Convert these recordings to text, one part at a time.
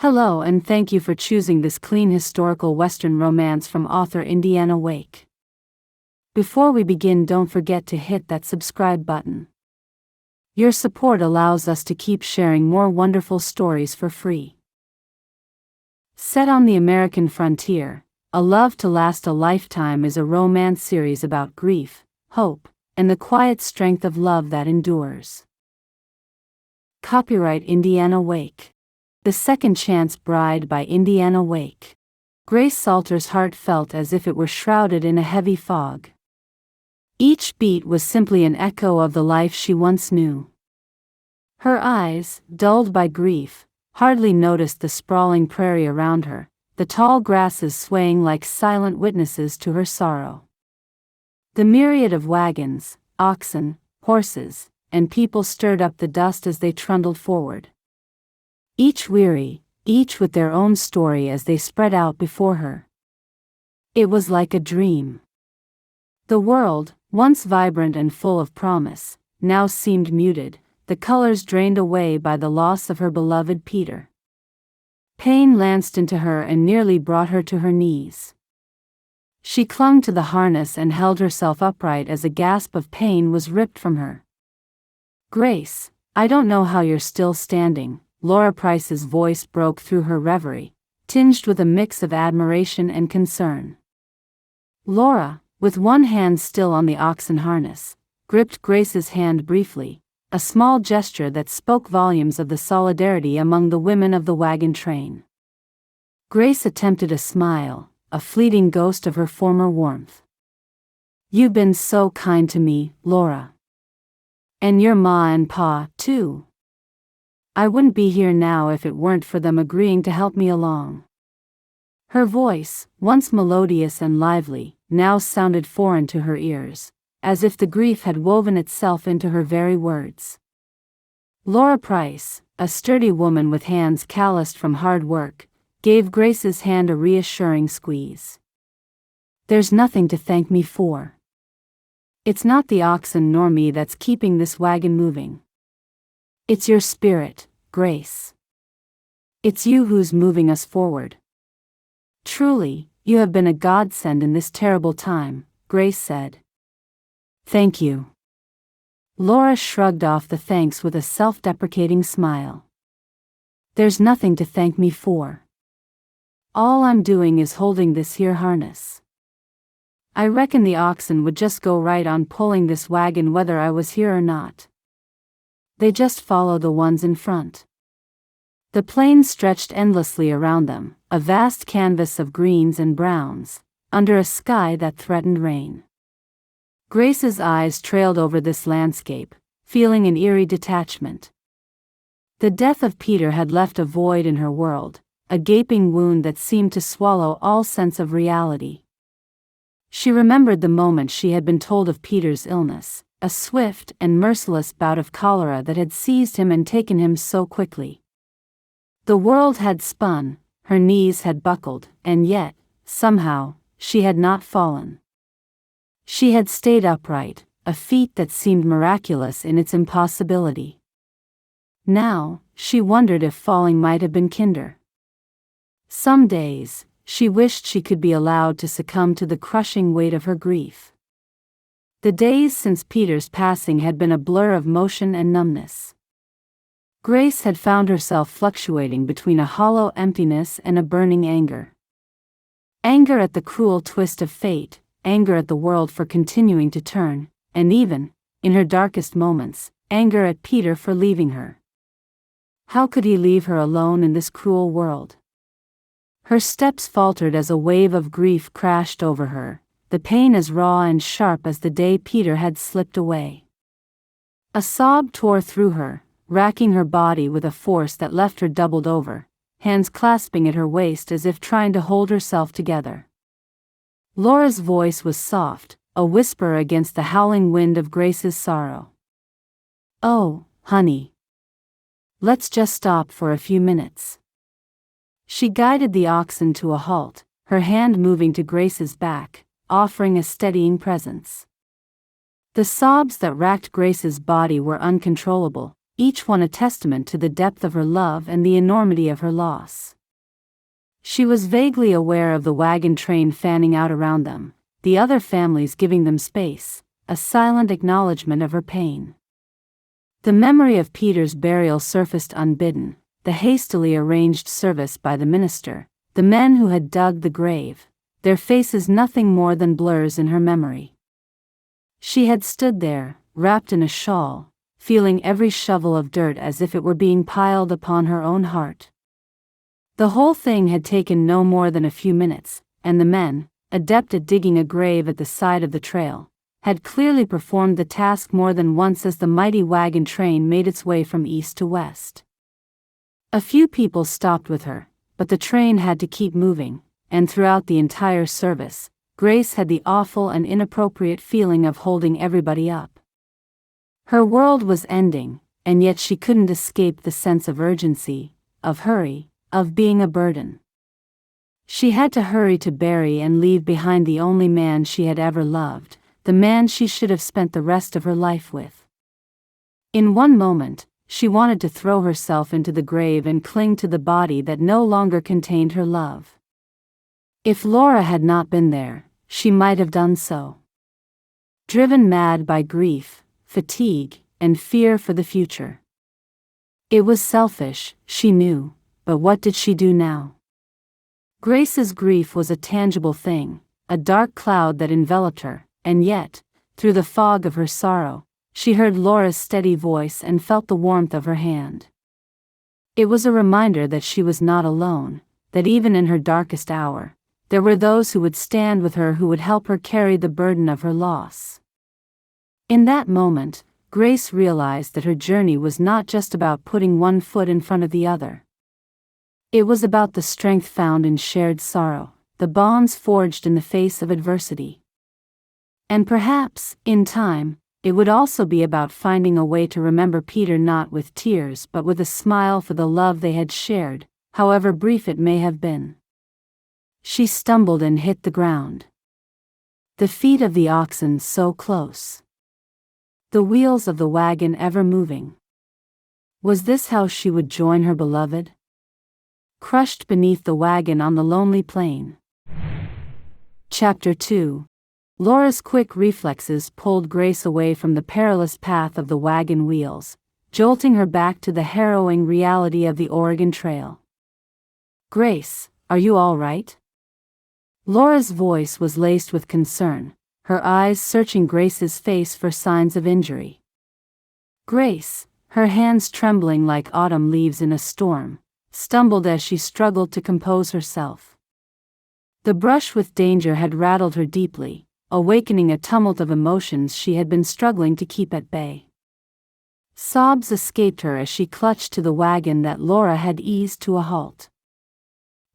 Hello, and thank you for choosing this clean historical Western romance from author Indiana Wake. Before we begin, don't forget to hit that subscribe button. Your support allows us to keep sharing more wonderful stories for free. Set on the American frontier, A Love to Last a Lifetime is a romance series about grief, hope, and the quiet strength of love that endures. Copyright Indiana Wake. The Second Chance Bride by Indiana Wake. Grace Salter's heart felt as if it were shrouded in a heavy fog. Each beat was simply an echo of the life she once knew. Her eyes, dulled by grief, hardly noticed the sprawling prairie around her, the tall grasses swaying like silent witnesses to her sorrow. The myriad of wagons, oxen, horses, and people stirred up the dust as they trundled forward. Each weary, each with their own story as they spread out before her. It was like a dream. The world, once vibrant and full of promise, now seemed muted, the colors drained away by the loss of her beloved Peter. Pain lanced into her and nearly brought her to her knees. She clung to the harness and held herself upright as a gasp of pain was ripped from her. "Grace, I don't know how you're still standing." Laura Price's voice broke through her reverie, tinged with a mix of admiration and concern. Laura, with one hand still on the oxen harness, gripped Grace's hand briefly, a small gesture that spoke volumes of the solidarity among the women of the wagon train. Grace attempted a smile, a fleeting ghost of her former warmth. "You've been so kind to me, Laura. And your ma and pa, too. I wouldn't be here now if it weren't for them agreeing to help me along." Her voice, once melodious and lively, now sounded foreign to her ears, as if the grief had woven itself into her very words. Laura Price, a sturdy woman with hands calloused from hard work, gave Grace's hand a reassuring squeeze. "There's nothing to thank me for. It's not the oxen nor me that's keeping this wagon moving. It's your spirit, Grace. It's you who's moving us forward. Truly, you have been a godsend in this terrible time," Grace said. "Thank you." Laura shrugged off the thanks with a self-deprecating smile. "There's nothing to thank me for. All I'm doing is holding this here harness. I reckon the oxen would just go right on pulling this wagon whether I was here or not. They just follow the ones in front." The plain stretched endlessly around them, a vast canvas of greens and browns, under a sky that threatened rain. Grace's eyes trailed over this landscape, feeling an eerie detachment. The death of Peter had left a void in her world, a gaping wound that seemed to swallow all sense of reality. She remembered the moment she had been told of Peter's illness, a swift and merciless bout of cholera that had seized him and taken him so quickly. The world had spun, her knees had buckled, and yet, somehow, she had not fallen. She had stayed upright, a feat that seemed miraculous in its impossibility. Now, she wondered if falling might have been kinder. Some days, she wished she could be allowed to succumb to the crushing weight of her grief. The days since Peter's passing had been a blur of motion and numbness. Grace had found herself fluctuating between a hollow emptiness and a burning anger. Anger at the cruel twist of fate, anger at the world for continuing to turn, and even, in her darkest moments, anger at Peter for leaving her. How could he leave her alone in this cruel world? Her steps faltered as a wave of grief crashed over her, the pain as raw and sharp as the day Peter had slipped away. A sob tore through her, racking her body with a force that left her doubled over, hands clasping at her waist as if trying to hold herself together. Laura's voice was soft, a whisper against the howling wind of Grace's sorrow. "Oh, honey. Let's just stop for a few minutes." She guided the oxen to a halt, her hand moving to Grace's back, offering a steadying presence. The sobs that racked Grace's body were uncontrollable, each one a testament to the depth of her love and the enormity of her loss. She was vaguely aware of the wagon train fanning out around them, the other families giving them space, a silent acknowledgement of her pain. The memory of Peter's burial surfaced unbidden, the hastily arranged service by the minister, the men who had dug the grave, their faces nothing more than blurs in her memory. She had stood there, wrapped in a shawl, feeling every shovel of dirt as if it were being piled upon her own heart. The whole thing had taken no more than a few minutes, and the men, adept at digging a grave at the side of the trail, had clearly performed the task more than once as the mighty wagon train made its way from east to west. A few people stopped with her, but the train had to keep moving, and throughout the entire service, Grace had the awful and inappropriate feeling of holding everybody up. Her world was ending, and yet she couldn't escape the sense of urgency, of hurry, of being a burden. She had to hurry to bury and leave behind the only man she had ever loved, the man she should have spent the rest of her life with. In one moment, she wanted to throw herself into the grave and cling to the body that no longer contained her love. If Laura had not been there, she might have done so. Driven mad by grief, fatigue, and fear for the future. It was selfish, she knew, but what did she do now? Grace's grief was a tangible thing, a dark cloud that enveloped her, and yet, through the fog of her sorrow, she heard Laura's steady voice and felt the warmth of her hand. It was a reminder that she was not alone, that even in her darkest hour, there were those who would stand with her, who would help her carry the burden of her loss. In that moment, Grace realized that her journey was not just about putting one foot in front of the other. It was about the strength found in shared sorrow, the bonds forged in the face of adversity. And perhaps, in time, it would also be about finding a way to remember Peter not with tears but with a smile for the love they had shared, however brief it may have been. She stumbled and hit the ground. The feet of the oxen so close. The wheels of the wagon ever moving. Was this how she would join her beloved? Crushed beneath the wagon on the lonely plain. Chapter 2. Laura's quick reflexes pulled Grace away from the perilous path of the wagon wheels, jolting her back to the harrowing reality of the Oregon Trail. "Grace, are you all right?" Laura's voice was laced with concern, her eyes searching Grace's face for signs of injury. Grace, her hands trembling like autumn leaves in a storm, stumbled as she struggled to compose herself. The brush with danger had rattled her deeply, awakening a tumult of emotions she had been struggling to keep at bay. Sobs escaped her as she clutched to the wagon that Laura had eased to a halt.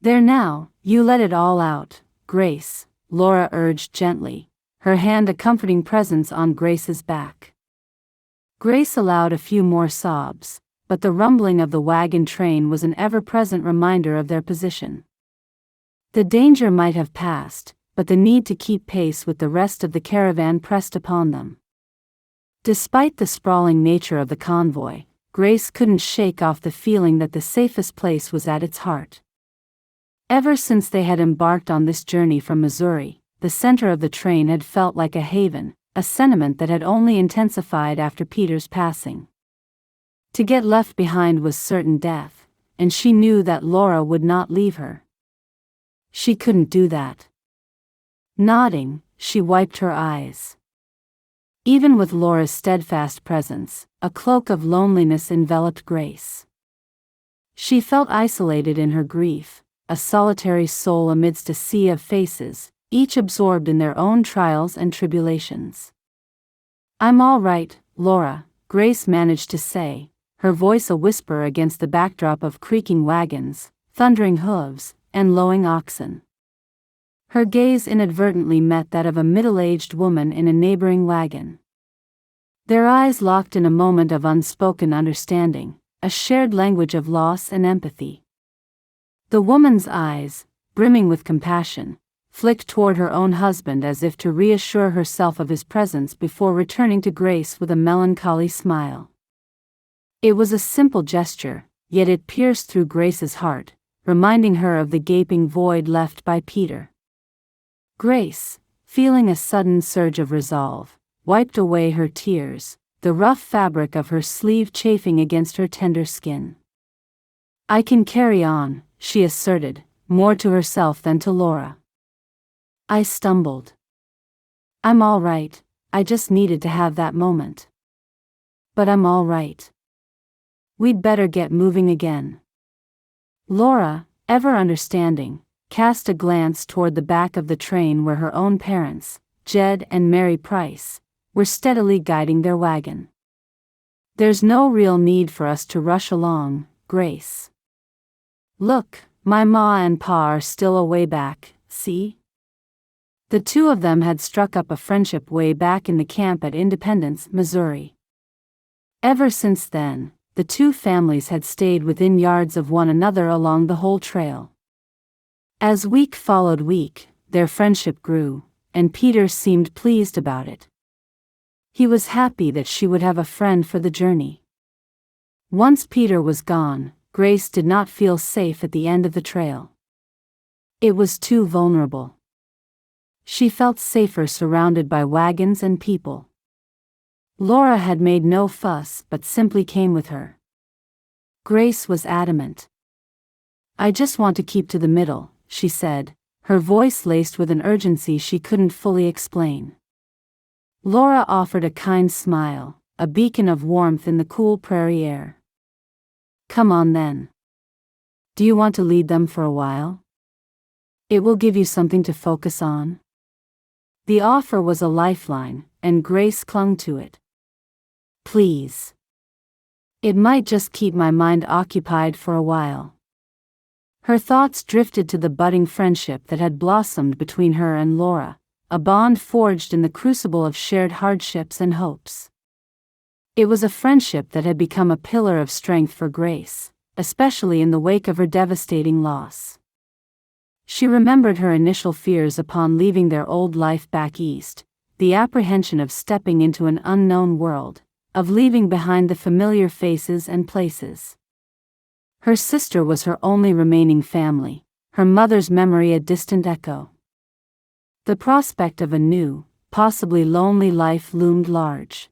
"There now, you let it all out, Grace," Laura urged gently, her hand a comforting presence on Grace's back. Grace allowed a few more sobs, but the rumbling of the wagon train was an ever-present reminder of their position. The danger might have passed, but the need to keep pace with the rest of the caravan pressed upon them. Despite the sprawling nature of the convoy, Grace couldn't shake off the feeling that the safest place was at its heart. Ever since they had embarked on this journey from Missouri, the center of the train had felt like a haven, a sentiment that had only intensified after Peter's passing. To get left behind was certain death, and she knew that Laura would not leave her. She couldn't do that. Nodding, she wiped her eyes. Even with Laura's steadfast presence, a cloak of loneliness enveloped Grace. She felt isolated in her grief, a solitary soul amidst a sea of faces, each absorbed in their own trials and tribulations. "I'm all right, Laura," Grace managed to say, her voice a whisper against the backdrop of creaking wagons, thundering hooves, and lowing oxen. Her gaze inadvertently met that of a middle-aged woman in a neighboring wagon. Their eyes locked in a moment of unspoken understanding, a shared language of loss and empathy. The woman's eyes, brimming with compassion, flicked toward her own husband as if to reassure herself of his presence before returning to Grace with a melancholy smile. It was a simple gesture, yet it pierced through Grace's heart, reminding her of the gaping void left by Peter. Grace, feeling a sudden surge of resolve, wiped away her tears, the rough fabric of her sleeve chafing against her tender skin. "I can carry on," she asserted, more to herself than to Laura. "I stumbled. I'm all right, I just needed to have that moment. But I'm all right. We'd better get moving again." Laura, ever understanding, cast a glance toward the back of the train where her own parents, Jed and Mary Price, were steadily guiding their wagon. "There's no real need for us to rush along, Grace. Look, my ma and pa are still a way back, see?" The two of them had struck up a friendship way back in the camp at Independence, Missouri. Ever since then, the two families had stayed within yards of one another along the whole trail. As week followed week, their friendship grew, and Peter seemed pleased about it. He was happy that she would have a friend for the journey. Once Peter was gone, Grace did not feel safe at the end of the trail. It was too vulnerable. She felt safer surrounded by wagons and people. Laura had made no fuss but simply came with her. Grace was adamant. "I just want to keep to the middle," she said, her voice laced with an urgency she couldn't fully explain. Laura offered a kind smile, a beacon of warmth in the cool prairie air. "Come on then. Do you want to lead them for a while? It will give you something to focus on." The offer was a lifeline, and Grace clung to it. "Please. It might just keep my mind occupied for a while." Her thoughts drifted to the budding friendship that had blossomed between her and Laura, a bond forged in the crucible of shared hardships and hopes. It was a friendship that had become a pillar of strength for Grace, especially in the wake of her devastating loss. She remembered her initial fears upon leaving their old life back east, the apprehension of stepping into an unknown world, of leaving behind the familiar faces and places. Her sister was her only remaining family, her mother's memory a distant echo. The prospect of a new, possibly lonely life loomed large.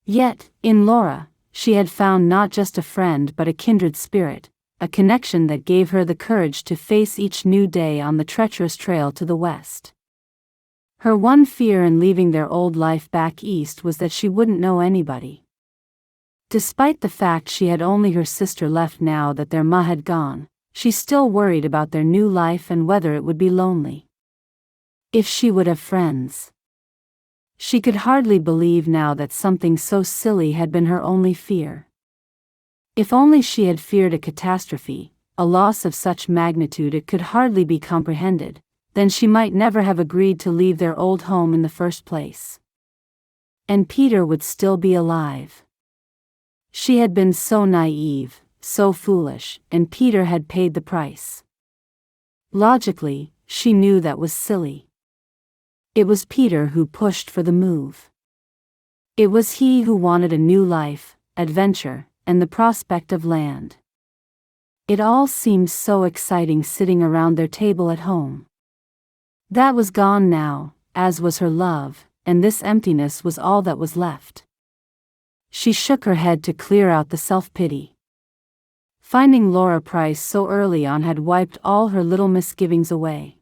Yet, in Laura, she had found not just a friend but a kindred spirit, a connection that gave her the courage to face each new day on the treacherous trail to the west. Her one fear in leaving their old life back east was that she wouldn't know anybody. Despite the fact she had only her sister left now that their ma had gone, she still worried about their new life and whether it would be lonely. If she would have friends. She could hardly believe now that something so silly had been her only fear. If only she had feared a catastrophe, a loss of such magnitude it could hardly be comprehended, then she might never have agreed to leave their old home in the first place. And Peter would still be alive. She had been so naive, so foolish, and Peter had paid the price. Logically, she knew that was silly. It was Peter who pushed for the move. It was he who wanted a new life, adventure, and the prospect of land. It all seemed so exciting sitting around their table at home. That was gone now, as was her love, and this emptiness was all that was left. She shook her head to clear out the self-pity. Finding Laura Price so early on had wiped all her little misgivings away.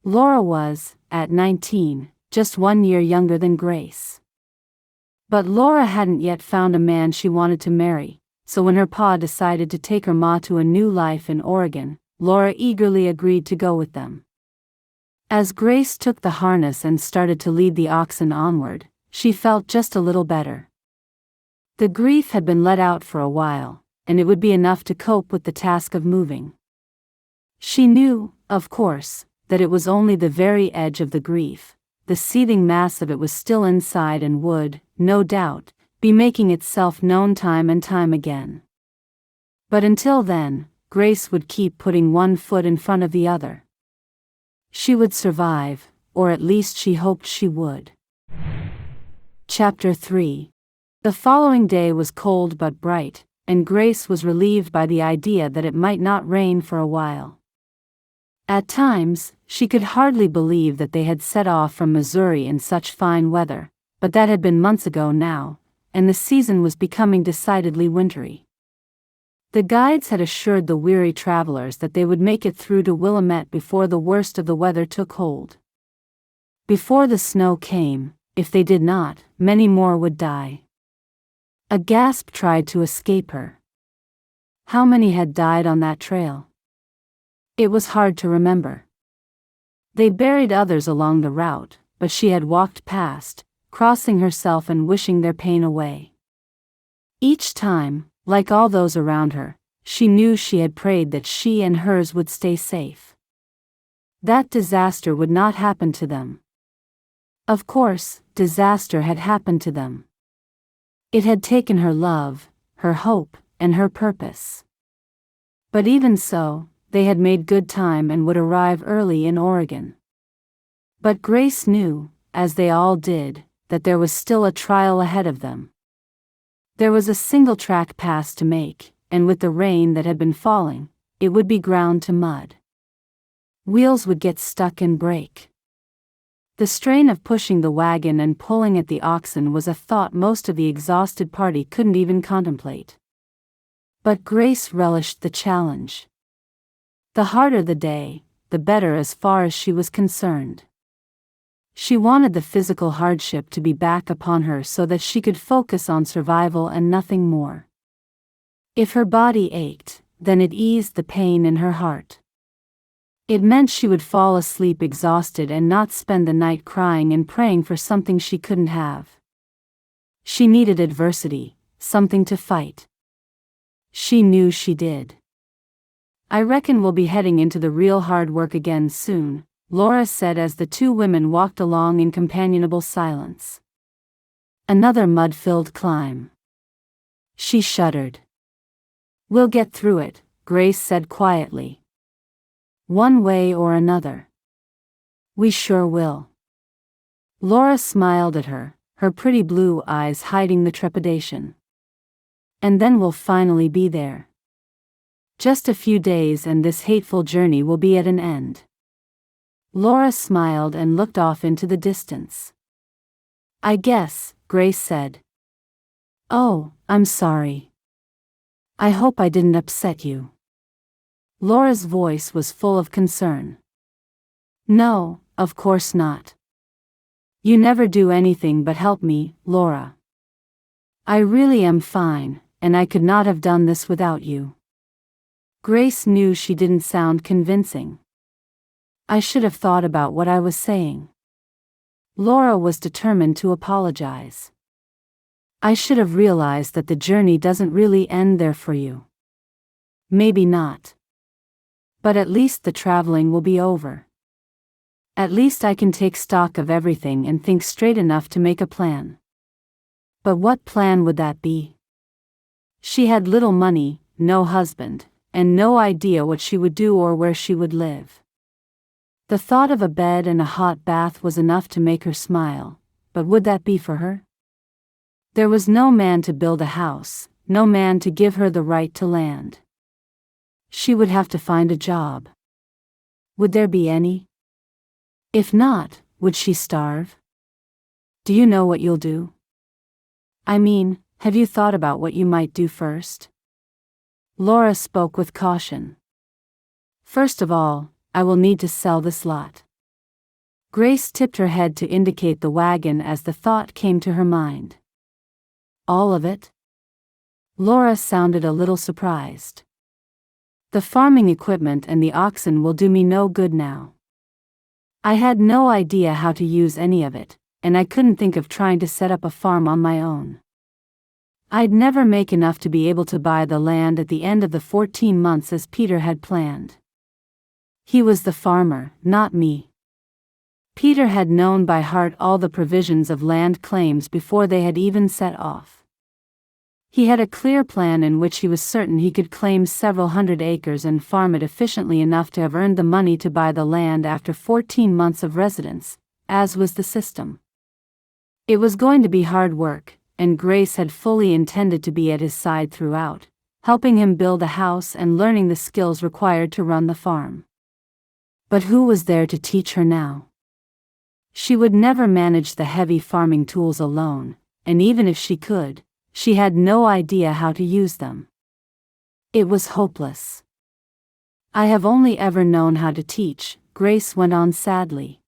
Laura was, at 19, just 1 year younger than Grace. But Laura hadn't yet found a man she wanted to marry, so when her pa decided to take her ma to a new life in Oregon, Laura eagerly agreed to go with them. As Grace took the harness and started to lead the oxen onward, she felt just a little better. The grief had been let out for a while, and it would be enough to cope with the task of moving. She knew, of course, that it was only the very edge of the grief. The seething mass of it was still inside and would, no doubt, be making itself known time and time again. But until then, Grace would keep putting one foot in front of the other. She would survive, or at least she hoped she would. Chapter 3. The following day was cold but bright, and Grace was relieved by the idea that it might not rain for a while. At times, she could hardly believe that they had set off from Missouri in such fine weather, but that had been months ago now, and the season was becoming decidedly wintry. The guides had assured the weary travelers that they would make it through to Willamette before the worst of the weather took hold. Before the snow came, if they did not, many more would die. A gasp tried to escape her. How many had died on that trail? It was hard to remember. They buried others along the route, but she had walked past, crossing herself and wishing their pain away. Each time, like all those around her, she knew she had prayed that she and hers would stay safe. That disaster would not happen to them. Of course, disaster had happened to them. It had taken her love, her hope, and her purpose. But even so, they had made good time and would arrive early in Oregon. But Grace knew, as they all did, that there was still a trial ahead of them. There was a single-track pass to make, and with the rain that had been falling, it would be ground to mud. Wheels would get stuck and break. The strain of pushing the wagon and pulling at the oxen was a thought most of the exhausted party couldn't even contemplate. But Grace relished the challenge. The harder the day, the better as far as she was concerned. She wanted the physical hardship to be back upon her so that she could focus on survival and nothing more. If her body ached, then it eased the pain in her heart. It meant she would fall asleep exhausted and not spend the night crying and praying for something she couldn't have. She needed adversity, something to fight. She knew she did. "I reckon we'll be heading into the real hard work again soon," Laura said as the two women walked along in companionable silence. Another mud-filled climb. She shuddered. "We'll get through it," Grace said quietly. "One way or another. We sure will." Laura smiled at her, her pretty blue eyes hiding the trepidation. "And then we'll finally be there. Just a few days and this hateful journey will be at an end." Laura smiled and looked off into the distance. "I guess," Grace said. "Oh, I'm sorry. I hope I didn't upset you." Laura's voice was full of concern. "No, of course not. You never do anything but help me, Laura. I really am fine, and I could not have done this without you." Grace knew she didn't sound convincing. "I should have thought about what I was saying." Laura was determined to apologize. "I should have realized that the journey doesn't really end there for you. Maybe not. But at least the traveling will be over. At least I can take stock of everything and think straight enough to make a plan." But what plan would that be? She had little money, no husband, and no idea what she would do or where she would live. The thought of a bed and a hot bath was enough to make her smile, but would that be for her? There was no man to build a house, no man to give her the right to land. She would have to find a job. Would there be any? If not, would she starve? "Do you know what you'll do? I mean, have you thought about what you might do first?" Laura spoke with caution. "First of all, I will need to sell this lot." Grace tipped her head to indicate the wagon as the thought came to her mind. "All of it?" Laura sounded a little surprised. "The farming equipment and the oxen will do me no good now. I had no idea how to use any of it, and I couldn't think of trying to set up a farm on my own. I'd never make enough to be able to buy the land at the end of the 14 months as Peter had planned. He was the farmer, not me." Peter had known by heart all the provisions of land claims before they had even set off. He had a clear plan in which he was certain he could claim several hundred acres and farm it efficiently enough to have earned the money to buy the land after 14 months of residence, as was the system. It was going to be hard work, and Grace had fully intended to be at his side throughout, helping him build a house and learning the skills required to run the farm. But who was there to teach her now? She would never manage the heavy farming tools alone, and even if she could, she had no idea how to use them. It was hopeless. I have only ever known how to teach, Grace went on sadly.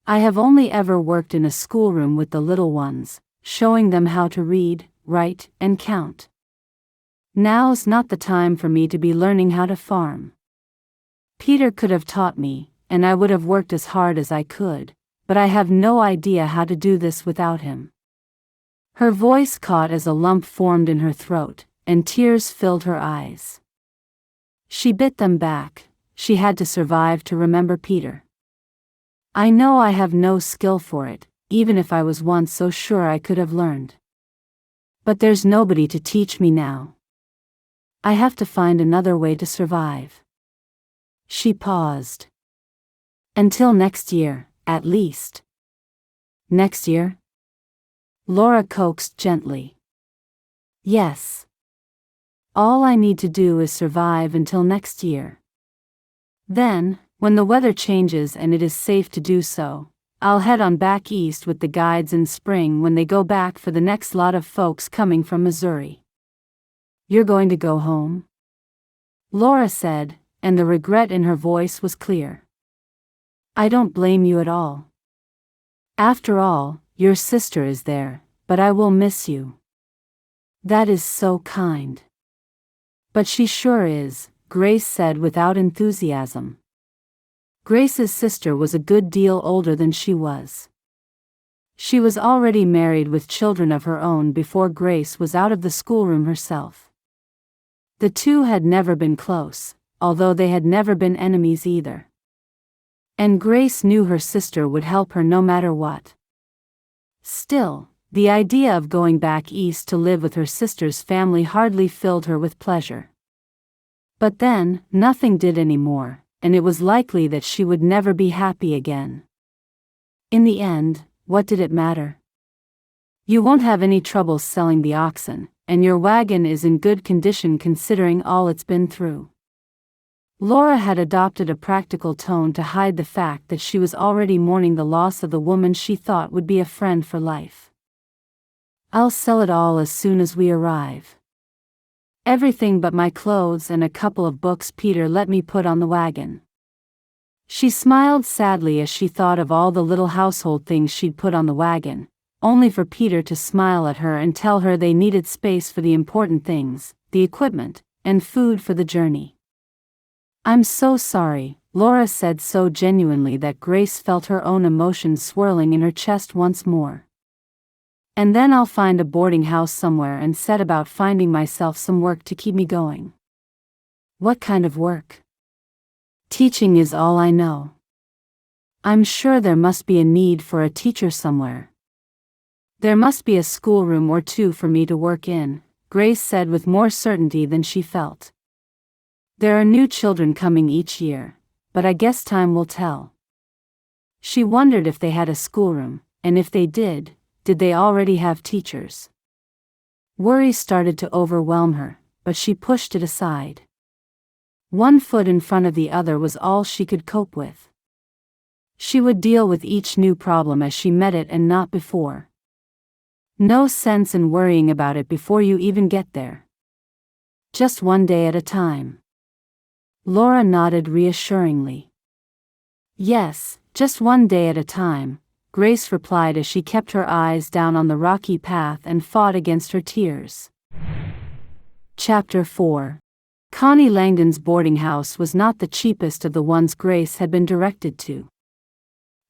I have only ever worked in a schoolroom with the little ones, showing them how to read, write, and count. Now's not the time for me to be learning how to farm. Peter could have taught me, and I would have worked as hard as I could, but I have no idea how to do this without him. Her voice caught as a lump formed in her throat, and tears filled her eyes. She bit them back. She had to survive to remember Peter. I know I have no skill for it, even if I was once so sure I could have learned. But there's nobody to teach me now. I have to find another way to survive. She paused. Until next year, at least. Next year? Laura coaxed gently. Yes. All I need to do is survive until next year. Then, when the weather changes and it is safe to do so, I'll head on back east with the guides in spring when they go back for the next lot of folks coming from Missouri. You're going to go home? Laura said, and the regret in her voice was clear. I don't blame you at all. After all, your sister is there, but I will miss you. That is so kind. But she sure is, Grace said without enthusiasm. Grace's sister was a good deal older than she was. She was already married with children of her own before Grace was out of the schoolroom herself. The two had never been close, although they had never been enemies either. And Grace knew her sister would help her no matter what. Still, the idea of going back east to live with her sister's family hardly filled her with pleasure. But then, nothing did anymore, and it was likely that she would never be happy again. In the end, what did it matter? You won't have any trouble selling the oxen, and your wagon is in good condition considering all it's been through. Laura had adopted a practical tone to hide the fact that she was already mourning the loss of the woman she thought would be a friend for life. I'll sell it all as soon as we arrive. Everything but my clothes and a couple of books Peter let me put on the wagon. She smiled sadly as she thought of all the little household things she'd put on the wagon, only for Peter to smile at her and tell her they needed space for the important things, the equipment, and food for the journey. I'm so sorry, Laura said so genuinely that Grace felt her own emotions swirling in her chest once more. And then I'll find a boarding house somewhere and set about finding myself some work to keep me going. What kind of work? Teaching is all I know. I'm sure there must be a need for a teacher somewhere. There must be a schoolroom or two for me to work in, Grace said with more certainty than she felt. There are new children coming each year, but I guess time will tell. She wondered if they had a schoolroom, and if they did they already have teachers? Worry started to overwhelm her, but she pushed it aside. One foot in front of the other was all she could cope with. She would deal with each new problem as she met it and not before. No sense in worrying about it before you even get there. Just one day at a time. Laura nodded reassuringly. Yes, just one day at a time, Grace replied as she kept her eyes down on the rocky path and fought against her tears. Chapter 4. Connie Langdon's boarding house was not the cheapest of the ones Grace had been directed to.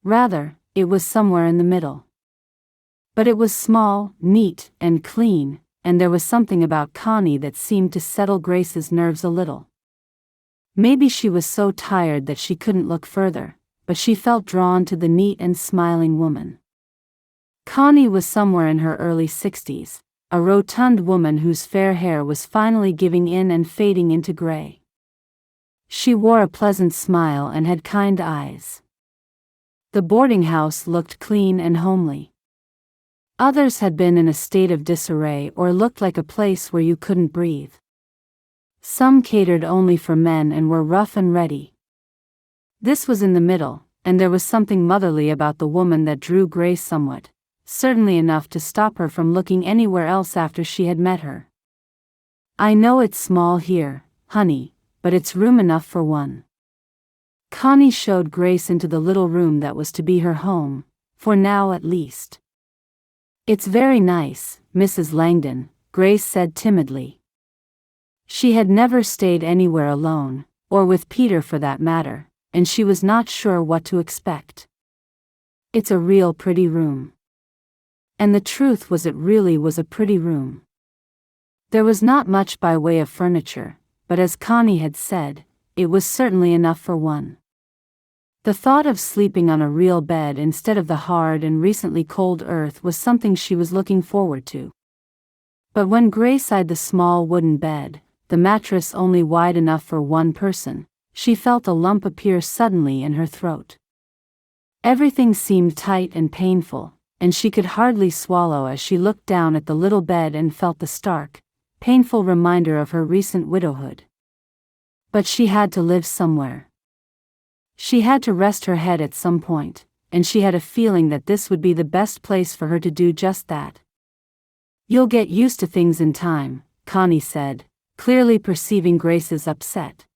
Rather, it was somewhere in the middle. But it was small, neat, and clean, and there was something about Connie that seemed to settle Grace's nerves a little. Maybe she was so tired that she couldn't look further, but she felt drawn to the neat and smiling woman. Connie was somewhere in her early 60s, a rotund woman whose fair hair was finally giving in and fading into gray. She wore a pleasant smile and had kind eyes. The boarding house looked clean and homely. Others had been in a state of disarray or looked like a place where you couldn't breathe. Some catered only for men and were rough and ready. This was in the middle, and there was something motherly about the woman that drew Grace somewhat, certainly enough to stop her from looking anywhere else after she had met her. "I know it's small here, honey, but it's room enough for one." Connie showed Grace into the little room that was to be her home, for now at least. "It's very nice, Mrs. Langdon," Grace said timidly. She had never stayed anywhere alone, or with Peter for that matter, and she was not sure what to expect. "It's a real pretty room." And the truth was, it really was a pretty room. There was not much by way of furniture, but as Connie had said, it was certainly enough for one. The thought of sleeping on a real bed instead of the hard and recently cold earth was something she was looking forward to. But when Grace eyed the small wooden bed, the mattress only wide enough for one person, she felt a lump appear suddenly in her throat. Everything seemed tight and painful, and she could hardly swallow as she looked down at the little bed and felt the stark, painful reminder of her recent widowhood. But she had to live somewhere. She had to rest her head at some point, and she had a feeling that this would be the best place for her to do just that. "You'll get used to things in time," Connie said, clearly perceiving Grace's upset.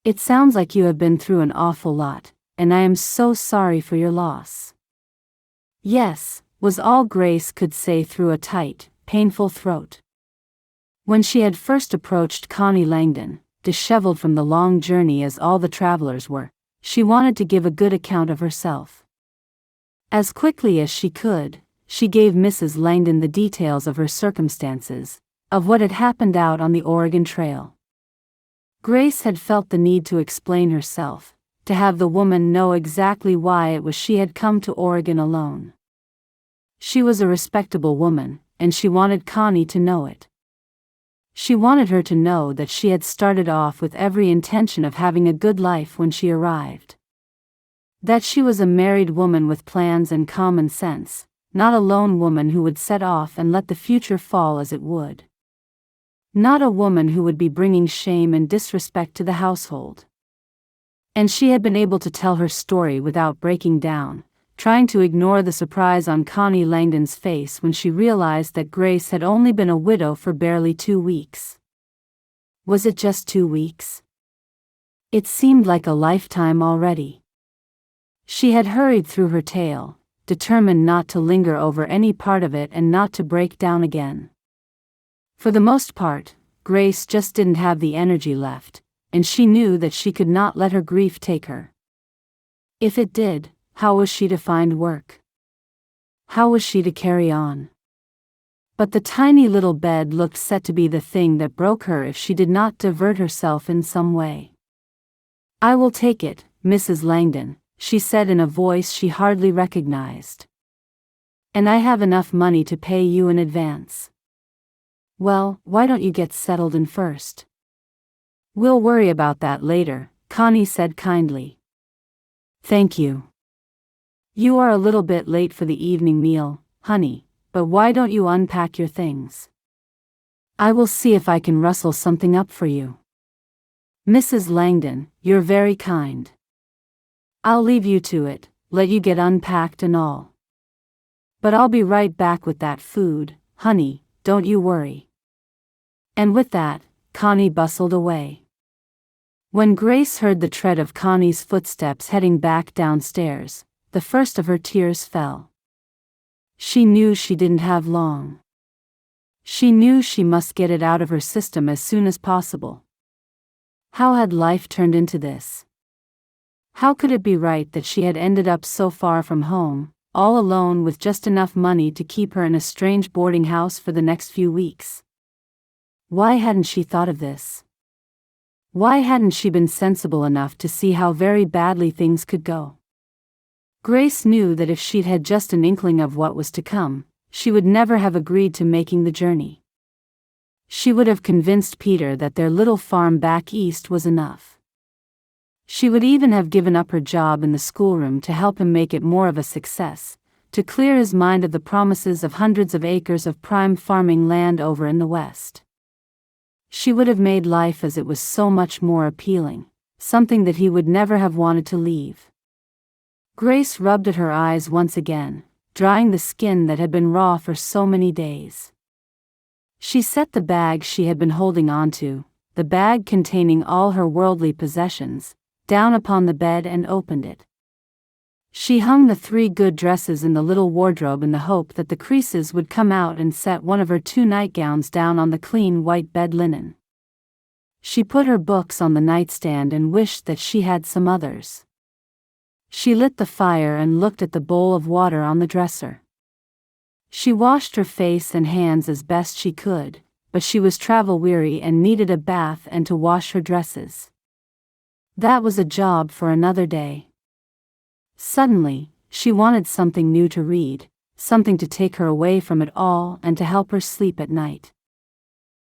"It sounds like you have been through an awful lot, and I am so sorry for your loss." "Yes," was all Grace could say through a tight, painful throat. When she had first approached Connie Langdon, disheveled from the long journey as all the travelers were, she wanted to give a good account of herself. As quickly as she could, she gave Mrs. Langdon the details of her circumstances, of what had happened out on the Oregon Trail. Grace had felt the need to explain herself, to have the woman know exactly why it was she had come to Oregon alone. She was a respectable woman, and she wanted Connie to know it. She wanted her to know that she had started off with every intention of having a good life when she arrived. That she was a married woman with plans and common sense, not a lone woman who would set off and let the future fall as it would. Not a woman who would be bringing shame and disrespect to the household. And she had been able to tell her story without breaking down, trying to ignore the surprise on Connie Langdon's face when she realized that Grace had only been a widow for barely 2 weeks. Was it just 2 weeks? It seemed like a lifetime already. She had hurried through her tale, determined not to linger over any part of it and not to break down again. For the most part, Grace just didn't have the energy left, and she knew that she could not let her grief take her. If it did, how was she to find work? How was she to carry on? But the tiny little bed looked set to be the thing that broke her if she did not divert herself in some way. "I will take it, Mrs. Langdon," she said in a voice she hardly recognized. "And I have enough money to pay you in advance." "Well, why don't you get settled in first?" "We'll worry about that later," Connie said kindly. "Thank you. You are a little bit late for the evening meal, honey, but why don't you unpack your things? I will see if I can rustle something up for you." "Mrs. Langdon, you're very kind. I'll leave you to it, let you get unpacked and all. But I'll be right back with that food, honey, don't you worry." And with that, Connie bustled away. When Grace heard the tread of Connie's footsteps heading back downstairs, the first of her tears fell. She knew she didn't have long. She knew she must get it out of her system as soon as possible. How had life turned into this? How could it be right that she had ended up so far from home, all alone with just enough money to keep her in a strange boarding house for the next few weeks? Why hadn't she thought of this? Why hadn't she been sensible enough to see how very badly things could go? Grace knew that if she'd had just an inkling of what was to come, she would never have agreed to making the journey. She would have convinced Peter that their little farm back east was enough. She would even have given up her job in the schoolroom to help him make it more of a success, to clear his mind of the promises of hundreds of acres of prime farming land over in the west. She would have made life as it was so much more appealing, something that he would never have wanted to leave. Grace rubbed at her eyes once again, drying the skin that had been raw for so many days. She set the bag she had been holding onto, the bag containing all her worldly possessions, down upon the bed and opened it. She hung the 3 good dresses in the little wardrobe in the hope that the creases would come out, and set one of her 2 nightgowns down on the clean white bed linen. She put her books on the nightstand and wished that she had some others. She lit the fire and looked at the bowl of water on the dresser. She washed her face and hands as best she could, but she was travel-weary and needed a bath and to wash her dresses. That was a job for another day. Suddenly, she wanted something new to read, something to take her away from it all and to help her sleep at night.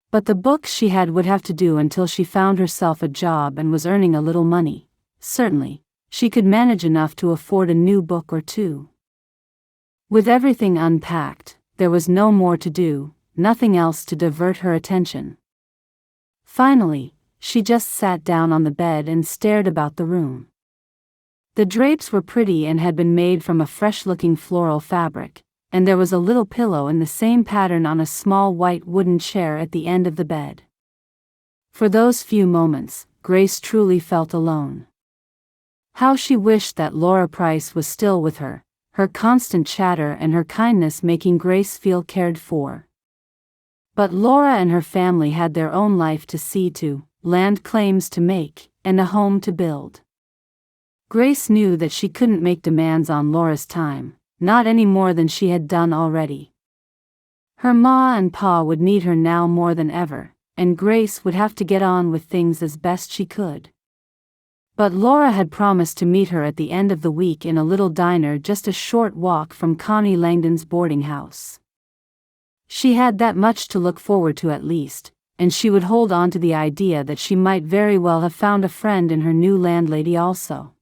But the books she had would have to do until she found herself a job and was earning a little money. Certainly, she could manage enough to afford a new book or 2. With everything unpacked, there was no more to do, nothing else to divert her attention. Finally, she just sat down on the bed and stared about the room. The drapes were pretty and had been made from a fresh-looking floral fabric, and there was a little pillow in the same pattern on a small white wooden chair at the end of the bed. For those few moments, Grace truly felt alone. How she wished that Laura Price was still with her, her constant chatter and her kindness making Grace feel cared for. But Laura and her family had their own life to see to, land claims to make, and a home to build. Grace knew that she couldn't make demands on Laura's time, not any more than she had done already. Her ma and pa would need her now more than ever, and Grace would have to get on with things as best she could. But Laura had promised to meet her at the end of the week in a little diner just a short walk from Connie Langdon's boarding house. She had that much to look forward to at least, and she would hold on to the idea that she might very well have found a friend in her new landlady also.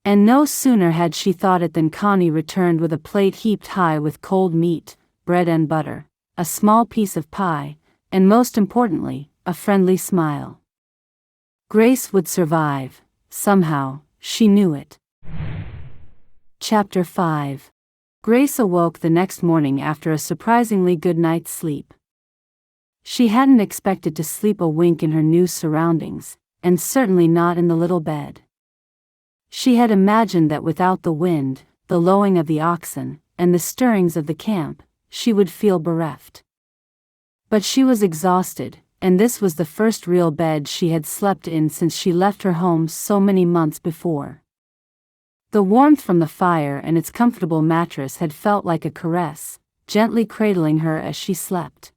And no sooner had she thought it than Connie returned with a plate heaped high with cold meat, bread and butter, a small piece of pie, and most importantly, a friendly smile. Grace would survive, somehow, she knew it. Chapter 5. Grace awoke the next morning after a surprisingly good night's sleep. She hadn't expected to sleep a wink in her new surroundings, and certainly not in the little bed. She had imagined that without the wind, the lowing of the oxen, and the stirrings of the camp, she would feel bereft. But she was exhausted, and this was the first real bed she had slept in since she left her home so many months before. The warmth from the fire and its comfortable mattress had felt like a caress, gently cradling her as she slept.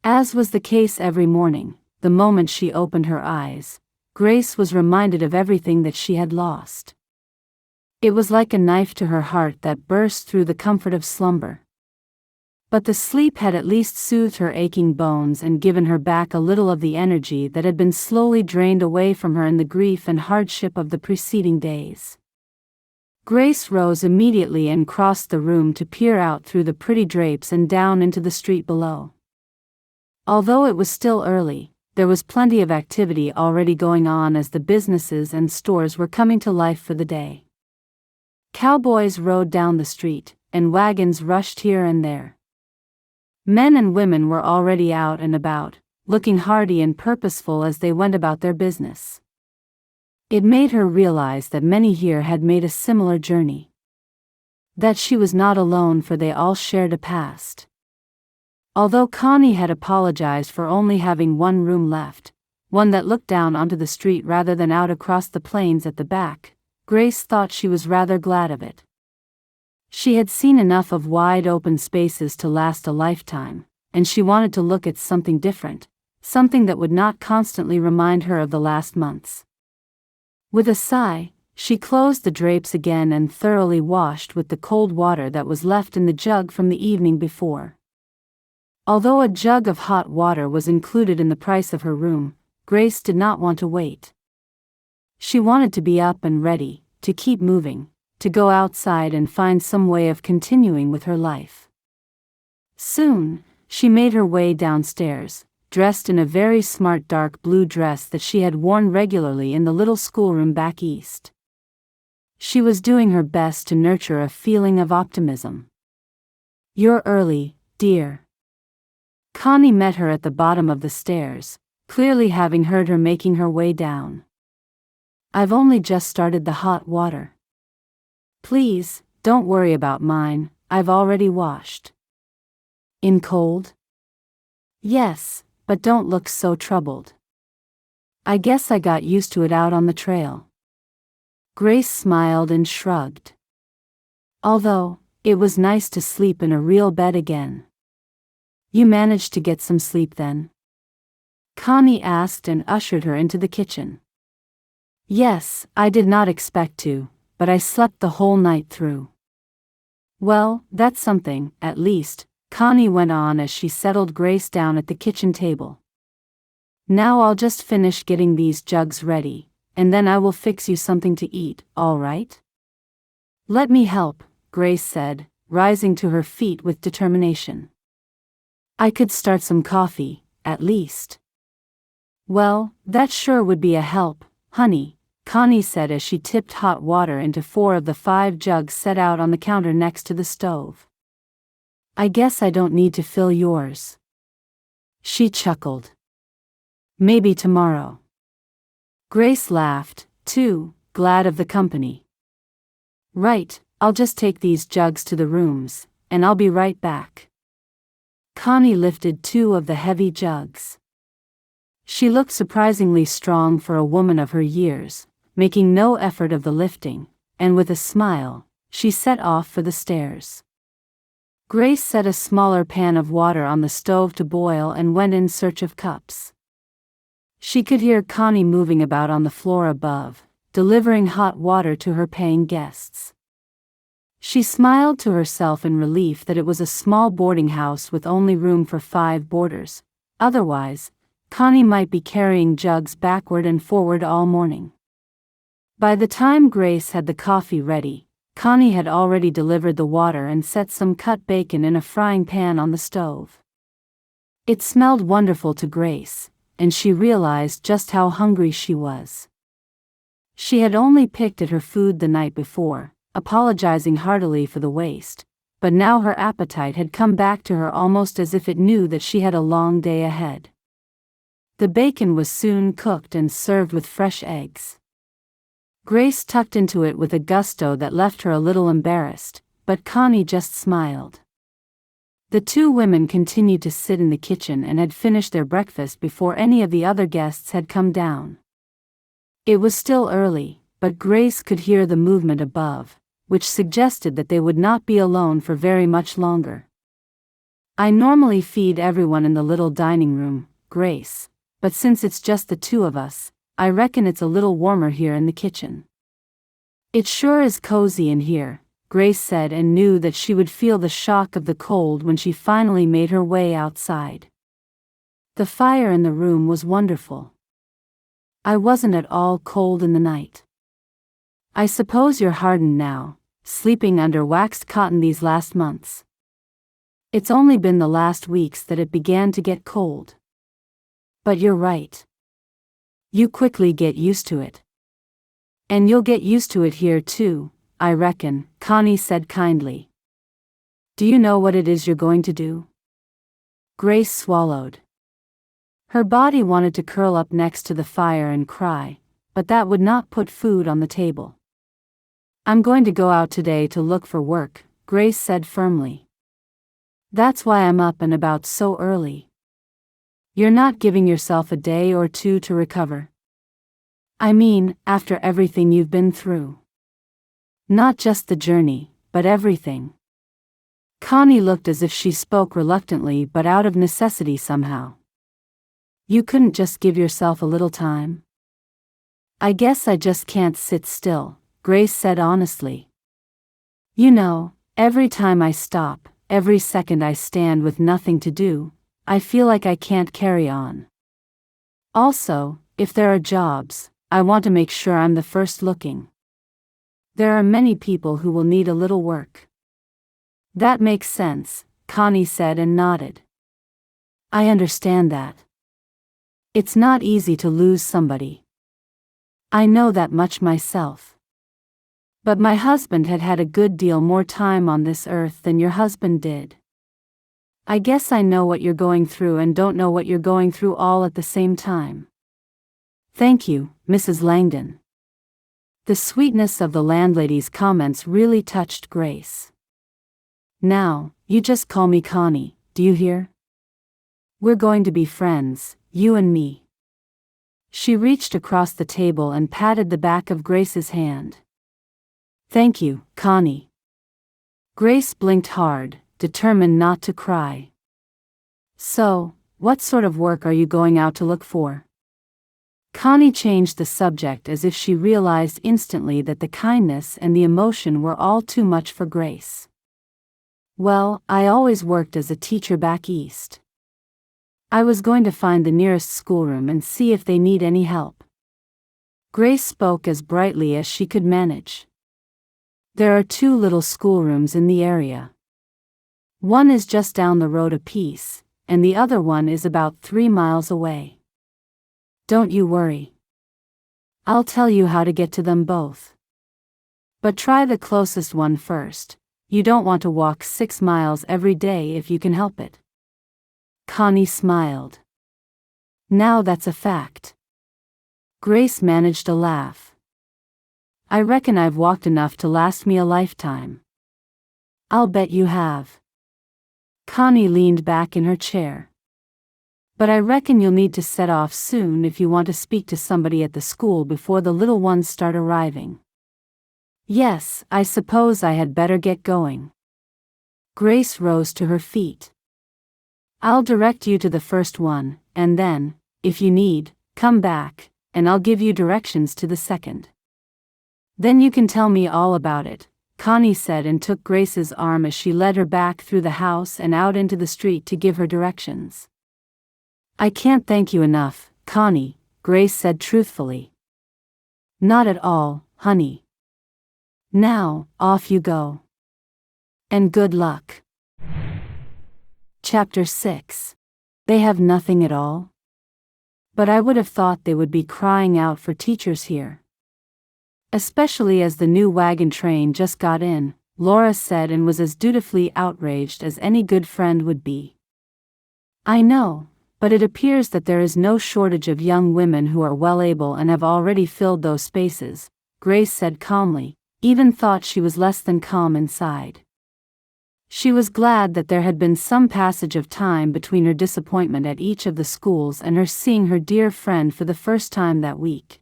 As was the case every morning, the moment she opened her eyes, Grace was reminded of everything that she had lost. It was like a knife to her heart that burst through the comfort of slumber. But the sleep had at least soothed her aching bones and given her back a little of the energy that had been slowly drained away from her in the grief and hardship of the preceding days. Grace rose immediately and crossed the room to peer out through the pretty drapes and down into the street below. Although it was still early, there was plenty of activity already going on as the businesses and stores were coming to life for the day. Cowboys rode down the street, and wagons rushed here and there. Men and women were already out and about, looking hardy and purposeful as they went about their business. It made her realize that many here had made a similar journey. That she was not alone, for they all shared a past. Although Connie had apologized for only having one room left, one that looked down onto the street rather than out across the plains at the back, Grace thought she was rather glad of it. She had seen enough of wide open spaces to last a lifetime, and she wanted to look at something different, something that would not constantly remind her of the last months. With a sigh, she closed the drapes again and thoroughly washed with the cold water that was left in the jug from the evening before. Although a jug of hot water was included in the price of her room, Grace did not want to wait. She wanted to be up and ready, to keep moving, to go outside and find some way of continuing with her life. Soon, she made her way downstairs, dressed in a very smart dark blue dress that she had worn regularly in the little schoolroom back east. She was doing her best to nurture a feeling of optimism. "You're early, dear." Connie met her at the bottom of the stairs, clearly having heard her making her way down. "I've only just started the hot water." "Please, don't worry about mine, I've already washed." "In cold?" "Yes, but don't look so troubled." "I guess I got used to it out on the trail." Grace smiled and shrugged. "Although, it was nice to sleep in a real bed again." "You managed to get some sleep then?" Connie asked and ushered her into the kitchen. "Yes, I did not expect to, but I slept the whole night through." "Well, that's something, at least," Connie went on as she settled Grace down at the kitchen table. "Now I'll just finish getting these jugs ready, and then I will fix you something to eat, all right?" "Let me help," Grace said, rising to her feet with determination. "I could start some coffee, at least." "Well, that sure would be a help, honey," Connie said as she tipped hot water into 4 of the 5 jugs set out on the counter next to the stove. "I guess I don't need to fill yours." She chuckled. "Maybe tomorrow." Grace laughed, too, glad of the company. "Right, I'll just take these jugs to the rooms, and I'll be right back." Connie lifted 2 of the heavy jugs. She looked surprisingly strong for a woman of her years, making no effort of the lifting, and with a smile, she set off for the stairs. Grace set a smaller pan of water on the stove to boil and went in search of cups. She could hear Connie moving about on the floor above, delivering hot water to her paying guests. She smiled to herself in relief that it was a small boarding house with only room for 5 boarders. Otherwise, Connie might be carrying jugs backward and forward all morning. By the time Grace had the coffee ready, Connie had already delivered the water and set some cut bacon in a frying pan on the stove. It smelled wonderful to Grace, and she realized just how hungry she was. She had only picked at her food the night before, apologizing heartily for the waste, but now her appetite had come back to her almost as if it knew that she had a long day ahead. The bacon was soon cooked and served with fresh eggs. Grace tucked into it with a gusto that left her a little embarrassed, but Connie just smiled. The 2 women continued to sit in the kitchen and had finished their breakfast before any of the other guests had come down. It was still early, but Grace could hear the movement above, which suggested that they would not be alone for very much longer. "I normally feed everyone in the little dining room, Grace, but since it's just the 2 of us, I reckon it's a little warmer here in the kitchen." "It sure is cozy in here," Grace said, and knew that she would feel the shock of the cold when she finally made her way outside. The fire in the room was wonderful. "I wasn't at all cold in the night." "I suppose you're hardened now, sleeping under waxed cotton these last months." "It's only been the last weeks that it began to get cold." "But you're right. You quickly get used to it." "And you'll get used to it here too, I reckon," Connie said kindly. "Do you know what it is you're going to do?" Grace swallowed. Her body wanted to curl up next to the fire and cry, but that would not put food on the table. "I'm going to go out today to look for work," Grace said firmly. "That's why I'm up and about so early." "You're not giving yourself a day or 2 to recover?" "I mean, after everything you've been through." "Not just the journey, but everything." Connie looked as if she spoke reluctantly but out of necessity somehow. "You couldn't just give yourself a little time?" "I guess I just can't sit still," Grace said honestly. "You know, every time I stop, every second I stand with nothing to do, I feel like I can't carry on. Also, if there are jobs, I want to make sure I'm the first looking." There are many people who will need a little work. That makes sense, Connie said and nodded. I understand that. It's not easy to lose somebody. I know that much myself. But my husband had had a good deal more time on this earth than your husband did. I guess I know what you're going through and don't know what you're going through all at the same time. Thank you, Mrs. Langdon. The sweetness of the landlady's comments really touched Grace. Now, you just call me Connie, do you hear? We're going to be friends, you and me. She reached across the table and patted the back of Grace's hand. Thank you, Connie. Grace blinked hard, determined not to cry. So, what sort of work are you going out to look for? Connie changed the subject as if she realized instantly that the kindness and the emotion were all too much for Grace. Well, I always worked as a teacher back east. I was going to find the nearest schoolroom and see if they need any help. Grace spoke as brightly as she could manage. There are 2 little schoolrooms in the area. One is just down the road a piece, and the other one is about 3 miles away. Don't you worry. I'll tell you how to get to them both. But try the closest one first. You don't want to walk 6 miles every day if you can help it. Connie smiled. Now that's a fact. Grace managed a laugh. I reckon I've walked enough to last me a lifetime. I'll bet you have. Connie leaned back in her chair. But I reckon you'll need to set off soon if you want to speak to somebody at the school before the little ones start arriving. Yes, I suppose I had better get going. Grace rose to her feet. I'll direct you to the first one, and then, if you need, come back, and I'll give you directions to the second. Then you can tell me all about it, Connie said and took Grace's arm as she led her back through the house and out into the street to give her directions. I can't thank you enough, Connie, Grace said truthfully. Not at all, honey. Now, off you go. And good luck. Chapter 6. They have nothing at all? But I would have thought they would be crying out for teachers here. Especially as the new wagon train just got in, Laura said and was as dutifully outraged as any good friend would be. I know, but it appears that there is no shortage of young women who are well able and have already filled those spaces, Grace said calmly, even thought she was less than calm inside. She was glad that there had been some passage of time between her disappointment at each of the schools and her seeing her dear friend for the first time that week.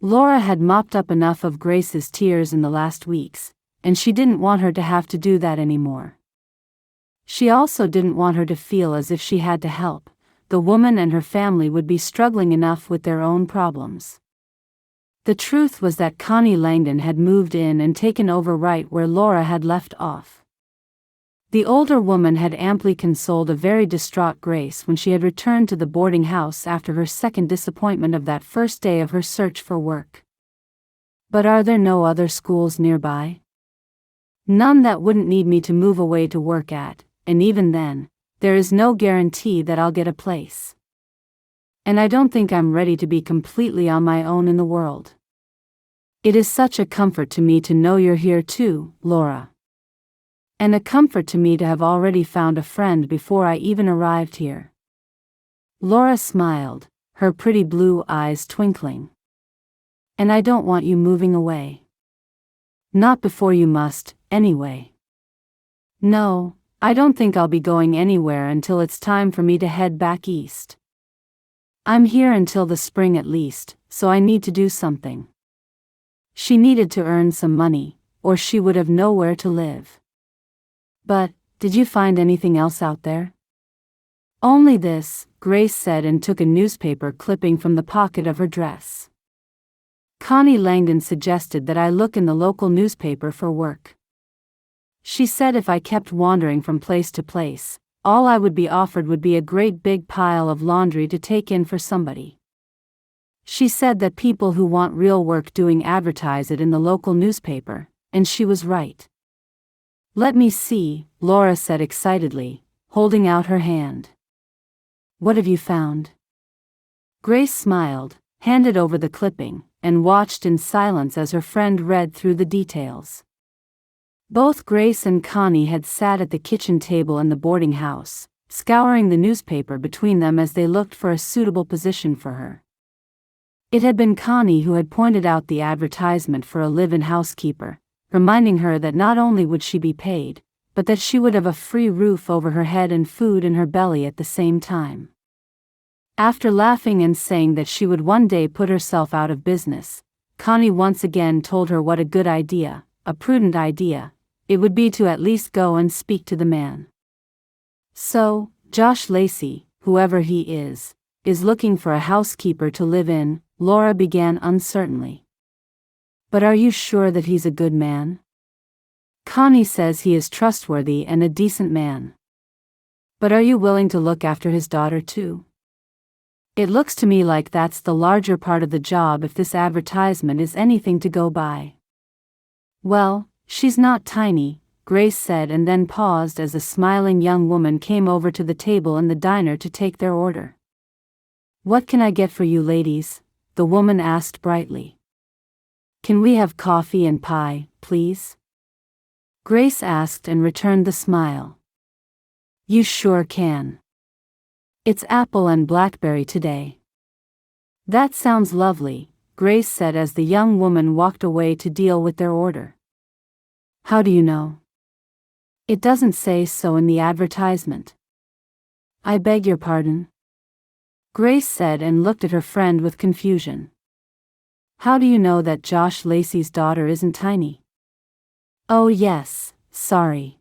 Laura had mopped up enough of Grace's tears in the last weeks, and she didn't want her to have to do that anymore. She also didn't want her to feel as if she had to help. The woman and her family would be struggling enough with their own problems. The truth was that Connie Langdon had moved in and taken over right where Laura had left off. The older woman had amply consoled a very distraught Grace when she had returned to the boarding house after her second disappointment of that first day of her search for work. But are there no other schools nearby? None that wouldn't need me to move away to work at, and even then, there is no guarantee that I'll get a place. And I don't think I'm ready to be completely on my own in the world. It is such a comfort to me to know you're here too, Laura. And a comfort to me to have already found a friend before I even arrived here. Laura smiled, her pretty blue eyes twinkling. And I don't want you moving away. Not before you must, anyway. No, I don't think I'll be going anywhere until it's time for me to head back east. I'm here until the spring at least, so I need to do something. She needed to earn some money, or she would have nowhere to live. But, did you find anything else out there? Only this, Grace said and took a newspaper clipping from the pocket of her dress. Connie Langdon suggested that I look in the local newspaper for work. She said if I kept wandering from place to place, all I would be offered would be a great big pile of laundry to take in for somebody. She said that people who want real work doing advertise it in the local newspaper, and she was right. Let me see, Laura said excitedly, holding out her hand. What have you found? Grace smiled, handed over the clipping, and watched in silence as her friend read through the details. Both Grace and Connie had sat at the kitchen table in the boarding house, scouring the newspaper between them as they looked for a suitable position for her. It had been Connie who had pointed out the advertisement for a live-in housekeeper, reminding her that not only would she be paid, but that she would have a free roof over her head and food in her belly at the same time. After laughing and saying that she would one day put herself out of business, Connie once again told her what a good idea, a prudent idea, it would be to at least go and speak to the man. So, Josh Lacey, whoever he is looking for a housekeeper to live in, Laura began uncertainly. But are you sure that he's a good man? Connie says he is trustworthy and a decent man. But are you willing to look after his daughter too? It looks to me like that's the larger part of the job if this advertisement is anything to go by. Well, she's not tiny, Grace said and then paused as a smiling young woman came over to the table in the diner to take their order. What can I get for you ladies? The woman asked brightly. Can we have coffee and pie, please? Grace asked and returned the smile. You sure can. It's apple and blackberry today. That sounds lovely, Grace said as the young woman walked away to deal with their order. How do you know? It doesn't say so in the advertisement. I beg your pardon? Grace said and looked at her friend with confusion. How do you know that Josh Lacey's daughter isn't tiny? Oh yes, sorry.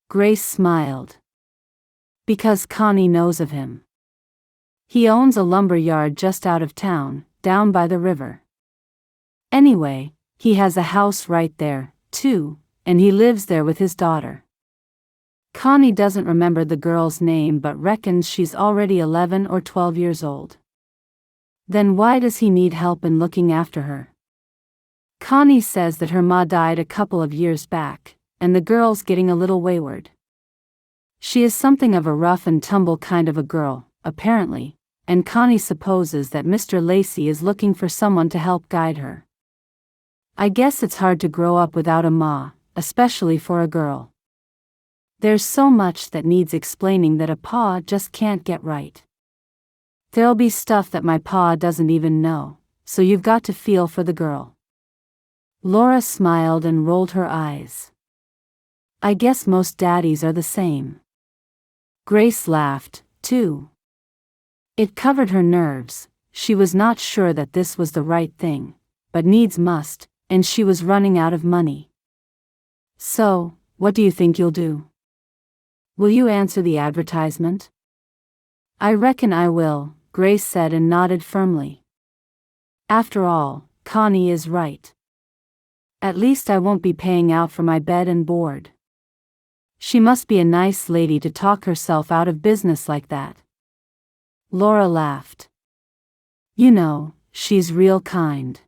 Grace smiled. Because Connie knows of him. He owns a lumber yard just out of town, down by the river. Anyway, he has a house right there, too, and he lives there with his daughter. Connie doesn't remember the girl's name but reckons she's already 11 or 12 years old. Then why does he need help in looking after her? Connie says that her ma died a couple of years back, and the girl's getting a little wayward. She is something of a rough and tumble kind of a girl, apparently, and Connie supposes that Mr. Lacey is looking for someone to help guide her. I guess it's hard to grow up without a ma, especially for a girl. There's so much that needs explaining that a pa just can't get right. There'll be stuff that my pa doesn't even know, so you've got to feel for the girl. Laura smiled and rolled her eyes. I guess most daddies are the same. Grace laughed, too. It covered her nerves. She was not sure that this was the right thing, but needs must, and she was running out of money. So, what do you think you'll do? Will you answer the advertisement? I reckon I will, Grace said and nodded firmly. After all, Connie is right. At least I won't be paying out for my bed and board. She must be a nice lady to talk herself out of business like that. Laura laughed. You know, she's real kind.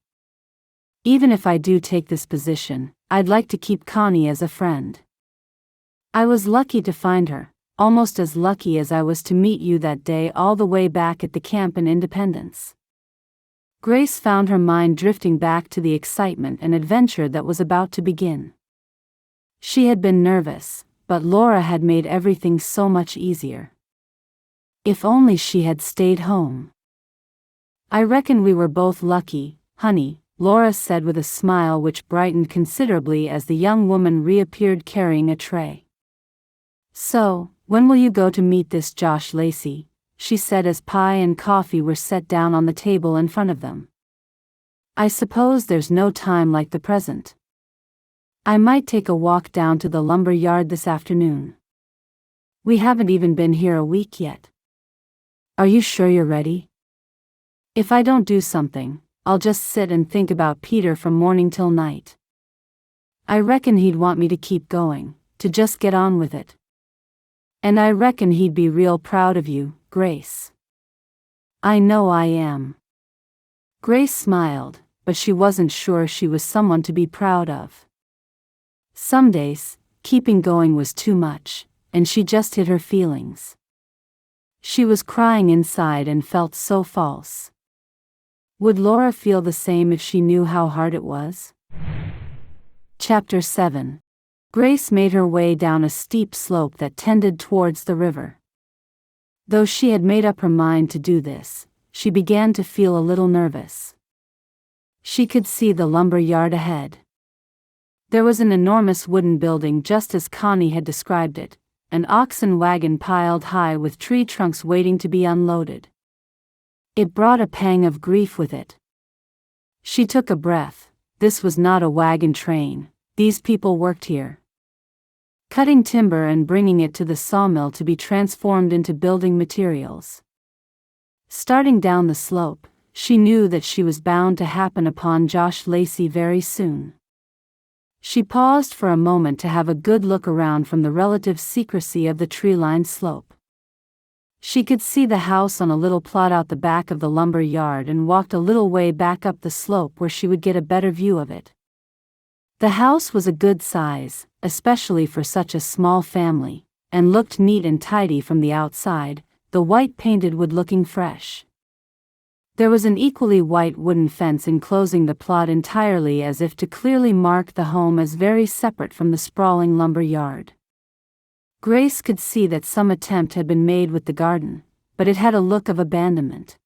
Even if I do take this position, I'd like to keep Connie as a friend. I was lucky to find her, almost as lucky as I was to meet you that day all the way back at the camp in Independence. Grace found her mind drifting back to the excitement and adventure that was about to begin. She had been nervous, but Laura had made everything so much easier. If only she had stayed home. I reckon we were both lucky, honey, Laura said with a smile which brightened considerably as the young woman reappeared carrying a tray. So, when will you go to meet this Josh Lacey? She said as pie and coffee were set down on the table in front of them. I suppose there's no time like the present. I might take a walk down to the lumber yard this afternoon. We haven't even been here a week yet. Are you sure you're ready? If I don't do something, I'll just sit and think about Peter from morning till night. I reckon he'd want me to keep going, to just get on with it. And I reckon he'd be real proud of you, Grace. I know I am. Grace smiled, but she wasn't sure she was someone to be proud of. Some days, keeping going was too much, and she just hid her feelings. She was crying inside and felt so false. Would Laura feel the same if she knew how hard it was? Chapter 7. Grace made her way down a steep slope that tended towards the river. Though she had made up her mind to do this, she began to feel a little nervous. She could see the lumber yard ahead. There was an enormous wooden building just as Connie had described it, an oxen wagon piled high with tree trunks waiting to be unloaded. It brought a pang of grief with it. She took a breath. This was not a wagon train, these people worked here, cutting timber and bringing it to the sawmill to be transformed into building materials. Starting down the slope, she knew that she was bound to happen upon Josh Lacey very soon. She paused for a moment to have a good look around from the relative secrecy of the tree-lined slope. She could see the house on a little plot out the back of the lumber yard and walked a little way back up the slope where she would get a better view of it. The house was a good size, especially for such a small family, and looked neat and tidy from the outside, the white painted wood looking fresh. There was an equally white wooden fence enclosing the plot entirely as if to clearly mark the home as very separate from the sprawling lumber yard. Grace could see that some attempt had been made with the garden, but it had a look of abandonment.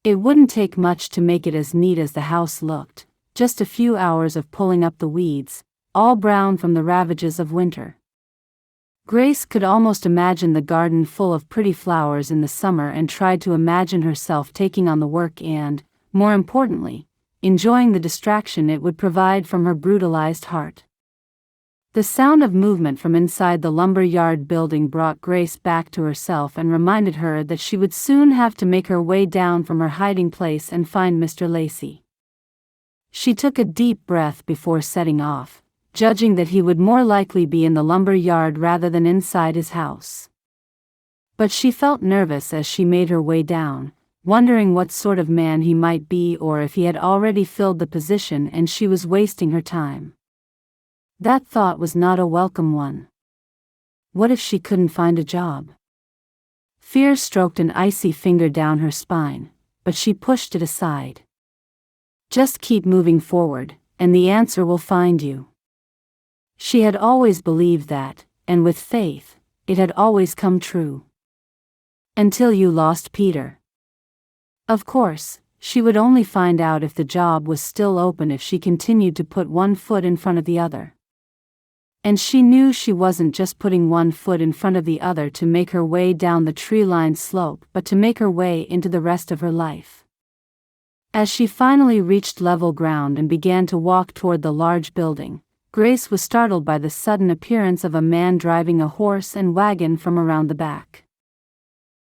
It wouldn't take much to make it as neat as the house looked, just a few hours of pulling up the weeds, all brown from the ravages of winter. Grace could almost imagine the garden full of pretty flowers in the summer and tried to imagine herself taking on the work and, more importantly, enjoying the distraction it would provide from her brutalized heart. The sound of movement from inside the lumber yard building brought Grace back to herself and reminded her that she would soon have to make her way down from her hiding place and find Mr. Lacey. She took a deep breath before setting off, judging that he would more likely be in the lumber yard rather than inside his house. But she felt nervous as she made her way down, wondering what sort of man he might be or if he had already filled the position and she was wasting her time. That thought was not a welcome one. What if she couldn't find a job? Fear stroked an icy finger down her spine, but she pushed it aside. Just keep moving forward, and the answer will find you. She had always believed that, and with faith, it had always come true. Until you lost Peter. Of course, she would only find out if the job was still open if she continued to put one foot in front of the other. And she knew she wasn't just putting one foot in front of the other to make her way down the tree-lined slope but to make her way into the rest of her life. As she finally reached level ground and began to walk toward the large building, Grace was startled by the sudden appearance of a man driving a horse and wagon from around the back.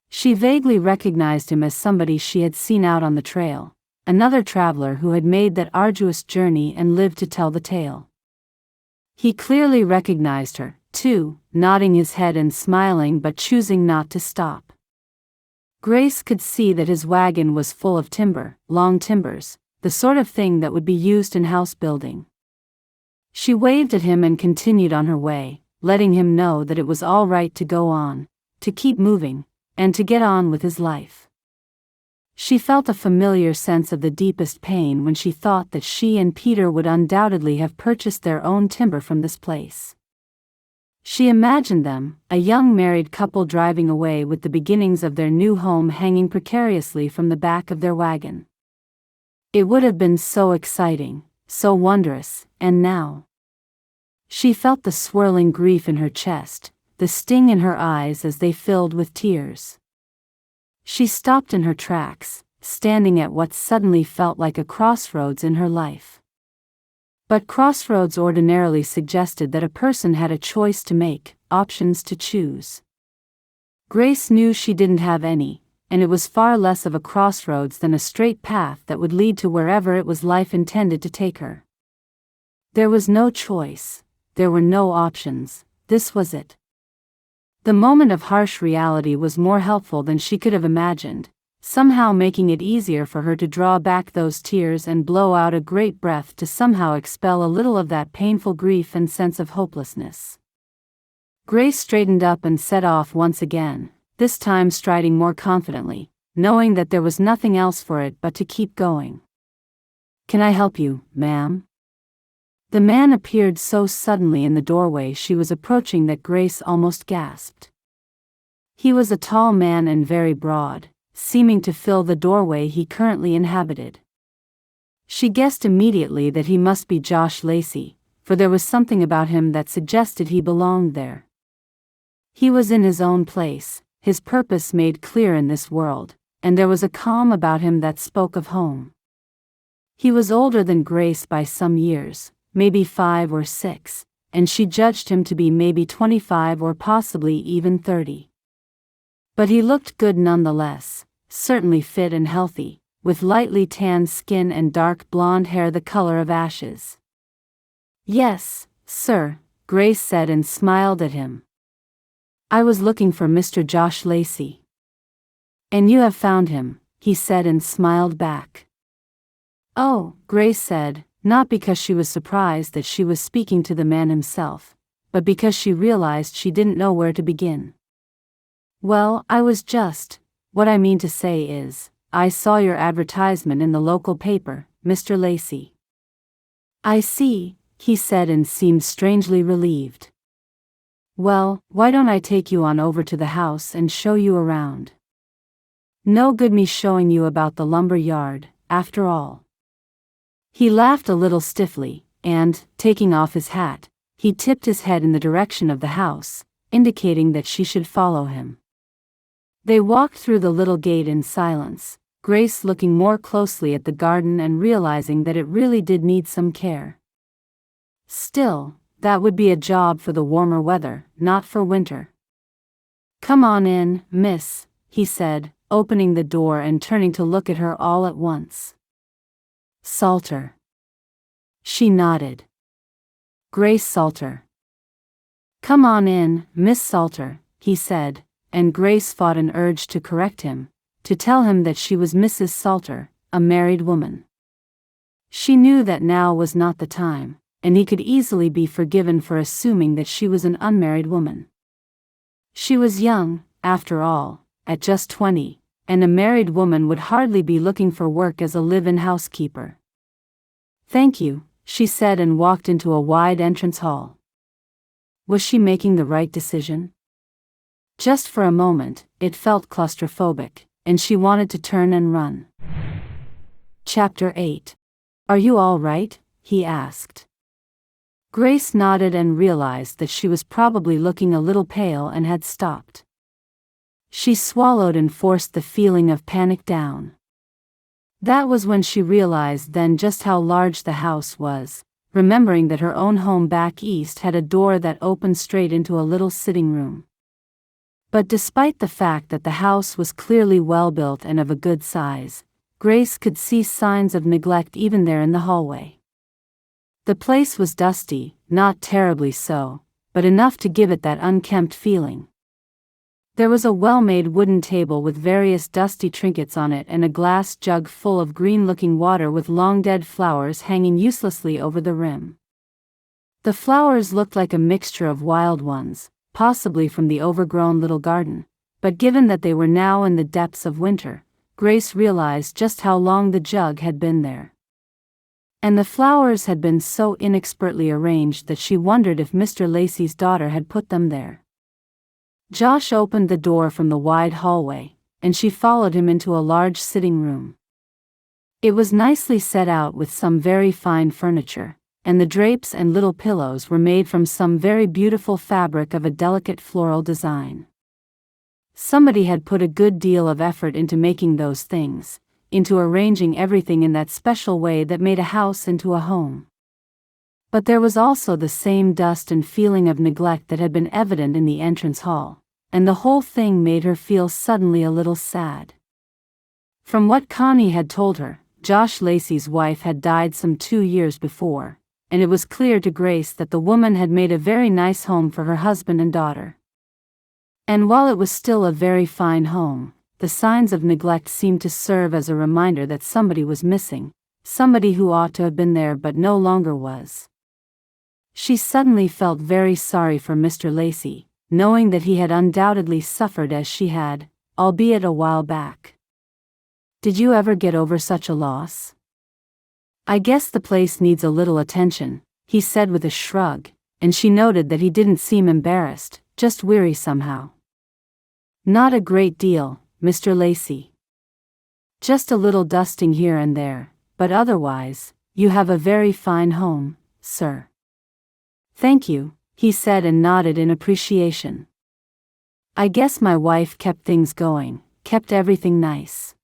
She vaguely recognized him as somebody she had seen out on the trail, another traveler who had made that arduous journey and lived to tell the tale. He clearly recognized her, too, nodding his head and smiling but choosing not to stop. Grace could see that his wagon was full of timber, long timbers, the sort of thing that would be used in house building. She waved at him and continued on her way, letting him know that it was all right to go on, to keep moving, and to get on with his life. She felt a familiar sense of the deepest pain when she thought that she and Peter would undoubtedly have purchased their own timber from this place. She imagined them, a young married couple driving away with the beginnings of their new home hanging precariously from the back of their wagon. It would have been so exciting, so wondrous, and now. She felt the swirling grief in her chest, the sting in her eyes as they filled with tears. She stopped in her tracks, standing at what suddenly felt like a crossroads in her life. But crossroads ordinarily suggested that a person had a choice to make, options to choose. Grace knew she didn't have any, and it was far less of a crossroads than a straight path that would lead to wherever it was life intended to take her. There was no choice, there were no options, this was it. The moment of harsh reality was more helpful than she could have imagined, somehow making it easier for her to draw back those tears and blow out a great breath to somehow expel a little of that painful grief and sense of hopelessness. Grace straightened up and set off once again, this time striding more confidently, knowing that there was nothing else for it but to keep going. "Can I help you, ma'am?" The man appeared so suddenly in the doorway she was approaching that Grace almost gasped. He was a tall man and very broad, seeming to fill the doorway he currently inhabited. She guessed immediately that he must be Josh Lacey, for there was something about him that suggested he belonged there. He was in his own place, his purpose made clear in this world, and there was a calm about him that spoke of home. He was older than Grace by some years, maybe 5 or 6, and she judged him to be maybe 25 or possibly even 30. But he looked good nonetheless, certainly fit and healthy, with lightly tanned skin and dark blonde hair the color of ashes. "Yes, sir," Grace said and smiled at him. "I was looking for Mr. Josh Lacey." "And you have found him," he said and smiled back. "Oh," Grace said, not because she was surprised that she was speaking to the man himself, but because she realized she didn't know where to begin. "Well, what I mean to say is, I saw your advertisement in the local paper, Mr. Lacey." "I see," he said and seemed strangely relieved. "Well, why don't I take you on over to the house and show you around? No good me showing you about the lumber yard, after all." He laughed a little stiffly, and, taking off his hat, he tipped his head in the direction of the house, indicating that she should follow him. They walked through the little gate in silence, Grace looking more closely at the garden and realizing that it really did need some care. Still, that would be a job for the warmer weather, not for winter. "Come on in, miss," he said, opening the door and turning to look at her all at once. "Salter." She nodded. "Grace Salter." "Come on in, Miss Salter," he said, and Grace fought an urge to correct him, to tell him that she was Mrs. Salter, a married woman. She knew that now was not the time, and he could easily be forgiven for assuming that she was an unmarried woman. She was young, after all, at just 20, and a married woman would hardly be looking for work as a live-in housekeeper. "Thank you," she said and walked into a wide entrance hall. Was she making the right decision? Just for a moment, it felt claustrophobic, and she wanted to turn and run. Chapter 8. "Are you all right?" he asked. Grace nodded and realized that she was probably looking a little pale and had stopped. She swallowed and forced the feeling of panic down. That was when she realized then just how large the house was, remembering that her own home back east had a door that opened straight into a little sitting room. But despite the fact that the house was clearly well built and of a good size, Grace could see signs of neglect even there in the hallway. The place was dusty, not terribly so, but enough to give it that unkempt feeling. There was a well-made wooden table with various dusty trinkets on it and a glass jug full of green-looking water with long-dead flowers hanging uselessly over the rim. The flowers looked like a mixture of wild ones, possibly from the overgrown little garden, but given that they were now in the depths of winter, Grace realized just how long the jug had been there. And the flowers had been so inexpertly arranged that she wondered if Mr. Lacey's daughter had put them there. Josh opened the door from the wide hallway, and she followed him into a large sitting room. It was nicely set out with some very fine furniture, and the drapes and little pillows were made from some very beautiful fabric of a delicate floral design. Somebody had put a good deal of effort into making those things, into arranging everything in that special way that made a house into a home. But there was also the same dust and feeling of neglect that had been evident in the entrance hall, and the whole thing made her feel suddenly a little sad. From what Connie had told her, Josh Lacey's wife had died some 2 years before, and it was clear to Grace that the woman had made a very nice home for her husband and daughter. And while it was still a very fine home, the signs of neglect seemed to serve as a reminder that somebody was missing, somebody who ought to have been there but no longer was. She suddenly felt very sorry for Mr. Lacey, knowing that he had undoubtedly suffered as she had, albeit a while back. "Did you ever get over such a loss?" "I guess the place needs a little attention," he said with a shrug, and she noted that he didn't seem embarrassed, just weary somehow. "Not a great deal, Mr. Lacey. Just a little dusting here and there, but otherwise, you have a very fine home, sir." "Thank you," he said and nodded in appreciation. "I guess my wife kept things going, kept everything nice.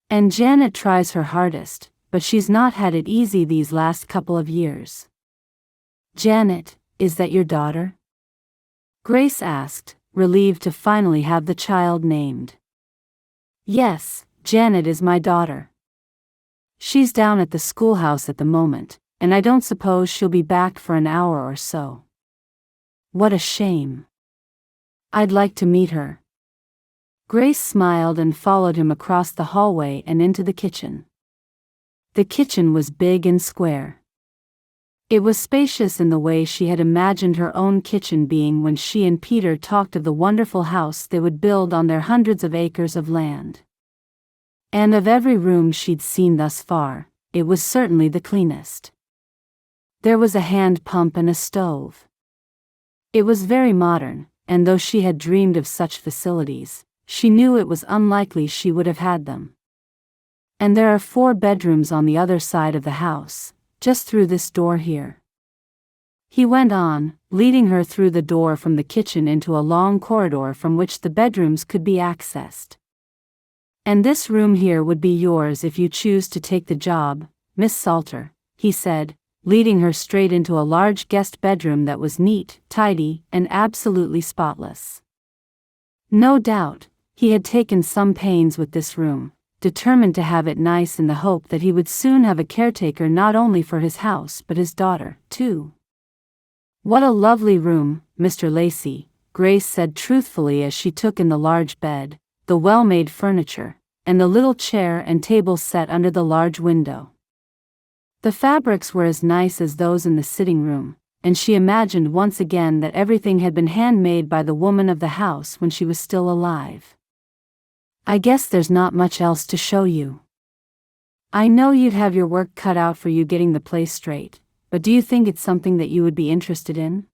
And Janet tries her hardest, but she's not had it easy these last couple of years." "Janet, is that your daughter?" Grace asked, relieved to finally have the child named. "Yes, Janet is my daughter. She's down at the schoolhouse at the moment, and I don't suppose she'll be back for an hour or so." "What a shame. I'd like to meet her." Grace smiled and followed him across the hallway and into the kitchen. The kitchen was big and square. It was spacious in the way she had imagined her own kitchen being when she and Peter talked of the wonderful house they would build on their hundreds of acres of land. And of every room she'd seen thus far, it was certainly the cleanest. There was a hand pump and a stove. It was very modern, and though she had dreamed of such facilities, she knew it was unlikely she would have had them. "And there are 4 bedrooms on the other side of the house, just through this door here," he went on, leading her through the door from the kitchen into a long corridor from which the bedrooms could be accessed. "And this room here would be yours if you choose to take the job, Miss Salter," he said, leading her straight into a large guest bedroom that was neat, tidy, and absolutely spotless. No doubt, he had taken some pains with this room, determined to have it nice in the hope that he would soon have a caretaker not only for his house but his daughter, too. "What a lovely room, Mr. Lacey," Grace said truthfully as she took in the large bed, the well-made furniture, and the little chair and table set under the large window. The fabrics were as nice as those in the sitting room, and she imagined once again that everything had been handmade by the woman of the house when she was still alive. "I guess there's not much else to show you. I know you'd have your work cut out for you getting the place straight, but do you think it's something that you would be interested in?"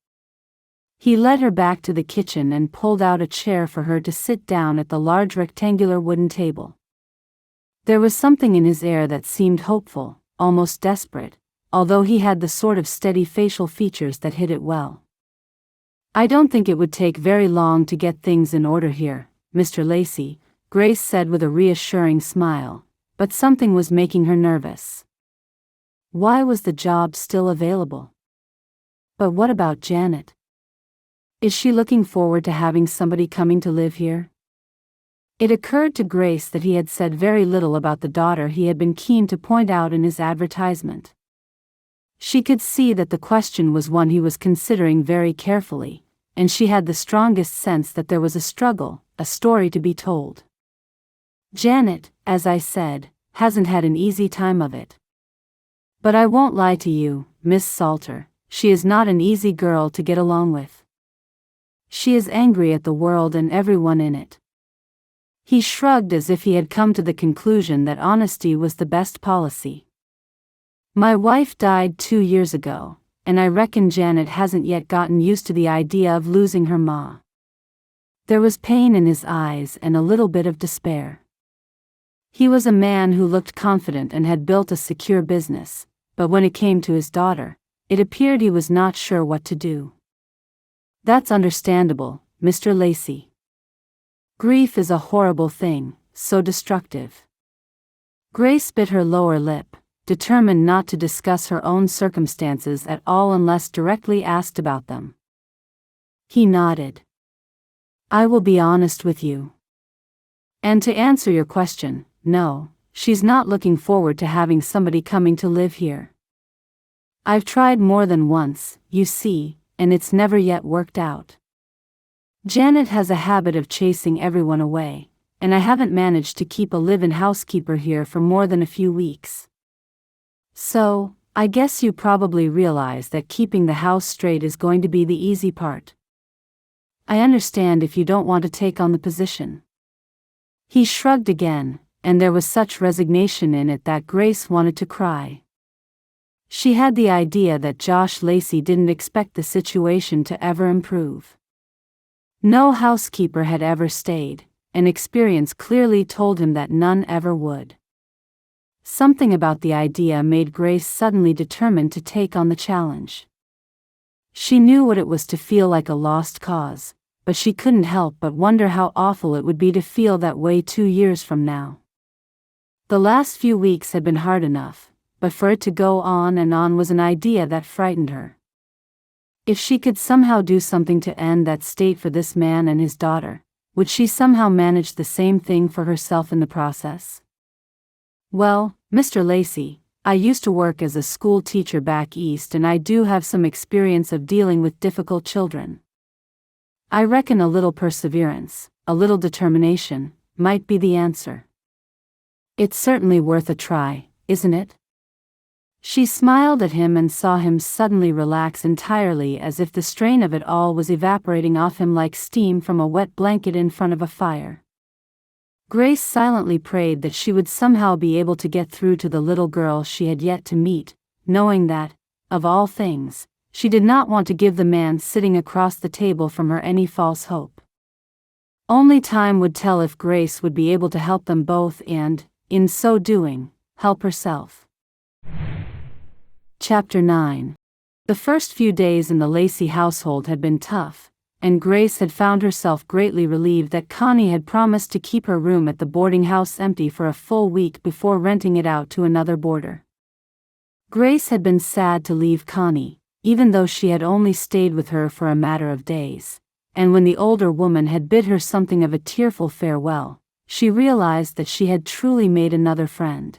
He led her back to the kitchen and pulled out a chair for her to sit down at the large rectangular wooden table. There was something in his air that seemed hopeful, almost desperate, although he had the sort of steady facial features that hid it well. "I don't think it would take very long to get things in order here, Mr. Lacey," Grace said with a reassuring smile, but something was making her nervous. Why was the job still available? But what about Janet? Is she looking forward to having somebody coming to live here? It occurred to Grace that he had said very little about the daughter he had been keen to point out in his advertisement. She could see that the question was one he was considering very carefully, and she had the strongest sense that there was a struggle, a story to be told. "Janet, as I said, hasn't had an easy time of it. But I won't lie to you, Miss Salter, she is not an easy girl to get along with. She is angry at the world and everyone in it." He shrugged as if he had come to the conclusion that honesty was the best policy. "My wife died 2 years ago, and I reckon Janet hasn't yet gotten used to the idea of losing her ma." There was pain in his eyes and a little bit of despair. He was a man who looked confident and had built a secure business, but when it came to his daughter, it appeared he was not sure what to do. "That's understandable, Mr. Lacey. Grief is a horrible thing, so destructive." Grace bit her lower lip, determined not to discuss her own circumstances at all unless directly asked about them. He nodded. "I will be honest with you. And to answer your question, no, she's not looking forward to having somebody coming to live here. I've tried more than once, you see, and it's never yet worked out. Janet has a habit of chasing everyone away, and I haven't managed to keep a live-in housekeeper here for more than a few weeks. So, I guess you probably realize that keeping the house straight is going to be the easy part. I understand if you don't want to take on the position." He shrugged again, and there was such resignation in it that Grace wanted to cry. She had the idea that Josh Lacey didn't expect the situation to ever improve. No housekeeper had ever stayed, and experience clearly told him that none ever would. Something about the idea made Grace suddenly determined to take on the challenge. She knew what it was to feel like a lost cause, but she couldn't help but wonder how awful it would be to feel that way 2 years from now. The last few weeks had been hard enough, but for it to go on and on was an idea that frightened her. If she could somehow do something to end that state for this man and his daughter, would she somehow manage the same thing for herself in the process? "Well, Mr. Lacey, I used to work as a school teacher back east and I do have some experience of dealing with difficult children. I reckon a little perseverance, a little determination, might be the answer. It's certainly worth a try, isn't it?" She smiled at him and saw him suddenly relax entirely, as if the strain of it all was evaporating off him like steam from a wet blanket in front of a fire. Grace silently prayed that she would somehow be able to get through to the little girl she had yet to meet, knowing that, of all things, she did not want to give the man sitting across the table from her any false hope. Only time would tell if Grace would be able to help them both and, in so doing, help herself. Chapter 9. The first few days in the Lacey household had been tough, and Grace had found herself greatly relieved that Connie had promised to keep her room at the boarding house empty for a full week before renting it out to another boarder. Grace had been sad to leave Connie, even though she had only stayed with her for a matter of days, and when the older woman had bid her something of a tearful farewell, she realized that she had truly made another friend.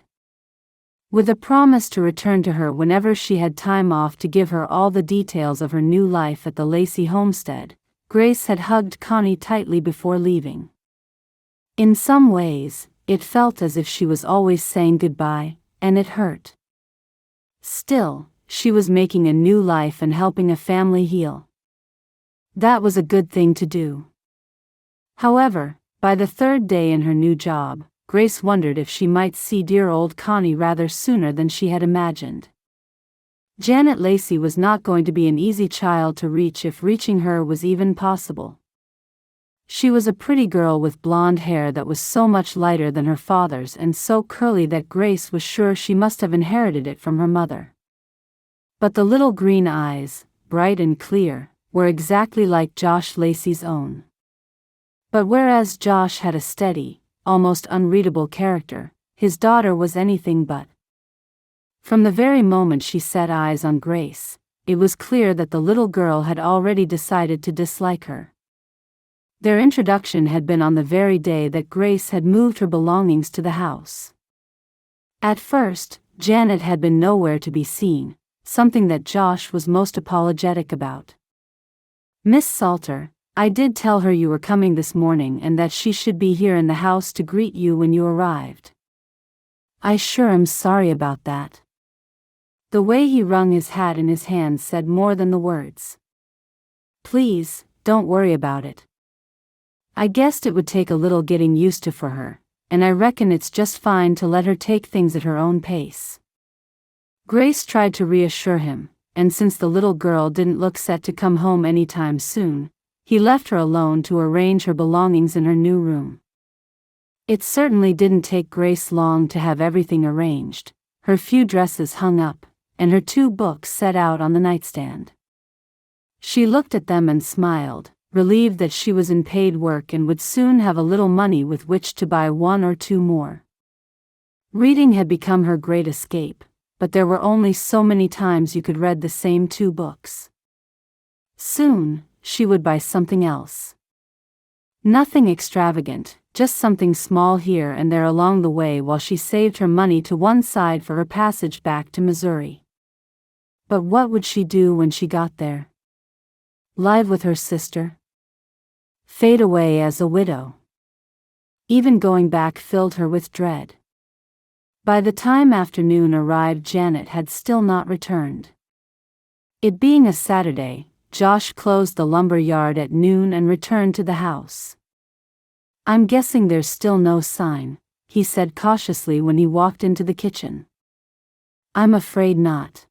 With a promise to return to her whenever she had time off to give her all the details of her new life at the Lacey homestead, Grace had hugged Connie tightly before leaving. In some ways, it felt as if she was always saying goodbye, and it hurt. Still, she was making a new life and helping a family heal. That was a good thing to do. However, by the third day in her new job, Grace wondered if she might see dear old Connie rather sooner than she had imagined. Janet Lacey was not going to be an easy child to reach if reaching her was even possible. She was a pretty girl with blonde hair that was so much lighter than her father's and so curly that Grace was sure she must have inherited it from her mother. But the little green eyes, bright and clear, were exactly like Josh Lacey's own. But whereas Josh had a steady, almost unreadable character, his daughter was anything but. From the very moment she set eyes on Grace, it was clear that the little girl had already decided to dislike her. Their introduction had been on the very day that Grace had moved her belongings to the house. At first, Janet had been nowhere to be seen, something that Josh was most apologetic about. "Miss Salter, I did tell her you were coming this morning and that she should be here in the house to greet you when you arrived. I sure am sorry about that." The way he wrung his hat in his hand said more than the words. "Please, don't worry about it. I guessed it would take a little getting used to for her, and I reckon it's just fine to let her take things at her own pace." Grace tried to reassure him, and since the little girl didn't look set to come home anytime soon, he left her alone to arrange her belongings in her new room. It certainly didn't take Grace long to have everything arranged, her few dresses hung up, and her 2 books set out on the nightstand. She looked at them and smiled, relieved that she was in paid work and would soon have a little money with which to buy 1 or 2 more. Reading had become her great escape, but there were only so many times you could read the same 2 books. Soon, she would buy something else. Nothing extravagant, just something small here and there along the way while she saved her money to one side for her passage back to Missouri. But what would she do when she got there? Live with her sister? Fade away as a widow? Even going back filled her with dread. By the time afternoon arrived, Janet had still not returned. It being a Saturday, Josh closed the lumber yard at noon and returned to the house. "I'm guessing there's still no sign," he said cautiously when he walked into the kitchen. "I'm afraid not."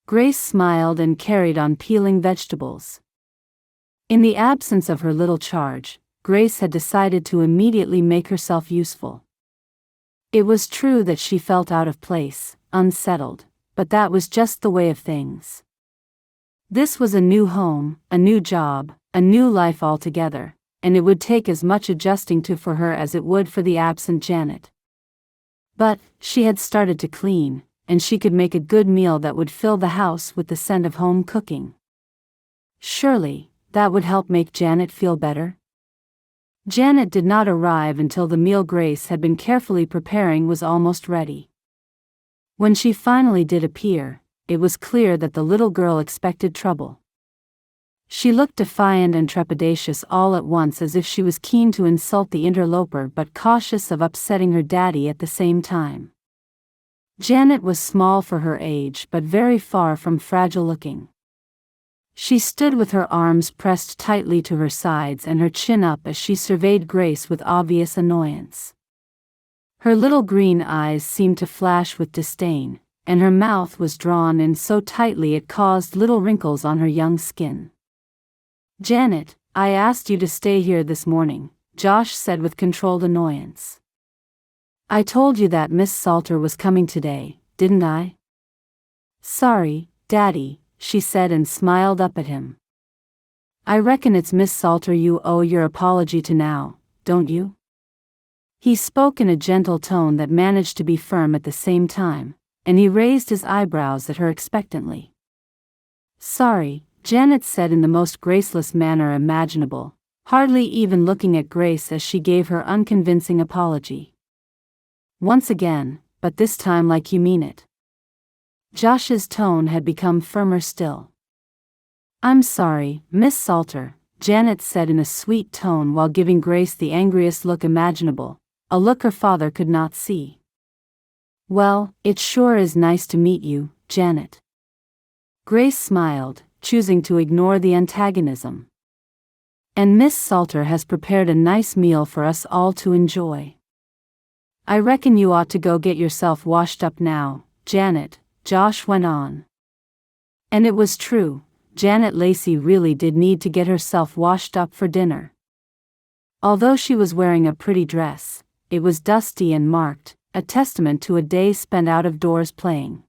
Grace smiled and carried on peeling vegetables. In the absence of her little charge, Grace had decided to immediately make herself useful. It was true that she felt out of place, unsettled, but that was just the way of things. This was a new home, a new job, a new life altogether, and it would take as much adjusting to for her as it would for the absent Janet. But she had started to clean, and she could make a good meal that would fill the house with the scent of home cooking. Surely, that would help make Janet feel better? Janet did not arrive until the meal Grace had been carefully preparing was almost ready. When she finally did appear, it was clear that the little girl expected trouble. She looked defiant and trepidatious all at once, as if she was keen to insult the interloper but cautious of upsetting her daddy at the same time. Janet was small for her age but very far from fragile looking. She stood with her arms pressed tightly to her sides and her chin up as she surveyed Grace with obvious annoyance. Her little green eyes seemed to flash with disdain, and her mouth was drawn in so tightly it caused little wrinkles on her young skin. "Janet, I asked you to stay here this morning," Josh said with controlled annoyance. "I told you that Miss Salter was coming today, didn't I?" "Sorry, Daddy," she said and smiled up at him. "I reckon it's Miss Salter you owe your apology to now, don't you?" He spoke in a gentle tone that managed to be firm at the same time, and he raised his eyebrows at her expectantly. "Sorry," Janet said in the most graceless manner imaginable, hardly even looking at Grace as she gave her unconvincing apology. "Once again, but this time like you mean it." Josh's tone had become firmer still. "I'm sorry, Miss Salter," Janet said in a sweet tone while giving Grace the angriest look imaginable, a look her father could not see. "Well, it sure is nice to meet you, Janet." Grace smiled, choosing to ignore the antagonism. "And Miss Salter has prepared a nice meal for us all to enjoy. I reckon you ought to go get yourself washed up now, Janet," Josh went on. And it was true, Janet Lacey really did need to get herself washed up for dinner. Although she was wearing a pretty dress, it was dusty and marked, a testament to a day spent out of doors playing.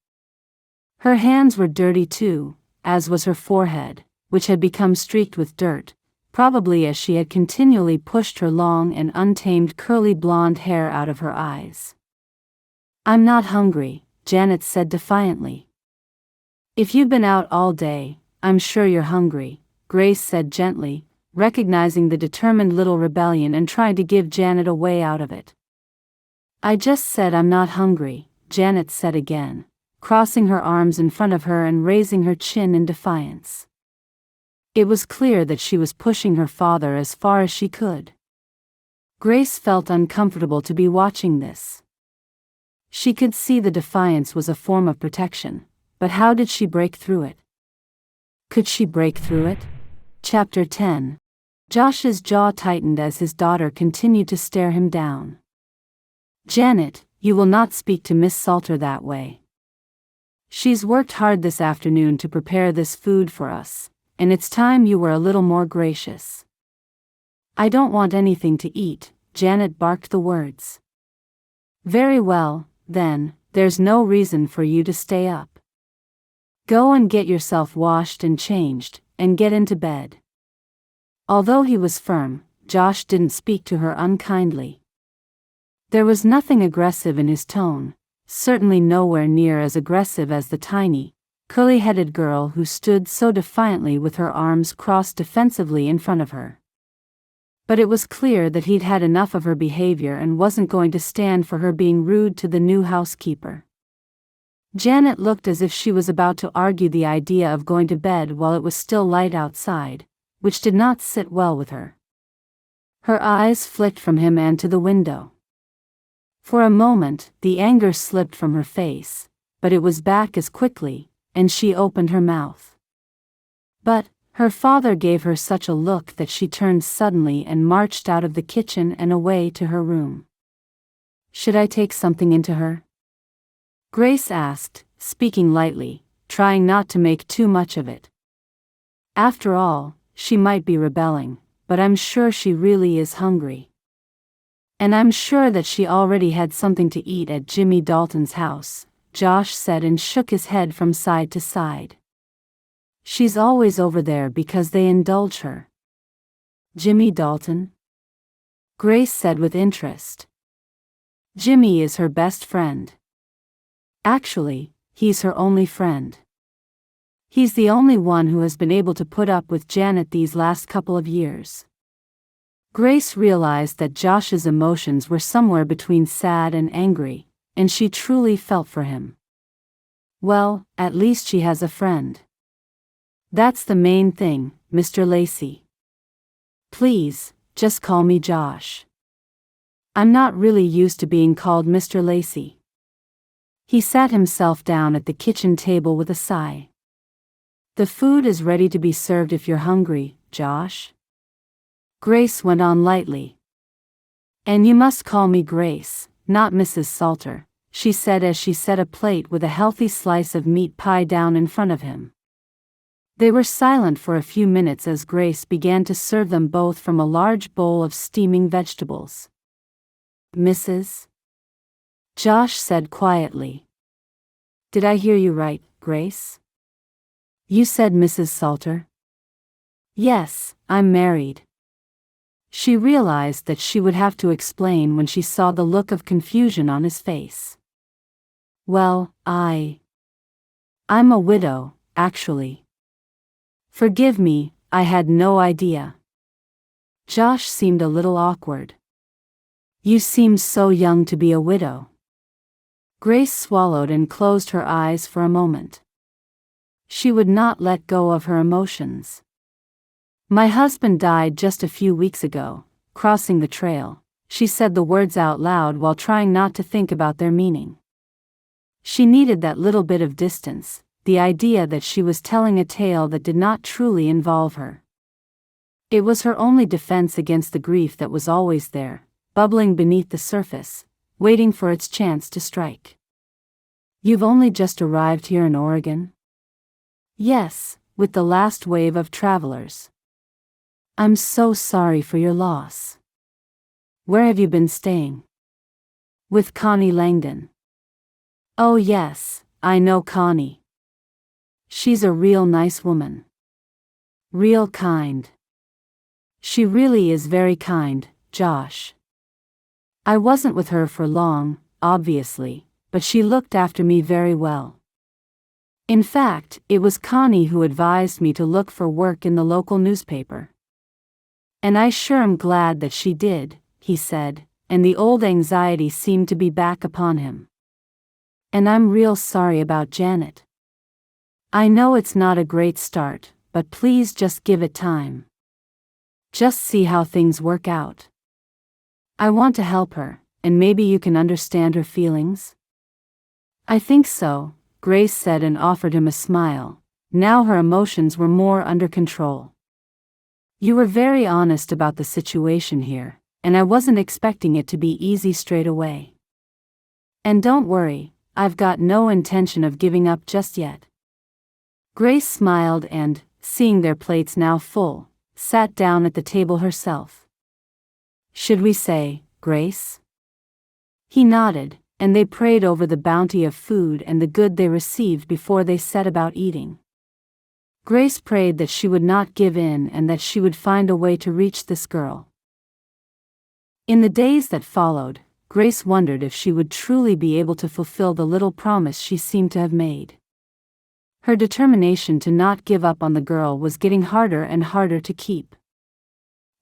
Her hands were dirty too, as was her forehead, which had become streaked with dirt, probably as she had continually pushed her long and untamed curly blonde hair out of her eyes. "I'm not hungry," Janet said defiantly. "If you've been out all day, I'm sure you're hungry," Grace said gently, recognizing the determined little rebellion and trying to give Janet a way out of it. "I just said I'm not hungry," Janet said again, crossing her arms in front of her and raising her chin in defiance. It was clear that she was pushing her father as far as she could. Grace felt uncomfortable to be watching this. She could see the defiance was a form of protection, but how did she break through it? Could she break through it? Chapter 10. Josh's jaw tightened as his daughter continued to stare him down. "Janet, you will not speak to Miss Salter that way. She's worked hard this afternoon to prepare this food for us, and it's time you were a little more gracious." "I don't want anything to eat," Janet barked the words. "Very well, then, there's no reason for you to stay up. Go and get yourself washed and changed, and get into bed." Although he was firm, Josh didn't speak to her unkindly. There was nothing aggressive in his tone, certainly nowhere near as aggressive as the tiny, curly-headed girl who stood so defiantly with her arms crossed defensively in front of her. But it was clear that he'd had enough of her behavior and wasn't going to stand for her being rude to the new housekeeper. Janet looked as if she was about to argue the idea of going to bed while it was still light outside, which did not sit well with her. Her eyes flicked from him and to the window. For a moment, the anger slipped from her face, but it was back as quickly, and she opened her mouth. But her father gave her such a look that she turned suddenly and marched out of the kitchen and away to her room. "Should I take something into her?" Grace asked, speaking lightly, trying not to make too much of it. After all, she might be rebelling, but I'm sure she really is hungry. "And I'm sure that she already had something to eat at Jimmy Dalton's house," Josh said and shook his head from side to side. "She's always over there because they indulge her." "Jimmy Dalton?" Grace said with interest. "Jimmy is her best friend. Actually, he's her only friend. He's the only one who has been able to put up with Janet these last couple of years." Grace realized that Josh's emotions were somewhere between sad and angry, and she truly felt for him. Well, at least she has a friend. "That's the main thing, Mr. Lacey. Please, just call me Josh. I'm not really used to being called Mr. Lacey." He sat himself down at the kitchen table with a sigh. "The food is ready to be served if you're hungry, Josh." Grace went on lightly. "And you must call me Grace, not Mrs. Salter," she said as she set a plate with a healthy slice of meat pie down in front of him. They were silent for a few minutes as Grace began to serve them both from a large bowl of steaming vegetables. "Mrs.?" Josh said quietly. "Did I hear you right, Grace? You said Mrs. Salter?" "Yes, I'm married." She realized that she would have to explain when she saw the look of confusion on his face. "Well, I'm a widow, actually. Forgive me, I had no idea." Josh seemed a little awkward. "You seem so young to be a widow." Grace swallowed and closed her eyes for a moment. She would not let go of her emotions. "My husband died just a few weeks ago, crossing the trail." She said the words out loud while trying not to think about their meaning. She needed that little bit of distance, the idea that she was telling a tale that did not truly involve her. It was her only defense against the grief that was always there, bubbling beneath the surface, waiting for its chance to strike. "You've only just arrived here in Oregon?" "Yes, with the last wave of travelers." "I'm so sorry for your loss. Where have you been staying?" "With Connie Langdon." "Oh yes, I know Connie. She's a real nice woman. Real kind." "She really is very kind, Josh. I wasn't with her for long, obviously, but she looked after me very well. In fact, it was Connie who advised me to look for work in the local newspaper. And I sure am glad that she did," he said, and the old anxiety seemed to be back upon him. "And I'm real sorry about Janet. I know it's not a great start, but please just give it time. Just see how things work out. I want to help her, and maybe you can understand her feelings." "I think so," Grace said and offered him a smile. Now her emotions were more under control. "You were very honest about the situation here, and I wasn't expecting it to be easy straight away. And don't worry, I've got no intention of giving up just yet." Grace smiled and, seeing their plates now full, sat down at the table herself. "Should we say, Grace?" He nodded, and they prayed over the bounty of food and the good they received before they set about eating. Grace prayed that she would not give in and that she would find a way to reach this girl. In the days that followed, Grace wondered if she would truly be able to fulfill the little promise she seemed to have made. Her determination to not give up on the girl was getting harder and harder to keep.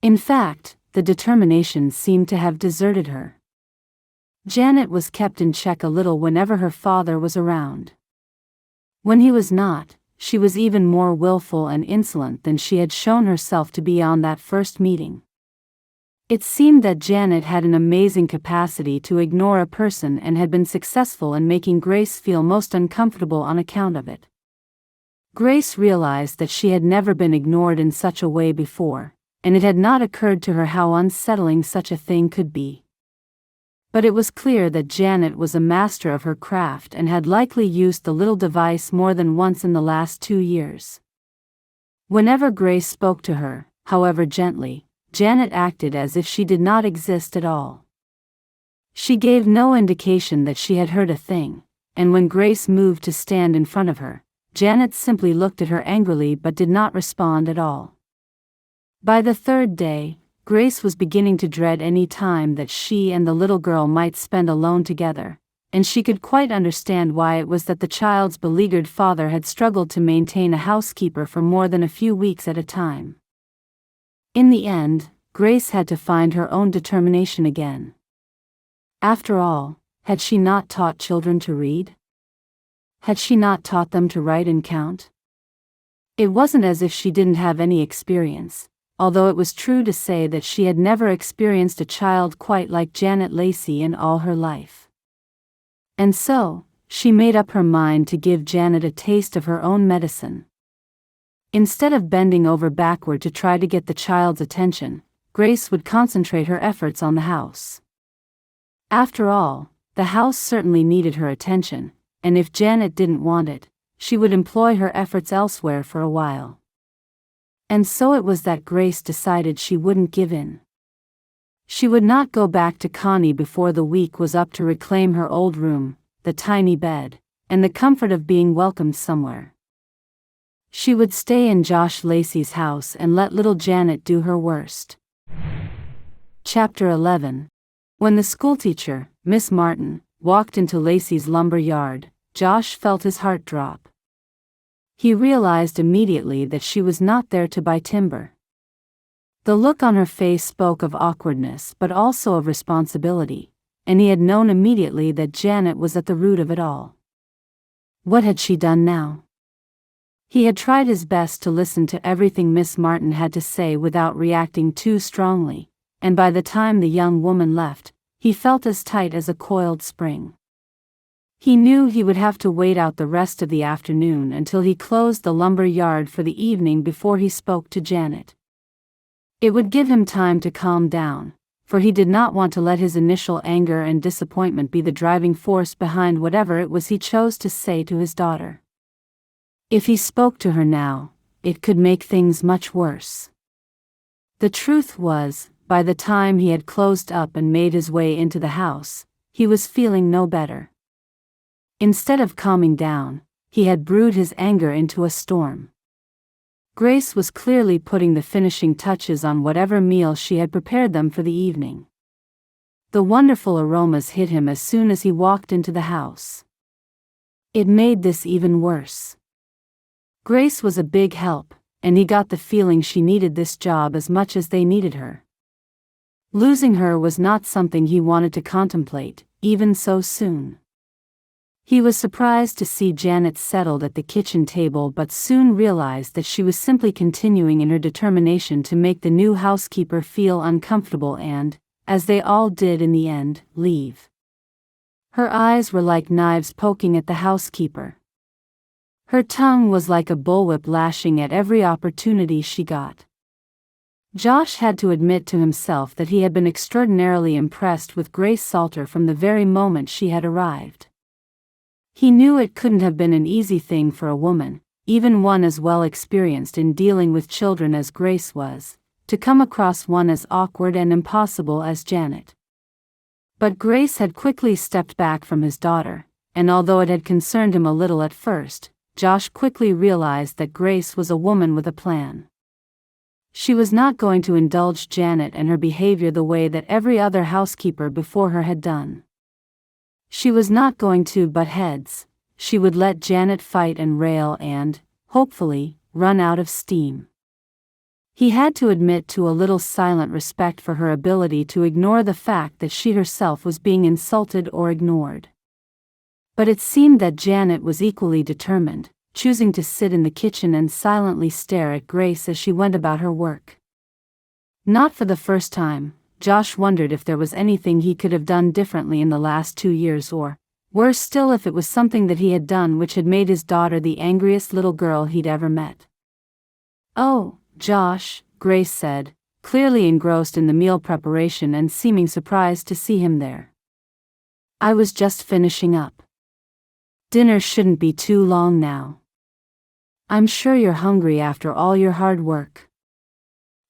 In fact, the determination seemed to have deserted her. Janet was kept in check a little whenever her father was around. When he was not, she was even more willful and insolent than she had shown herself to be on that first meeting. It seemed that Janet had an amazing capacity to ignore a person and had been successful in making Grace feel most uncomfortable on account of it. Grace realized that she had never been ignored in such a way before, and it had not occurred to her how unsettling such a thing could be. But it was clear that Janet was a master of her craft and had likely used the little device more than once in the last 2 years. Whenever Grace spoke to her, however gently, Janet acted as if she did not exist at all. She gave no indication that she had heard a thing, and when Grace moved to stand in front of her, Janet simply looked at her angrily but did not respond at all. By the 3rd day, Grace was beginning to dread any time that she and the little girl might spend alone together, and she could quite understand why it was that the child's beleaguered father had struggled to maintain a housekeeper for more than a few weeks at a time. In the end, Grace had to find her own determination again. After all, had she not taught children to read? Had she not taught them to write and count? It wasn't as if she didn't have any experience, although it was true to say that she had never experienced a child quite like Janet Lacey in all her life. And so, she made up her mind to give Janet a taste of her own medicine. Instead of bending over backward to try to get the child's attention, Grace would concentrate her efforts on the house. After all, the house certainly needed her attention, and if Janet didn't want it, she would employ her efforts elsewhere for a while. And so it was that Grace decided she wouldn't give in. She would not go back to Connie before the week was up to reclaim her old room, the tiny bed, and the comfort of being welcomed somewhere. She would stay in Josh Lacey's house and let little Janet do her worst. Chapter 11. When the schoolteacher, Miss Martin, walked into Lacey's lumber yard, Josh felt his heart drop. He realized immediately that she was not there to buy timber. The look on her face spoke of awkwardness but also of responsibility, and he had known immediately that Janet was at the root of it all. What had she done now? He had tried his best to listen to everything Miss Martin had to say without reacting too strongly, and by the time the young woman left, he felt as tight as a coiled spring. He knew he would have to wait out the rest of the afternoon until he closed the lumber yard for the evening before he spoke to Janet. It would give him time to calm down, for he did not want to let his initial anger and disappointment be the driving force behind whatever it was he chose to say to his daughter. If he spoke to her now, it could make things much worse. The truth was, by the time he had closed up and made his way into the house, he was feeling no better. Instead of calming down, he had brewed his anger into a storm. Grace was clearly putting the finishing touches on whatever meal she had prepared them for the evening. The wonderful aromas hit him as soon as he walked into the house. It made this even worse. Grace was a big help, and he got the feeling she needed this job as much as they needed her. Losing her was not something he wanted to contemplate, even so soon. He was surprised to see Janet settled at the kitchen table but soon realized that she was simply continuing in her determination to make the new housekeeper feel uncomfortable and, as they all did in the end, leave. Her eyes were like knives poking at the housekeeper. Her tongue was like a bullwhip lashing at every opportunity she got. Josh had to admit to himself that he had been extraordinarily impressed with Grace Salter from the very moment she had arrived. He knew it couldn't have been an easy thing for a woman, even one as well experienced in dealing with children as Grace was, to come across one as awkward and impossible as Janet. But Grace had quickly stepped back from his daughter, and although it had concerned him a little at first, Josh quickly realized that Grace was a woman with a plan. She was not going to indulge Janet and her behavior the way that every other housekeeper before her had done. She was not going to butt heads. She would let Janet fight and rail and, hopefully, run out of steam. He had to admit to a little silent respect for her ability to ignore the fact that she herself was being insulted or ignored. But it seemed that Janet was equally determined, choosing to sit in the kitchen and silently stare at Grace as she went about her work. Not for the first time, Josh wondered if there was anything he could have done differently in the last 2 years, or, worse still, if it was something that he had done which had made his daughter the angriest little girl he'd ever met. "Oh, Josh," Grace said, clearly engrossed in the meal preparation and seeming surprised to see him there. "I was just finishing up. Dinner shouldn't be too long now. I'm sure you're hungry after all your hard work."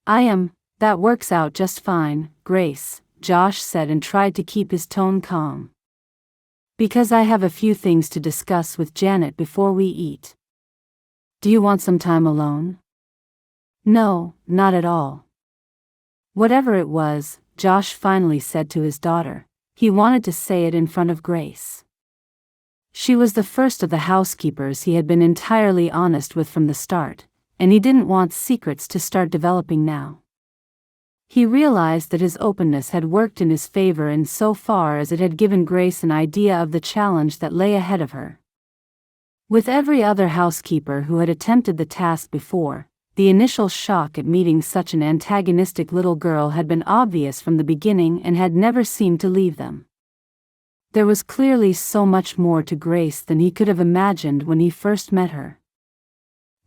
"I am. That works out just fine, Grace," Josh said and tried to keep his tone calm. "Because I have a few things to discuss with Janet before we eat." "Do you want some time alone?" "No, not at all." Whatever it was, Josh finally said to his daughter, he wanted to say it in front of Grace. She was the first of the housekeepers he had been entirely honest with from the start, and he didn't want secrets to start developing now. He realized that his openness had worked in his favor in so far as it had given Grace an idea of the challenge that lay ahead of her. With every other housekeeper who had attempted the task before, the initial shock at meeting such an antagonistic little girl had been obvious from the beginning and had never seemed to leave them. There was clearly so much more to Grace than he could have imagined when he first met her.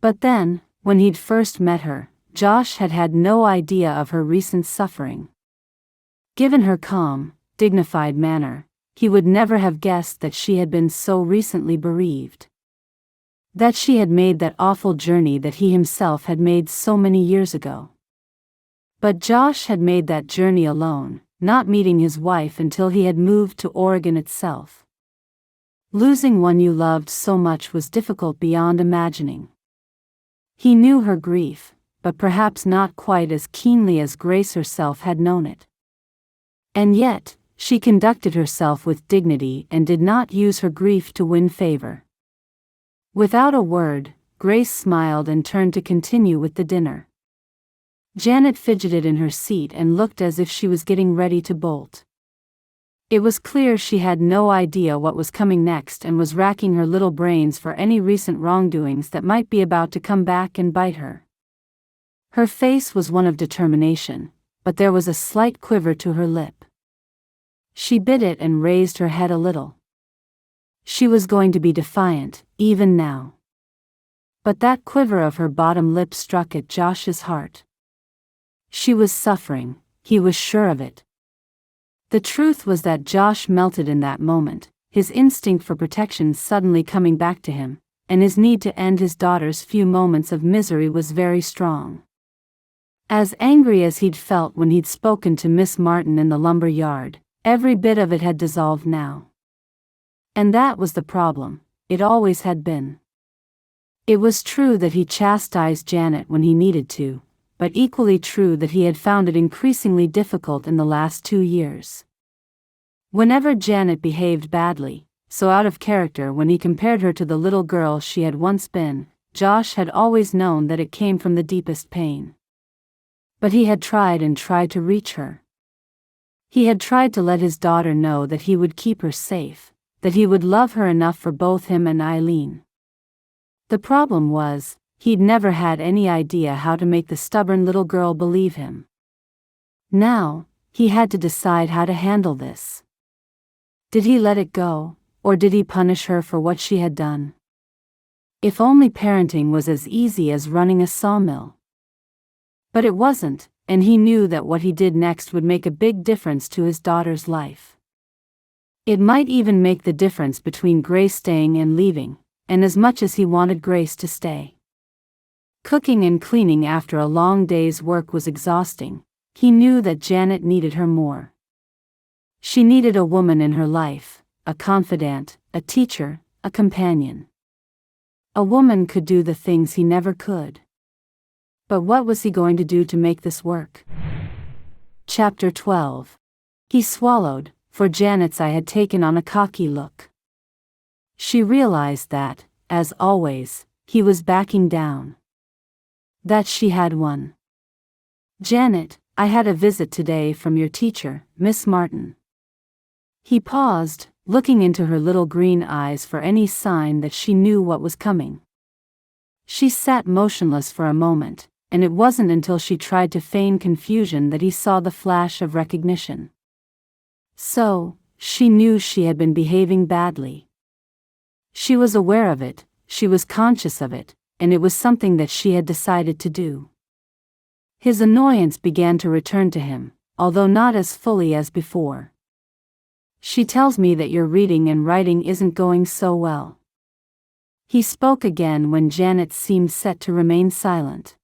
But then, when he'd first met her, Josh had had no idea of her recent suffering. Given her calm, dignified manner, he would never have guessed that she had been so recently bereaved. That she had made that awful journey that he himself had made so many years ago. But Josh had made that journey alone, not meeting his wife until he had moved to Oregon itself. Losing one you loved so much was difficult beyond imagining. He knew her grief, but perhaps not quite as keenly as Grace herself had known it. And yet, she conducted herself with dignity and did not use her grief to win favor. Without a word, Grace smiled and turned to continue with the dinner. Janet fidgeted in her seat and looked as if she was getting ready to bolt. It was clear she had no idea what was coming next and was racking her little brains for any recent wrongdoings that might be about to come back and bite her. Her face was one of determination, but there was a slight quiver to her lip. She bit it and raised her head a little. She was going to be defiant, even now. But that quiver of her bottom lip struck at Josh's heart. She was suffering, he was sure of it. The truth was that Josh melted in that moment, his instinct for protection suddenly coming back to him, and his need to end his daughter's few moments of misery was very strong. As angry as he'd felt when he'd spoken to Miss Martin in the lumber yard, every bit of it had dissolved now. And that was the problem, it always had been. It was true that he chastised Janet when he needed to, but equally true that he had found it increasingly difficult in the last 2 years. Whenever Janet behaved badly, so out of character when he compared her to the little girl she had once been, Josh had always known that it came from the deepest pain. But he had tried and tried to reach her. He had tried to let his daughter know that he would keep her safe, that he would love her enough for both him and Eileen. The problem was, he'd never had any idea how to make the stubborn little girl believe him. Now, he had to decide how to handle this. Did he let it go, or did he punish her for what she had done? If only parenting was as easy as running a sawmill. But it wasn't, and he knew that what he did next would make a big difference to his daughter's life. It might even make the difference between Grace staying and leaving, and as much as he wanted Grace to stay. Cooking and cleaning after a long day's work was exhausting. He knew that Janet needed her more. She needed a woman in her life, a confidant, a teacher, a companion. A woman could do the things he never could. But what was he going to do to make this work? Chapter 12. He swallowed, for Janet's eye had taken on a cocky look. She realized that, as always, he was backing down. That she had won. "Janet, I had a visit today from your teacher, Miss Martin." He paused, looking into her little green eyes for any sign that she knew what was coming. She sat motionless for a moment, and it wasn't until she tried to feign confusion that he saw the flash of recognition. So, she knew she had been behaving badly. She was aware of it, she was conscious of it, and it was something that she had decided to do. His annoyance began to return to him, although not as fully as before. She tells me that your reading and writing isn't going so well. He spoke again when Janet seemed set to remain silent.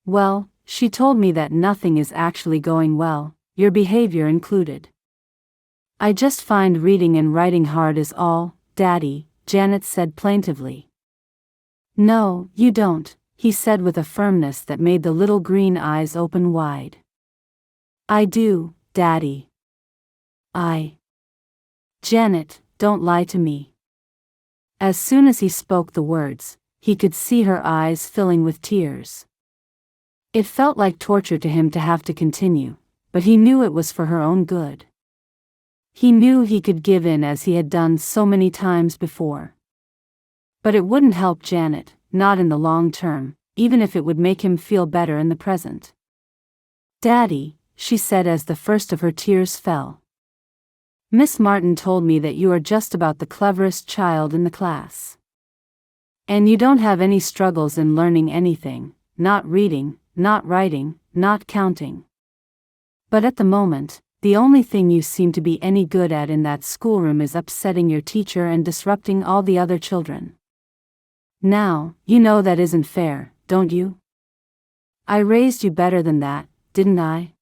Well, she told me that nothing is actually going well, your behavior included. I just find reading and writing hard is all, Daddy, Janet said plaintively. No, you don't, he said with a firmness that made the little green eyes open wide. I do, Daddy. Janet, don't lie to me. As soon as he spoke the words, he could see her eyes filling with tears. It felt like torture to him to have to continue, but he knew it was for her own good. He knew he could give in as he had done so many times before. But it wouldn't help Janet, not in the long term, even if it would make him feel better in the present. Daddy, she said as the first of her tears fell. Miss Martin told me that you are just about the cleverest child in the class. And you don't have any struggles in learning anything, not reading, not writing, not counting. But at the moment, the only thing you seem to be any good at in that schoolroom is upsetting your teacher and disrupting all the other children. Now, you know that isn't fair, don't you? I raised you better than that, didn't I?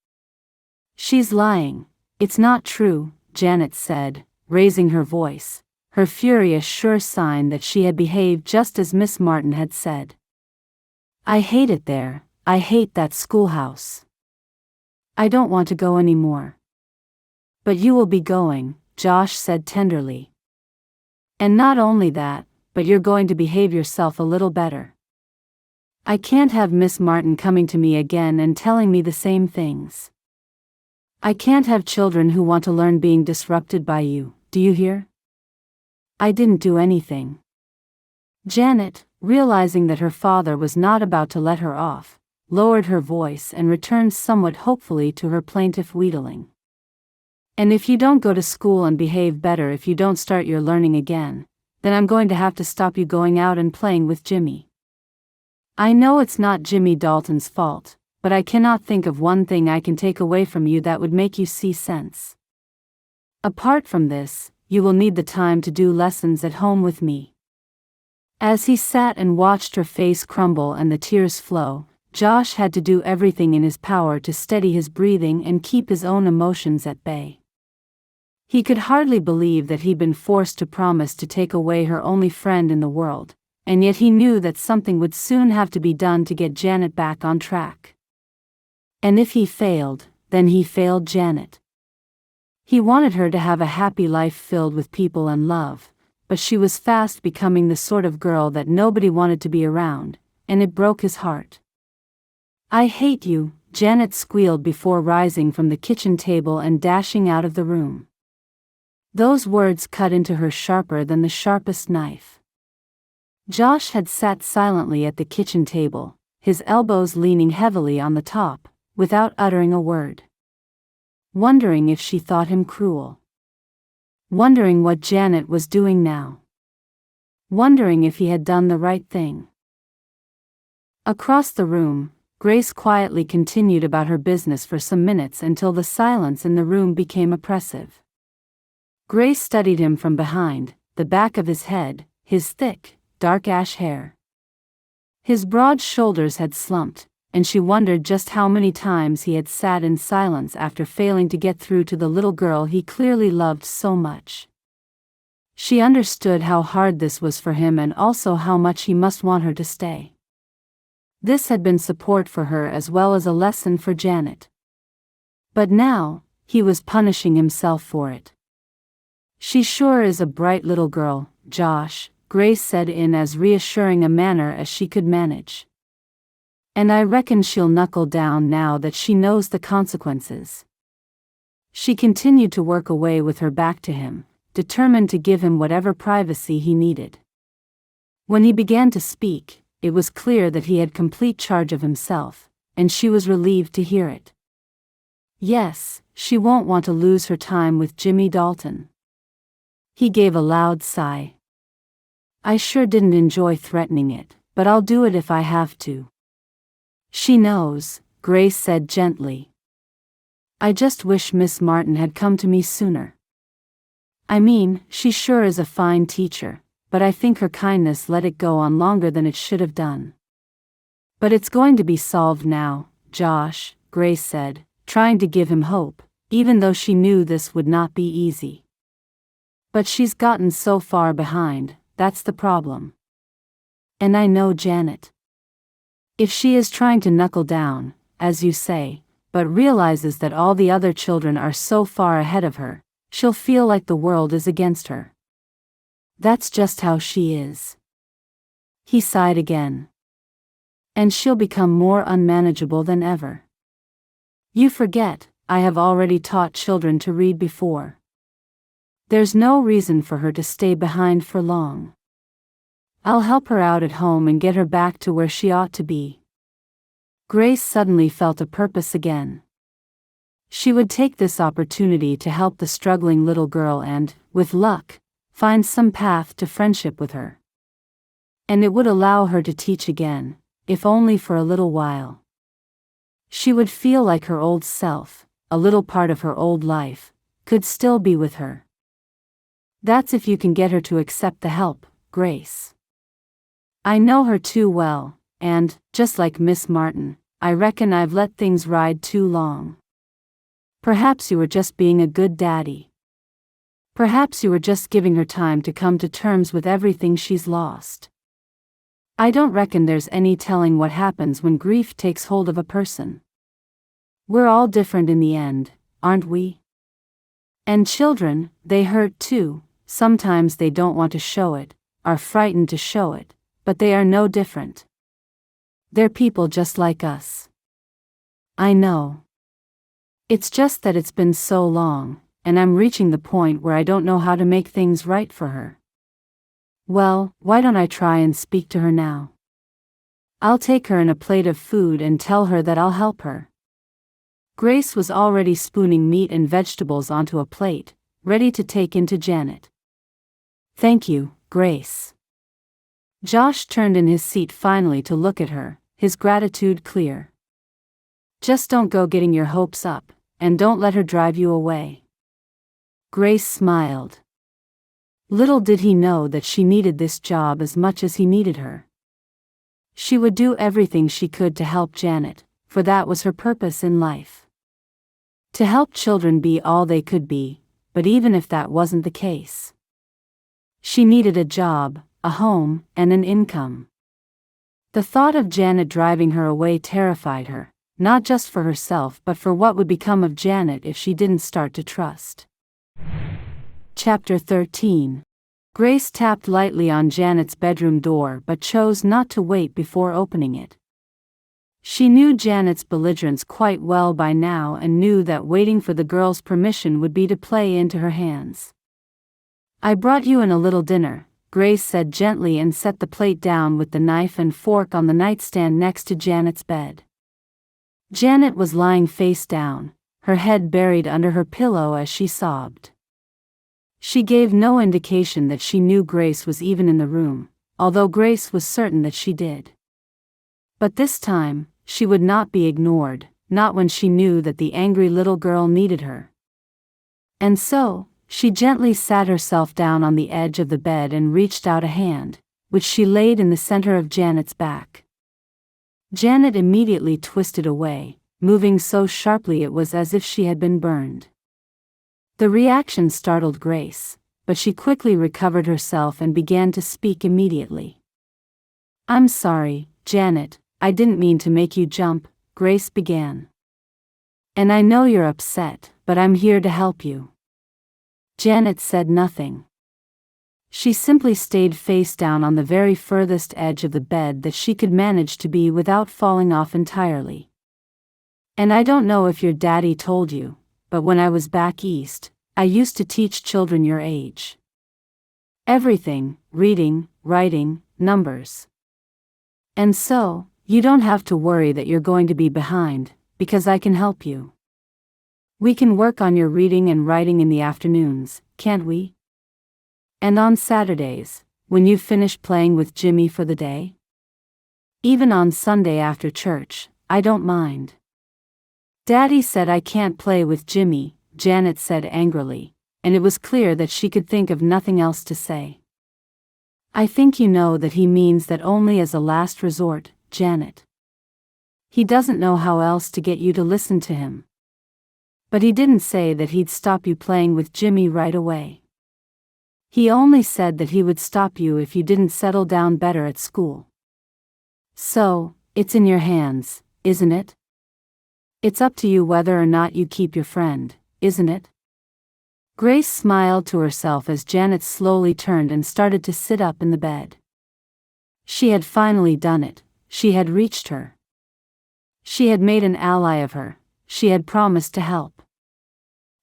She's lying. It's not true, Janet said, raising her voice, her fury a sure sign that she had behaved just as Miss Martin had said. I hate it there, I hate that schoolhouse. I don't want to go anymore. But you will be going, Josh said tenderly. And not only that, but you're going to behave yourself a little better. I can't have Miss Martin coming to me again and telling me the same things. I can't have children who want to learn being disrupted by you, do you hear? I didn't do anything. Janet, realizing that her father was not about to let her off, lowered her voice and returned somewhat hopefully to her plaintive wheedling. And if you don't go to school and behave better if you don't start your learning again, then I'm going to have to stop you going out and playing with Jimmy. I know it's not Jimmy Dalton's fault, but I cannot think of one thing I can take away from you that would make you see sense. Apart from this, you will need the time to do lessons at home with me. As he sat and watched her face crumble and the tears flow, Josh had to do everything in his power to steady his breathing and keep his own emotions at bay. He could hardly believe that he'd been forced to promise to take away her only friend in the world, and yet he knew that something would soon have to be done to get Janet back on track. And if he failed, then he failed Janet. He wanted her to have a happy life filled with people and love, but she was fast becoming the sort of girl that nobody wanted to be around, and it broke his heart. I hate you, Janet squealed before rising from the kitchen table and dashing out of the room. Those words cut into her sharper than the sharpest knife. Josh had sat silently at the kitchen table, his elbows leaning heavily on the top, without uttering a word. Wondering if she thought him cruel. Wondering what Janet was doing now. Wondering if he had done the right thing. Across the room, Grace quietly continued about her business for some minutes until the silence in the room became oppressive. Grace studied him from behind, the back of his head, his thick, dark ash hair. His broad shoulders had slumped, and she wondered just how many times he had sat in silence after failing to get through to the little girl he clearly loved so much. She understood how hard this was for him and also how much he must want her to stay. This had been support for her as well as a lesson for Janet. But now, he was punishing himself for it. She sure is a bright little girl, Josh, Grace said in as reassuring a manner as she could manage. And I reckon she'll knuckle down now that she knows the consequences. She continued to work away with her back to him, determined to give him whatever privacy he needed. When he began to speak, it was clear that he had complete charge of himself, and she was relieved to hear it. Yes, she won't want to lose her time with Jimmy Dalton. He gave a loud sigh. I sure didn't enjoy threatening it, but I'll do it if I have to. She knows, Grace said gently. I just wish Miss Martin had come to me sooner. I mean, she sure is a fine teacher, but I think her kindness let it go on longer than it should have done. But it's going to be solved now, Josh, Grace said, trying to give him hope, even though she knew this would not be easy. But she's gotten so far behind, that's the problem. And I know Janet. If she is trying to knuckle down, as you say, but realizes that all the other children are so far ahead of her, she'll feel like the world is against her. That's just how she is. He sighed again. And she'll become more unmanageable than ever. You forget, I have already taught children to read before. There's no reason for her to stay behind for long. I'll help her out at home and get her back to where she ought to be. Grace suddenly felt a purpose again. She would take this opportunity to help the struggling little girl and, with luck, find some path to friendship with her. And it would allow her to teach again, if only for a little while. She would feel like her old self, a little part of her old life, could still be with her. That's if you can get her to accept the help, Grace. I know her too well, and, just like Miss Martin, I reckon I've let things ride too long. Perhaps you were just being a good daddy. Perhaps you were just giving her time to come to terms with everything she's lost. I don't reckon there's any telling what happens when grief takes hold of a person. We're all different in the end, aren't we? And children, they hurt too, sometimes they don't want to show it, are frightened to show it, but they are no different. They're people just like us. I know. It's just that it's been so long, and I'm reaching the point where I don't know how to make things right for her. Well, why don't I try and speak to her now? I'll take her in a plate of food and tell her that I'll help her. Grace was already spooning meat and vegetables onto a plate, ready to take into Janet. Thank you, Grace. Josh turned in his seat finally to look at her, his gratitude clear. Just don't go getting your hopes up, and don't let her drive you away. Grace smiled. Little did he know that she needed this job as much as he needed her. She would do everything she could to help Janet, for that was her purpose in life. To help children be all they could be, but even if that wasn't the case, she needed a job, a home, and an income. The thought of Janet driving her away terrified her, not just for herself but for what would become of Janet if she didn't start to trust. Chapter 13. Grace tapped lightly on Janet's bedroom door but chose not to wait before opening it. She knew Janet's belligerence quite well by now and knew that waiting for the girl's permission would be to play into her hands. I brought you in a little dinner, Grace said gently and set the plate down with the knife and fork on the nightstand next to Janet's bed. Janet was lying face down, her head buried under her pillow as she sobbed. She gave no indication that she knew Grace was even in the room, although Grace was certain that she did. But this time, she would not be ignored, not when she knew that the angry little girl needed her. And so, she gently sat herself down on the edge of the bed and reached out a hand, which she laid in the center of Janet's back. Janet immediately twisted away, moving so sharply it was as if she had been burned. The reaction startled Grace, but she quickly recovered herself and began to speak immediately. I'm sorry, Janet, I didn't mean to make you jump, Grace began. And I know you're upset, but I'm here to help you. Janet said nothing. She simply stayed face down on the very furthest edge of the bed that she could manage to be without falling off entirely. And I don't know if your daddy told you, but when I was back east, I used to teach children your age. Everything, reading, writing, numbers. And so, you don't have to worry that you're going to be behind, because I can help you. We can work on your reading and writing in the afternoons, can't we? And on Saturdays, when you've finished playing with Jimmy for the day? Even on Sunday after church, I don't mind. Daddy said I can't play with Jimmy, Janet said angrily, and it was clear that she could think of nothing else to say. I think you know that he means that only as a last resort, Janet. He doesn't know how else to get you to listen to him. But he didn't say that he'd stop you playing with Jimmy right away. He only said that he would stop you if you didn't settle down better at school. So, it's in your hands, isn't it? It's up to you whether or not you keep your friend, isn't it? Grace smiled to herself as Janet slowly turned and started to sit up in the bed. She had finally done it, she had reached her. She had made an ally of her, she had promised to help.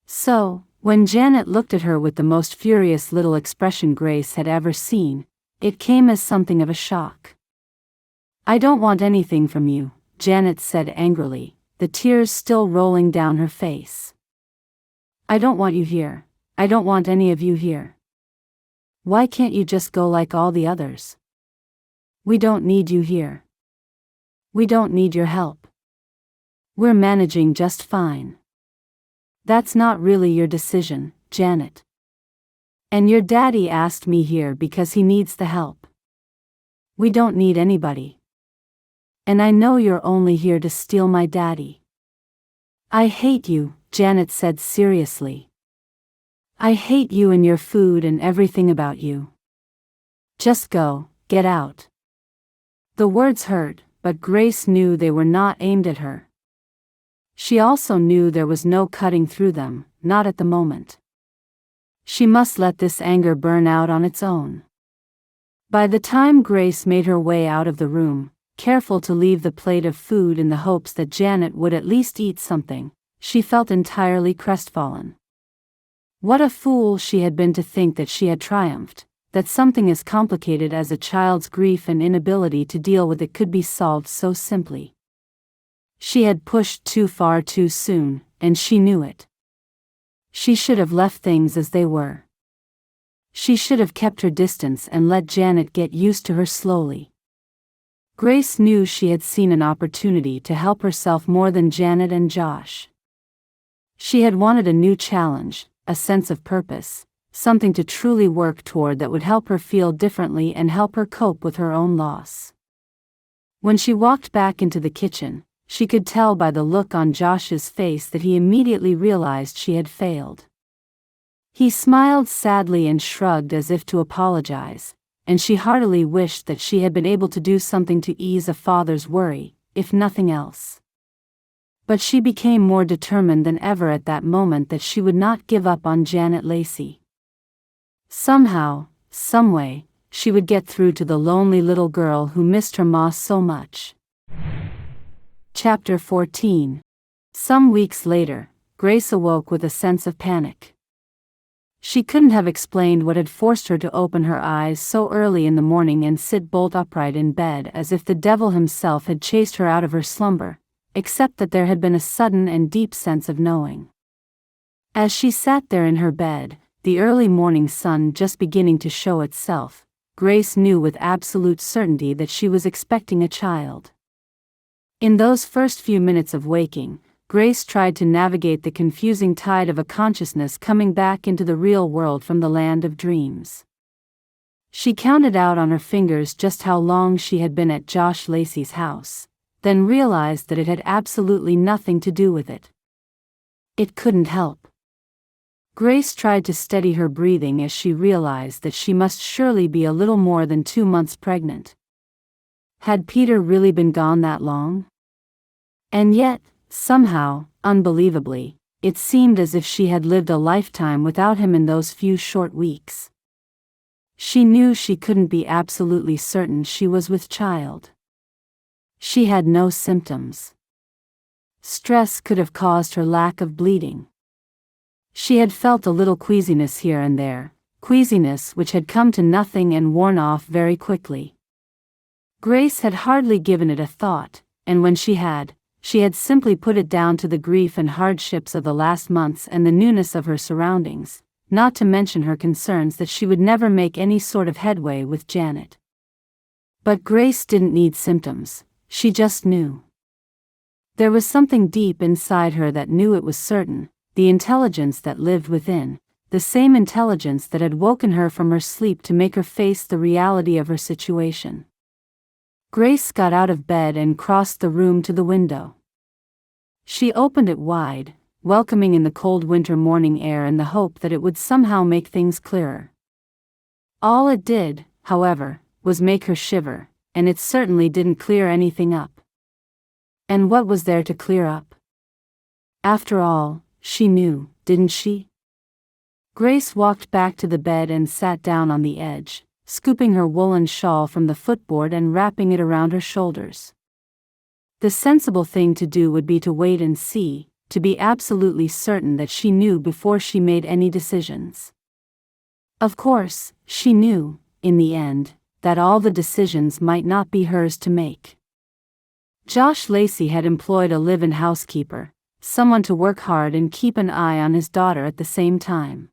So, when Janet looked at her with the most furious little expression Grace had ever seen, it came as something of a shock. I don't want anything from you, Janet said angrily, the tears still rolling down her face. I don't want you here. I don't want any of you here. Why can't you just go like all the others? We don't need you here. We don't need your help. We're managing just fine. That's not really your decision, Janet. And your daddy asked me here because he needs the help. We don't need anybody. And I know you're only here to steal my daddy. I hate you, Janet said seriously. I hate you and your food and everything about you. Just go, get out. The words hurt, but Grace knew they were not aimed at her. She also knew there was no cutting through them, not at the moment. She must let this anger burn out on its own. By the time Grace made her way out of the room, careful to leave the plate of food in the hopes that Janet would at least eat something, she felt entirely crestfallen. What a fool she had been to think that she had triumphed, that something as complicated as a child's grief and inability to deal with it could be solved so simply. She had pushed too far too soon, and she knew it. She should have left things as they were. She should have kept her distance and let Janet get used to her slowly. Grace knew she had seen an opportunity to help herself more than Janet and Josh. She had wanted a new challenge, a sense of purpose, something to truly work toward that would help her feel differently and help her cope with her own loss. When she walked back into the kitchen, she could tell by the look on Josh's face that he immediately realized she had failed. He smiled sadly and shrugged as if to apologize, and she heartily wished that she had been able to do something to ease a father's worry, if nothing else. But she became more determined than ever at that moment that she would not give up on Janet Lacey. Somehow, someway, she would get through to the lonely little girl who missed her ma so much. Chapter 14. Some weeks later, Grace awoke with a sense of panic. She couldn't have explained what had forced her to open her eyes so early in the morning and sit bolt upright in bed as if the devil himself had chased her out of her slumber, except that there had been a sudden and deep sense of knowing. As she sat there in her bed, the early morning sun just beginning to show itself, Grace knew with absolute certainty that she was expecting a child. In those first few minutes of waking, Grace tried to navigate the confusing tide of a consciousness coming back into the real world from the land of dreams. She counted out on her fingers just how long she had been at Josh Lacey's house, then realized that it had absolutely nothing to do with it. It couldn't help. Grace tried to steady her breathing as she realized that she must surely be a little more than 2 months pregnant. Had Peter really been gone that long? And yet, somehow, unbelievably, it seemed as if she had lived a lifetime without him in those few short weeks. She knew she couldn't be absolutely certain she was with child. She had no symptoms. Stress could have caused her lack of bleeding. She had felt a little queasiness here and there, queasiness which had come to nothing and worn off very quickly. Grace had hardly given it a thought, and when she had simply put it down to the grief and hardships of the last months and the newness of her surroundings, not to mention her concerns that she would never make any sort of headway with Janet. But Grace didn't need symptoms, she just knew. There was something deep inside her that knew it was certain, the intelligence that lived within, the same intelligence that had woken her from her sleep to make her face the reality of her situation. Grace got out of bed and crossed the room to the window. She opened it wide, welcoming in the cold winter morning air in the hope that it would somehow make things clearer. All it did, however, was make her shiver, and it certainly didn't clear anything up. And what was there to clear up? After all, she knew, didn't she? Grace walked back to the bed and sat down on the edge, scooping her woolen shawl from the footboard and wrapping it around her shoulders. The sensible thing to do would be to wait and see, to be absolutely certain that she knew before she made any decisions. Of course, she knew, in the end, that all the decisions might not be hers to make. Josh Lacey had employed a live-in housekeeper, someone to work hard and keep an eye on his daughter at the same time.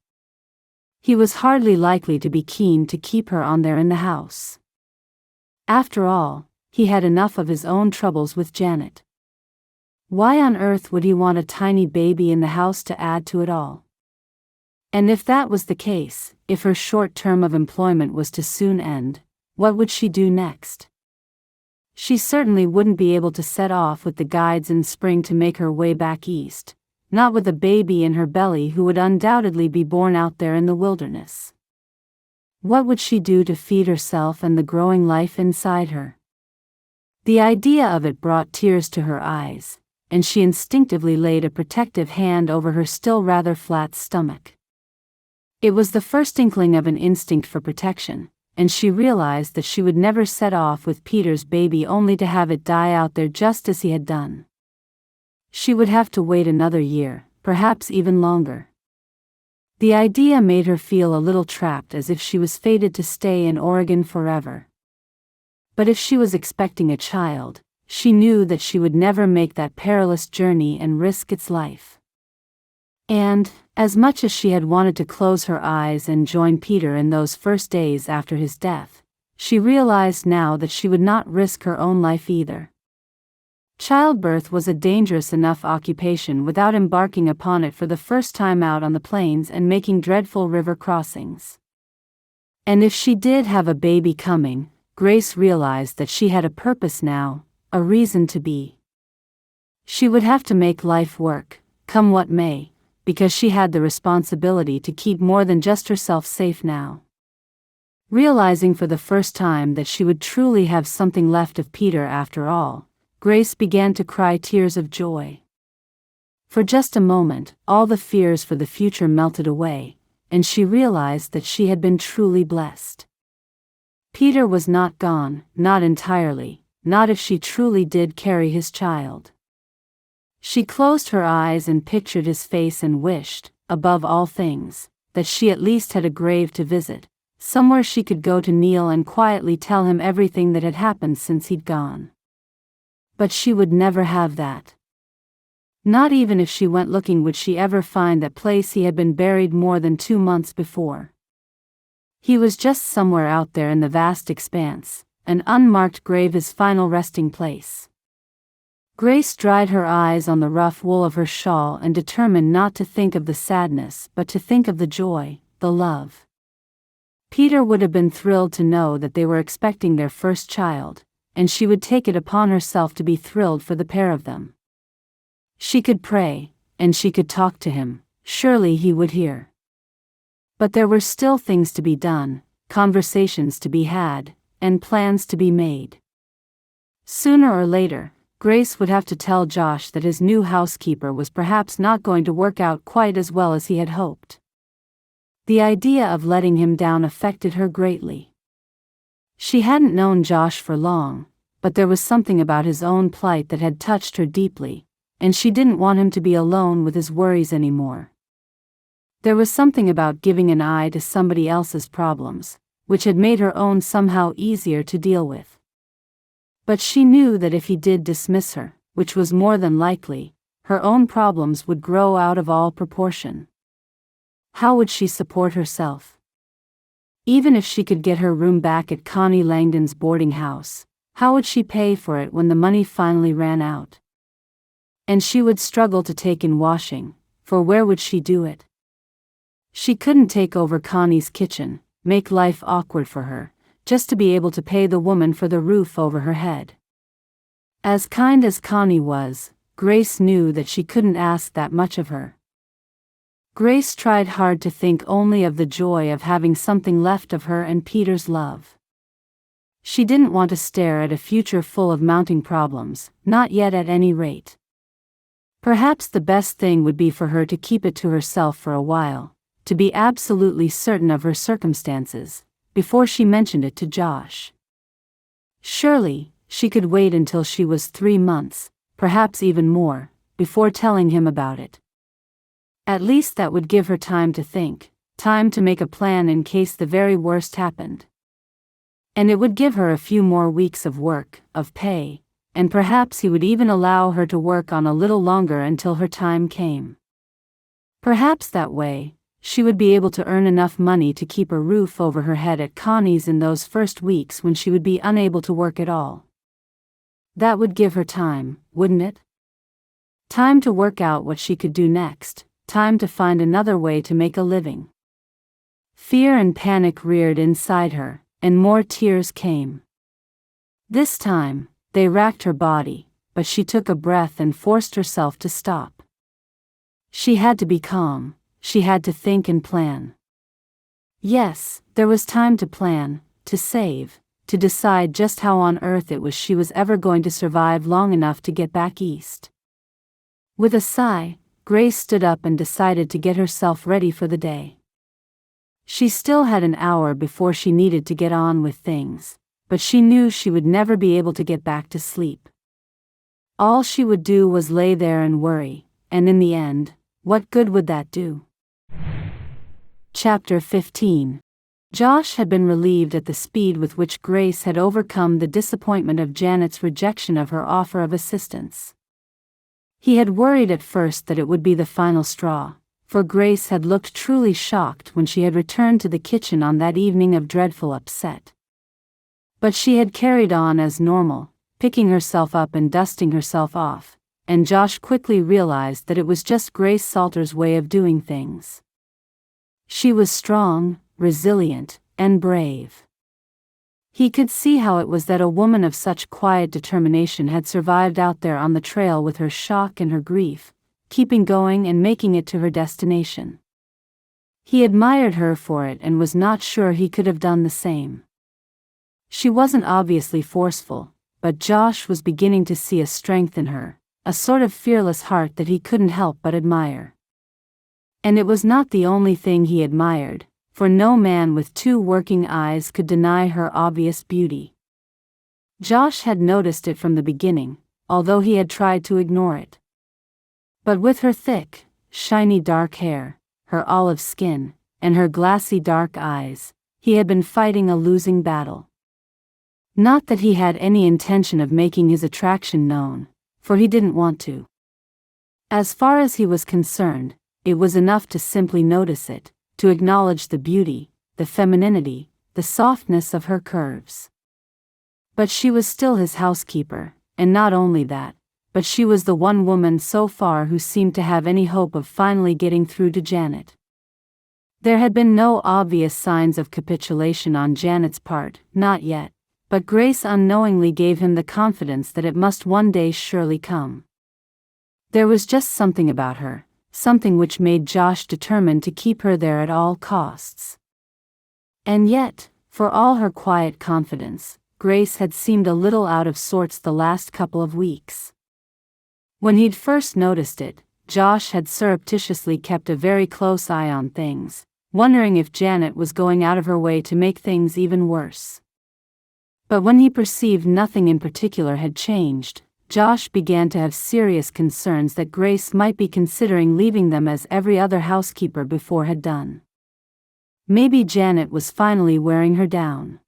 He was hardly likely to be keen to keep her on there in the house. After all, he had enough of his own troubles with Janet. Why on earth would he want a tiny baby in the house to add to it all? And if that was the case, if her short term of employment was to soon end, what would she do next? She certainly wouldn't be able to set off with the guides in spring to make her way back east, not with a baby in her belly who would undoubtedly be born out there in the wilderness. What would she do to feed herself and the growing life inside her? The idea of it brought tears to her eyes, and she instinctively laid a protective hand over her still rather flat stomach. It was the first inkling of an instinct for protection, and she realized that she would never set off with Peter's baby only to have it die out there just as he had done. She would have to wait another year, perhaps even longer. The idea made her feel a little trapped, as if she was fated to stay in Oregon forever. But if she was expecting a child, she knew that she would never make that perilous journey and risk its life. And, as much as she had wanted to close her eyes and join Peter in those first days after his death, she realized now that she would not risk her own life either. Childbirth was a dangerous enough occupation without embarking upon it for the first time out on the plains and making dreadful river crossings. And if she did have a baby coming, Grace realized that she had a purpose now, a reason to be. She would have to make life work, come what may, because she had the responsibility to keep more than just herself safe now. Realizing for the first time that she would truly have something left of Peter after all, Grace began to cry tears of joy. For just a moment, all the fears for the future melted away, and she realized that she had been truly blessed. Peter was not gone, not entirely, not if she truly did carry his child. She closed her eyes and pictured his face and wished, above all things, that she at least had a grave to visit, somewhere she could go to kneel and quietly tell him everything that had happened since he'd gone. But she would never have that. Not even if she went looking would she ever find that place he had been buried more than 2 months before. He was just somewhere out there in the vast expanse, an unmarked grave, his final resting place. Grace dried her eyes on the rough wool of her shawl and determined not to think of the sadness but to think of the joy, the love. Peter would have been thrilled to know that they were expecting their first child, and she would take it upon herself to be thrilled for the pair of them. She could pray, and she could talk to him, surely he would hear. But there were still things to be done, conversations to be had, and plans to be made. Sooner or later, Grace would have to tell Josh that his new housekeeper was perhaps not going to work out quite as well as he had hoped. The idea of letting him down affected her greatly. She hadn't known Josh for long, but there was something about his own plight that had touched her deeply, and she didn't want him to be alone with his worries anymore. There was something about giving an eye to somebody else's problems, which had made her own somehow easier to deal with. But she knew that if he did dismiss her, which was more than likely, her own problems would grow out of all proportion. How would she support herself? Even if she could get her room back at Connie Langdon's boarding house, how would she pay for it when the money finally ran out? And she would struggle to take in washing, for where would she do it? She couldn't take over Connie's kitchen, make life awkward for her, just to be able to pay the woman for the roof over her head. As kind as Connie was, Grace knew that she couldn't ask that much of her. Grace tried hard to think only of the joy of having something left of her and Peter's love. She didn't want to stare at a future full of mounting problems, not yet at any rate. Perhaps the best thing would be for her to keep it to herself for a while, to be absolutely certain of her circumstances, before she mentioned it to Josh. Surely, she could wait until she was 3 months, perhaps even more, before telling him about it. At least that would give her time to think, time to make a plan in case the very worst happened. And it would give her a few more weeks of work, of pay, and perhaps he would even allow her to work on a little longer until her time came. Perhaps that way, she would be able to earn enough money to keep a roof over her head at Connie's in those first weeks when she would be unable to work at all. That would give her time, wouldn't it? Time to work out what she could do next. Time to find another way to make a living. Fear and panic reared inside her, and more tears came. This time, they racked her body, but she took a breath and forced herself to stop. She had to be calm, she had to think and plan. Yes, there was time to plan, to save, to decide just how on earth it was she was ever going to survive long enough to get back east. With a sigh, Grace stood up and decided to get herself ready for the day. She still had an hour before she needed to get on with things, but she knew she would never be able to get back to sleep. All she would do was lay there and worry, and in the end, what good would that do? Chapter 15. Josh had been relieved at the speed with which Grace had overcome the disappointment of Janet's rejection of her offer of assistance. He had worried at first that it would be the final straw, for Grace had looked truly shocked when she had returned to the kitchen on that evening of dreadful upset. But she had carried on as normal, picking herself up and dusting herself off, and Josh quickly realized that it was just Grace Salter's way of doing things. She was strong, resilient, and brave. He could see how it was that a woman of such quiet determination had survived out there on the trail with her shock and her grief, keeping going and making it to her destination. He admired her for it and was not sure he could have done the same. She wasn't obviously forceful, but Josh was beginning to see a strength in her, a sort of fearless heart that he couldn't help but admire. And it was not the only thing he admired, for no man with 2 working eyes could deny her obvious beauty. Josh had noticed it from the beginning, although he had tried to ignore it. But with her thick, shiny dark hair, her olive skin, and her glassy dark eyes, he had been fighting a losing battle. Not that he had any intention of making his attraction known, for he didn't want to. As far as he was concerned, it was enough to simply notice it, to acknowledge the beauty, the femininity, the softness of her curves. But she was still his housekeeper, and not only that, but she was the one woman so far who seemed to have any hope of finally getting through to Janet. There had been no obvious signs of capitulation on Janet's part, not yet, but Grace unknowingly gave him the confidence that it must one day surely come. There was just something about her, something which made Josh determined to keep her there at all costs. And yet, for all her quiet confidence, Grace had seemed a little out of sorts the last couple of weeks. When he'd first noticed it, Josh had surreptitiously kept a very close eye on things, wondering if Janet was going out of her way to make things even worse. But when he perceived nothing in particular had changed, Josh began to have serious concerns that Grace might be considering leaving them as every other housekeeper before had done. Maybe Janet was finally wearing her down.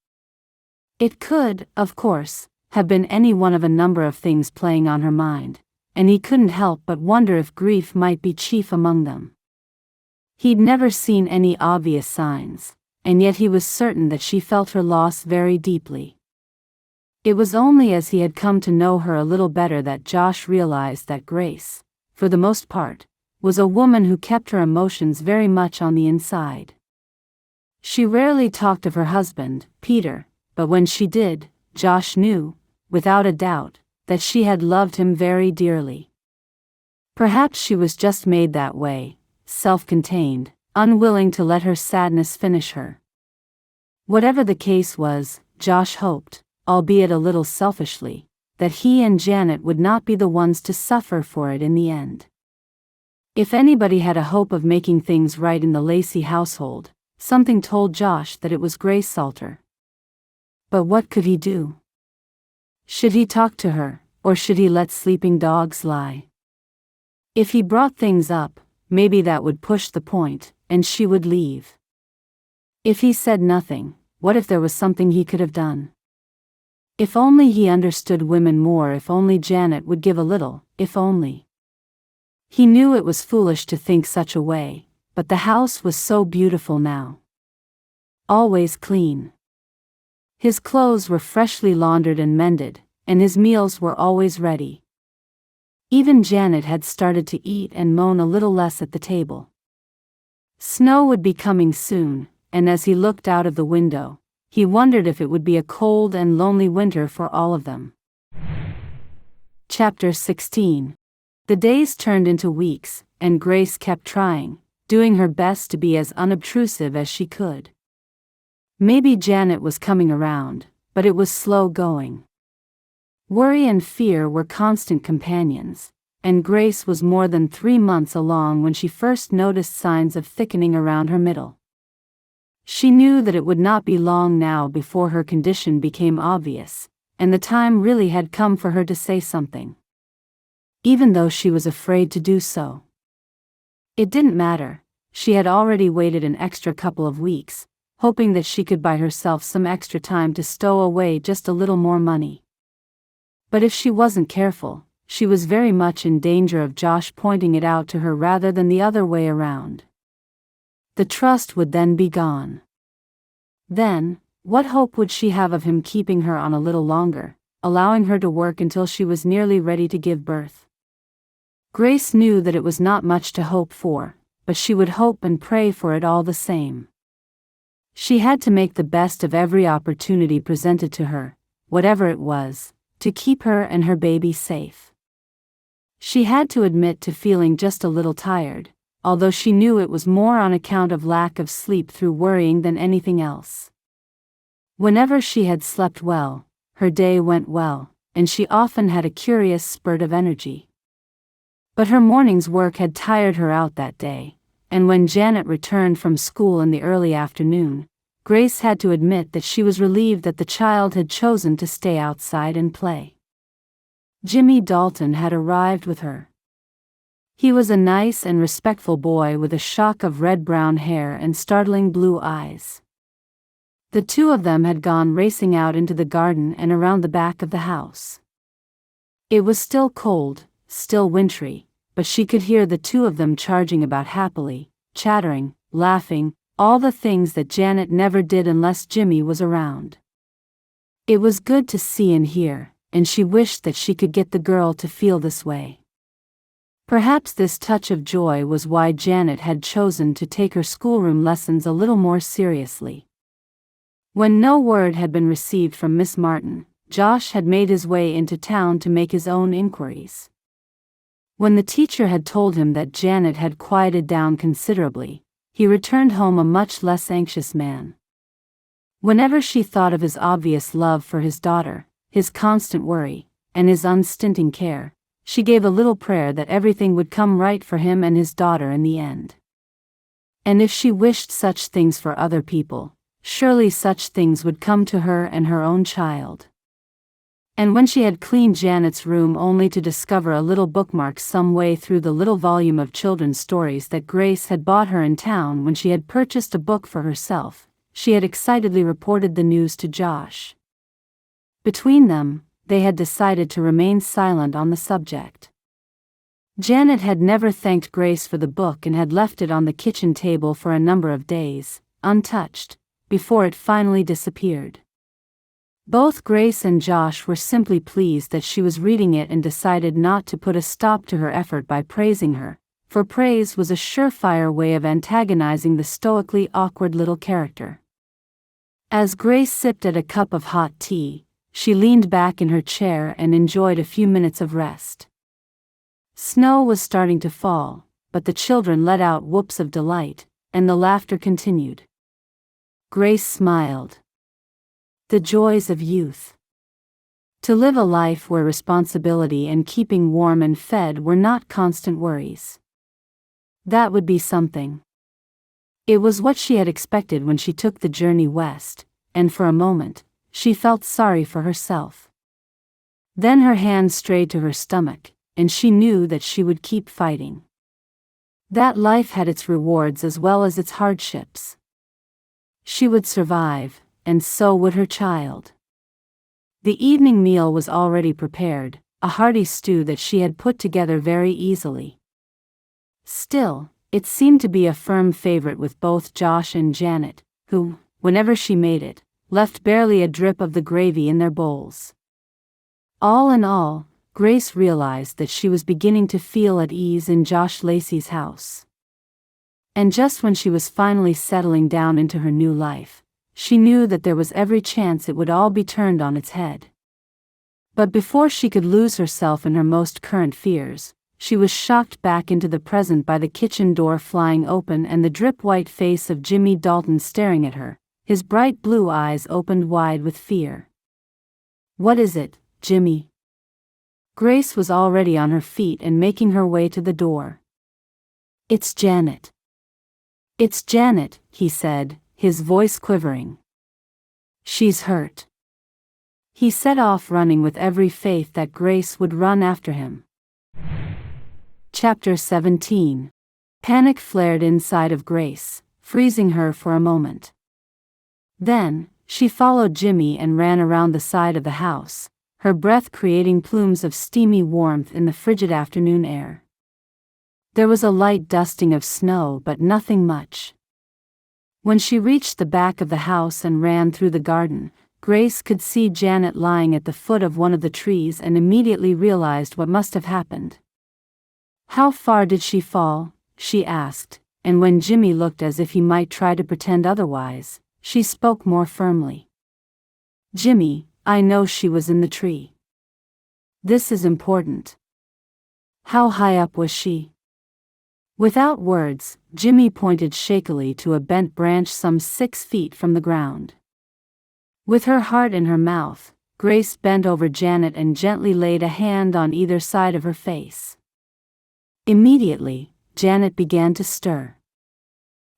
It could, of course, have been any one of a number of things playing on her mind, and he couldn't help but wonder if grief might be chief among them. He'd never seen any obvious signs, and yet he was certain that she felt her loss very deeply. It was only as he had come to know her a little better that Josh realized that Grace, for the most part, was a woman who kept her emotions very much on the inside. She rarely talked of her husband, Peter, but when she did, Josh knew, without a doubt, that she had loved him very dearly. Perhaps she was just made that way, self-contained, unwilling to let her sadness finish her. Whatever the case was, Josh hoped, albeit a little selfishly, that he and Janet would not be the ones to suffer for it in the end. If anybody had a hope of making things right in the Lacey household, something told Josh that it was Grace Salter. But what could he do? Should he talk to her, or should he let sleeping dogs lie? If he brought things up, maybe that would push the point, and she would leave. If he said nothing, what if there was something he could have done? If only he understood women more, if only Janet would give a little, if only. He knew it was foolish to think such a way, but the house was so beautiful now. Always clean. His clothes were freshly laundered and mended, and his meals were always ready. Even Janet had started to eat and moan a little less at the table. Snow would be coming soon, and as he looked out of the window, he wondered if it would be a cold and lonely winter for all of them. Chapter 16. The days turned into weeks, and Grace kept trying, doing her best to be as unobtrusive as she could. Maybe Janet was coming around, but it was slow going. Worry and fear were constant companions, and Grace was more than 3 months along when she first noticed signs of thickening around her middle. She knew that it would not be long now before her condition became obvious, and the time really had come for her to say something. Even though she was afraid to do so. It didn't matter, she had already waited an extra couple of weeks, hoping that she could buy herself some extra time to stow away just a little more money. But if she wasn't careful, she was very much in danger of Josh pointing it out to her rather than the other way around. The trust would then be gone. Then, what hope would she have of him keeping her on a little longer, allowing her to work until she was nearly ready to give birth? Grace knew that it was not much to hope for, but she would hope and pray for it all the same. She had to make the best of every opportunity presented to her, whatever it was, to keep her and her baby safe. She had to admit to feeling just a little tired, although she knew it was more on account of lack of sleep through worrying than anything else. Whenever she had slept well, her day went well, and she often had a curious spurt of energy. But her morning's work had tired her out that day, and when Janet returned from school in the early afternoon, Grace had to admit that she was relieved that the child had chosen to stay outside and play. Jimmy Dalton had arrived with her. He was a nice and respectful boy with a shock of red-brown hair and startling blue eyes. The two of them had gone racing out into the garden and around the back of the house. It was still cold, still wintry, but she could hear the two of them charging about happily, chattering, laughing, all the things that Janet never did unless Jimmy was around. It was good to see and hear, and she wished that she could get the girl to feel this way. Perhaps this touch of joy was why Janet had chosen to take her schoolroom lessons a little more seriously. When no word had been received from Miss Martin, Josh had made his way into town to make his own inquiries. When the teacher had told him that Janet had quieted down considerably, he returned home a much less anxious man. Whenever she thought of his obvious love for his daughter, his constant worry, and his unstinting care, she gave a little prayer that everything would come right for him and his daughter in the end. And if she wished such things for other people, surely such things would come to her and her own child. And when she had cleaned Janet's room only to discover a little bookmark some way through the little volume of children's stories that Grace had bought her in town when she had purchased a book for herself, she had excitedly reported the news to Josh. Between them, they had decided to remain silent on the subject. Janet had never thanked Grace for the book and had left it on the kitchen table for a number of days, untouched, before it finally disappeared. Both Grace and Josh were simply pleased that she was reading it and decided not to put a stop to her effort by praising her, for praise was a surefire way of antagonizing the stoically awkward little character. As Grace sipped at a cup of hot tea, she leaned back in her chair and enjoyed a few minutes of rest. Snow was starting to fall, but the children let out whoops of delight, and the laughter continued. Grace smiled. The joys of youth. To live a life where responsibility and keeping warm and fed were not constant worries. That would be something. It was what she had expected when she took the journey west, and for a moment, she felt sorry for herself. Then her hand strayed to her stomach, and she knew that she would keep fighting. That life had its rewards as well as its hardships. She would survive, and so would her child. The evening meal was already prepared, a hearty stew that she had put together very easily. Still, it seemed to be a firm favorite with both Josh and Janet, who, whenever she made it, left barely a drip of the gravy in their bowls. All in all, Grace realized that she was beginning to feel at ease in Josh Lacey's house. And just when she was finally settling down into her new life, she knew that there was every chance it would all be turned on its head. But before she could lose herself in her most current fears, she was shocked back into the present by the kitchen door flying open and the drip-white face of Jimmy Dalton staring at her, his bright blue eyes opened wide with fear. "What is it, Jimmy?" Grace was already on her feet and making her way to the door. "It's Janet." "It's Janet," he said, his voice quivering. "She's hurt." He set off running with every faith that Grace would run after him. Chapter 17. Panic flared inside of Grace, freezing her for a moment. Then, she followed Jimmy and ran around the side of the house, her breath creating plumes of steamy warmth in the frigid afternoon air. There was a light dusting of snow but nothing much. When she reached the back of the house and ran through the garden, Grace could see Janet lying at the foot of one of the trees and immediately realized what must have happened. "How far did she fall?" she asked, and when Jimmy looked as if he might try to pretend otherwise, she spoke more firmly. "Jimmy, I know she was in the tree. This is important. How high up was she?" Without words, Jimmy pointed shakily to a bent branch some 6 feet from the ground. With her heart in her mouth, Grace bent over Janet and gently laid a hand on either side of her face. Immediately, Janet began to stir.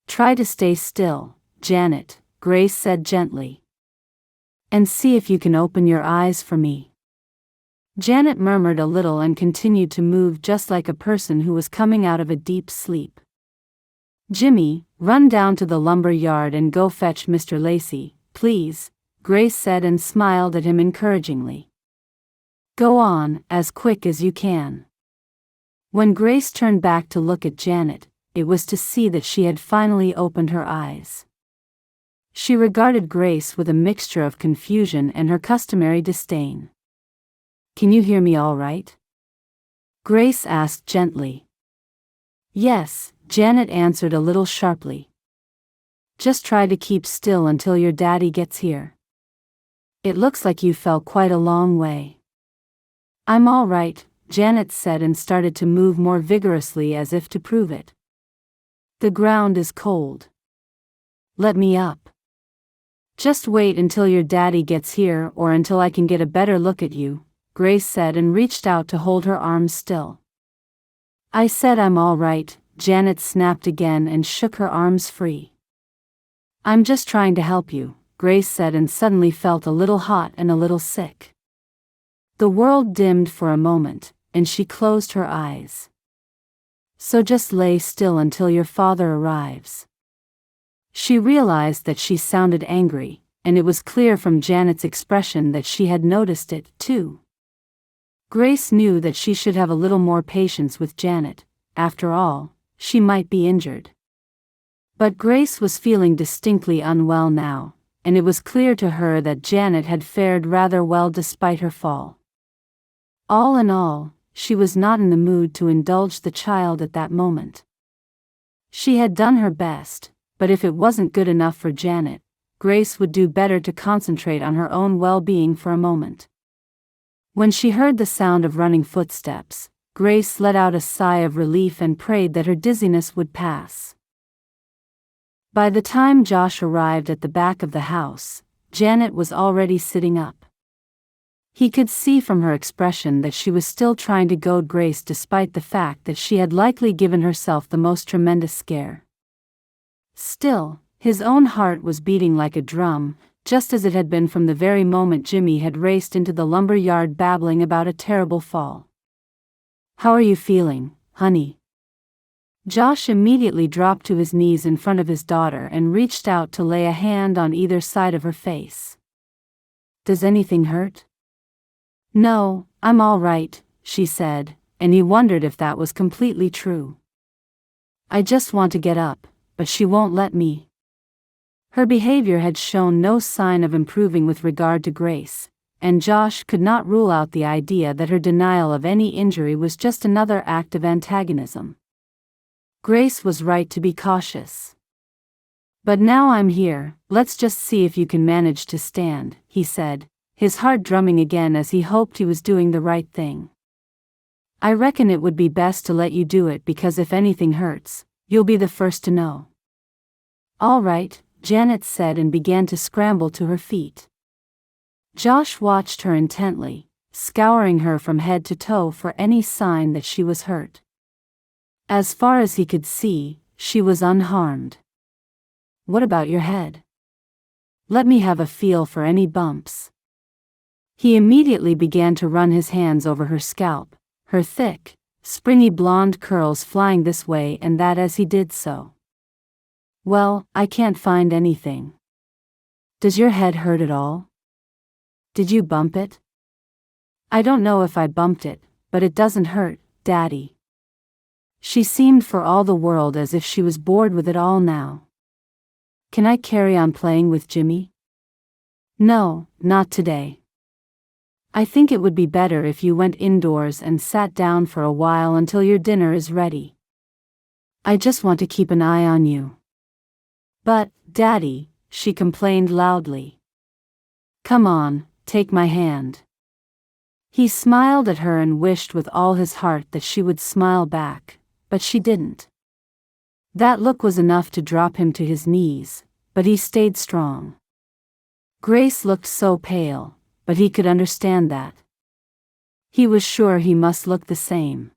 "Try to stay still, Janet," Grace said gently. "And see if you can open your eyes for me." Janet murmured a little and continued to move just like a person who was coming out of a deep sleep. "Jimmy, run down to the lumber yard and go fetch Mr. Lacey, please," Grace said and smiled at him encouragingly. "Go on, as quick as you can." When Grace turned back to look at Janet, it was to see that she had finally opened her eyes. She regarded Grace with a mixture of confusion and her customary disdain. "Can you hear me all right?" Grace asked gently. "Yes," Janet answered a little sharply. "Just try to keep still until your daddy gets here. It looks like you fell quite a long way." "I'm all right," Janet said and started to move more vigorously as if to prove it. "The ground is cold. Let me up." "Just wait until your daddy gets here or until I can get a better look at you," Grace said and reached out to hold her arms still. "I said I'm all right," Janet snapped again and shook her arms free. "I'm just trying to help you," Grace said and suddenly felt a little hot and a little sick. The world dimmed for a moment, and she closed her eyes. "So just lay still until your father arrives." She realized that she sounded angry, and it was clear from Janet's expression that she had noticed it, too. Grace knew that she should have a little more patience with Janet. After all, she might be injured. But Grace was feeling distinctly unwell now, and it was clear to her that Janet had fared rather well despite her fall. All in all, she was not in the mood to indulge the child at that moment. She had done her best, but if it wasn't good enough for Janet, Grace would do better to concentrate on her own well-being for a moment. When she heard the sound of running footsteps, Grace let out a sigh of relief and prayed that her dizziness would pass. By the time Josh arrived at the back of the house, Janet was already sitting up. He could see from her expression that she was still trying to goad Grace despite the fact that she had likely given herself the most tremendous scare. Still, his own heart was beating like a drum, just as it had been from the very moment Jimmy had raced into the lumber yard babbling about a terrible fall. "How are you feeling, honey?" Josh immediately dropped to his knees in front of his daughter and reached out to lay a hand on either side of her face. "Does anything hurt?" "No, I'm all right," she said, and he wondered if that was completely true. "I just want to get up, but she won't let me." Her behavior had shown no sign of improving with regard to Grace, and Josh could not rule out the idea that her denial of any injury was just another act of antagonism. Grace was right to be cautious. "But now I'm here, let's just see if you can manage to stand," he said, his heart drumming again as he hoped he was doing the right thing. "I reckon it would be best to let you do it because if anything hurts, you'll be the first to know." "All right," Janet said and began to scramble to her feet. Josh watched her intently, scouring her from head to toe for any sign that she was hurt. As far as he could see, she was unharmed. "What about your head? Let me have a feel for any bumps." He immediately began to run his hands over her scalp, her thick, springy blonde curls flying this way and that as he did so. "Well, I can't find anything. Does your head hurt at all? Did you bump it?" "I don't know if I bumped it, but it doesn't hurt, Daddy." She seemed for all the world as if she was bored with it all now. "Can I carry on playing with Jimmy?" "No, not today. I think it would be better if you went indoors and sat down for a while until your dinner is ready. I just want to keep an eye on you." "But, Daddy," she complained loudly. "Come on, take my hand." He smiled at her and wished with all his heart that she would smile back, but she didn't. That look was enough to drop him to his knees, but he stayed strong. Grace looked so pale, but he could understand that. He was sure he must look the same.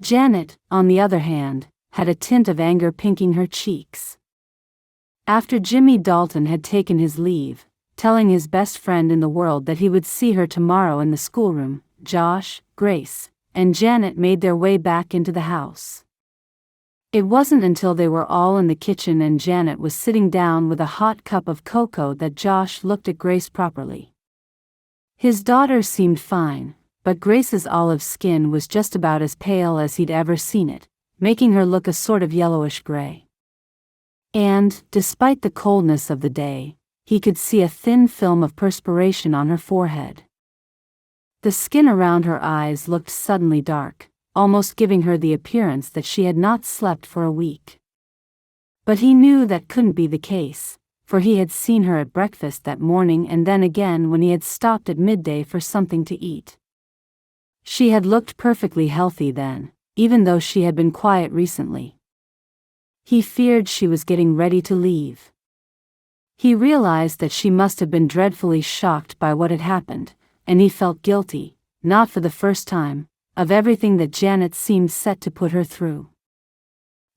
Janet, on the other hand, had a tint of anger pinking her cheeks. After Jimmy Dalton had taken his leave, telling his best friend in the world that he would see her tomorrow in the schoolroom, Josh, Grace, and Janet made their way back into the house. It wasn't until they were all in the kitchen and Janet was sitting down with a hot cup of cocoa that Josh looked at Grace properly. His daughter seemed fine, but Grace's olive skin was just about as pale as he'd ever seen it, making her look a sort of yellowish gray. And, despite the coldness of the day, he could see a thin film of perspiration on her forehead. The skin around her eyes looked suddenly dark, almost giving her the appearance that she had not slept for a week. But he knew that couldn't be the case, for he had seen her at breakfast that morning and then again when he had stopped at midday for something to eat. She had looked perfectly healthy then, even though she had been quiet recently. He feared she was getting ready to leave. He realized that she must have been dreadfully shocked by what had happened, and he felt guilty, not for the first time, of everything that Janet seemed set to put her through.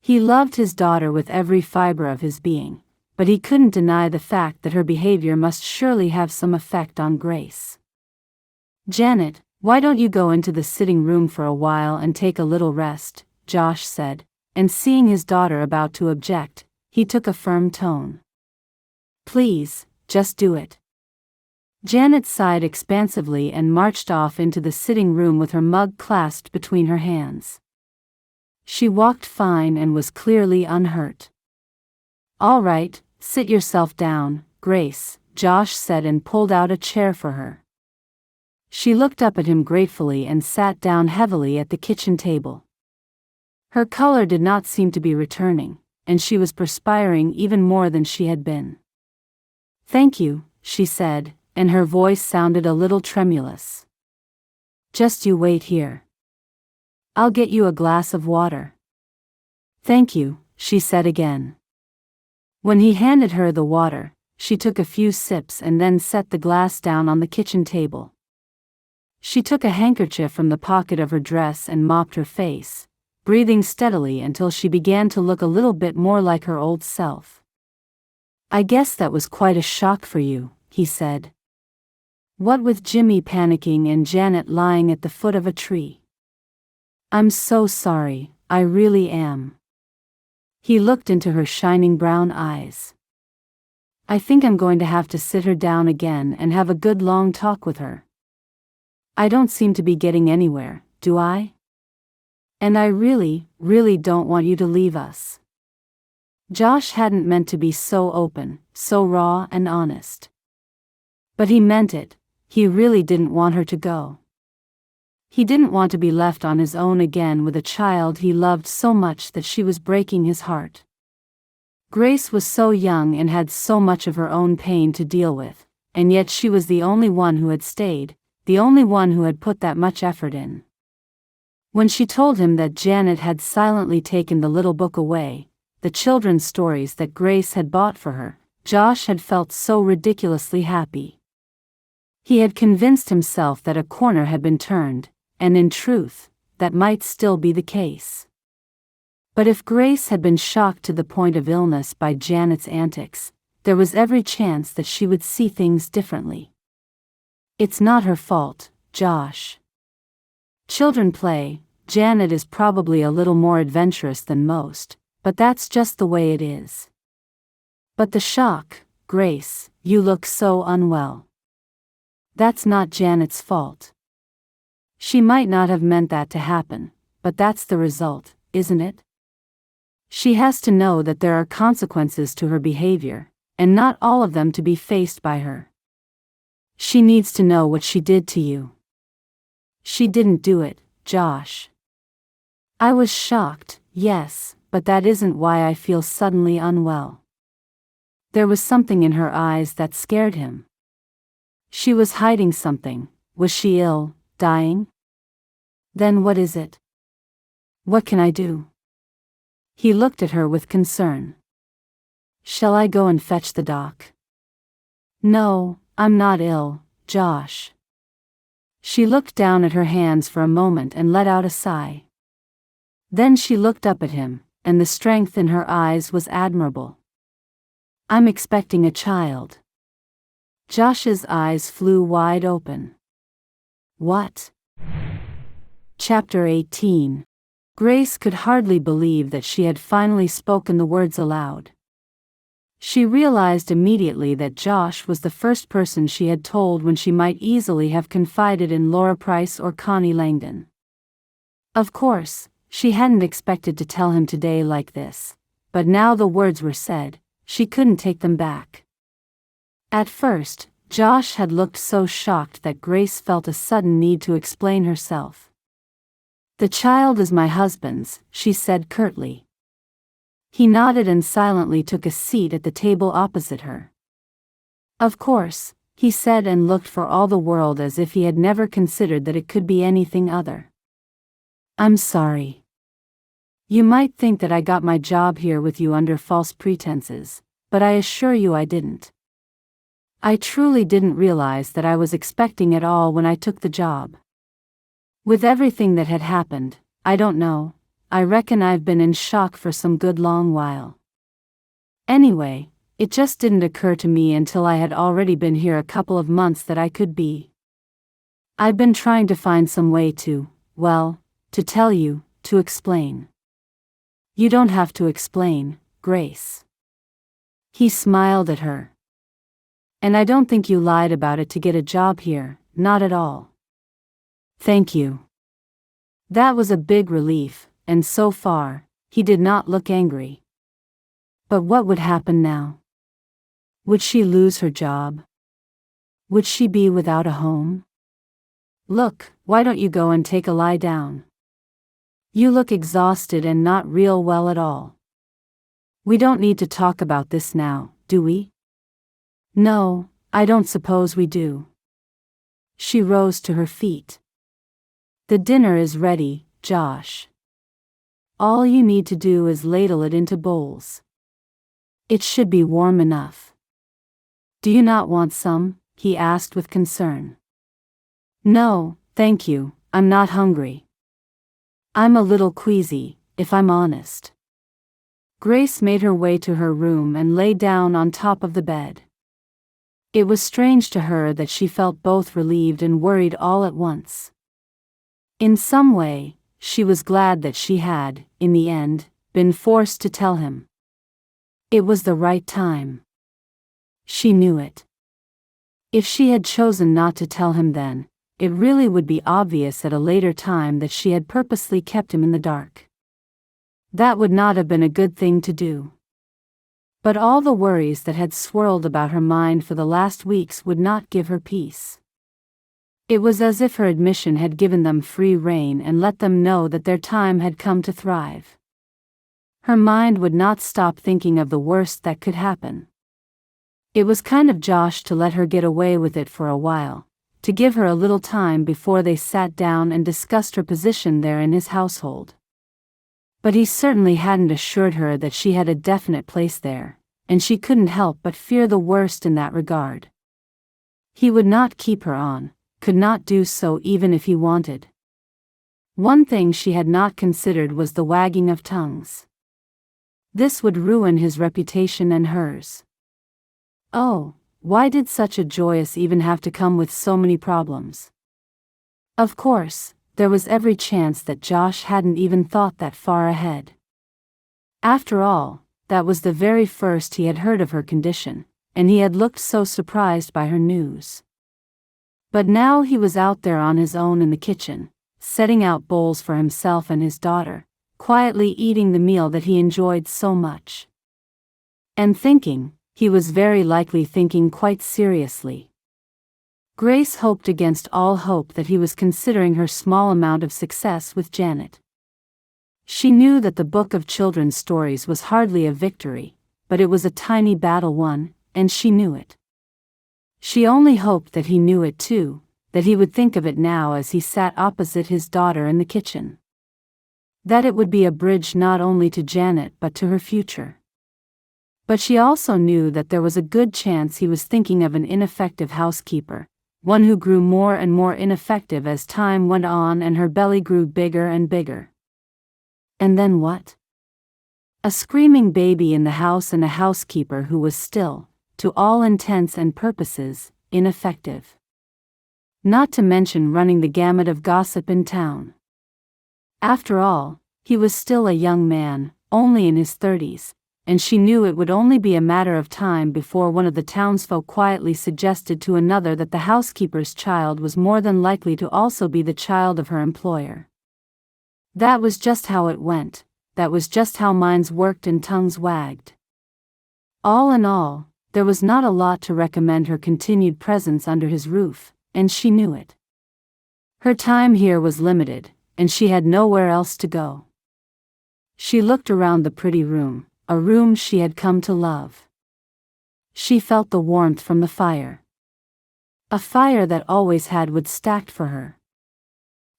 He loved his daughter with every fiber of his being, but he couldn't deny the fact that her behavior must surely have some effect on Grace. "Janet, why don't you go into the sitting room for a while and take a little rest?" Josh said, and seeing his daughter about to object, he took a firm tone. "Please, Just do it." Janet sighed expansively and marched off into the sitting room with her mug clasped between her hands. She walked fine and was clearly unhurt. "All right, sit yourself down, Grace," Josh said and pulled out a chair for her. She looked up at him gratefully and sat down heavily at the kitchen table. Her color did not seem to be returning, and she was perspiring even more than she had been. "Thank you," she said, and her voice sounded a little tremulous. "Just you wait here. I'll get you a glass of water." "Thank you," she said again. When he handed her the water, she took a few sips and then set the glass down on the kitchen table. She took a handkerchief from the pocket of her dress and mopped her face, breathing steadily until she began to look a little bit more like her old self. "I guess that was quite a shock for you," he said. "What with Jimmy panicking and Janet lying at the foot of a tree." "I'm so sorry, I really am." He looked into her shining brown eyes. "I think I'm going to have to sit her down again and have a good long talk with her. I don't seem to be getting anywhere, do I? And I really, really don't want you to leave us." Josh hadn't meant to be so open, so raw and honest. But he meant it. He really didn't want her to go. He didn't want to be left on his own again with a child he loved so much that she was breaking his heart. Grace was so young and had so much of her own pain to deal with, and yet she was the only one who had stayed, the only one who had put that much effort in. When she told him that Janet had silently taken the little book away, the children's stories that Grace had bought for her, Josh had felt so ridiculously happy. He had convinced himself that a corner had been turned, and in truth, that might still be the case. But if Grace had been shocked to the point of illness by Janet's antics, there was every chance that she would see things differently. "It's not her fault, Josh. Children play. Janet is probably a little more adventurous than most, but that's just the way it is. But the shock, Grace, you look so unwell. That's not Janet's fault. She might not have meant that to happen, but that's the result, isn't it? She has to know that there are consequences to her behavior, and not all of them to be faced by her. She needs to know what she did to you." "She didn't do it, Josh." "I was shocked, yes, but that isn't why I feel suddenly unwell." There was something in her eyes that scared him. She was hiding something. Was she ill, dying? Then what is it? What can I do? He looked at her with concern. "Shall I go and fetch the doc?" "No, I'm not ill, Josh." She looked down at her hands for a moment and let out a sigh. Then she looked up at him, and the strength in her eyes was admirable. "I'm expecting a child." Josh's eyes flew wide open. "What?" Chapter 18. Grace could hardly believe that she had finally spoken the words aloud. She realized immediately that Josh was the first person she had told when she might easily have confided in Laura Price or Connie Langdon. Of course, she hadn't expected to tell him today like this, but now the words were said, she couldn't take them back. At first, Josh had looked so shocked that Grace felt a sudden need to explain herself. "The child is my husband's," she said curtly. He nodded and silently took a seat at the table opposite her. "Of course," he said and looked for all the world as if he had never considered that it could be anything other. "I'm sorry. You might think that I got my job here with you under false pretenses, but I assure you I didn't. I truly didn't realize that I was expecting it all when I took the job. With everything that had happened, I don't know, I reckon I've been in shock for some good long while. Anyway, it just didn't occur to me until I had already been here a couple of months that I could be. I've been trying to find some way to, well, to tell you, to explain." "You don't have to explain, Grace." He smiled at her. And I don't think you lied about it to get a job here, not at all. Thank you. That was a big relief, and so far, he did not look angry. But what would happen now? Would she lose her job? Would she be without a home? Look, why don't you go and take a lie down? You look exhausted and not real well at all. We don't need to talk about this now, do we? No, I don't suppose we do. She rose to her feet. The dinner is ready, Josh. All you need to do is ladle it into bowls. It should be warm enough. Do you not want some? He asked with concern. No, thank you, I'm not hungry. I'm a little queasy, if I'm honest. Grace made her way to her room and lay down on top of the bed. It was strange to her that she felt both relieved and worried all at once. In some way, she was glad that she had, in the end, been forced to tell him. It was the right time. She knew it. If she had chosen not to tell him then, it really would be obvious at a later time that she had purposely kept him in the dark. That would not have been a good thing to do. But all the worries that had swirled about her mind for the last weeks would not give her peace. It was as if her admission had given them free rein and let them know that their time had come to thrive. Her mind would not stop thinking of the worst that could happen. It was kind of Josh to let her get away with it for a while, to give her a little time before they sat down and discussed her position there in his household. But he certainly hadn't assured her that she had a definite place there, and she couldn't help but fear the worst in that regard. He would not keep her on, could not do so even if he wanted. One thing she had not considered was the wagging of tongues. This would ruin his reputation and hers. Oh, why did such a joyous even have to come with so many problems? Of course, there was every chance that Josh hadn't even thought that far ahead. After all, that was the very first he had heard of her condition, and he had looked so surprised by her news. But now he was out there on his own in the kitchen, setting out bowls for himself and his daughter, quietly eating the meal that he enjoyed so much. And thinking, he was very likely thinking quite seriously. Grace hoped against all hope that he was considering her small amount of success with Janet. She knew that the book of children's stories was hardly a victory, but it was a tiny battle won, and she knew it. She only hoped that he knew it too, that he would think of it now as he sat opposite his daughter in the kitchen. That it would be a bridge not only to Janet but to her future. But she also knew that there was a good chance he was thinking of an ineffective housekeeper, one who grew more and more ineffective as time went on and her belly grew bigger and bigger. And then what? A screaming baby in the house and a housekeeper who was still, to all intents and purposes, ineffective. Not to mention running the gamut of gossip in town. After all, he was still a young man, only in his 30s, and she knew it would only be a matter of time before one of the townsfolk quietly suggested to another that the housekeeper's child was more than likely to also be the child of her employer. That was just how it went, that was just how minds worked and tongues wagged. All in all, there was not a lot to recommend her continued presence under his roof, and she knew it. Her time here was limited, and she had nowhere else to go. She looked around the pretty room, a room she had come to love. She felt the warmth from the fire. A fire that always had wood stacked for her.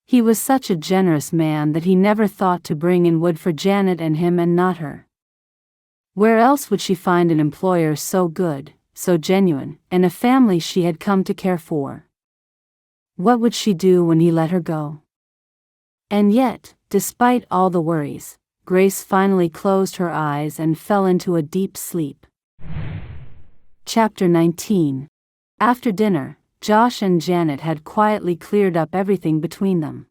He was such a generous man that he never thought to bring in wood for Janet and him and not her. Where else would she find an employer so good, so genuine, and a family she had come to care for? What would she do when he let her go? And yet, despite all the worries, Grace finally closed her eyes and fell into a deep sleep. Chapter 19. After dinner, Josh and Janet had quietly cleared up everything between them.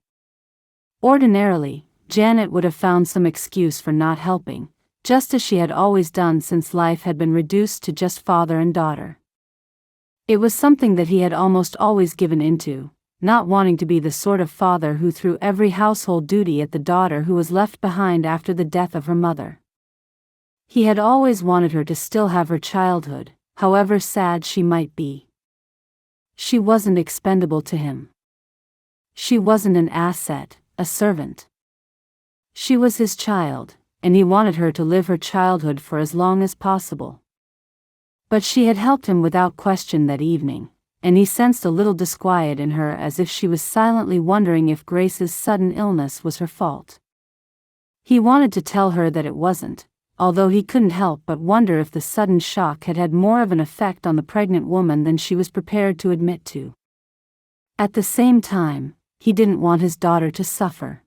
Ordinarily, Janet would have found some excuse for not helping, just as she had always done since life had been reduced to just father and daughter. It was something that he had almost always given into, not wanting to be the sort of father who threw every household duty at the daughter who was left behind after the death of her mother. He had always wanted her to still have her childhood, however sad she might be. She wasn't expendable to him. She wasn't an asset, a servant. She was his child, and he wanted her to live her childhood for as long as possible. But she had helped him without question that evening, and he sensed a little disquiet in her, as if she was silently wondering if Grace's sudden illness was her fault. He wanted to tell her that it wasn't, although he couldn't help but wonder if the sudden shock had had more of an effect on the pregnant woman than she was prepared to admit to. At the same time, he didn't want his daughter to suffer.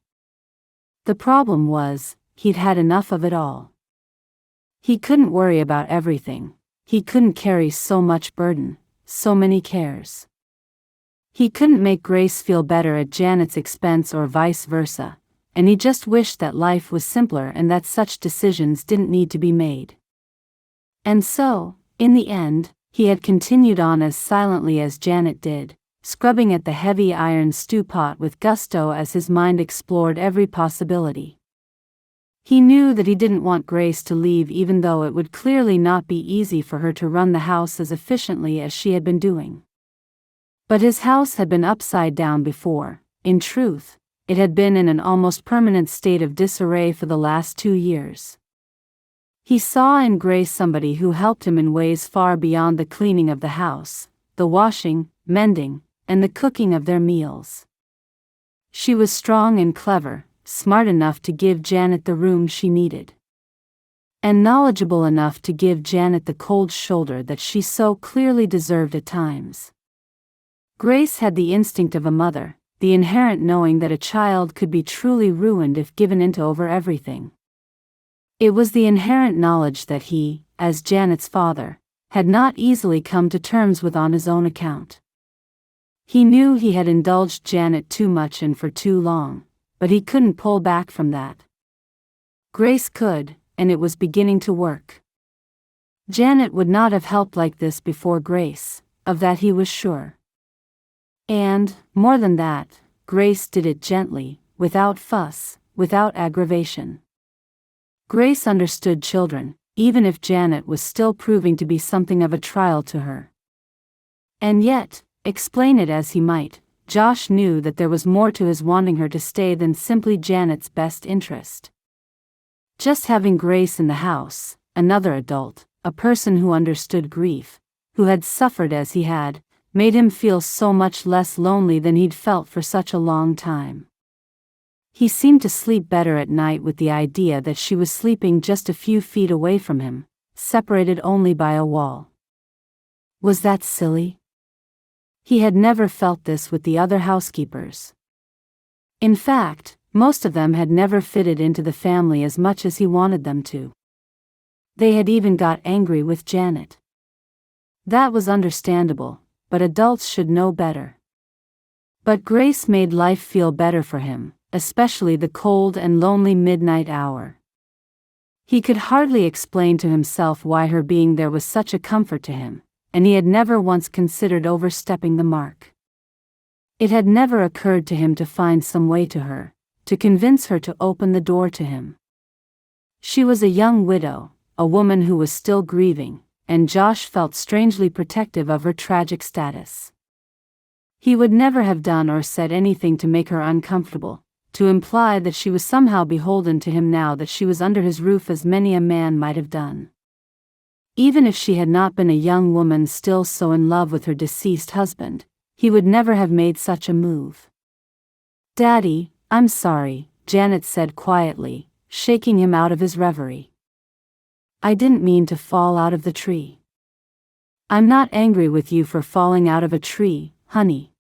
The problem was, he'd had enough of it all. He couldn't worry about everything. He couldn't carry so much burden, so many cares. He couldn't make Grace feel better at Janet's expense or vice versa, and he just wished that life was simpler and that such decisions didn't need to be made. And so, in the end, he had continued on as silently as Janet did, scrubbing at the heavy iron stew pot with gusto as his mind explored every possibility. He knew that he didn't want Grace to leave, even though it would clearly not be easy for her to run the house as efficiently as she had been doing. But his house had been upside down before. In truth, it had been in an almost permanent state of disarray for the last 2 years. He saw in Grace somebody who helped him in ways far beyond the cleaning of the house, the washing, mending, and the cooking of their meals. She was strong and clever, smart enough to give Janet the room she needed, and knowledgeable enough to give Janet the cold shoulder that she so clearly deserved at times. Grace had the instinct of a mother, the inherent knowing that a child could be truly ruined if given into over everything. It was the inherent knowledge that he, as Janet's father, had not easily come to terms with on his own account. He knew he had indulged Janet too much and for too long, but he couldn't pull back from that. Grace could, and it was beginning to work. Janet would not have helped like this before Grace, of that he was sure. And, more than that, Grace did it gently, without fuss, without aggravation. Grace understood children, even if Janet was still proving to be something of a trial to her. And yet, explain it as he might, Josh knew that there was more to his wanting her to stay than simply Janet's best interest. Just having Grace in the house, another adult, a person who understood grief, who had suffered as he had, made him feel so much less lonely than he'd felt for such a long time. He seemed to sleep better at night with the idea that she was sleeping just a few feet away from him, separated only by a wall. Was that silly? He had never felt this with the other housekeepers. In fact, most of them had never fitted into the family as much as he wanted them to. They had even got angry with Janet. That was understandable, but adults should know better. But Grace made life feel better for him, especially the cold and lonely midnight hour. He could hardly explain to himself why her being there was such a comfort to him, and he had never once considered overstepping the mark. It had never occurred to him to find some way to her, to convince her to open the door to him. She was a young widow, a woman who was still grieving, and Josh felt strangely protective of her tragic status. He would never have done or said anything to make her uncomfortable, to imply that she was somehow beholden to him now that she was under his roof, as many a man might have done. Even if she had not been a young woman still so in love with her deceased husband, he would never have made such a move. "Daddy, I'm sorry," Janet said quietly, shaking him out of his reverie. "I didn't mean to fall out of the tree." "I'm not angry with you for falling out of a tree, honey."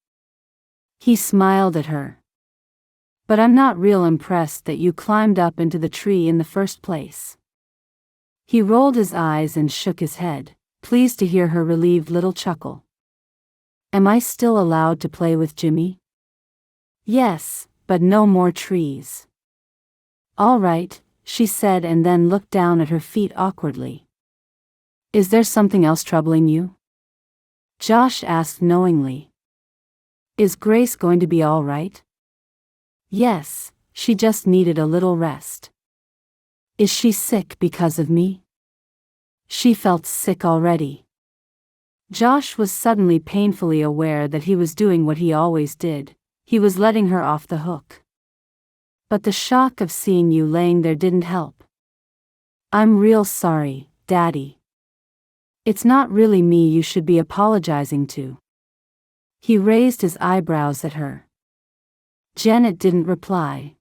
He smiled at her. "But I'm not real impressed that you climbed up into the tree in the first place." He rolled his eyes and shook his head, pleased to hear her relieved little chuckle. "Am I still allowed to play with Jimmy?" "Yes, but no more trees." "All right," she said, and then looked down at her feet awkwardly. "Is there something else troubling you?" Josh asked knowingly. Is Grace going to be all right? Yes, she just needed a little rest. Is she sick because of me? She felt sick already. Josh was suddenly painfully aware that he was doing what he always did. He was letting her off the hook. But the shock of seeing you laying there didn't help. I'm real sorry, Daddy. It's not really me you should be apologizing to. He raised his eyebrows at her. Janet didn't reply.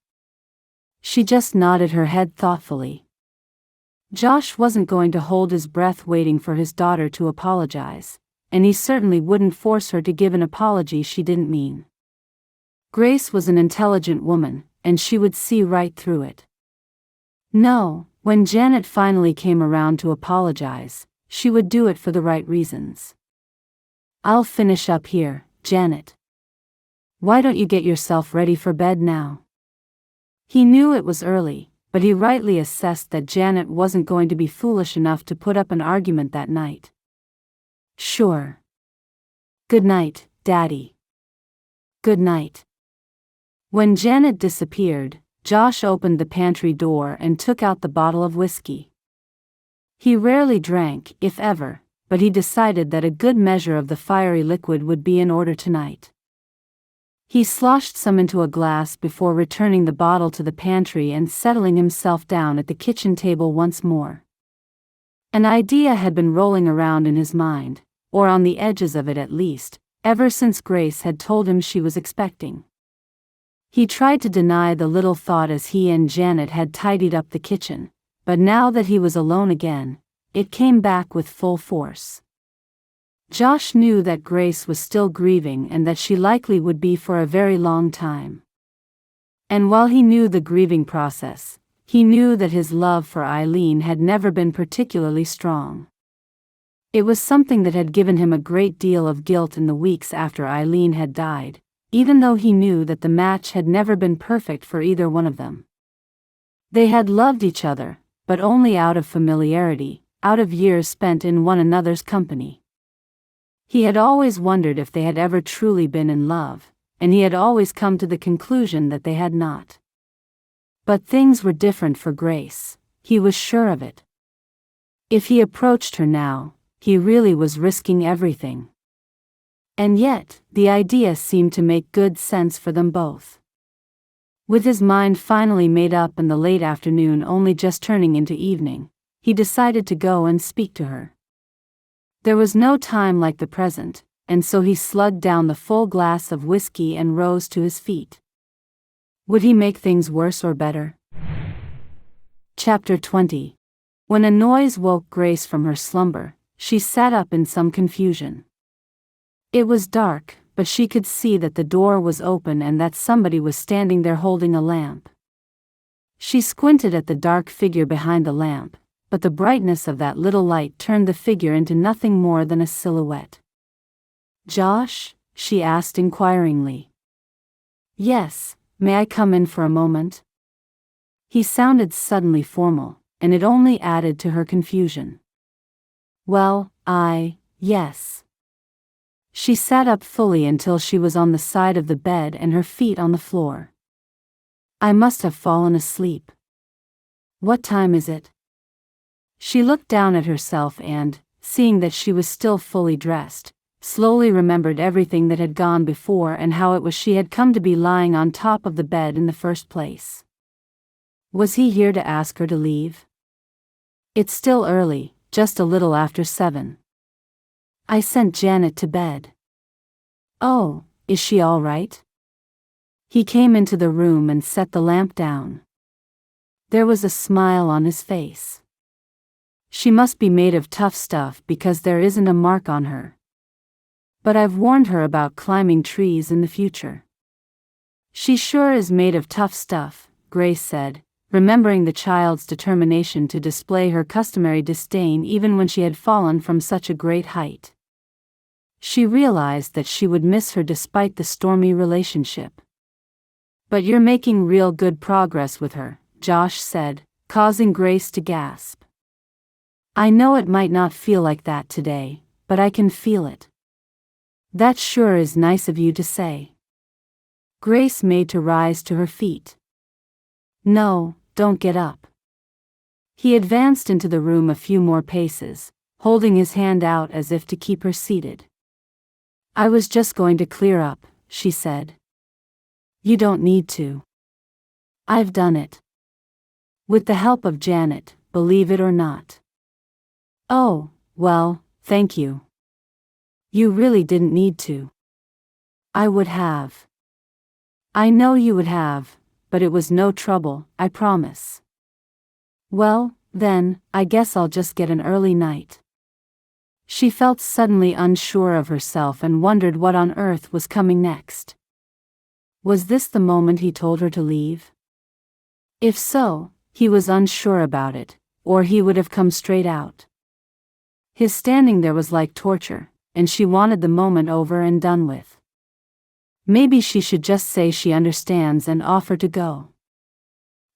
She just nodded her head thoughtfully. Josh wasn't going to hold his breath waiting for his daughter to apologize, and he certainly wouldn't force her to give an apology she didn't mean. Grace was an intelligent woman, and she would see right through it. No, when Janet finally came around to apologize, she would do it for the right reasons. I'll finish up here, Janet. Why don't you get yourself ready for bed now? He knew it was early, but he rightly assessed that Janet wasn't going to be foolish enough to put up an argument that night. Sure. Good night, Daddy. Good night. When Janet disappeared, Josh opened the pantry door and took out the bottle of whiskey. He rarely drank, if ever, but he decided that a good measure of the fiery liquid would be in order tonight. He sloshed some into a glass before returning the bottle to the pantry and settling himself down at the kitchen table once more. An idea had been rolling around in his mind, or on the edges of it at least, ever since Grace had told him she was expecting. He tried to deny the little thought as he and Janet had tidied up the kitchen, but now that he was alone again, it came back with full force. Josh knew that Grace was still grieving and that she likely would be for a very long time. And while he knew the grieving process, he knew that his love for Eileen had never been particularly strong. It was something that had given him a great deal of guilt in the weeks after Eileen had died, even though he knew that the match had never been perfect for either one of them. They had loved each other, but only out of familiarity, out of years spent in one another's company. He had always wondered if they had ever truly been in love, and he had always come to the conclusion that they had not. But things were different for Grace, he was sure of it. If he approached her now, he really was risking everything. And yet, the idea seemed to make good sense for them both. With his mind finally made up and the late afternoon only just turning into evening, he decided to go and speak to her. There was no time like the present, and so he slugged down the full glass of whiskey and rose to his feet. Would he make things worse or better? Chapter 20. When a noise woke Grace from her slumber, she sat up in some confusion. It was dark, but she could see that the door was open and that somebody was standing there holding a lamp. She squinted at the dark figure behind the lamp, but the brightness of that little light turned the figure into nothing more than a silhouette. Josh? She asked inquiringly. Yes, may I come in for a moment? He sounded suddenly formal, and it only added to her confusion. Well, yes. She sat up fully until she was on the side of the bed and her feet on the floor. I must have fallen asleep. What time is it? She looked down at herself and, seeing that she was still fully dressed, slowly remembered everything that had gone before and how it was she had come to be lying on top of the bed in the first place. Was he here to ask her to leave? It's still early, just a little after 7. I sent Janet to bed. Oh, is she all right? He came into the room and set the lamp down. There was a smile on his face. She must be made of tough stuff because there isn't a mark on her. But I've warned her about climbing trees in the future. She sure is made of tough stuff, Grace said, remembering the child's determination to display her customary disdain even when she had fallen from such a great height. She realized that she would miss her despite the stormy relationship. But you're making real good progress with her, Josh said, causing Grace to gasp. I know it might not feel like that today, but I can feel it. That sure is nice of you to say. Grace made to rise to her feet. No, don't get up. He advanced into the room a few more paces, holding his hand out as if to keep her seated. I was just going to clear up, she said. You don't need to. I've done it. With the help of Janet, believe it or not. Oh, well, thank you. You really didn't need to. I would have. I know you would have, but it was no trouble, I promise. Well, then, I guess I'll just get an early night. She felt suddenly unsure of herself and wondered what on earth was coming next. Was this the moment he told her to leave? If so, he was unsure about it, or he would have come straight out. His standing there was like torture, and she wanted the moment over and done with. Maybe she should just say she understands and offer to go.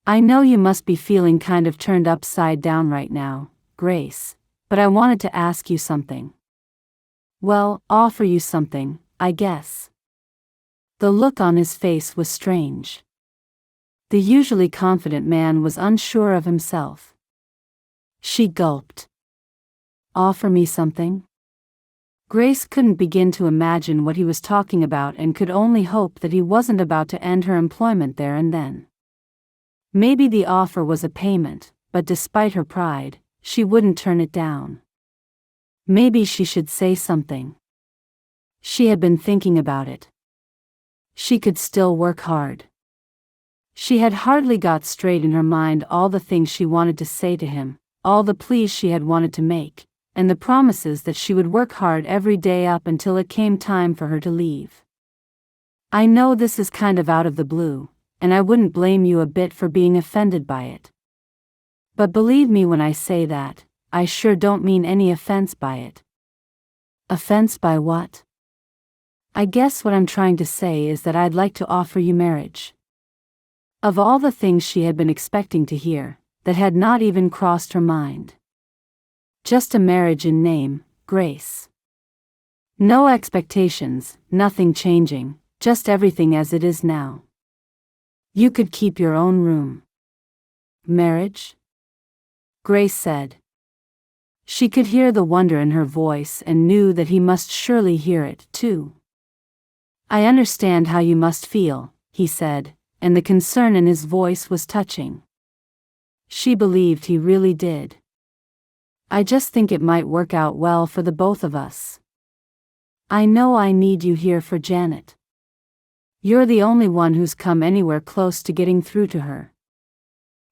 I know you must be feeling kind of turned upside down right now, Grace, but I wanted to ask you something. Well, offer you something, I guess. The look on his face was strange. The usually confident man was unsure of himself. She gulped. Offer me something? Grace couldn't begin to imagine what he was talking about and could only hope that he wasn't about to end her employment there and then. Maybe the offer was a payment, but despite her pride, she wouldn't turn it down. Maybe she should say something. She had been thinking about it. She could still work hard. She had hardly got straight in her mind all the things she wanted to say to him, all the pleas she had wanted to make, and the promises that she would work hard every day up until it came time for her to leave. I know this is kind of out of the blue, and I wouldn't blame you a bit for being offended by it. But believe me when I say that, I sure don't mean any offense by it. Offense by what? I guess what I'm trying to say is that I'd like to offer you marriage. Of all the things she had been expecting to hear, that had not even crossed her mind. Just a marriage in name, Grace. No expectations, nothing changing, just everything as it is now. You could keep your own room. Marriage? Grace said. She could hear the wonder in her voice and knew that he must surely hear it, too. I understand how you must feel, he said, and the concern in his voice was touching. She believed he really did. I just think it might work out well for the both of us. I know I need you here for Janet. You're the only one who's come anywhere close to getting through to her.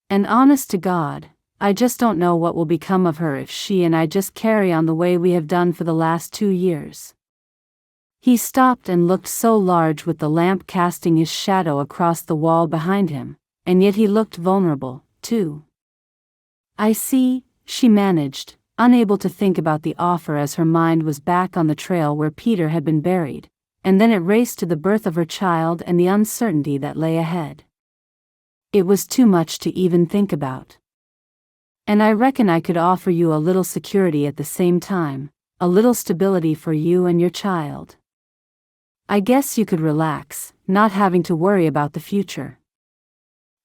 And honest to God, I just don't know what will become of her if she and I just carry on the way we have done for the last 2 years. He stopped and looked so large with the lamp casting his shadow across the wall behind him, and yet he looked vulnerable, too. I see, she managed, unable to think about the offer as her mind was back on the trail where Peter had been buried, and then it raced to the birth of her child and the uncertainty that lay ahead. It was too much to even think about. And I reckon I could offer you a little security at the same time, a little stability for you and your child. I guess you could relax, not having to worry about the future.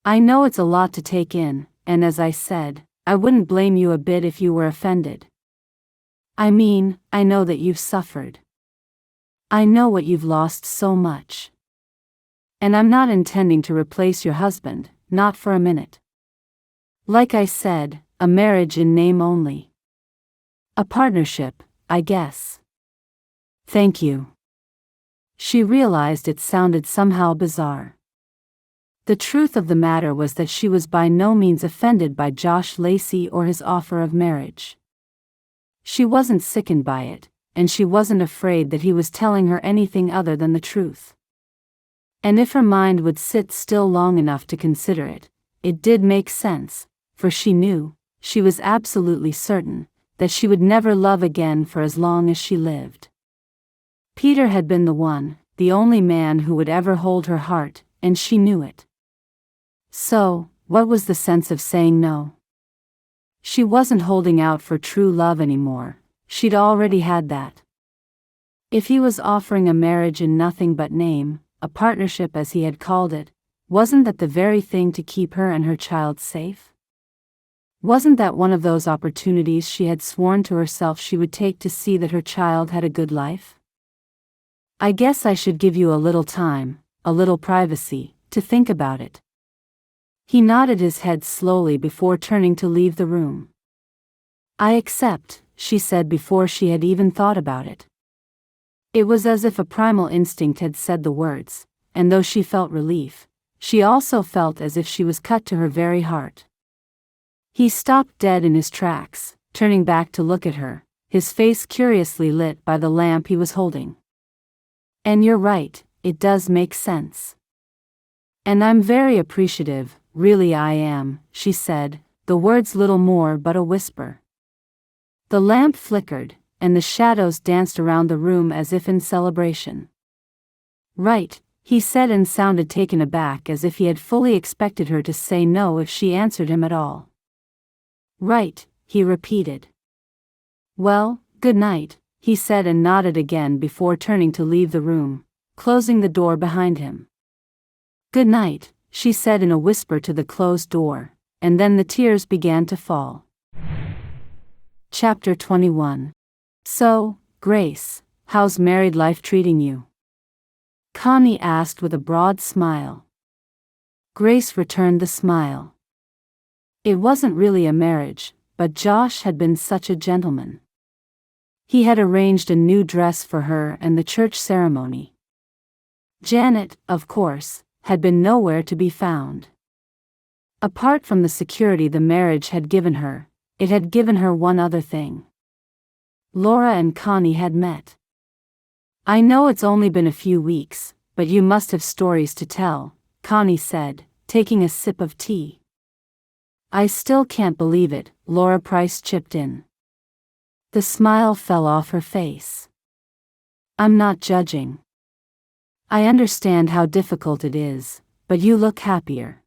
I know it's a lot to take in, and as I said, I wouldn't blame you a bit if you were offended. I mean, I know that you've suffered. I know what you've lost so much. And I'm not intending to replace your husband, not for a minute. Like I said, a marriage in name only. A partnership, I guess. Thank you. She realized it sounded somehow bizarre. The truth of the matter was that she was by no means offended by Josh Lacey or his offer of marriage. She wasn't sickened by it, and she wasn't afraid that he was telling her anything other than the truth. And if her mind would sit still long enough to consider it, it did make sense, for she knew, she was absolutely certain, that she would never love again for as long as she lived. Peter had been the one, the only man who would ever hold her heart, and she knew it. So, what was the sense of saying no? She wasn't holding out for true love anymore, she'd already had that. If he was offering a marriage in nothing but name, a partnership as he had called it, wasn't that the very thing to keep her and her child safe? Wasn't that one of those opportunities she had sworn to herself she would take to see that her child had a good life? I guess I should give you a little time, a little privacy, to think about it. He nodded his head slowly before turning to leave the room. I accept, she said before she had even thought about it. It was as if a primal instinct had said the words, and though she felt relief, she also felt as if she was cut to her very heart. He stopped dead in his tracks, turning back to look at her, his face curiously lit by the lamp he was holding. And you're right, it does make sense. And I'm very appreciative, really I am, she said, the words little more but a whisper. The lamp flickered, and the shadows danced around the room as if in celebration. Right, he said and sounded taken aback as if he had fully expected her to say no if she answered him at all. Right, he repeated. Well, good night, he said and nodded again before turning to leave the room, closing the door behind him. Good night, she said in a whisper to the closed door, and then the tears began to fall. Chapter 21. So, Grace, how's married life treating you? Connie asked with a broad smile. Grace returned the smile. It wasn't really a marriage, but Josh had been such a gentleman. He had arranged a new dress for her and the church ceremony. Janet, of course, had been nowhere to be found. Apart from the security the marriage had given her, it had given her one other thing. Laura and Connie had met. I know it's only been a few weeks, but you must have stories to tell, Connie said, taking a sip of tea. I still can't believe it, Laura Price chipped in. The smile fell off her face. I'm not judging. I understand how difficult it is, but you look happier.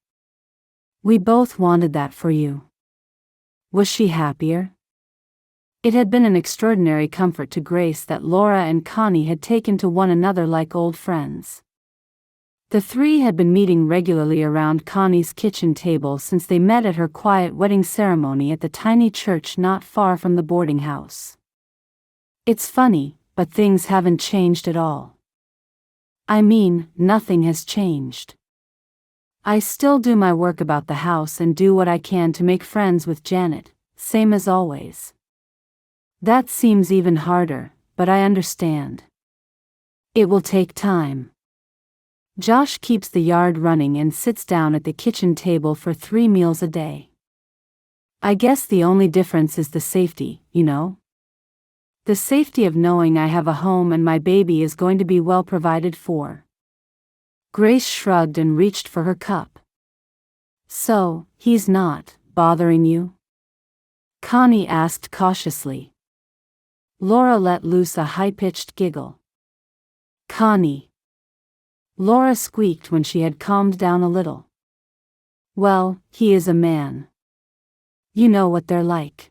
We both wanted that for you. Was she happier? It had been an extraordinary comfort to Grace that Laura and Connie had taken to one another like old friends. The three had been meeting regularly around Connie's kitchen table since they met at her quiet wedding ceremony at the tiny church not far from the boarding house. It's funny, but things haven't changed at all. I mean, nothing has changed. I still do my work about the house and do what I can to make friends with Janet, same as always. That seems even harder, but I understand. It will take time. Josh keeps the yard running and sits down at the kitchen table for 3 meals a day. I guess the only difference is the safety, you know? The safety of knowing I have a home and my baby is going to be well provided for. Grace shrugged and reached for her cup. So, he's not bothering you? Connie asked cautiously. Laura let loose a high-pitched giggle. Connie. Laura squeaked when she had calmed down a little. Well, he is a man. You know what they're like.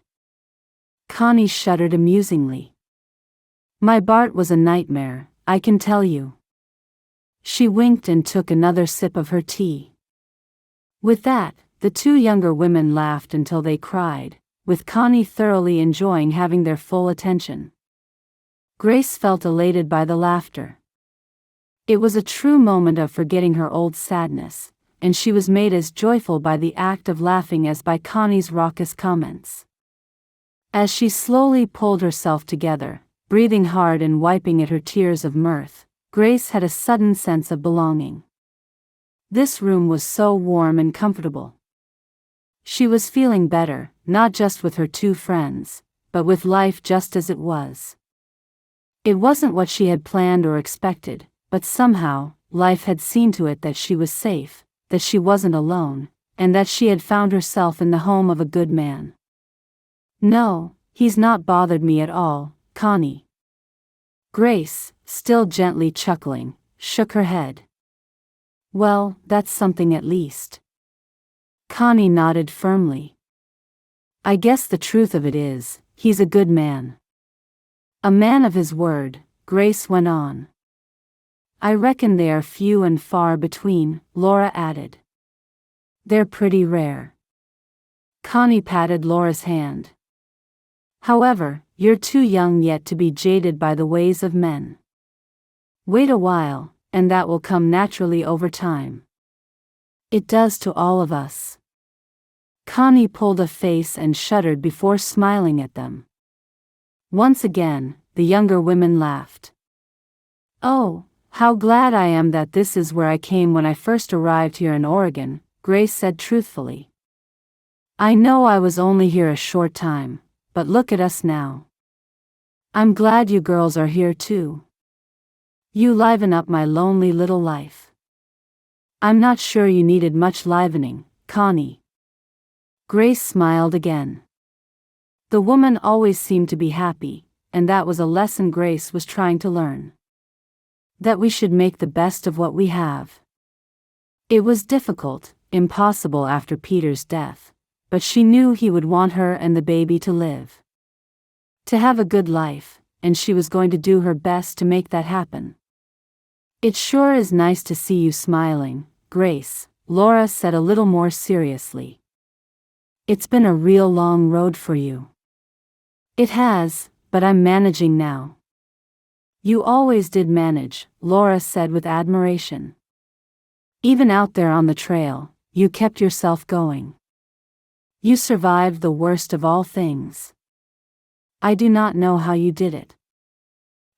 Connie shuddered amusingly. My Bart was a nightmare, I can tell you. She winked and took another sip of her tea. With that, the 2 younger women laughed until they cried, with Connie thoroughly enjoying having their full attention. Grace felt elated by the laughter. It was a true moment of forgetting her old sadness, and she was made as joyful by the act of laughing as by Connie's raucous comments. As she slowly pulled herself together, breathing hard and wiping at her tears of mirth, Grace had a sudden sense of belonging. This room was so warm and comfortable. She was feeling better, not just with her 2 friends, but with life just as it was. It wasn't what she had planned or expected, but somehow, life had seen to it that she was safe, that she wasn't alone, and that she had found herself in the home of a good man. No, he's not bothered me at all, Connie. Grace, still gently chuckling, shook her head. Well, that's something at least. Connie nodded firmly. I guess the truth of it is, he's a good man. A man of his word, Grace went on. I reckon they are few and far between, Laura added. They're pretty rare. Connie patted Laura's hand. However, you're too young yet to be jaded by the ways of men. Wait a while, and that will come naturally over time. It does to all of us. Connie pulled a face and shuddered before smiling at them. Once again, the younger women laughed. Oh, how glad I am that this is where I came when I first arrived here in Oregon, Grace said truthfully. I know I was only here a short time, but look at us now. I'm glad you girls are here too. You liven up my lonely little life. I'm not sure you needed much livening, Connie. Grace smiled again. The woman always seemed to be happy, and that was a lesson Grace was trying to learn. That we should make the best of what we have. It was difficult, impossible after Peter's death, but she knew he would want her and the baby to live. To have a good life, and she was going to do her best to make that happen. It sure is nice to see you smiling, Grace, Laura said a little more seriously. It's been a real long road for you. It has, but I'm managing now. You always did manage, Laura said with admiration. Even out there on the trail, you kept yourself going. You survived the worst of all things. I do not know how you did it.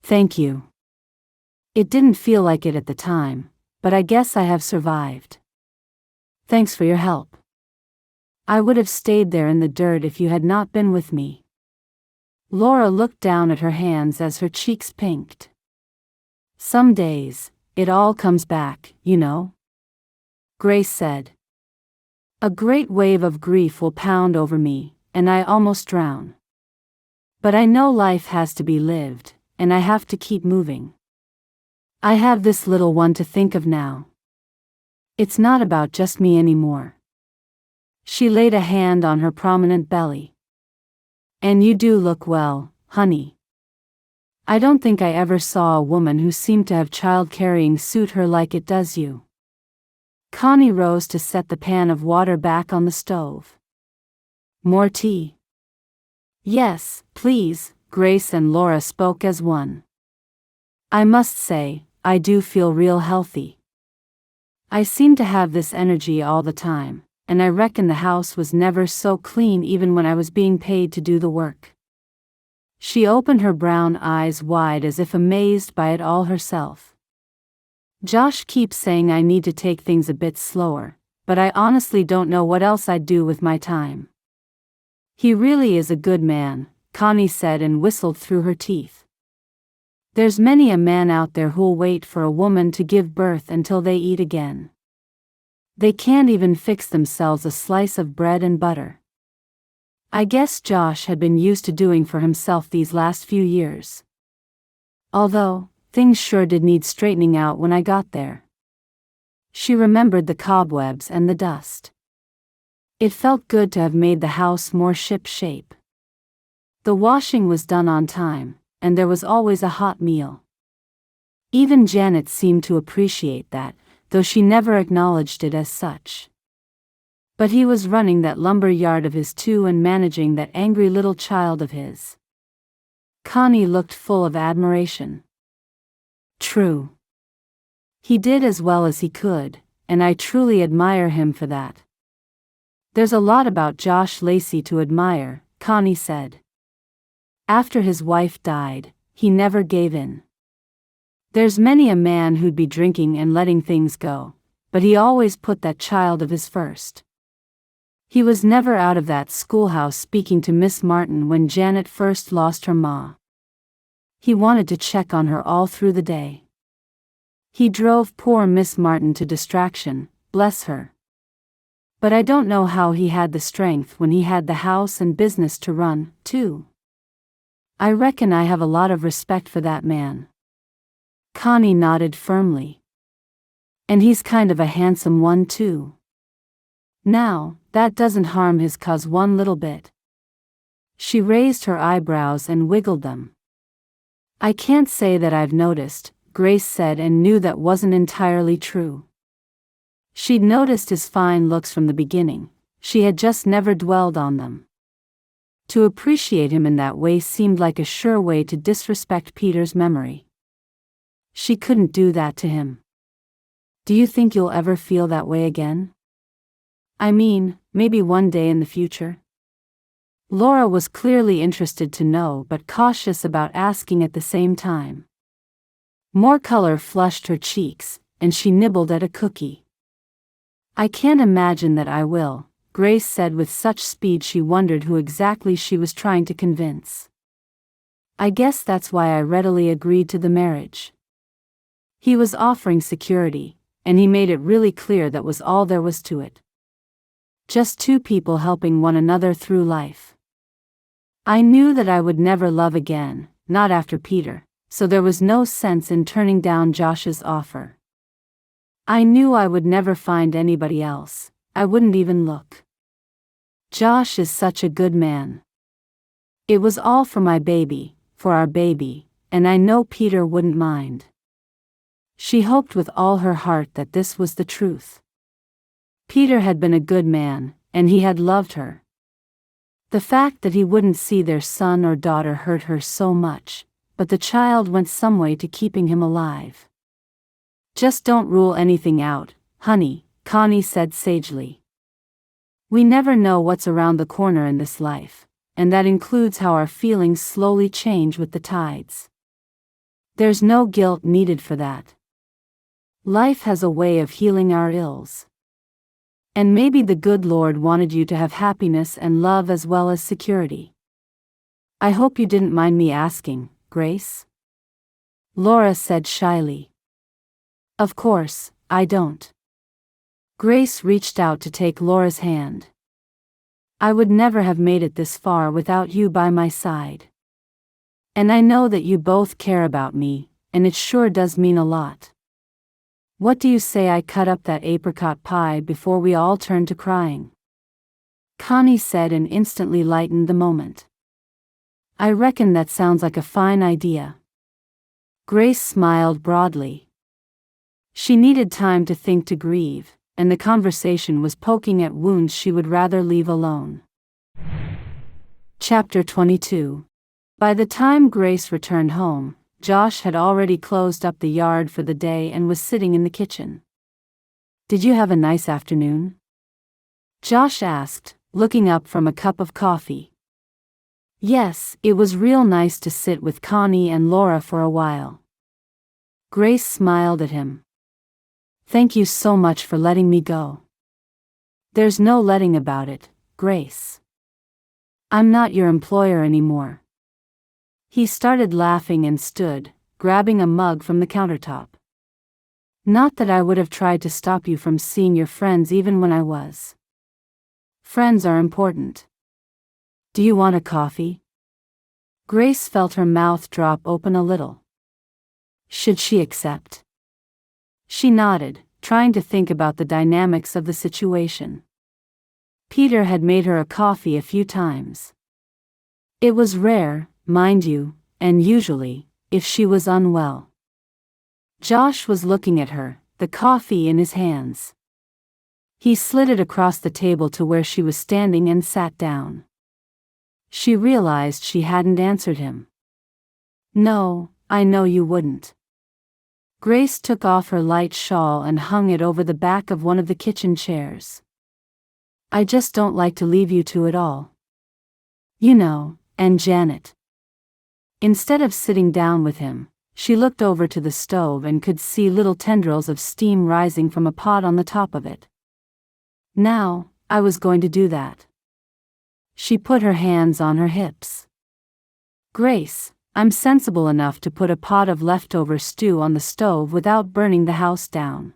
Thank you. It didn't feel like it at the time, but I guess I have survived. Thanks for your help. I would have stayed there in the dirt if you had not been with me. Laura looked down at her hands as her cheeks pinked. Some days, it all comes back, you know? Grace said. A great wave of grief will pound over me, and I almost drown. But I know life has to be lived, and I have to keep moving. I have this little one to think of now. It's not about just me anymore. She laid a hand on her prominent belly. And you do look well, honey. I don't think I ever saw a woman who seemed to have child-carrying suit her like it does you. Connie rose to set the pan of water back on the stove. More tea? Yes, please, Grace and Laura spoke as one. I must say, I do feel real healthy. I seem to have this energy all the time, and I reckon the house was never so clean even when I was being paid to do the work. She opened her brown eyes wide as if amazed by it all herself. Josh keeps saying I need to take things a bit slower, but I honestly don't know what else I'd do with my time. He really is a good man, Connie said and whistled through her teeth. There's many a man out there who'll wait for a woman to give birth until they eat again. They can't even fix themselves a slice of bread and butter. I guess Josh had been used to doing for himself these last few years. Although, things sure did need straightening out when I got there. She remembered the cobwebs and the dust. It felt good to have made the house more ship-shape. The washing was done on time, and there was always a hot meal. Even Janet seemed to appreciate that, though she never acknowledged it as such. But he was running that lumber yard of his too and managing that angry little child of his. Connie looked full of admiration. True. He did as well as he could, and I truly admire him for that. There's a lot about Josh Lacey to admire, Connie said. After his wife died, he never gave in. There's many a man who'd be drinking and letting things go, but he always put that child of his first. He was never out of that schoolhouse speaking to Miss Martin when Janet first lost her ma. He wanted to check on her all through the day. He drove poor Miss Martin to distraction, bless her. But I don't know how he had the strength when he had the house and business to run, too. I reckon I have a lot of respect for that man. Connie nodded firmly. And he's kind of a handsome one too. Now, that doesn't harm his cuz one little bit. She raised her eyebrows and wiggled them. I can't say that I've noticed, Grace said, and knew that wasn't entirely true. She'd noticed his fine looks from the beginning, she had just never dwelled on them. To appreciate him in that way seemed like a sure way to disrespect Peter's memory. She couldn't do that to him. Do you think you'll ever feel that way again? I mean, maybe one day in the future? Laura was clearly interested to know but cautious about asking at the same time. More color flushed her cheeks, and she nibbled at a cookie. I can't imagine that I will, Grace said with such speed she wondered who exactly she was trying to convince. I guess that's why I readily agreed to the marriage. He was offering security, and he made it really clear that was all there was to it. Just two people helping one another through life. I knew that I would never love again, not after Peter, so there was no sense in turning down Josh's offer. I knew I would never find anybody else, I wouldn't even look. Josh is such a good man. It was all for my baby, for our baby, and I know Peter wouldn't mind. She hoped with all her heart that this was the truth. Peter had been a good man, and he had loved her. The fact that he wouldn't see their son or daughter hurt her so much, but the child went some way to keeping him alive. Just don't rule anything out, honey, Connie said sagely. We never know what's around the corner in this life, and that includes how our feelings slowly change with the tides. There's no guilt needed for that. Life has a way of healing our ills. And maybe the good Lord wanted you to have happiness and love as well as security. I hope you didn't mind me asking, Grace? Laura said shyly. Of course, I don't. Grace reached out to take Laura's hand. I would never have made it this far without you by my side. And I know that you both care about me, and it sure does mean a lot. What do you say I cut up that apricot pie before we all turn to crying? Connie said and instantly lightened the moment. I reckon that sounds like a fine idea. Grace smiled broadly. She needed time to think, to grieve, and the conversation was poking at wounds she would rather leave alone. Chapter 22. By the time Grace returned home, Josh had already closed up the yard for the day and was sitting in the kitchen. Did you have a nice afternoon? Josh asked, looking up from a cup of coffee. Yes, it was real nice to sit with Connie and Laura for a while. Grace smiled at him. Thank you so much for letting me go. There's no letting about it, Grace. I'm not your employer anymore. He started laughing and stood, grabbing a mug from the countertop. Not that I would have tried to stop you from seeing your friends even when I was. Friends are important. Do you want a coffee? Grace felt her mouth drop open a little. Should she accept? She nodded, trying to think about the dynamics of the situation. Peter had made her a coffee a few times. It was rare, mind you, and usually, if she was unwell. Josh was looking at her, the coffee in his hands. He slid it across the table to where she was standing and sat down. She realized she hadn't answered him. No, I know you wouldn't. Grace took off her light shawl and hung it over the back of one of the kitchen chairs. I just don't like to leave you to it all. You know, and Janet. Instead of sitting down with him, she looked over to the stove and could see little tendrils of steam rising from a pot on the top of it. Now, I was going to do that. She put her hands on her hips. Grace, I'm sensible enough to put a pot of leftover stew on the stove without burning the house down.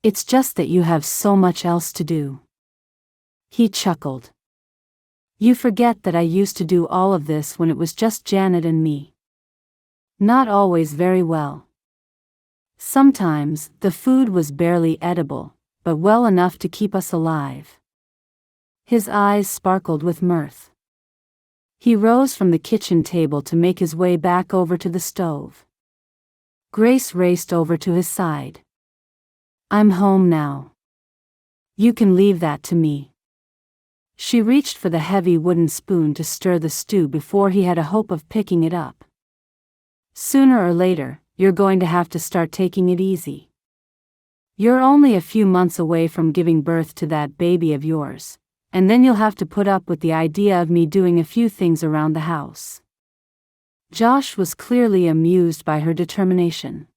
It's just that you have so much else to do. He chuckled. You forget that I used to do all of this when it was just Janet and me. Not always very well. Sometimes, the food was barely edible, but well enough to keep us alive. His eyes sparkled with mirth. He rose from the kitchen table to make his way back over to the stove. Grace raced over to his side. "I'm home now. You can leave that to me." She reached for the heavy wooden spoon to stir the stew before he had a hope of picking it up. "Sooner or later, you're going to have to start taking it easy. You're only a few months away from giving birth to that baby of yours, and then you'll have to put up with the idea of me doing a few things around the house." Josh was clearly amused by her determination.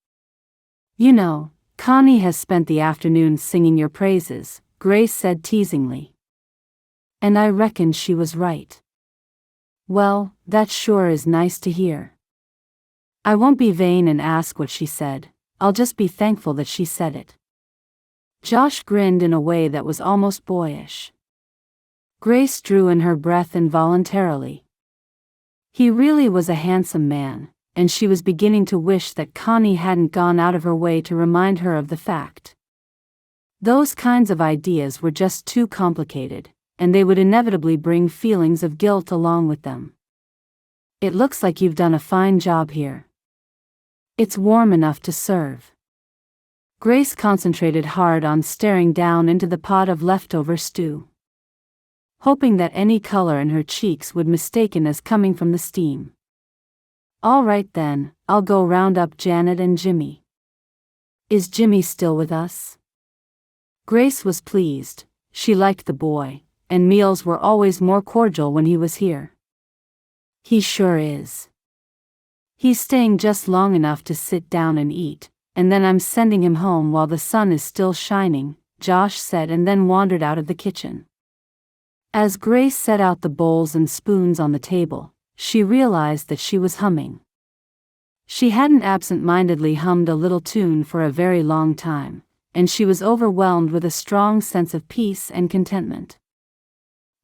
"You know, Connie has spent the afternoon singing your praises," Grace said teasingly. "And I reckon she was right." "Well, that sure is nice to hear. I won't be vain and ask what she said, I'll just be thankful that she said it." Josh grinned in a way that was almost boyish. Grace drew in her breath involuntarily. He really was a handsome man, and she was beginning to wish that Connie hadn't gone out of her way to remind her of the fact. Those kinds of ideas were just too complicated, and they would inevitably bring feelings of guilt along with them. "It looks like you've done a fine job here. It's warm enough to serve." Grace concentrated hard on staring down into the pot of leftover stew, hoping that any color in her cheeks would mistaken as coming from the steam. "All right then, I'll go round up Janet and Jimmy." "Is Jimmy still with us?" Grace was pleased. She liked the boy, and meals were always more cordial when he was here. "He sure is. He's staying just long enough to sit down and eat, and then I'm sending him home while the sun is still shining," Josh said, and then wandered out of the kitchen. As Grace set out the bowls and spoons on the table, she realized that she was humming. She hadn't absent-mindedly hummed a little tune for a very long time, and she was overwhelmed with a strong sense of peace and contentment.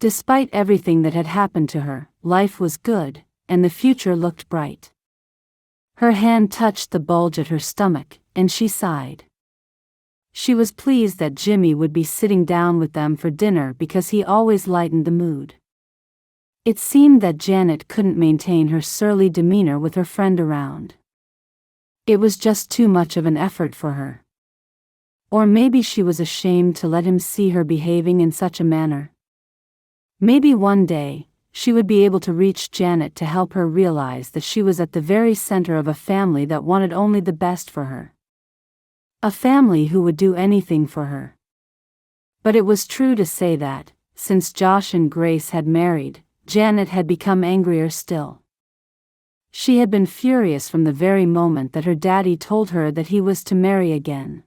Despite everything that had happened to her, life was good, and the future looked bright. Her hand touched the bulge at her stomach, and she sighed. She was pleased that Jimmy would be sitting down with them for dinner because he always lightened the mood. It seemed that Janet couldn't maintain her surly demeanor with her friend around. It was just too much of an effort for her. Or maybe she was ashamed to let him see her behaving in such a manner. Maybe one day, she would be able to reach Janet to help her realize that she was at the very center of a family that wanted only the best for her. A family who would do anything for her. But it was true to say that, since Josh and Grace had married, Janet had become angrier still. She had been furious from the very moment that her daddy told her that he was to marry again.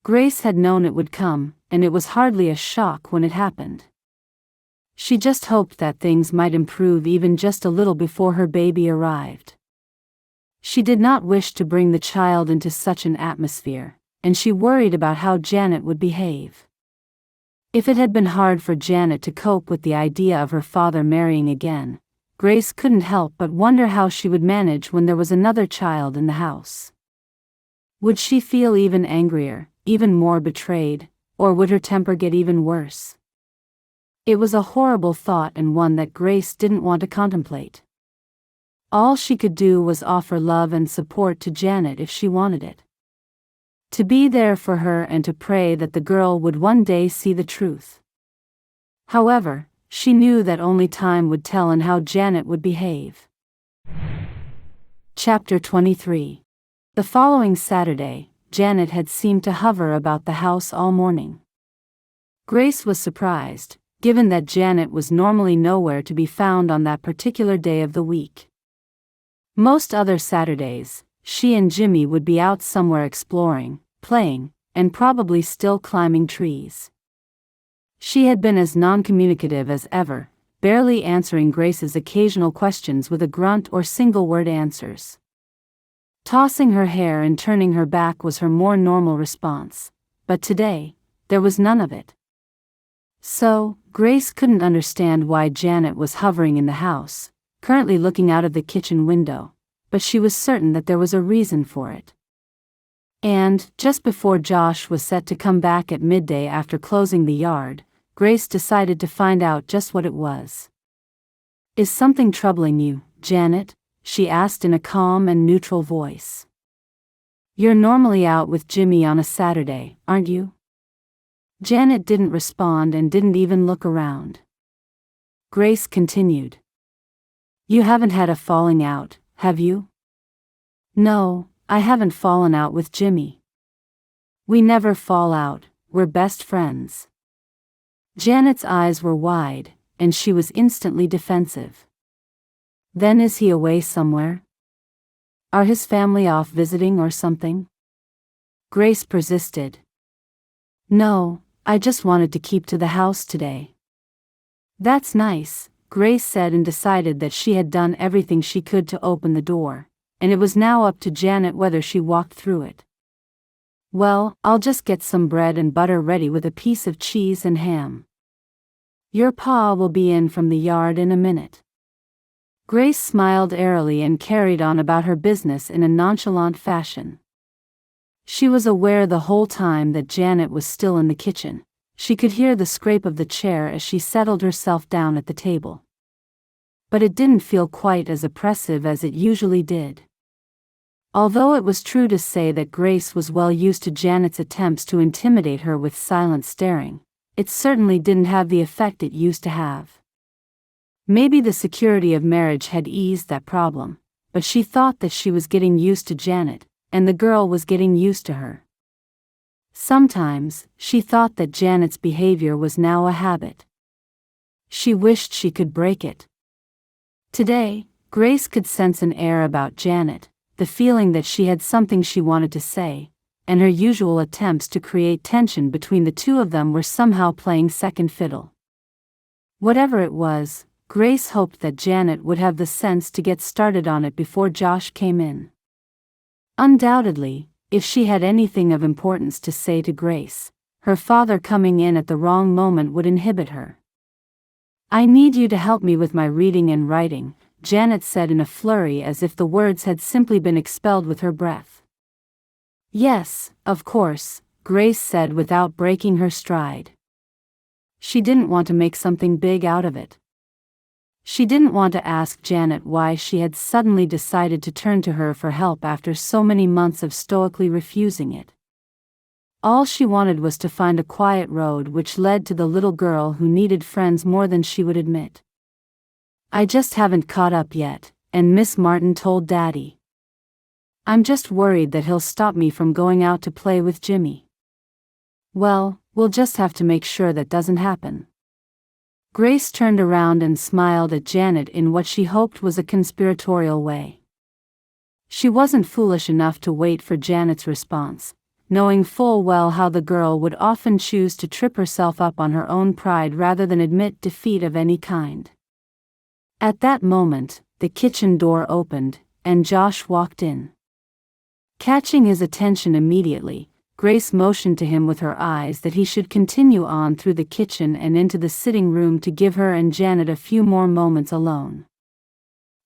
Grace had known it would come, and it was hardly a shock when it happened. She just hoped that things might improve even just a little before her baby arrived. She did not wish to bring the child into such an atmosphere, and she worried about how Janet would behave. If it had been hard for Janet to cope with the idea of her father marrying again, Grace couldn't help but wonder how she would manage when there was another child in the house. Would she feel even angrier, even more betrayed, or would her temper get even worse? It was a horrible thought and one that Grace didn't want to contemplate. All she could do was offer love and support to Janet if she wanted it. To be there for her and to pray that the girl would one day see the truth. However, she knew that only time would tell and how Janet would behave. Chapter 23. The following Saturday, Janet had seemed to hover about the house all morning. Grace was surprised, given that Janet was normally nowhere to be found on that particular day of the week. Most other Saturdays, she and Jimmy would be out somewhere exploring, playing, and probably still climbing trees. She had been as non-communicative as ever, barely answering Grace's occasional questions with a grunt or single-word answers. Tossing her hair and turning her back was her more normal response, but today, there was none of it. So, Grace couldn't understand why Janet was hovering in the house, currently looking out of the kitchen window, but she was certain that there was a reason for it. And, just before Josh was set to come back at midday after closing the yard, Grace decided to find out just what it was. Is something troubling you, Janet? She asked in a calm and neutral voice. You're normally out with Jimmy on a Saturday, aren't you? Janet didn't respond and didn't even look around. Grace continued. You haven't had a falling out, have you? No, I haven't fallen out with Jimmy. We never fall out, we're best friends. Janet's eyes were wide, and she was instantly defensive. Then is he away somewhere? Are his family off visiting or something? Grace persisted. No, I just wanted to keep to the house today. That's nice, Grace said, and decided that she had done everything she could to open the door, and it was now up to Janet whether she walked through it. Well, I'll just get some bread and butter ready with a piece of cheese and ham. Your pa will be in from the yard in a minute. Grace smiled airily and carried on about her business in a nonchalant fashion. She was aware the whole time that Janet was still in the kitchen. She could hear the scrape of the chair as she settled herself down at the table. But it didn't feel quite as oppressive as it usually did. Although it was true to say that Grace was well used to Janet's attempts to intimidate her with silent staring, it certainly didn't have the effect it used to have. Maybe the security of marriage had eased that problem, but she thought that she was getting used to Janet, and the girl was getting used to her. Sometimes, she thought that Janet's behavior was now a habit. She wished she could break it. Today, Grace could sense an air about Janet, the feeling that she had something she wanted to say, and her usual attempts to create tension between the two of them were somehow playing second fiddle. Whatever it was, Grace hoped that Janet would have the sense to get started on it before Josh came in. Undoubtedly, if she had anything of importance to say to Grace, her father coming in at the wrong moment would inhibit her. I need you to help me with my reading and writing, Janet said in a flurry as if the words had simply been expelled with her breath. Yes, of course, Grace said without breaking her stride. She didn't want to make something big out of it. She didn't want to ask Janet why she had suddenly decided to turn to her for help after so many months of stoically refusing it. All she wanted was to find a quiet road which led to the little girl who needed friends more than she would admit. I just haven't caught up yet, and Miss Martin told Daddy. I'm just worried that he'll stop me from going out to play with Jimmy. Well, we'll just have to make sure that doesn't happen. Grace turned around and smiled at Janet in what she hoped was a conspiratorial way. She wasn't foolish enough to wait for Janet's response, knowing full well how the girl would often choose to trip herself up on her own pride rather than admit defeat of any kind. At that moment, the kitchen door opened, and Josh walked in. Catching his attention immediately, Grace motioned to him with her eyes that he should continue on through the kitchen and into the sitting room to give her and Janet a few more moments alone.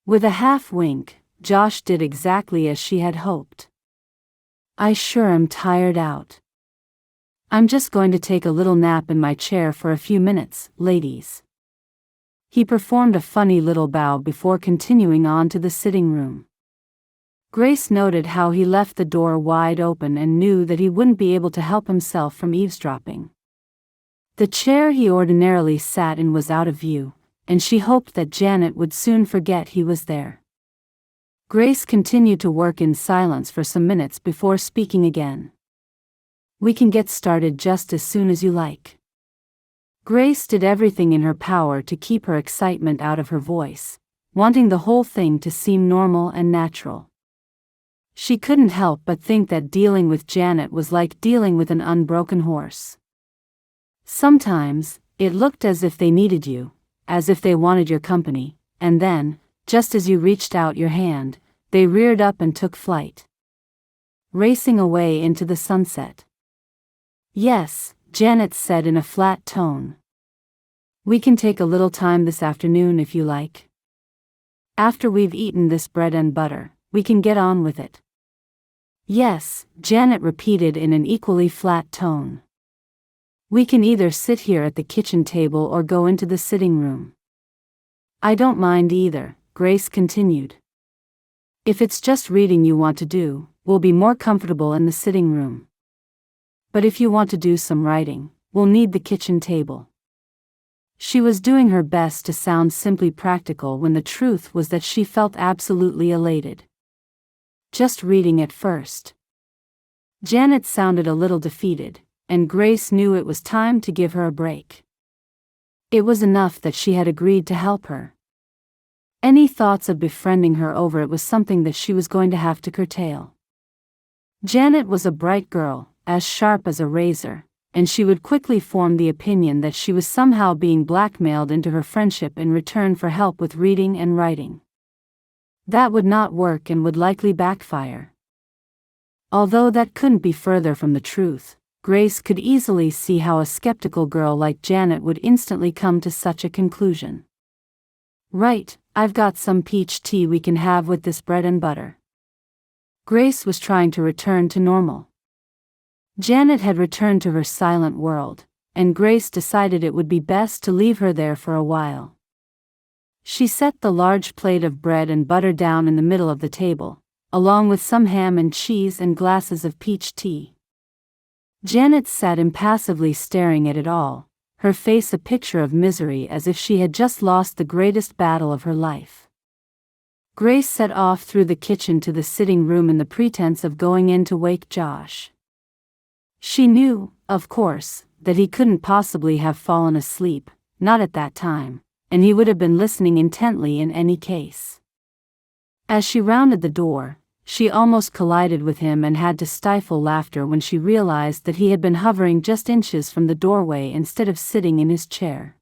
With a half wink, Josh did exactly as she had hoped. I sure am tired out. I'm just going to take a little nap in my chair for a few minutes, ladies. He performed a funny little bow before continuing on to the sitting room. Grace noted how he left the door wide open and knew that he wouldn't be able to help himself from eavesdropping. The chair he ordinarily sat in was out of view, and she hoped that Janet would soon forget he was there. Grace continued to work in silence for some minutes before speaking again. We can get started just as soon as you like. Grace did everything in her power to keep her excitement out of her voice, wanting the whole thing to seem normal and natural. She couldn't help but think that dealing with Janet was like dealing with an unbroken horse. Sometimes, it looked as if they needed you, as if they wanted your company, and then, just as you reached out your hand, they reared up and took flight, racing away into the sunset. Yes, Janet said in a flat tone. We can take a little time this afternoon if you like. After we've eaten this bread and butter, we can get on with it. Yes, Janet repeated in an equally flat tone. We can either sit here at the kitchen table or go into the sitting room. I don't mind either, Grace continued. If it's just reading you want to do, we'll be more comfortable in the sitting room. But if you want to do some writing, we'll need the kitchen table. She was doing her best to sound simply practical when the truth was that she felt absolutely elated. Just reading at first. Janet sounded a little defeated, and Grace knew it was time to give her a break. It was enough that she had agreed to help her. Any thoughts of befriending her over it was something that she was going to have to curtail. Janet was a bright girl, as sharp as a razor, and she would quickly form the opinion that she was somehow being blackmailed into her friendship in return for help with reading and writing. That would not work and would likely backfire. Although that couldn't be further from the truth, Grace could easily see how a skeptical girl like Janet would instantly come to such a conclusion. Right, I've got some peach tea we can have with this bread and butter. Grace was trying to return to normal. Janet had returned to her silent world, and Grace decided it would be best to leave her there for a while. She set the large plate of bread and butter down in the middle of the table, along with some ham and cheese and glasses of peach tea. Janet sat impassively staring at it all, her face a picture of misery as if she had just lost the greatest battle of her life. Grace set off through the kitchen to the sitting room in the pretense of going in to wake Josh. She knew, of course, that he couldn't possibly have fallen asleep, not at that time, and he would have been listening intently in any case. As she rounded the door, she almost collided with him and had to stifle laughter when she realized that he had been hovering just inches from the doorway instead of sitting in his chair.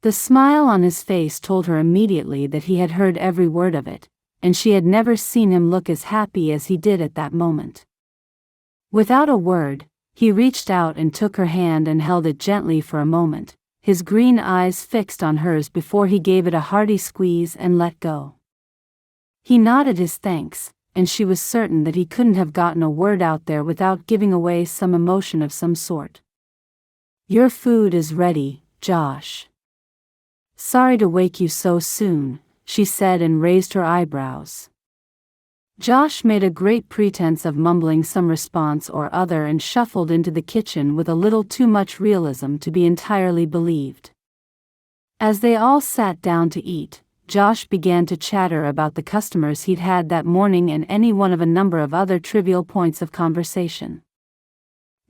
The smile on his face told her immediately that he had heard every word of it, and she had never seen him look as happy as he did at that moment. Without a word, he reached out and took her hand and held it gently for a moment, his green eyes fixed on hers before he gave it a hearty squeeze and let go. He nodded his thanks, and she was certain that he couldn't have gotten a word out there without giving away some emotion of some sort. Your food is ready, Josh. Sorry to wake you so soon, she said and raised her eyebrows. Josh made a great pretense of mumbling some response or other and shuffled into the kitchen with a little too much realism to be entirely believed. As they all sat down to eat, Josh began to chatter about the customers he'd had that morning and any one of a number of other trivial points of conversation.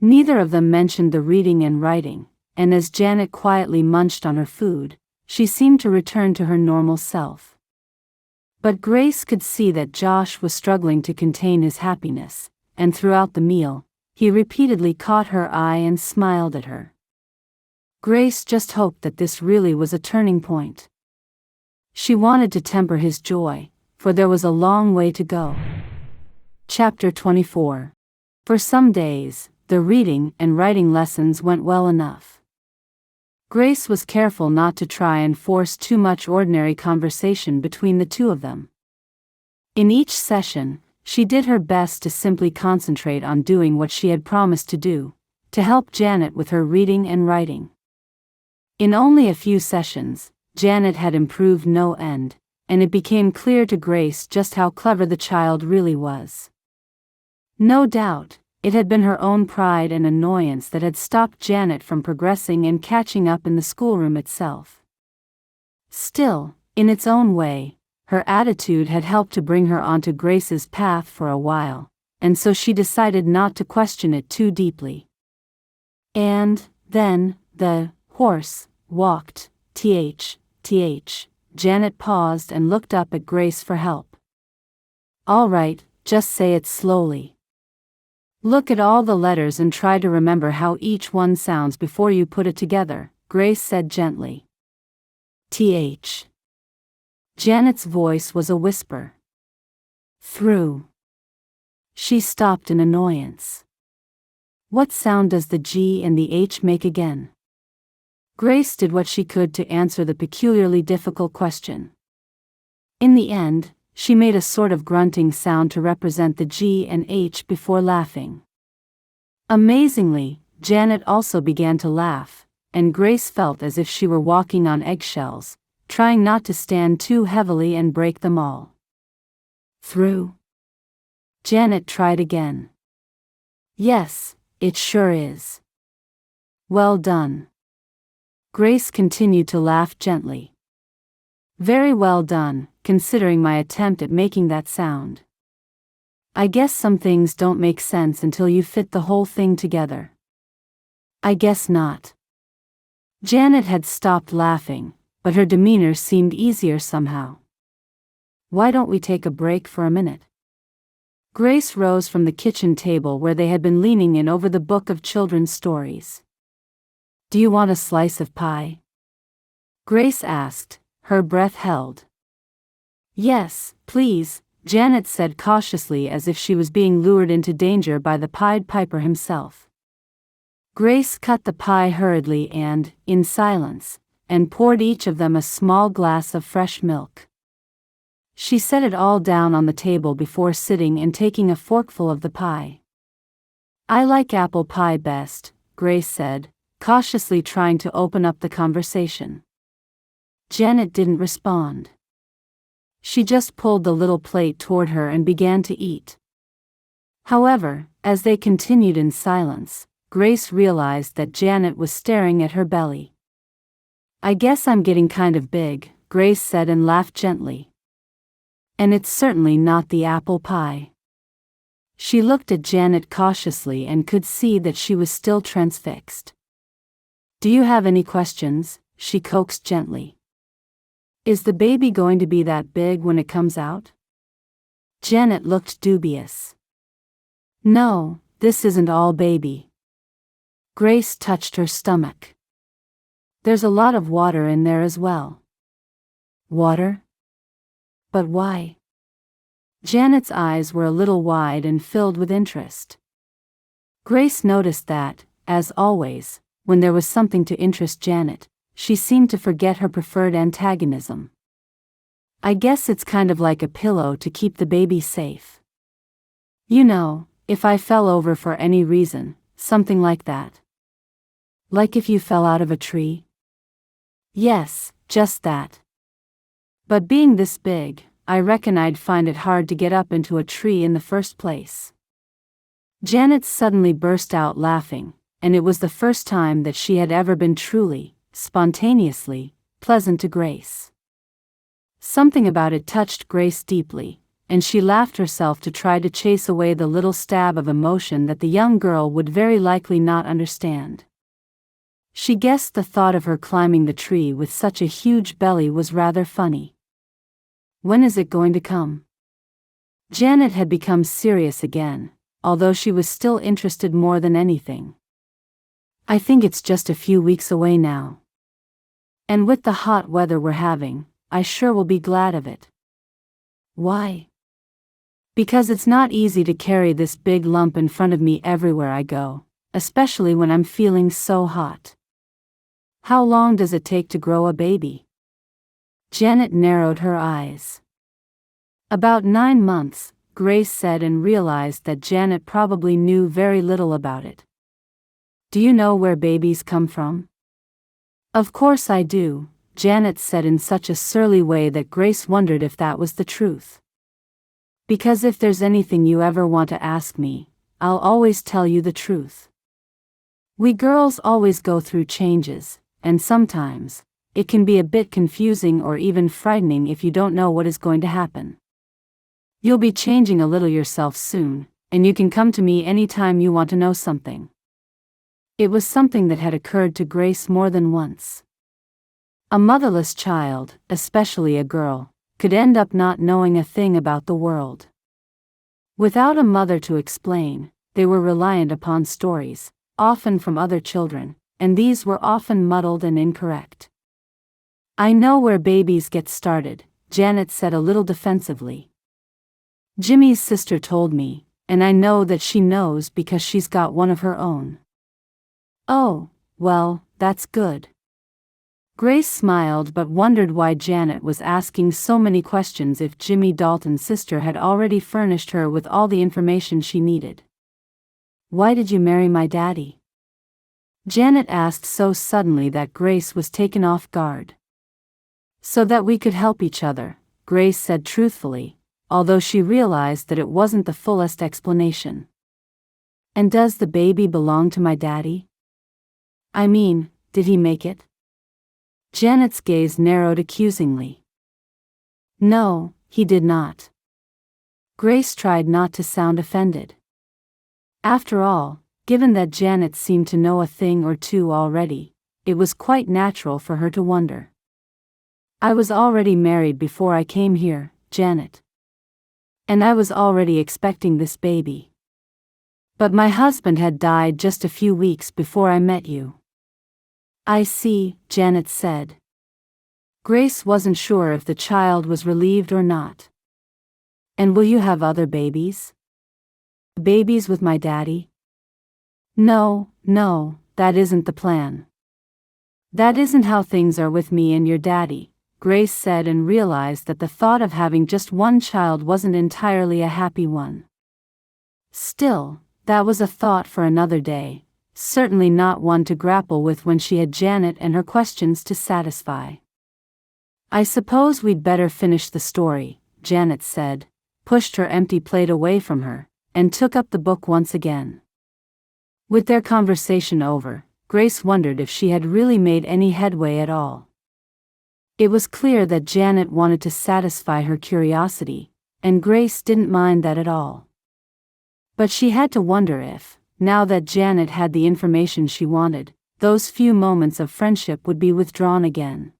Neither of them mentioned the reading and writing, and as Janet quietly munched on her food, she seemed to return to her normal self. But Grace could see that Josh was struggling to contain his happiness, and throughout the meal, he repeatedly caught her eye and smiled at her. Grace just hoped that this really was a turning point. She wanted to temper his joy, for there was a long way to go. Chapter 24. For some days, the reading and writing lessons went well enough. Grace was careful not to try and force too much ordinary conversation between the two of them. In each session, she did her best to simply concentrate on doing what she had promised to do, to help Janet with her reading and writing. In only a few sessions, Janet had improved no end, and it became clear to Grace just how clever the child really was. No doubt, it had been her own pride and annoyance that had stopped Janet from progressing and catching up in the schoolroom itself. Still, in its own way, her attitude had helped to bring her onto Grace's path for a while, and so she decided not to question it too deeply. And then, the horse walked, th. Janet paused and looked up at Grace for help. All right, just say it slowly. Look at all the letters and try to remember how each one sounds before you put it together, Grace said gently. Th. Janet's voice was a whisper. Through. She stopped in annoyance. What sound does the G and the H make again? Grace did what she could to answer the peculiarly difficult question. In the end, she made a sort of grunting sound to represent the G and H before laughing. Amazingly, Janet also began to laugh, and Grace felt as if she were walking on eggshells, trying not to stand too heavily and break them all. Through? Janet tried again. Yes, it sure is. Well done. Grace continued to laugh gently. Very well done, considering my attempt at making that sound. I guess some things don't make sense until you fit the whole thing together. I guess not. Janet had stopped laughing, but her demeanor seemed easier somehow. Why don't we take a break for a minute? Grace rose from the kitchen table where they had been leaning in over the book of children's stories. Do you want a slice of pie? Grace asked, her breath held. Yes, please, Janet said cautiously as if she was being lured into danger by the Pied Piper himself. Grace cut the pie hurriedly and, in silence, and poured each of them a small glass of fresh milk. She set it all down on the table before sitting and taking a forkful of the pie. I like apple pie best, Grace said, cautiously trying to open up the conversation. Janet didn't respond. She just pulled the little plate toward her and began to eat. However, as they continued in silence, Grace realized that Janet was staring at her belly. I guess I'm getting kind of big, Grace said and laughed gently. And it's certainly not the apple pie. She looked at Janet cautiously and could see that she was still transfixed. Do you have any questions? She coaxed gently. Is the baby going to be that big when it comes out? Janet looked dubious. No, this isn't all baby. Grace touched her stomach. There's a lot of water in there as well. Water? But why? Janet's eyes were a little wide and filled with interest. Grace noticed that, as always, when there was something to interest Janet, she seemed to forget her preferred antagonism. I guess it's kind of like a pillow to keep the baby safe. You know, if I fell over for any reason, something like that. Like if you fell out of a tree? Yes, just that. But being this big, I reckon I'd find it hard to get up into a tree in the first place. Janet suddenly burst out laughing, and it was the first time that she had ever been truly, spontaneously, pleasant to Grace. Something about it touched Grace deeply, and she laughed herself to try to chase away the little stab of emotion that the young girl would very likely not understand. She guessed the thought of her climbing the tree with such a huge belly was rather funny. When is it going to come? Janet had become serious again, although she was still interested more than anything. I think it's just a few weeks away now. And with the hot weather we're having, I sure will be glad of it. Why? Because it's not easy to carry this big lump in front of me everywhere I go, especially when I'm feeling so hot. How long does it take to grow a baby? Janet narrowed her eyes. About 9 months, Grace said and realized that Janet probably knew very little about it. Do you know where babies come from? Of course I do, Janet said in such a surly way that Grace wondered if that was the truth. Because if there's anything you ever want to ask me, I'll always tell you the truth. We girls always go through changes, and sometimes, it can be a bit confusing or even frightening if you don't know what is going to happen. You'll be changing a little yourself soon, and you can come to me anytime you want to know something. It was something that had occurred to Grace more than once. A motherless child, especially a girl, could end up not knowing a thing about the world. Without a mother to explain, they were reliant upon stories, often from other children, and these were often muddled and incorrect. I know where babies get started, Janet said a little defensively. Jimmy's sister told me, and I know that she knows because she's got one of her own. Oh, well, that's good. Grace smiled but wondered why Janet was asking so many questions if Jimmy Dalton's sister had already furnished her with all the information she needed. Why did you marry my daddy? Janet asked so suddenly that Grace was taken off guard. So that we could help each other, Grace said truthfully, although she realized that it wasn't the fullest explanation. And does the baby belong to my daddy? I mean, did he make it? Janet's gaze narrowed accusingly. No, he did not. Grace tried not to sound offended. After all, given that Janet seemed to know a thing or two already, it was quite natural for her to wonder. I was already married before I came here, Janet. And I was already expecting this baby. But my husband had died just a few weeks before I met you. I see, Janet said. Grace wasn't sure if the child was relieved or not. And will you have other babies? Babies with my daddy? No, that isn't the plan. That isn't how things are with me and your daddy, Grace said, and realized that the thought of having just one child wasn't entirely a happy one. Still, that was a thought for another day, certainly not one to grapple with when she had Janet and her questions to satisfy. I suppose we'd better finish the story, Janet said, pushed her empty plate away from her, and took up the book once again. With their conversation over, Grace wondered if she had really made any headway at all. It was clear that Janet wanted to satisfy her curiosity, and Grace didn't mind that at all. But she had to wonder if, now that Janet had the information she wanted, those few moments of friendship would be withdrawn again.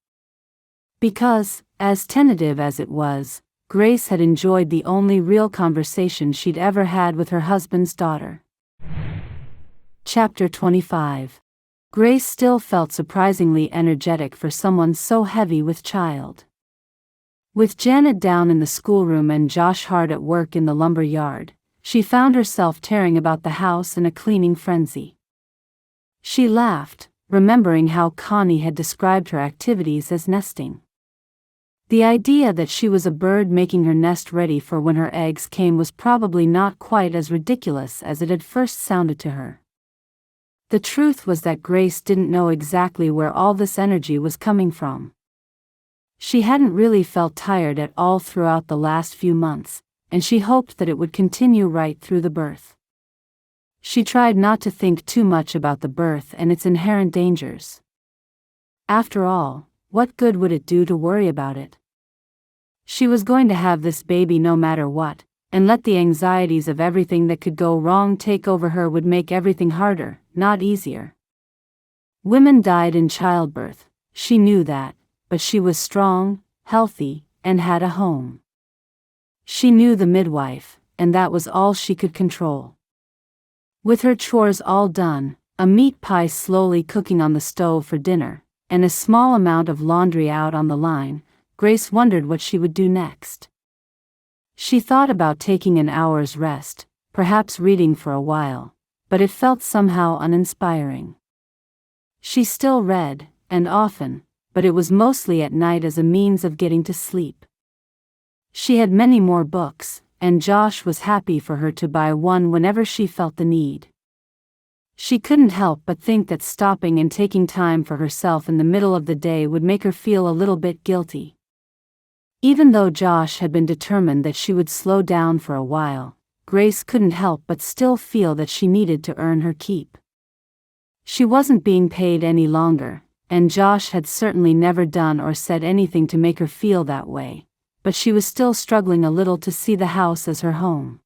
Because, as tentative as it was, Grace had enjoyed the only real conversation she'd ever had with her husband's daughter. Chapter 25. Grace still felt surprisingly energetic for someone so heavy with child. With Janet down in the schoolroom and Josh hard at work in the lumber yard, she found herself tearing about the house in a cleaning frenzy. She laughed, remembering how Connie had described her activities as nesting. The idea that she was a bird making her nest ready for when her eggs came was probably not quite as ridiculous as it had first sounded to her. The truth was that Grace didn't know exactly where all this energy was coming from. She hadn't really felt tired at all throughout the last few months, and she hoped that it would continue right through the birth. She tried not to think too much about the birth and its inherent dangers. After all, what good would it do to worry about it? She was going to have this baby no matter what, and let the anxieties of everything that could go wrong take over her would make everything harder, not easier. Women died in childbirth, she knew that, but she was strong, healthy, and had a home. She knew the midwife, and that was all she could control. With her chores all done, a meat pie slowly cooking on the stove for dinner, and a small amount of laundry out on the line, Grace wondered what she would do next. She thought about taking an hour's rest, perhaps reading for a while, but it felt somehow uninspiring. She still read, and often, but it was mostly at night as a means of getting to sleep. She had many more books, and Josh was happy for her to buy one whenever she felt the need. She couldn't help but think that stopping and taking time for herself in the middle of the day would make her feel a little bit guilty. Even though Josh had been determined that she would slow down for a while, Grace couldn't help but still feel that she needed to earn her keep. She wasn't being paid any longer, and Josh had certainly never done or said anything to make her feel that way, but she was still struggling a little to see the house as her home.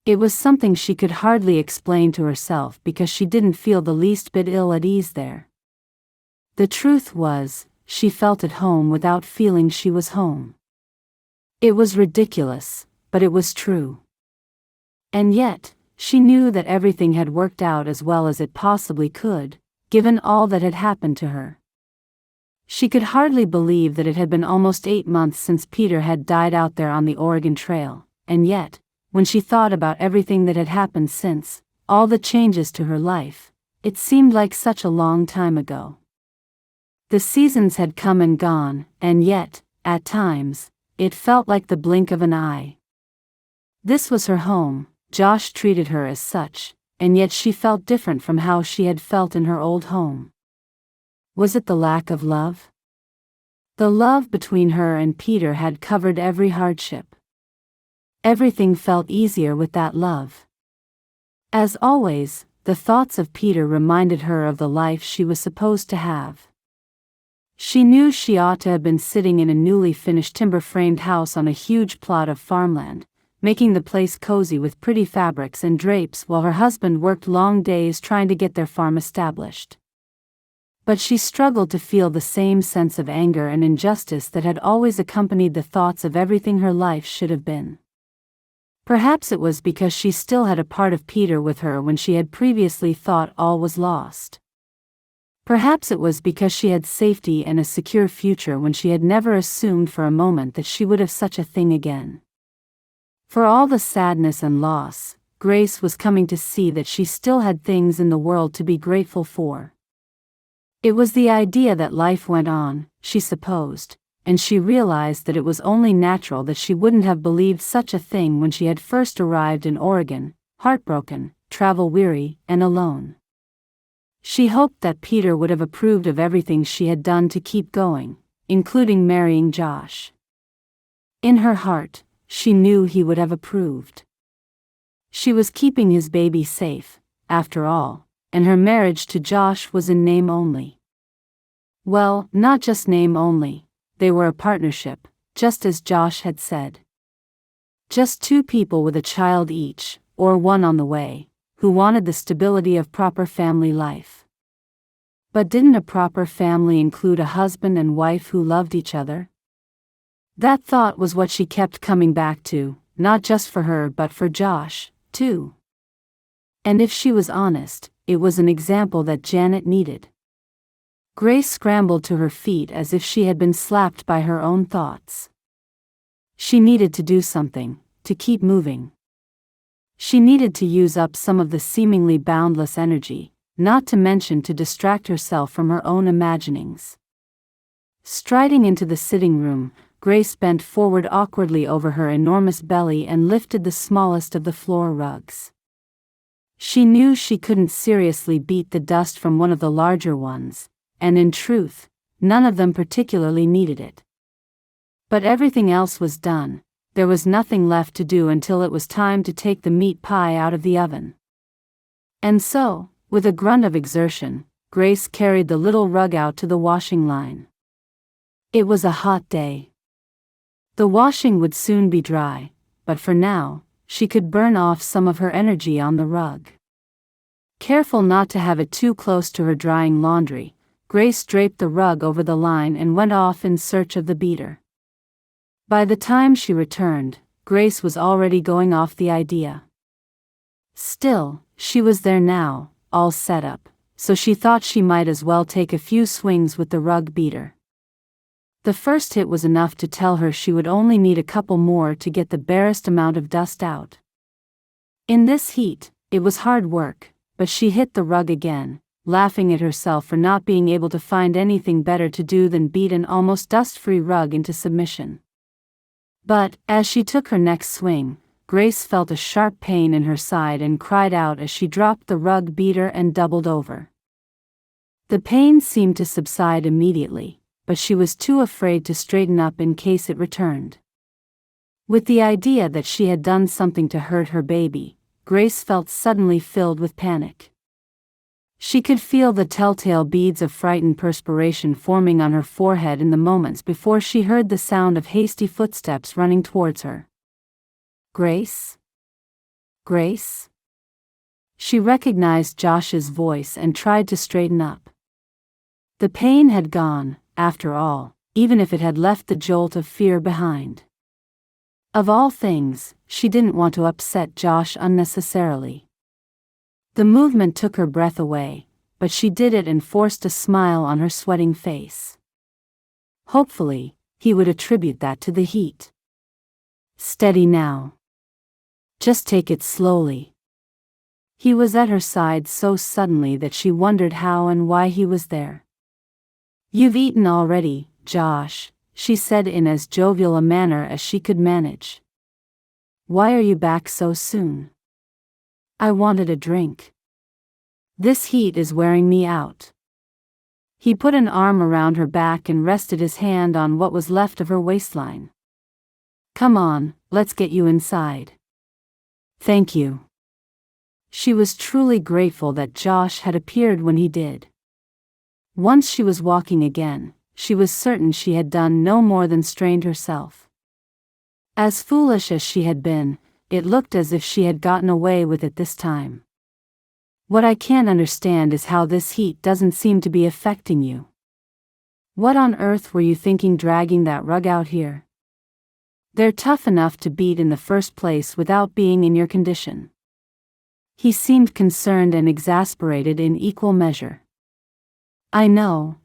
It was something she could hardly explain to herself because she didn't feel the least bit ill at ease there. The truth was, she felt at home without feeling she was home. It was ridiculous, but it was true. And yet, she knew that everything had worked out as well as it possibly could, given all that had happened to her. She could hardly believe that it had been almost 8 months since Peter had died out there on the Oregon Trail, and yet, when she thought about everything that had happened since, all the changes to her life, it seemed like such a long time ago. The seasons had come and gone, and yet, at times, it felt like the blink of an eye. This was her home, Josh treated her as such, and yet she felt different from how she had felt in her old home. Was it the lack of love? The love between her and Peter had covered every hardship. Everything felt easier with that love. As always, the thoughts of Peter reminded her of the life she was supposed to have. She knew she ought to have been sitting in a newly finished timber-framed house on a huge plot of farmland, making the place cozy with pretty fabrics and drapes while her husband worked long days trying to get their farm established. But she struggled to feel the same sense of anger and injustice that had always accompanied the thoughts of everything her life should have been. Perhaps it was because she still had a part of Peter with her when she had previously thought all was lost. Perhaps it was because she had safety and a secure future when she had never assumed for a moment that she would have such a thing again. For all the sadness and loss, Grace was coming to see that she still had things in the world to be grateful for. It was the idea that life went on, she supposed, and she realized that it was only natural that she wouldn't have believed such a thing when she had first arrived in Oregon, heartbroken, travel-weary, and alone. She hoped that Peter would have approved of everything she had done to keep going, including marrying Josh. In her heart, she knew he would have approved. She was keeping his baby safe, after all, and her marriage to Josh was in name only. Well, not just name only, they were a partnership, just as Josh had said. Just two people with a child each, or one on the way, who wanted the stability of proper family life. But didn't a proper family include a husband and wife who loved each other? That thought was what she kept coming back to, not just for her but for Josh, too. And if she was honest, it was an example that Janet needed. Grace scrambled to her feet as if she had been slapped by her own thoughts. She needed to do something, to keep moving. She needed to use up some of the seemingly boundless energy, not to mention to distract herself from her own imaginings. Striding into the sitting room, Grace bent forward awkwardly over her enormous belly and lifted the smallest of the floor rugs. She knew she couldn't seriously beat the dust from one of the larger ones, and in truth, none of them particularly needed it. But everything else was done, there was nothing left to do until it was time to take the meat pie out of the oven. And so, with a grunt of exertion, Grace carried the little rug out to the washing line. It was a hot day. The washing would soon be dry, but for now, she could burn off some of her energy on the rug. Careful not to have it too close to her drying laundry, Grace draped the rug over the line and went off in search of the beater. By the time she returned, Grace was already going off the idea. Still, she was there now, all set up, so she thought she might as well take a few swings with the rug beater. The first hit was enough to tell her she would only need a couple more to get the barest amount of dust out. In this heat, it was hard work, but she hit the rug again, laughing at herself for not being able to find anything better to do than beat an almost dust-free rug into submission. But, as she took her next swing, Grace felt a sharp pain in her side and cried out as she dropped the rug beater and doubled over. The pain seemed to subside immediately, but she was too afraid to straighten up in case it returned. With the idea that she had done something to hurt her baby, Grace felt suddenly filled with panic. She could feel the telltale beads of frightened perspiration forming on her forehead in the moments before she heard the sound of hasty footsteps running towards her. Grace? Grace? She recognized Josh's voice and tried to straighten up. The pain had gone, after all, even if it had left the jolt of fear behind. Of all things, she didn't want to upset Josh unnecessarily. The movement took her breath away, but she did it and forced a smile on her sweating face. Hopefully, he would attribute that to the heat. Steady now. Just take it slowly. He was at her side so suddenly that she wondered how and why he was there. "You've eaten already, Josh," she said in as jovial a manner as she could manage. "Why are you back so soon?" "I wanted a drink. This heat is wearing me out." He put an arm around her back and rested his hand on what was left of her waistline. "Come on, let's get you inside." "Thank you." She was truly grateful that Josh had appeared when he did. Once she was walking again, she was certain she had done no more than strained herself. As foolish as she had been, it looked as if she had gotten away with it this time. "What I can't understand is how this heat doesn't seem to be affecting you. What on earth were you thinking dragging that rug out here? They're tough enough to beat in the first place without being in your condition." He seemed concerned and exasperated in equal measure. I know.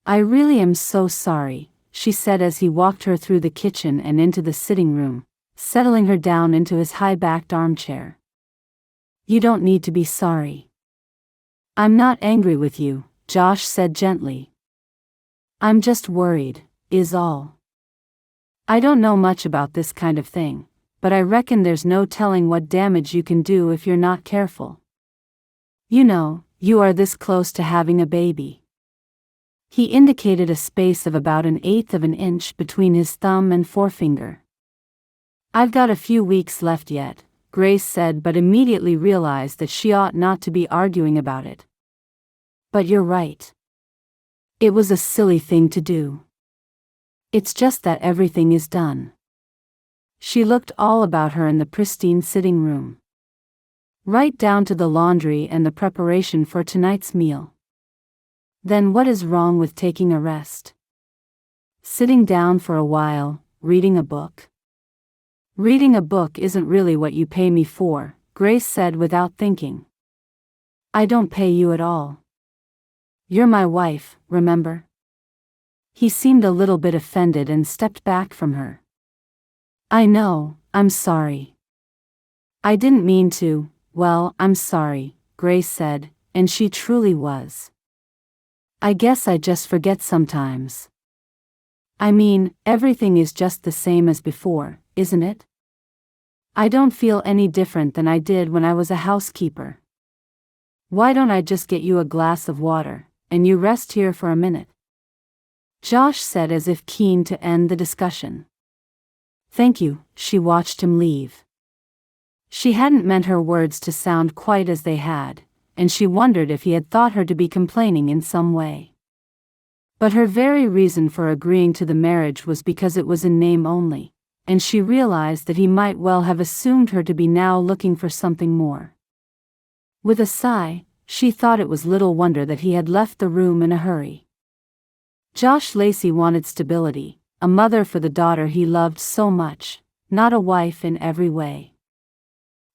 I really am so sorry," she said as he walked her through the kitchen and into the sitting room, settling her down into his high-backed armchair. "You don't need to be sorry." "I'm not angry with you," Josh said gently. "I'm just worried, is all. I don't know much about this kind of thing, but I reckon there's no telling what damage you can do if you're not careful. You know, you are this close to having a baby." He indicated a space of about 1/8 of an inch between his thumb and forefinger. "I've got a few weeks left yet," Grace said, but immediately realized that she ought not to be arguing about it. "But you're right. It was a silly thing to do. It's just that everything is done." She looked all about her in the pristine sitting room. Right down to the laundry and the preparation for tonight's meal. Then what is wrong with taking a rest? Sitting down for a while, reading a book? "Reading a book isn't really what you pay me for," Grace said without thinking. "I don't pay you at all. You're my wife, remember?" He seemed a little bit offended and stepped back from her. "I know, I'm sorry. I didn't mean to." "Well, I'm sorry," Grace said, and she truly was. "I guess I just forget sometimes. I mean, everything is just the same as before, isn't it? I don't feel any different than I did when I was a housekeeper. Why don't I just get you a glass of water, and you rest here for a minute?" Josh said as if keen to end the discussion. "Thank you." She watched him leave. She hadn't meant her words to sound quite as they had, and she wondered if he had thought her to be complaining in some way. But her very reason for agreeing to the marriage was because it was in name only, and she realized that he might well have assumed her to be now looking for something more. With a sigh, she thought it was little wonder that he had left the room in a hurry. Josh Lacey wanted stability, a mother for the daughter he loved so much, not a wife in every way.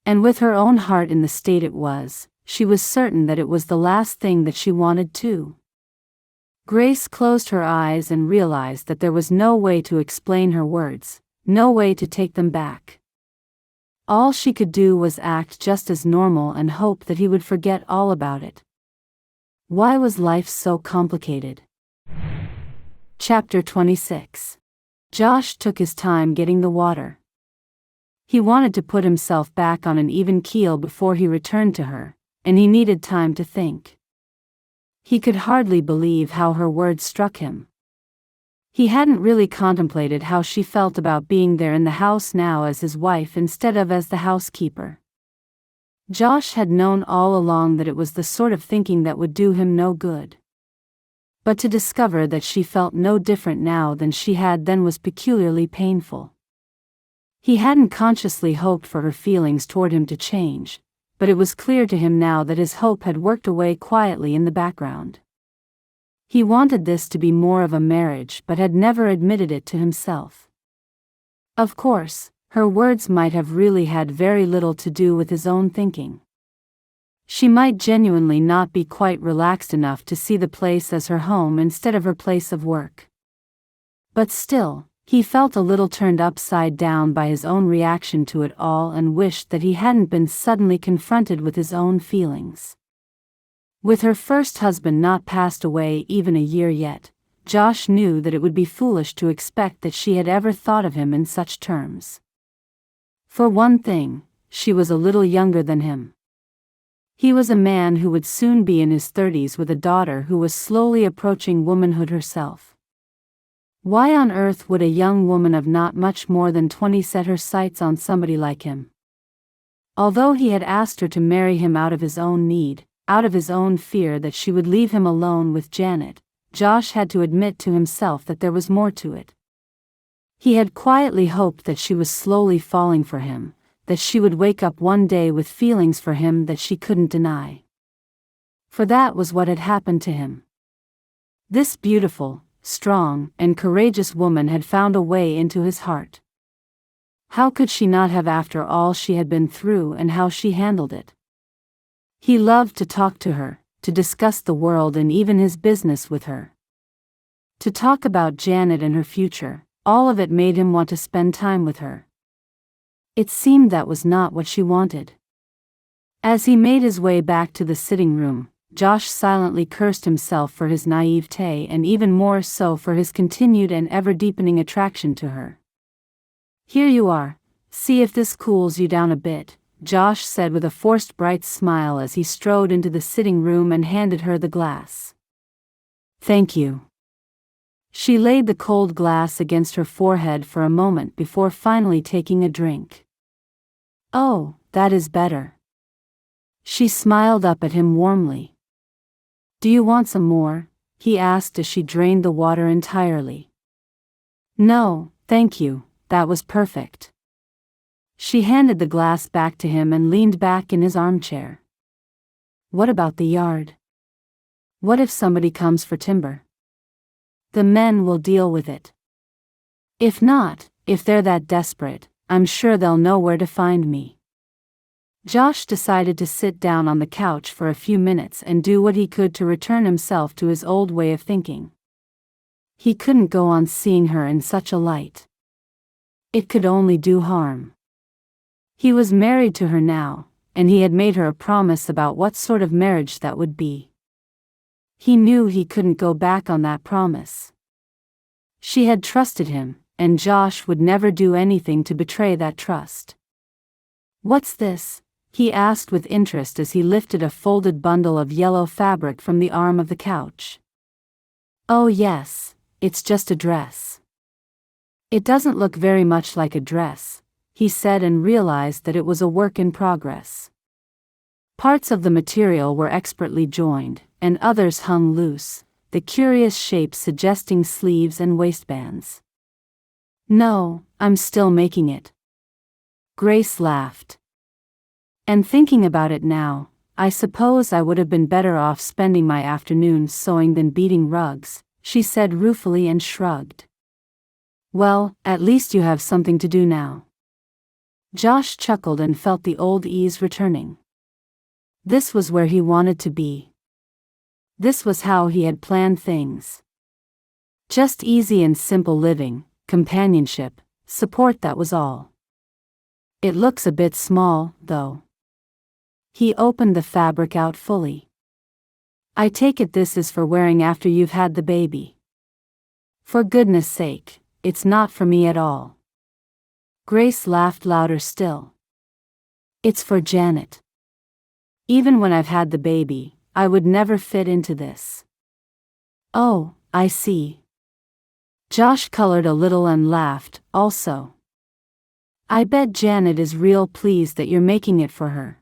And with her own heart in the state it was, she was certain that it was the last thing that she wanted too. Grace closed her eyes and realized that there was no way to explain her words, no way to take them back. All she could do was act just as normal and hope that he would forget all about it. Why was life so complicated? Chapter 26. Josh took his time getting the water. He wanted to put himself back on an even keel before he returned to her, and he needed time to think. He could hardly believe how her words struck him. He hadn't really contemplated how she felt about being there in the house now as his wife instead of as the housekeeper. Josh had known all along that it was the sort of thinking that would do him no good. But to discover that she felt no different now than she had then was peculiarly painful. He hadn't consciously hoped for her feelings toward him to change, but it was clear to him now that his hope had worked away quietly in the background. He wanted this to be more of a marriage but had never admitted it to himself. Of course, her words might have really had very little to do with his own thinking. She might genuinely not be quite relaxed enough to see the place as her home instead of her place of work. But still, he felt a little turned upside down by his own reaction to it all and wished that he hadn't been suddenly confronted with his own feelings. With her first husband not passed away even a year yet, Josh knew that it would be foolish to expect that she had ever thought of him in such terms. For one thing, she was a little younger than him. He was a man who would soon be in his 30s with a daughter who was slowly approaching womanhood herself. Why on earth would a young woman of not much more than 20 set her sights on somebody like him? Although he had asked her to marry him out of his own need, out of his own fear that she would leave him alone with Janet, Josh had to admit to himself that there was more to it. He had quietly hoped that she was slowly falling for him, that she would wake up one day with feelings for him that she couldn't deny. For that was what had happened to him. This beautiful, strong, and courageous woman had found a way into his heart. How could she not have after all she had been through and how she handled it? He loved to talk to her, to discuss the world and even his business with her. To talk about Janet and her future, all of it made him want to spend time with her. It seemed that was not what she wanted. As he made his way back to the sitting room, Josh silently cursed himself for his naivete and even more so for his continued and ever-deepening attraction to her. "Here you are, see if this cools you down a bit," Josh said with a forced bright smile as he strode into the sitting room and handed her the glass. "Thank you." She laid the cold glass against her forehead for a moment before finally taking a drink. "Oh, that is better." She smiled up at him warmly. "Do you want some more?" he asked as she drained the water entirely. "No, thank you, that was perfect." She handed the glass back to him and leaned back in his armchair. "What about the yard? What if somebody comes for timber? The men will deal with it. If not, if they're that desperate, I'm sure they'll know where to find me." Josh decided to sit down on the couch for a few minutes and do what he could to return himself to his old way of thinking. He couldn't go on seeing her in such a light. It could only do harm. He was married to her now, and he had made her a promise about what sort of marriage that would be. He knew he couldn't go back on that promise. She had trusted him, and Josh would never do anything to betray that trust. "What's this?" he asked with interest as he lifted a folded bundle of yellow fabric from the arm of the couch. "Oh yes, it's just a dress." "It doesn't look very much like a dress," he said and realized that it was a work in progress. Parts of the material were expertly joined, and others hung loose, the curious shapes suggesting sleeves and waistbands. "No, I'm still making it." Grace laughed. "And thinking about it now, I suppose I would have been better off spending my afternoons sewing than beating rugs," she said ruefully and shrugged. "Well, at least you have something to do now." Josh chuckled and felt the old ease returning. This was where he wanted to be. This was how he had planned things. Just easy and simple living, companionship, support, that was all. "It looks a bit small, though." He opened the fabric out fully. "I take it this is for wearing after you've had the baby." "For goodness sake, it's not for me at all." Grace laughed louder still. "It's for Janet. Even when I've had the baby, I would never fit into this." "Oh, I see." Josh colored a little and laughed, also. "I bet Janet is real pleased that you're making it for her."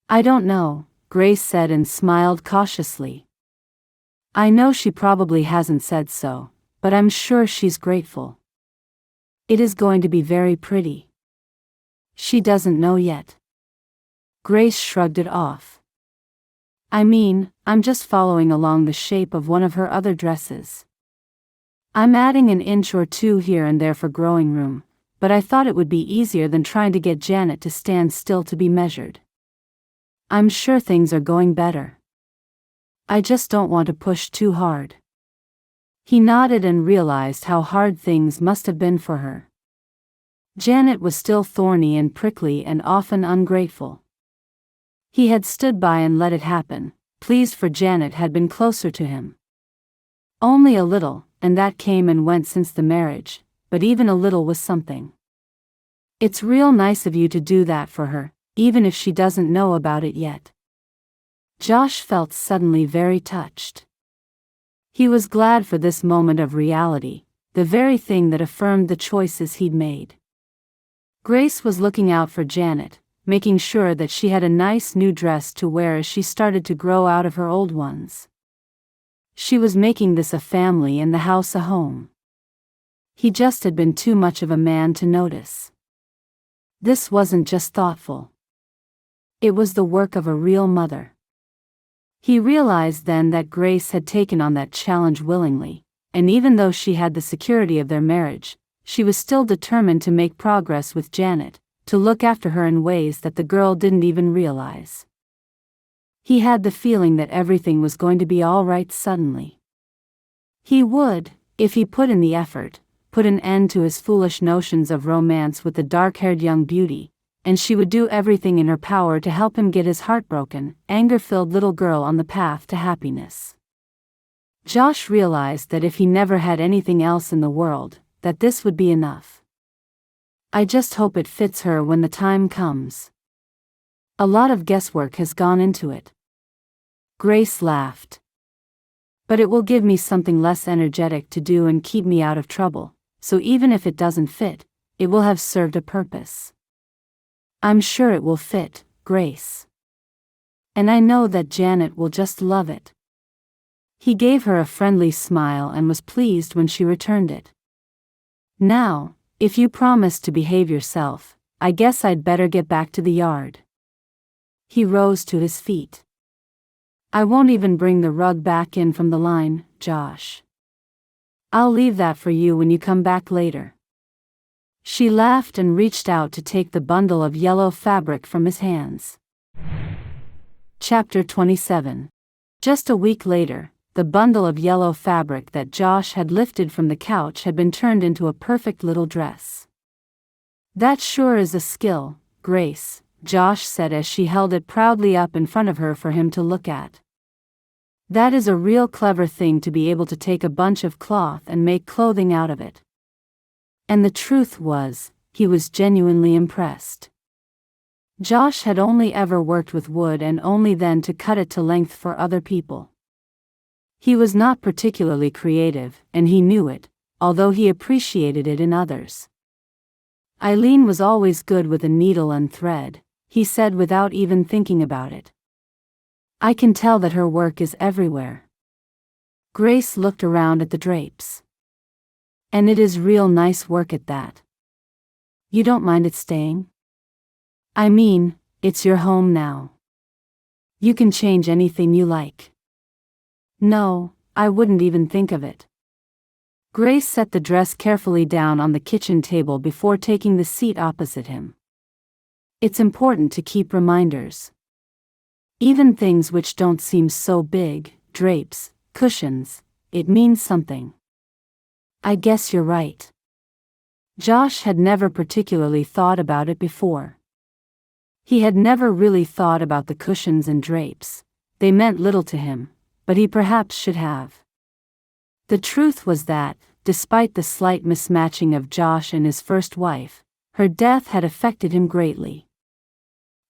"I don't know," Grace said and smiled cautiously. "I know she probably hasn't said so, but I'm sure she's grateful. It is going to be very pretty." "She doesn't know yet." Grace shrugged it off. "I mean, I'm just following along the shape of one of her other dresses. I'm adding an inch or two here and there for growing room, but I thought it would be easier than trying to get Janet to stand still to be measured. I'm sure things are going better. I just don't want to push too hard." He nodded and realized how hard things must have been for her. Janet was still thorny and prickly and often ungrateful. He had stood by and let it happen, pleased, for Janet had been closer to him. Only a little, and that came and went since the marriage, but even a little was something. "It's real nice of you to do that for her, even if she doesn't know about it yet." Josh felt suddenly very touched. He was glad for this moment of reality, the very thing that affirmed the choices he'd made. Grace was looking out for Janet, making sure that she had a nice new dress to wear as she started to grow out of her old ones. She was making this a family and the house a home. He just had been too much of a man to notice. This wasn't just thoughtful. It was the work of a real mother. He realized then that Grace had taken on that challenge willingly, and even though she had the security of their marriage, she was still determined to make progress with Janet, to look after her in ways that the girl didn't even realize. He had the feeling that everything was going to be all right suddenly. He would, if he put in the effort, put an end to his foolish notions of romance with the dark-haired young beauty, and she would do everything in her power to help him get his heartbroken, anger-filled little girl on the path to happiness. Josh realized that if he never had anything else in the world, that this would be enough. I just hope it fits her when the time comes. A lot of guesswork has gone into it. Grace laughed. But it will give me something less energetic to do and keep me out of trouble, so even if it doesn't fit, it will have served a purpose. I'm sure it will fit, Grace. And I know that Janet will just love it. He gave her a friendly smile and was pleased when she returned it. Now, if you promise to behave yourself, I guess I'd better get back to the yard. He rose to his feet. I won't even bring the rug back in from the line, Josh. I'll leave that for you when you come back later. She laughed and reached out to take the bundle of yellow fabric from his hands. Chapter 27. Just a week later, the bundle of yellow fabric that Josh had lifted from the couch had been turned into a perfect little dress. That sure is a skill, Grace, Josh said as she held it proudly up in front of her for him to look at. That is a real clever thing to be able to take a bunch of cloth and make clothing out of it. And the truth was, he was genuinely impressed. Josh had only ever worked with wood and only then to cut it to length for other people. He was not particularly creative, and he knew it, although he appreciated it in others. Eileen was always good with a needle and thread, he said without even thinking about it. I can tell that her work is everywhere. Grace looked around at the drapes. And it is real nice work at that. You don't mind it staying? I mean, it's your home now. You can change anything you like. No, I wouldn't even think of it. Grace set the dress carefully down on the kitchen table before taking the seat opposite him. It's important to keep reminders. Even things which don't seem so big, drapes, cushions, it means something. I guess you're right. Josh had never particularly thought about it before. He had never really thought about the cushions and drapes. They meant little to him, but he perhaps should have. The truth was that, despite the slight mismatching of Josh and his first wife, her death had affected him greatly.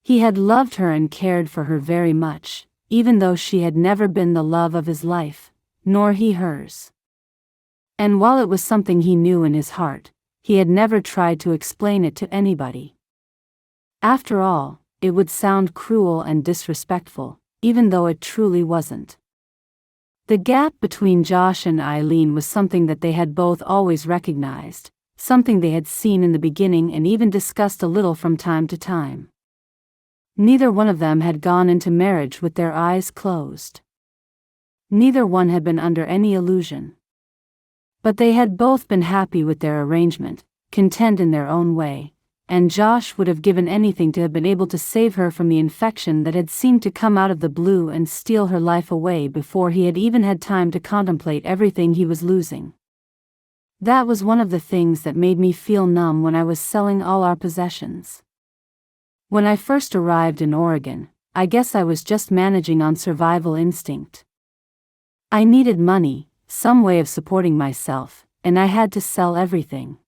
He had loved her and cared for her very much, even though she had never been the love of his life, nor he hers. And while it was something he knew in his heart, he had never tried to explain it to anybody. After all, it would sound cruel and disrespectful, even though it truly wasn't. The gap between Josh and Eileen was something that they had both always recognized, something they had seen in the beginning and even discussed a little from time to time. Neither one of them had gone into marriage with their eyes closed. Neither one had been under any illusion. But they had both been happy with their arrangement, content in their own way, and Josh would have given anything to have been able to save her from the infection that had seemed to come out of the blue and steal her life away before he had even had time to contemplate everything he was losing. That was one of the things that made me feel numb when I was selling all our possessions. When I first arrived in Oregon, I guess I was just managing on survival instinct. I needed money, some way of supporting myself, and I had to sell everything.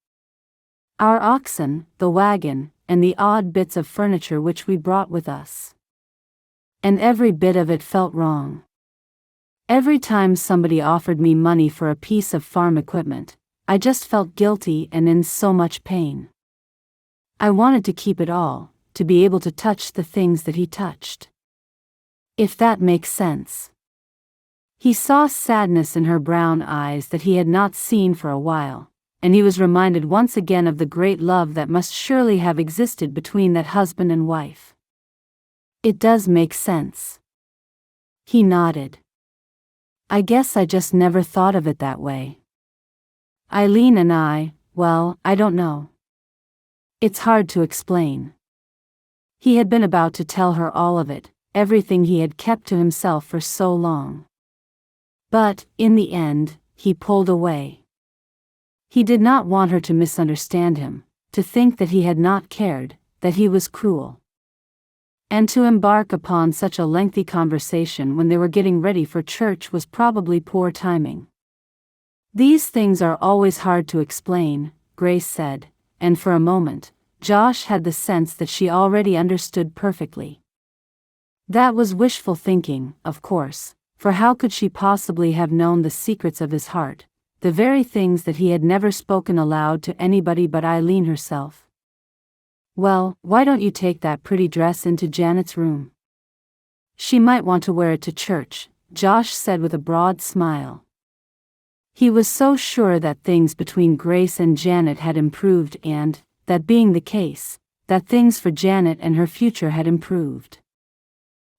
Our oxen, the wagon, and the odd bits of furniture which we brought with us. And every bit of it felt wrong. Every time somebody offered me money for a piece of farm equipment, I just felt guilty and in so much pain. I wanted to keep it all, to be able to touch the things that he touched. If that makes sense. He saw sadness in her brown eyes that he had not seen for a while, and he was reminded once again of the great love that must surely have existed between that husband and wife. It does make sense. He nodded. I guess I just never thought of it that way. Eileen and I don't know. It's hard to explain. He had been about to tell her all of it, everything he had kept to himself for so long. But, in the end, he pulled away. He did not want her to misunderstand him, to think that he had not cared, that he was cruel. And to embark upon such a lengthy conversation when they were getting ready for church was probably poor timing. These things are always hard to explain, Grace said, and for a moment, Josh had the sense that she already understood perfectly. That was wishful thinking, of course, for how could she possibly have known the secrets of his heart, the very things that he had never spoken aloud to anybody but Eileen herself? Well, why don't you take that pretty dress into Janet's room? She might want to wear it to church, Josh said with a broad smile. He was so sure that things between Grace and Janet had improved and, that being the case, that things for Janet and her future had improved.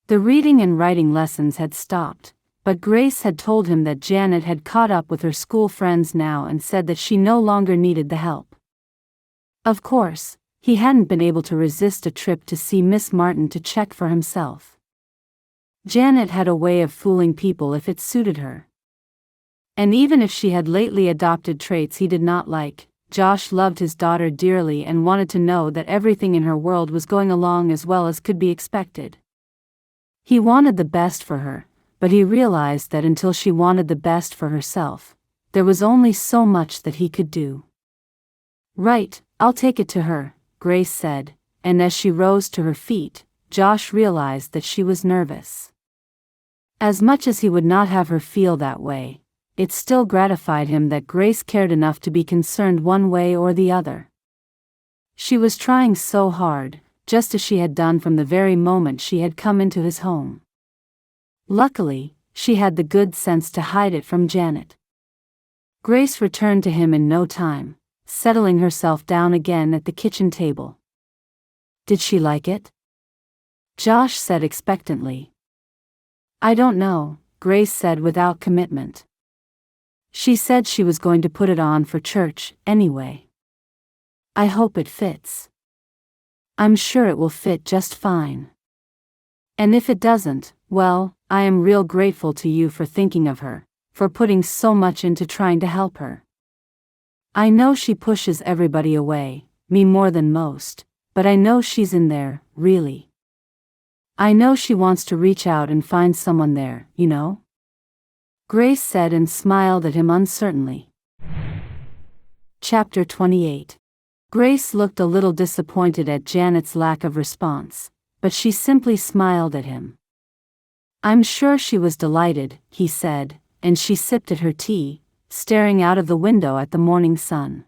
The reading and writing lessons had stopped, but Grace had told him that Janet had caught up with her school friends now and said that she no longer needed the help. Of course, he hadn't been able to resist a trip to see Miss Martin to check for himself. Janet had a way of fooling people if it suited her. And even if she had lately adopted traits he did not like, Josh loved his daughter dearly and wanted to know that everything in her world was going along as well as could be expected. He wanted the best for her, but he realized that until she wanted the best for herself, there was only so much that he could do. Right, I'll take it to her, Grace said, and as she rose to her feet, Josh realized that she was nervous. As much as he would not have her feel that way, it still gratified him that Grace cared enough to be concerned one way or the other. She was trying so hard, just as she had done from the very moment she had come into his home. Luckily, she had the good sense to hide it from Janet. Grace returned to him in no time, settling herself down again at the kitchen table. Did she like it? Josh said expectantly. I don't know, Grace said without commitment. She said she was going to put it on for church, anyway. I hope it fits. I'm sure it will fit just fine. And if it doesn't, well, I am real grateful to you for thinking of her, for putting so much into trying to help her. I know she pushes everybody away, me more than most, but I know she's in there, really. I know she wants to reach out and find someone there, you know? Grace said and smiled at him uncertainly. Chapter 28. Grace looked a little disappointed at Janet's lack of response, but she simply smiled at him. I'm sure she was delighted, he said, and she sipped at her tea, staring out of the window at the morning sun.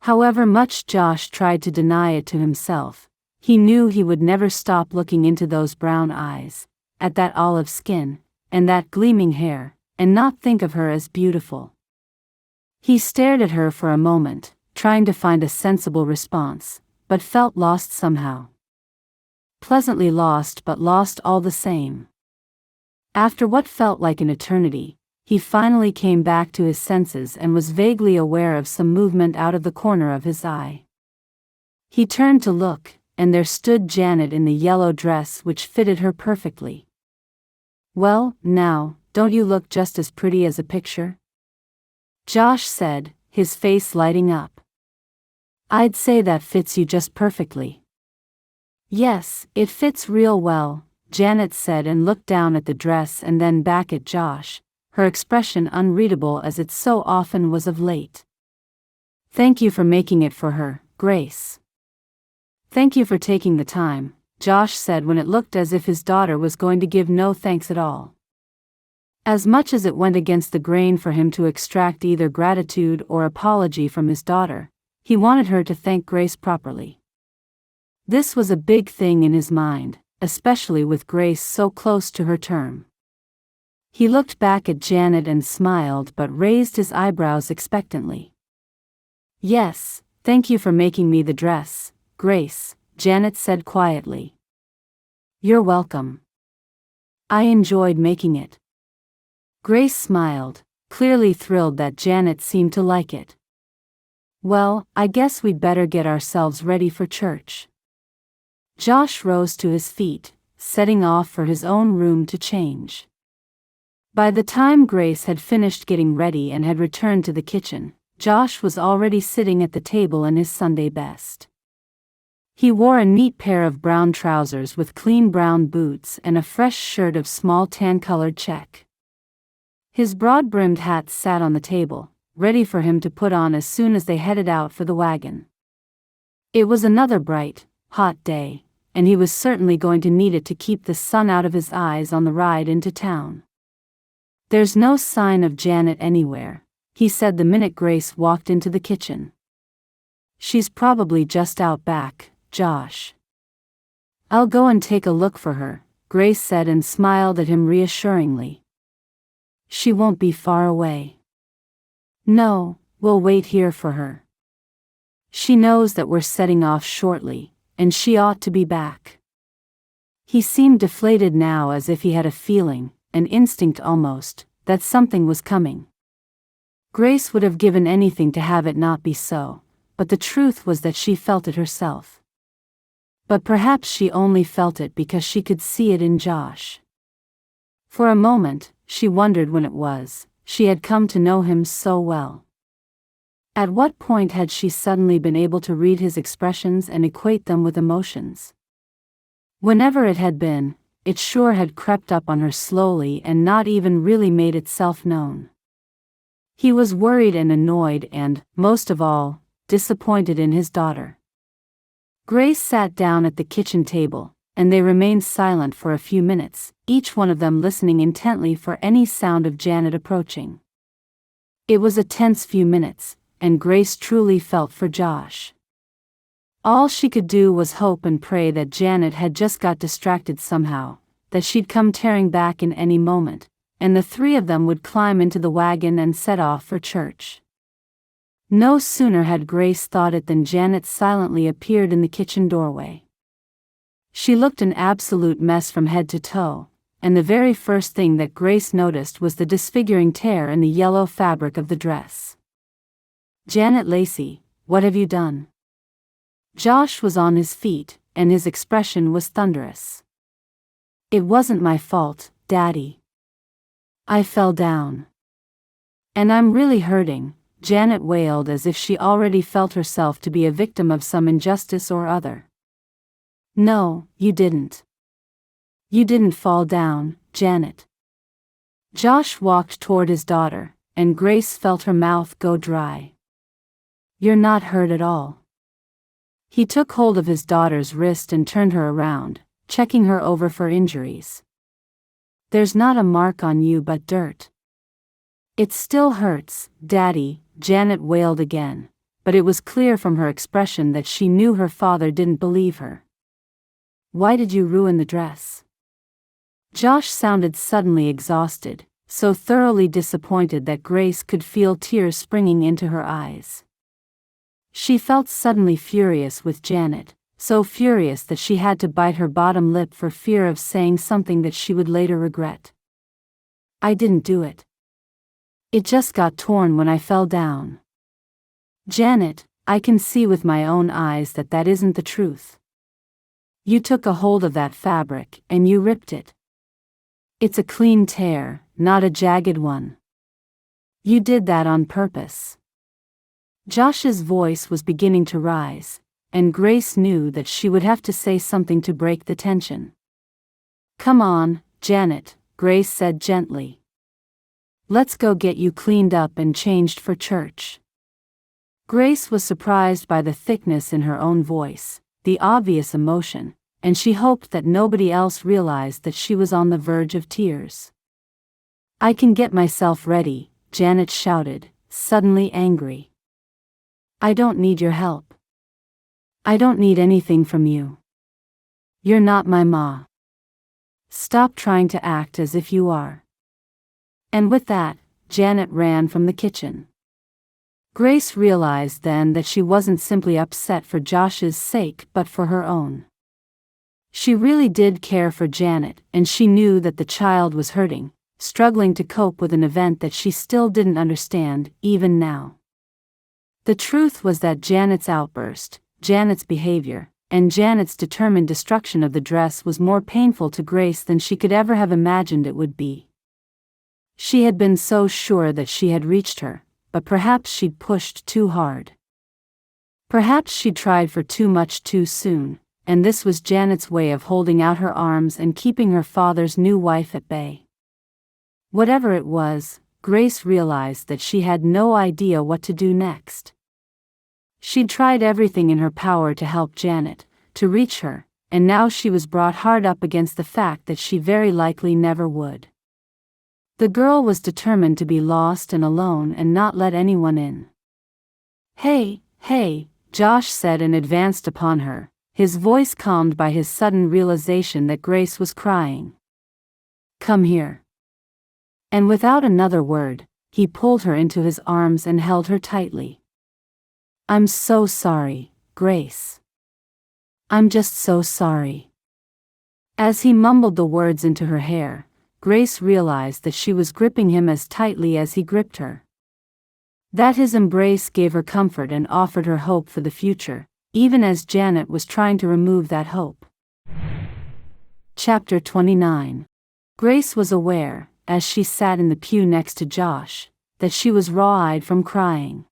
However much Josh tried to deny it to himself, he knew he would never stop looking into those brown eyes, at that olive skin, and that gleaming hair, and not think of her as beautiful. He stared at her for a moment, trying to find a sensible response, but felt lost somehow. Pleasantly lost, but lost all the same. After what felt like an eternity, he finally came back to his senses and was vaguely aware of some movement out of the corner of his eye. He turned to look, and there stood Janet in the yellow dress which fitted her perfectly. Well, now, don't you look just as pretty as a picture? Josh said, his face lighting up. I'd say that fits you just perfectly. Yes, it fits real well, Janet said and looked down at the dress and then back at Josh, her expression unreadable as it so often was of late. Thank you for making it for her, Grace. Thank you for taking the time, Josh said when it looked as if his daughter was going to give no thanks at all. As much as it went against the grain for him to extract either gratitude or apology from his daughter, he wanted her to thank Grace properly. This was a big thing in his mind, especially with Grace so close to her term. He looked back at Janet and smiled but raised his eyebrows expectantly. "Yes, thank you for making me the dress, Grace," Janet said quietly. "You're welcome. I enjoyed making it." Grace smiled, clearly thrilled that Janet seemed to like it. "Well, I guess we'd better get ourselves ready for church." Josh rose to his feet, setting off for his own room to change. By the time Grace had finished getting ready and had returned to the kitchen, Josh was already sitting at the table in his Sunday best. He wore a neat pair of brown trousers with clean brown boots and a fresh shirt of small tan-colored check. His broad-brimmed hat sat on the table, ready for him to put on as soon as they headed out for the wagon. It was another bright, hot day, and he was certainly going to need it to keep the sun out of his eyes on the ride into town. "There's no sign of Janet anywhere," he said the minute Grace walked into the kitchen. "She's probably just out back, Josh." "I'll go and take a look for her," Grace said and smiled at him reassuringly. "She won't be far away." "No, we'll wait here for her. She knows that we're setting off shortly, and she ought to be back." He seemed deflated now, as if he had a feeling, an instinct almost, that something was coming. Grace would have given anything to have it not be so, but the truth was that she felt it herself. But perhaps she only felt it because she could see it in Josh. For a moment, she wondered when it was she had come to know him so well. At what point had she suddenly been able to read his expressions and equate them with emotions? Whenever it had been, it sure had crept up on her slowly and not even really made itself known. He was worried and annoyed and, most of all, disappointed in his daughter. Grace sat down at the kitchen table, and they remained silent for a few minutes, each one of them listening intently for any sound of Janet approaching. It was a tense few minutes, and Grace truly felt for Josh. All she could do was hope and pray that Janet had just got distracted somehow, that she'd come tearing back in any moment, and the three of them would climb into the wagon and set off for church. No sooner had Grace thought it than Janet silently appeared in the kitchen doorway. She looked an absolute mess from head to toe, and the very first thing that Grace noticed was the disfiguring tear in the yellow fabric of the dress. "Janet Lacey, what have you done?" Josh was on his feet, and his expression was thunderous. "It wasn't my fault, Daddy. I fell down. And I'm really hurting," Janet wailed as if she already felt herself to be a victim of some injustice or other. "No, you didn't. You didn't fall down, Janet." Josh walked toward his daughter, and Grace felt her mouth go dry. "You're not hurt at all." He took hold of his daughter's wrist and turned her around, checking her over for injuries. "There's not a mark on you but dirt." "It still hurts, Daddy," Janet wailed again, but it was clear from her expression that she knew her father didn't believe her. "Why did you ruin the dress?" Josh sounded suddenly exhausted, so thoroughly disappointed that Grace could feel tears springing into her eyes. She felt suddenly furious with Janet, so furious that she had to bite her bottom lip for fear of saying something that she would later regret. "I didn't do it. It just got torn when I fell down." "Janet, I can see with my own eyes that that isn't the truth. You took a hold of that fabric and you ripped it. It's a clean tear, not a jagged one. You did that on purpose." Josh's voice was beginning to rise, and Grace knew that she would have to say something to break the tension. "Come on, Janet," Grace said gently. "Let's go get you cleaned up and changed for church." Grace was surprised by the thickness in her own voice, the obvious emotion, and she hoped that nobody else realized that she was on the verge of tears. "I can get myself ready," Janet shouted, suddenly angry. "I don't need your help. I don't need anything from you. You're not my ma. Stop trying to act as if you are." And with that, Janet ran from the kitchen. Grace realized then that she wasn't simply upset for Josh's sake but for her own. She really did care for Janet, and she knew that the child was hurting, struggling to cope with an event that she still didn't understand, even now. The truth was that Janet's outburst, Janet's behavior, and Janet's determined destruction of the dress was more painful to Grace than she could ever have imagined it would be. She had been so sure that she had reached her, but perhaps she'd pushed too hard. Perhaps she'd tried for too much too soon, and this was Janet's way of holding out her arms and keeping her father's new wife at bay. Whatever it was, Grace realized that she had no idea what to do next. She'd tried everything in her power to help Janet, to reach her, and now she was brought hard up against the fact that she very likely never would. The girl was determined to be lost and alone and not let anyone in. "Hey, hey," Josh said and advanced upon her, his voice calmed by his sudden realization that Grace was crying. "Come here." And without another word, he pulled her into his arms and held her tightly. "I'm so sorry, Grace. I'm just so sorry." As he mumbled the words into her hair, Grace realized that she was gripping him as tightly as he gripped her. That his embrace gave her comfort and offered her hope for the future, even as Janet was trying to remove that hope. Chapter 29. Grace was aware, as she sat in the pew next to Josh, that she was raw-eyed from crying.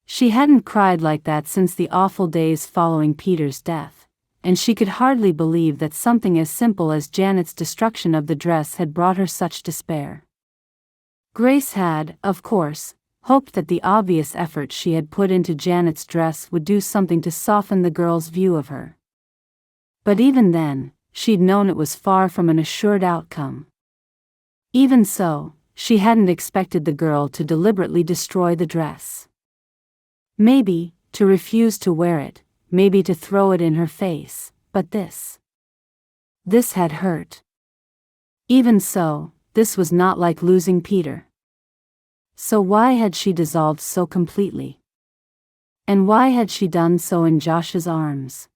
She hadn't cried like that since the awful days following Peter's death, and she could hardly believe that something as simple as Janet's destruction of the dress had brought her such despair. Grace had, of course, hoped that the obvious effort she had put into Janet's dress would do something to soften the girl's view of her. But even then, she'd known it was far from an assured outcome. Even so, she hadn't expected the girl to deliberately destroy the dress. Maybe, to refuse to wear it, maybe to throw it in her face, but this had hurt. Even so, this was not like losing Peter. So why had she dissolved so completely? And why had she done so in Josh's arms?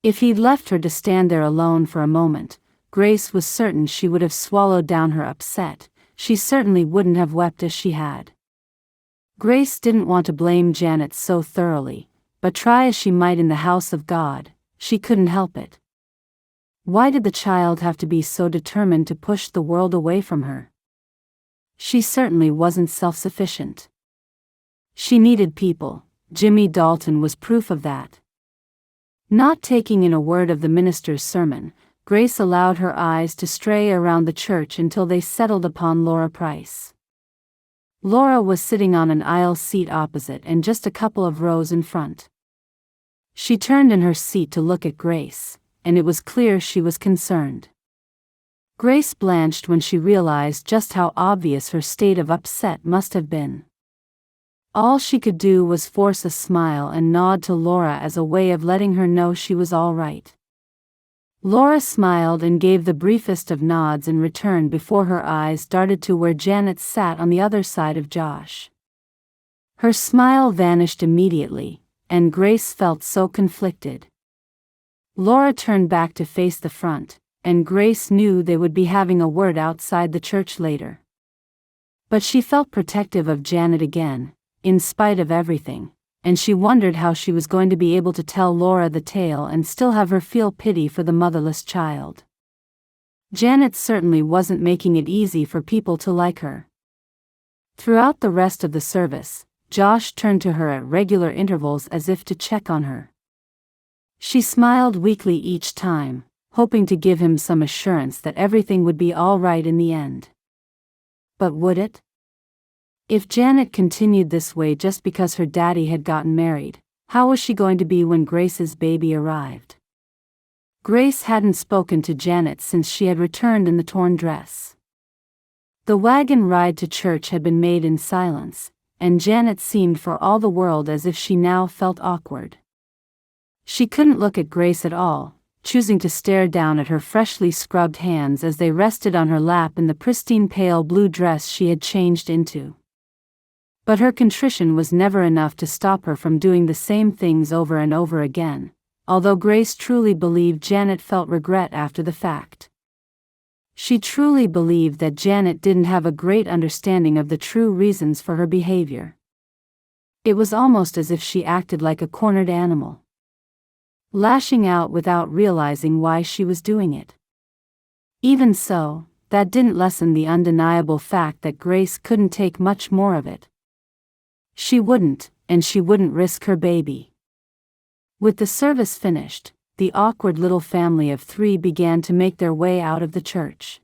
If he'd left her to stand there alone for a moment, Grace was certain she would have swallowed down her upset. She certainly wouldn't have wept as she had. Grace didn't want to blame Janet so thoroughly, but try as she might in the house of God, she couldn't help it. Why did the child have to be so determined to push the world away from her? She certainly wasn't self-sufficient. She needed people. Jimmy Dalton was proof of that. Not taking in a word of the minister's sermon, Grace allowed her eyes to stray around the church until they settled upon Laura Price. Laura was sitting on an aisle seat opposite and just a couple of rows in front. She turned in her seat to look at Grace, and it was clear she was concerned. Grace blanched when she realized just how obvious her state of upset must have been. All she could do was force a smile and nod to Laura as a way of letting her know she was all right. Laura smiled and gave the briefest of nods in return before her eyes darted to where Janet sat on the other side of Josh. Her smile vanished immediately, and Grace felt so conflicted. Laura turned back to face the front, and Grace knew they would be having a word outside the church later. But she felt protective of Janet again, in spite of everything, and she wondered how she was going to be able to tell Laura the tale and still have her feel pity for the motherless child. Janet certainly wasn't making it easy for people to like her. Throughout the rest of the service, Josh turned to her at regular intervals as if to check on her. She smiled weakly each time, hoping to give him some assurance that everything would be all right in the end. But would it? If Janet continued this way just because her daddy had gotten married, how was she going to be when Grace's baby arrived? Grace hadn't spoken to Janet since she had returned in the torn dress. The wagon ride to church had been made in silence, and Janet seemed for all the world as if she now felt awkward. She couldn't look at Grace at all, choosing to stare down at her freshly scrubbed hands as they rested on her lap in the pristine pale blue dress she had changed into. But her contrition was never enough to stop her from doing the same things over and over again, although Grace truly believed Janet felt regret after the fact. She truly believed that Janet didn't have a great understanding of the true reasons for her behavior. It was almost as if she acted like a cornered animal, lashing out without realizing why she was doing it. Even so, that didn't lessen the undeniable fact that Grace couldn't take much more of it. She wouldn't, and she wouldn't risk her baby. With the service finished, the awkward little family of 3 began to make their way out of the church.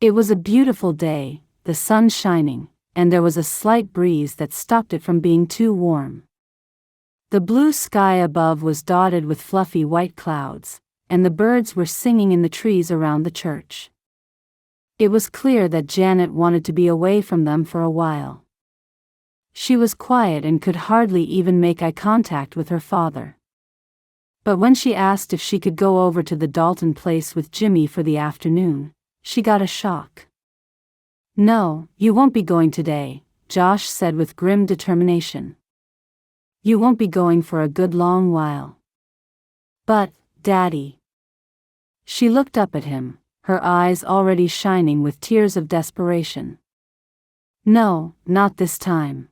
It was a beautiful day, the sun shining, and there was a slight breeze that stopped it from being too warm. The blue sky above was dotted with fluffy white clouds, and the birds were singing in the trees around the church. It was clear that Janet wanted to be away from them for a while. She was quiet and could hardly even make eye contact with her father. But when she asked if she could go over to the Dalton place with Jimmy for the afternoon, she got a shock. "No, you won't be going today," Josh said with grim determination. "You won't be going for a good long while." "But, Daddy." She looked up at him, her eyes already shining with tears of desperation. "No, not this time.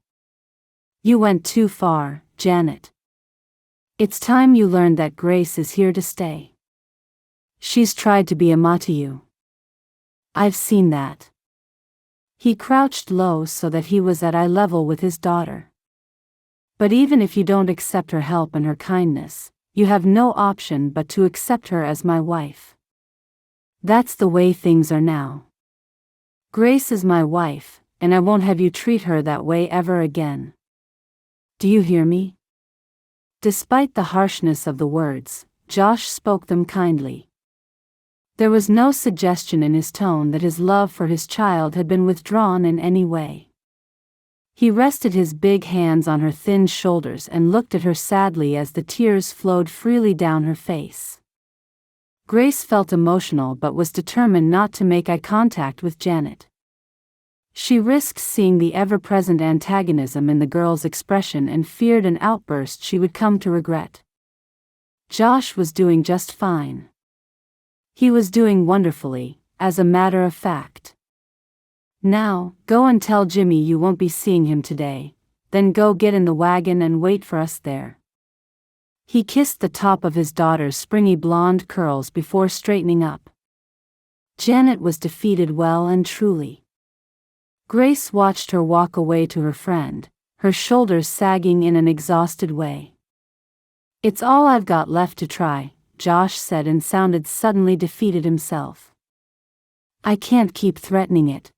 You went too far, Janet. It's time you learned that Grace is here to stay. She's tried to be a ma to you. I've seen that." He crouched low so that he was at eye level with his daughter. "But even if you don't accept her help and her kindness, you have no option but to accept her as my wife. That's the way things are now. Grace is my wife, and I won't have you treat her that way ever again. Do you hear me?" Despite the harshness of the words, Josh spoke them kindly. There was no suggestion in his tone that his love for his child had been withdrawn in any way. He rested his big hands on her thin shoulders and looked at her sadly as the tears flowed freely down her face. Grace felt emotional but was determined not to make eye contact with Janet. She risked seeing the ever-present antagonism in the girl's expression and feared an outburst she would come to regret. Josh was doing just fine. He was doing wonderfully, as a matter of fact. "Now, go and tell Jimmy you won't be seeing him today, then go get in the wagon and wait for us there." He kissed the top of his daughter's springy blonde curls before straightening up. Janet was defeated well and truly. Grace watched her walk away to her friend, her shoulders sagging in an exhausted way. "It's all I've got left to try," Josh said and sounded suddenly defeated himself. "I can't keep threatening it.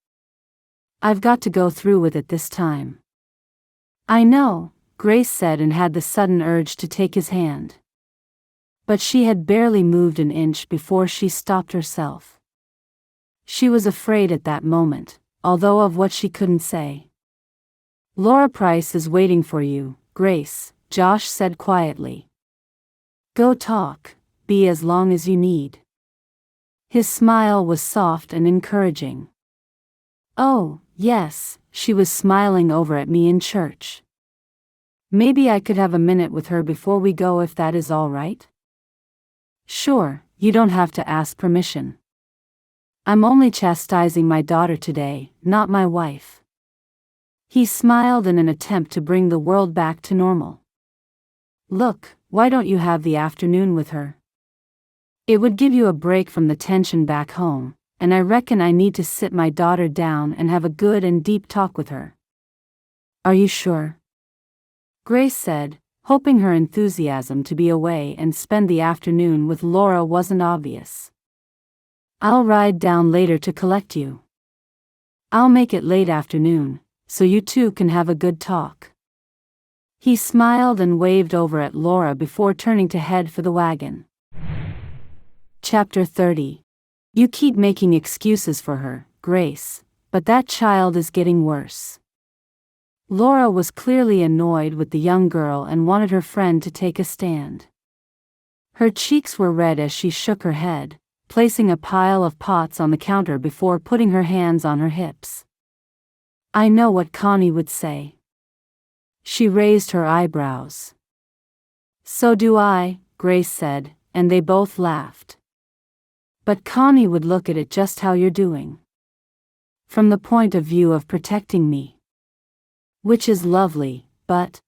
I've got to go through with it this time." "I know," Grace said and had the sudden urge to take his hand. But she had barely moved an inch before she stopped herself. She was afraid at that moment, although of what she couldn't say. "Laura Price is waiting for you, Grace," Josh said quietly. "Go talk, be as long as you need." His smile was soft and encouraging. "Oh, yes, she was smiling over at me in church. Maybe I could have a minute with her before we go if that is all right?" "Sure, you don't have to ask permission. I'm only chastising my daughter today, not my wife." He smiled in an attempt to bring the world back to normal. "Look, why don't you have the afternoon with her? It would give you a break from the tension back home, and I reckon I need to sit my daughter down and have a good and deep talk with her." "Are you sure?" Grace said, hoping her enthusiasm to be away and spend the afternoon with Laura wasn't obvious. "I'll ride down later to collect you. I'll make it late afternoon, so you two can have a good talk." He smiled and waved over at Laura before turning to head for the wagon. Chapter 30. You keep making excuses for her, Grace, but that child is getting worse. Laura was clearly annoyed with the young girl and wanted her friend to take a stand. Her cheeks were red as she shook her head, placing a pile of pots on the counter before putting her hands on her hips. I know what Connie would say. She raised her eyebrows. So do I, Grace said, and they both laughed. But Connie would look at it just how you're doing. From the point of view of protecting me. Which is lovely, but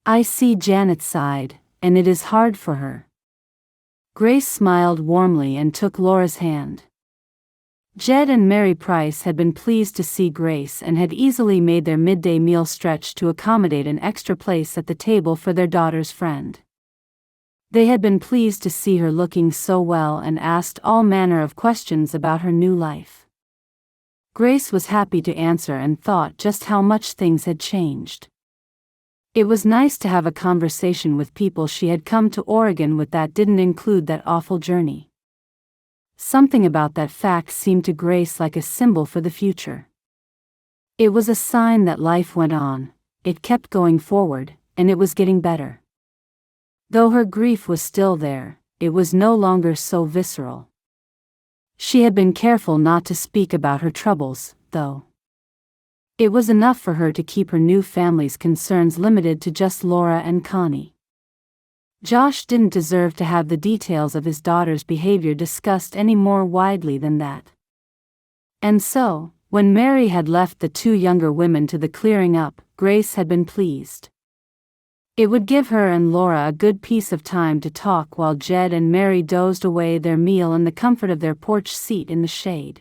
I see Janet sighed, and it is hard for her. Grace smiled warmly and took Laura's hand. Jed and Mary Price had been pleased to see Grace and had easily made their midday meal stretch to accommodate an extra place at the table for their daughter's friend. They had been pleased to see her looking so well and asked all manner of questions about her new life. Grace was happy to answer and thought just how much things had changed. It was nice to have a conversation with people she had come to Oregon with that didn't include that awful journey. Something about that fact seemed to Grace like a symbol for the future. It was a sign that life went on, it kept going forward, and it was getting better. Though her grief was still there, it was no longer so visceral. She had been careful not to speak about her troubles, though. It was enough for her to keep her new family's concerns limited to just Laura and Connie. Josh didn't deserve to have the details of his daughter's behavior discussed any more widely than that. And so, when Mary had left the two younger women to the clearing up, Grace had been pleased. It would give her and Laura a good piece of time to talk while Jed and Mary dozed away their meal in the comfort of their porch seat in the shade.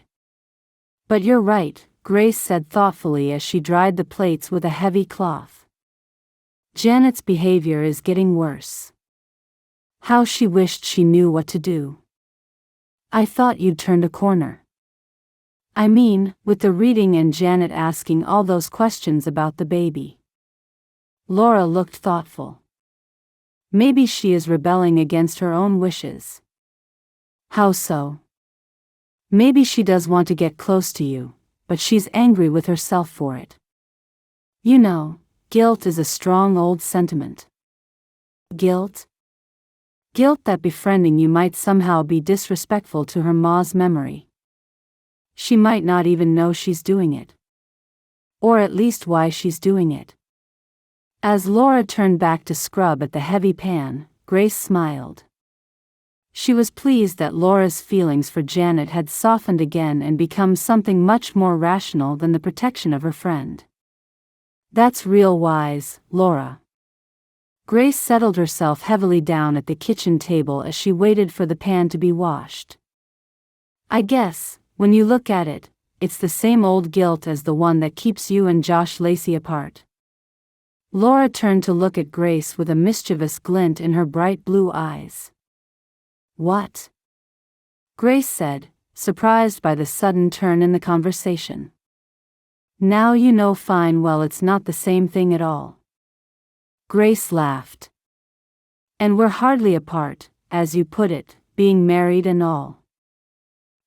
But you're right, Grace said thoughtfully as she dried the plates with a heavy cloth. Janet's behavior is getting worse. How she wished she knew what to do. I thought you'd turned a corner. I mean, with the reading and Janet asking all those questions about the baby. Laura looked thoughtful. Maybe she is rebelling against her own wishes. How so? Maybe she does want to get close to you, but she's angry with herself for it. You know, guilt is a strong old sentiment. Guilt? Guilt that befriending you might somehow be disrespectful to her ma's memory. She might not even know she's doing it. Or at least why she's doing it. As Laura turned back to scrub at the heavy pan, Grace smiled. She was pleased that Laura's feelings for Janet had softened again and become something much more rational than the protection of her friend. That's real wise, Laura. Grace settled herself heavily down at the kitchen table as she waited for the pan to be washed. I guess, when you look at it, it's the same old guilt as the one that keeps you and Josh Lacey apart. Laura turned to look at Grace with a mischievous glint in her bright blue eyes. What? Grace said, surprised by the sudden turn in the conversation. Now you know fine well it's not the same thing at all. Grace laughed. And we're hardly apart, as you put it, being married and all.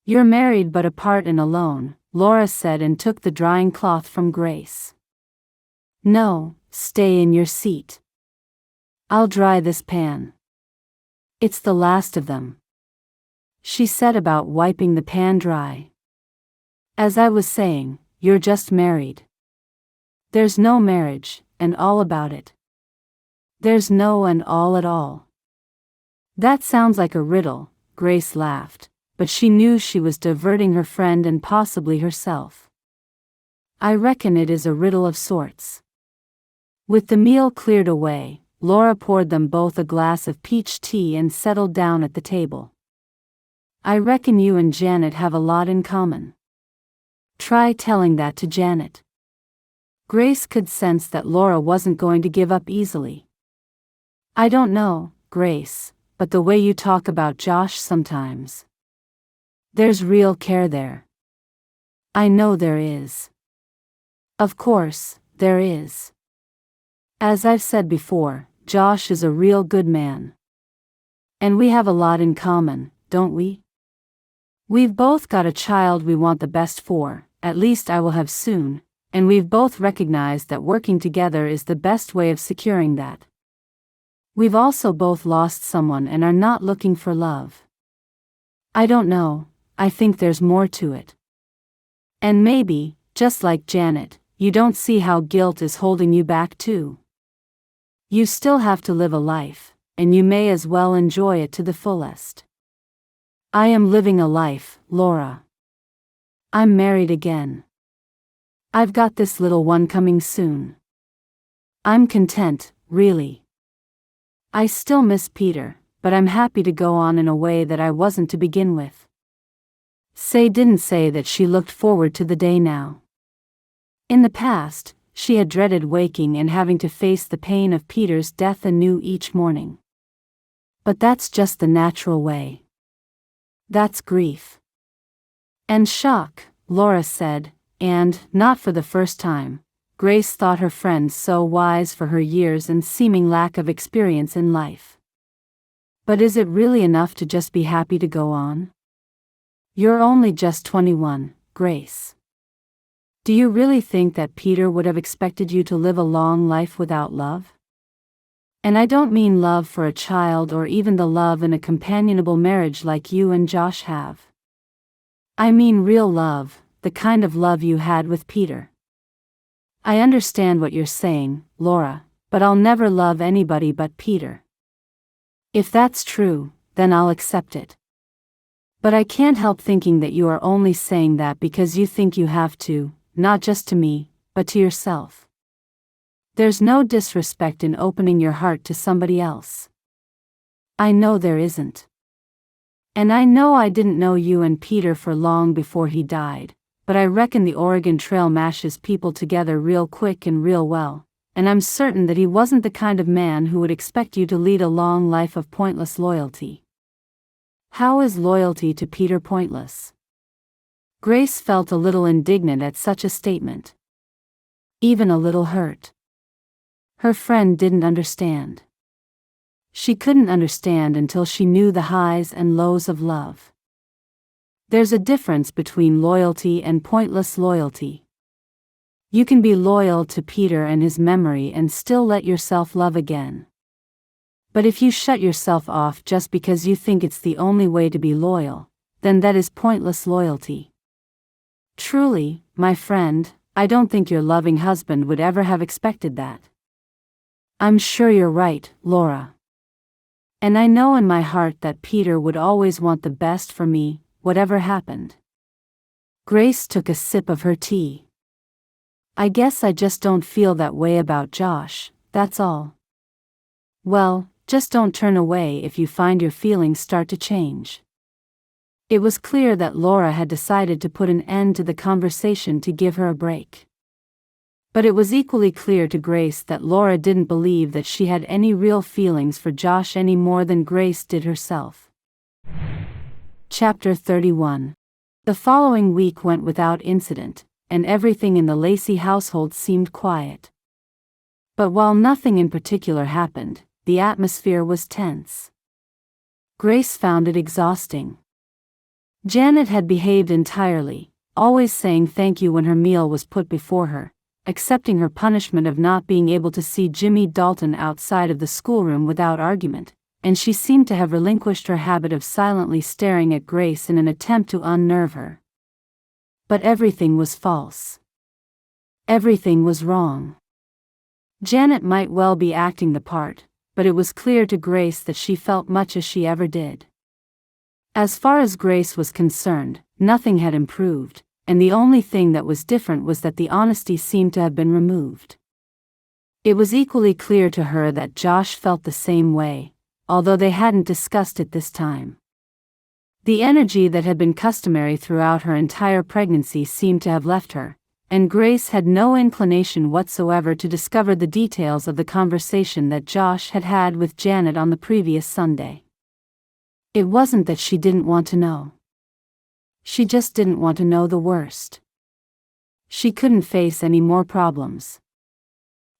You're married but apart and alone, Laura said and took the drying cloth from Grace. No, stay in your seat. I'll dry this pan. It's the last of them. She said about wiping the pan dry. As I was saying, you're just married. There's no marriage, and all about it. There's no and all at all. That sounds like a riddle, Grace laughed, but she knew she was diverting her friend and possibly herself. I reckon it is a riddle of sorts. With the meal cleared away, Laura poured them both a glass of peach tea and settled down at the table. I reckon you and Janet have a lot in common. Try telling that to Janet. Grace could sense that Laura wasn't going to give up easily. I don't know, Grace, but the way you talk about Josh sometimes. There's real care there. I know there is. Of course, there is. As I've said before, Josh is a real good man. And we have a lot in common, don't we? We've both got a child we want the best for, at least I will have soon, and we've both recognized that working together is the best way of securing that. We've also both lost someone and are not looking for love. I don't know, I think there's more to it. And maybe, just like Janet, you don't see how guilt is holding you back too. You still have to live a life, and you may as well enjoy it to the fullest. I am living a life, Laura. I'm married again. I've got this little one coming soon. I'm content, really. I still miss Peter, but I'm happy to go on in a way that I wasn't to begin with. Say didn't say that she looked forward to the day now. In the past, she had dreaded waking and having to face the pain of Peter's death anew each morning. But that's just the natural way. That's grief. And shock, Laura said, and, not for the first time, Grace thought her friend so wise for her years and seeming lack of experience in life. But is it really enough to just be happy to go on? You're only just 21, Grace. Do you really think that Peter would have expected you to live a long life without love? And I don't mean love for a child or even the love in a companionable marriage like you and Josh have. I mean real love, the kind of love you had with Peter. I understand what you're saying, Laura, but I'll never love anybody but Peter. If that's true, then I'll accept it. But I can't help thinking that you are only saying that because you think you have to, not just to me, but to yourself. There's no disrespect in opening your heart to somebody else. I know there isn't. And I know I didn't know you and Peter for long before he died, but I reckon the Oregon Trail mashes people together real quick and real well, and I'm certain that he wasn't the kind of man who would expect you to lead a long life of pointless loyalty. How is loyalty to Peter pointless? Grace felt a little indignant at such a statement. Even a little hurt. Her friend didn't understand. She couldn't understand until she knew the highs and lows of love. There's a difference between loyalty and pointless loyalty. You can be loyal to Peter and his memory and still let yourself love again. But if you shut yourself off just because you think it's the only way to be loyal, then that is pointless loyalty. Truly, my friend, I don't think your loving husband would ever have expected that. I'm sure you're right, Laura. And I know in my heart that Peter would always want the best for me, whatever happened. Grace took a sip of her tea. I guess I just don't feel that way about Josh, that's all. Well, just don't turn away if you find your feelings start to change. It was clear that Laura had decided to put an end to the conversation to give her a break. But it was equally clear to Grace that Laura didn't believe that she had any real feelings for Josh any more than Grace did herself. Chapter 31. The following week went without incident, and everything in the Lacey household seemed quiet. But while nothing in particular happened, the atmosphere was tense. Grace found it exhausting. Janet had behaved entirely, always saying thank you when her meal was put before her, accepting her punishment of not being able to see Jimmy Dalton outside of the schoolroom without argument, and she seemed to have relinquished her habit of silently staring at Grace in an attempt to unnerve her. But everything was false. Everything was wrong. Janet might well be acting the part, but it was clear to Grace that she felt much as she ever did. As far as Grace was concerned, nothing had improved, and the only thing that was different was that the honesty seemed to have been removed. It was equally clear to her that Josh felt the same way, although they hadn't discussed it this time. The energy that had been customary throughout her entire pregnancy seemed to have left her, and Grace had no inclination whatsoever to discover the details of the conversation that Josh had had with Janet on the previous Sunday. It wasn't that she didn't want to know. She just didn't want to know the worst. She couldn't face any more problems.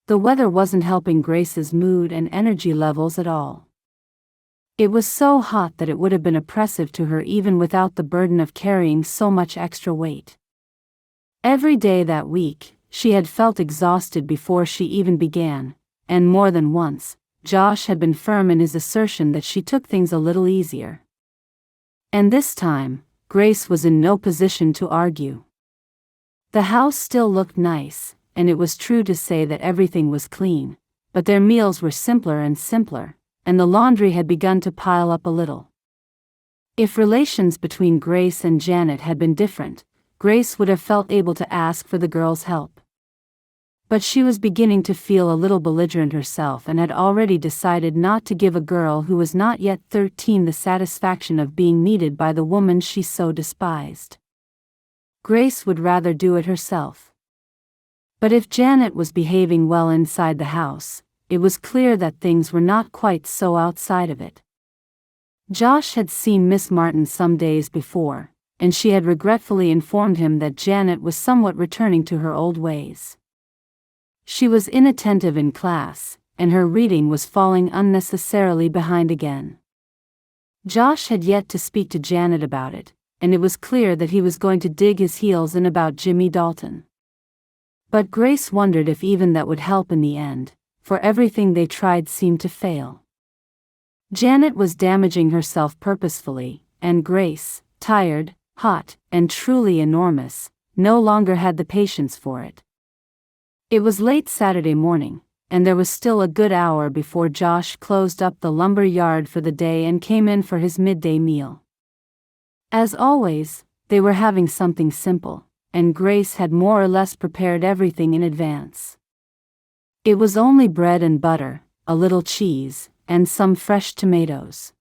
The weather wasn't helping Grace's mood and energy levels at all. It was so hot that it would have been oppressive to her even without the burden of carrying so much extra weight. Every day that week, she had felt exhausted before she even began, and more than once, Josh had been firm in his assertion that she took things a little easier. And this time, Grace was in no position to argue. The house still looked nice, and it was true to say that everything was clean, but their meals were simpler and simpler, and the laundry had begun to pile up a little. If relations between Grace and Janet had been different, Grace would have felt able to ask for the girl's help. But she was beginning to feel a little belligerent herself and had already decided not to give a girl who was not yet 13 the satisfaction of being needed by the woman she so despised. Grace would rather do it herself. But if Janet was behaving well inside the house, it was clear that things were not quite so outside of it. Josh had seen Miss Martin some days before, and she had regretfully informed him that Janet was somewhat returning to her old ways. She was inattentive in class, and her reading was falling unnecessarily behind again. Josh had yet to speak to Janet about it, and it was clear that he was going to dig his heels in about Jimmy Dalton. But Grace wondered if even that would help in the end, for everything they tried seemed to fail. Janet was damaging herself purposefully, and Grace, tired, hot, and truly enormous, no longer had the patience for it. It was late Saturday morning, and there was still a good hour before Josh closed up the lumber yard for the day and came in for his midday meal. As always, they were having something simple, and Grace had more or less prepared everything in advance. It was only bread and butter, a little cheese, and some fresh tomatoes.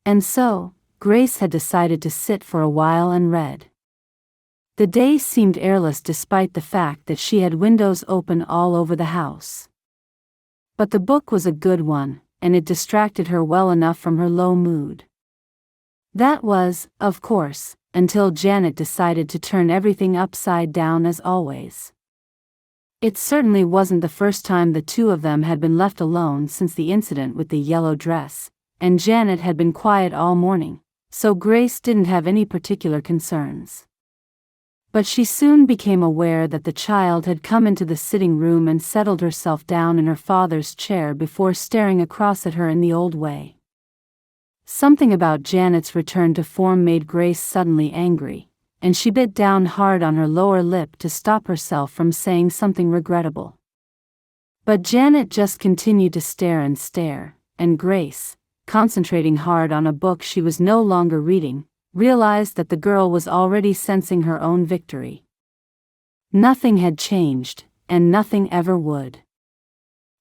And so, Grace had decided to sit for a while and read. The day seemed airless despite the fact that she had windows open all over the house. But the book was a good one, and it distracted her well enough from her low mood. That was, of course, until Janet decided to turn everything upside down as always. It certainly wasn't the first time the two of them had been left alone since the incident with the yellow dress, and Janet had been quiet all morning, so Grace didn't have any particular concerns. But she soon became aware that the child had come into the sitting room and settled herself down in her father's chair before staring across at her in the old way. Something about Janet's return to form made Grace suddenly angry, and she bit down hard on her lower lip to stop herself from saying something regrettable. But Janet just continued to stare and stare, and Grace, concentrating hard on a book she was no longer reading, realized that the girl was already sensing her own victory. Nothing had changed, and nothing ever would.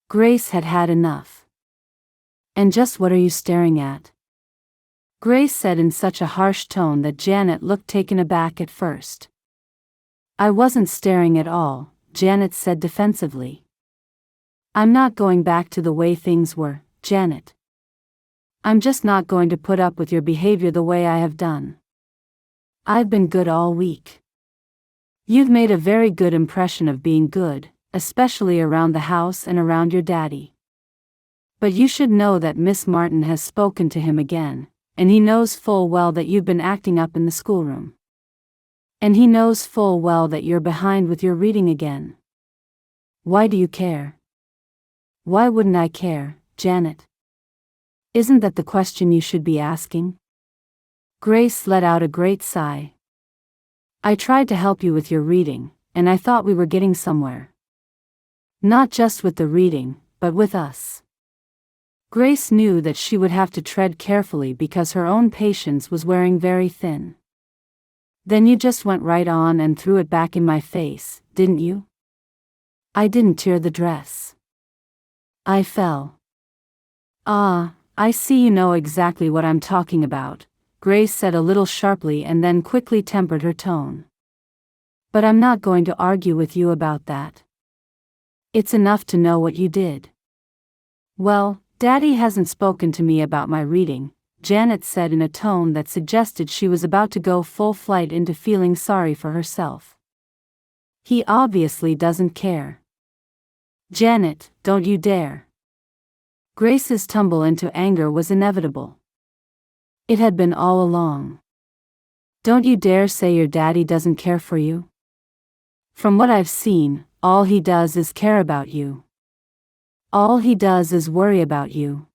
Grace had had enough. "And just what are you staring at?" Grace said in such a harsh tone that Janet looked taken aback at first. "I wasn't staring at all," Janet said defensively. "I'm not going back to the way things were, Janet. I'm just not going to put up with your behavior the way I have done. I've been good all week. You've made a very good impression of being good, especially around the house and around your daddy. But you should know that Miss Martin has spoken to him again, and he knows full well that you've been acting up in the schoolroom. And he knows full well that you're behind with your reading again. Why do you care?" "Why wouldn't I care, Janet? Isn't that the question you should be asking?" Grace let out a great sigh. "I tried to help you with your reading, and I thought we were getting somewhere. Not just with the reading, but with us." Grace knew that she would have to tread carefully because her own patience was wearing very thin. "Then you just went right on and threw it back in my face, didn't you?" "I didn't tear the dress. I fell." "Ah, I see you know exactly what I'm talking about," Grace said a little sharply and then quickly tempered her tone. "But I'm not going to argue with you about that. It's enough to know what you did." "Well, Daddy hasn't spoken to me about my reading," Janet said in a tone that suggested she was about to go full flight into feeling sorry for herself. "He obviously doesn't care." "Janet, don't you dare." Grace's tumble into anger was inevitable. It had been all along. Don't you dare say your daddy doesn't care for you. From what I've seen, all he does is care about you. All he does is worry about you.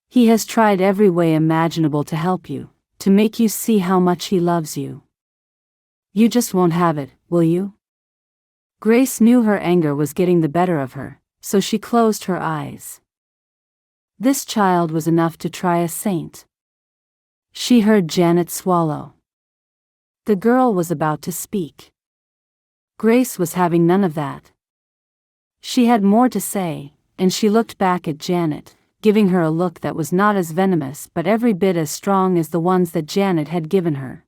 He has tried every way imaginable to help you, to make you see how much he loves you. You just won't have it, will you? Grace knew her anger was getting the better of her, so she closed her eyes. This child was enough to try a saint. She heard Janet swallow. The girl was about to speak. Grace was having none of that. She had more to say, and she looked back at Janet, giving her a look that was not as venomous but every bit as strong as the ones that Janet had given her.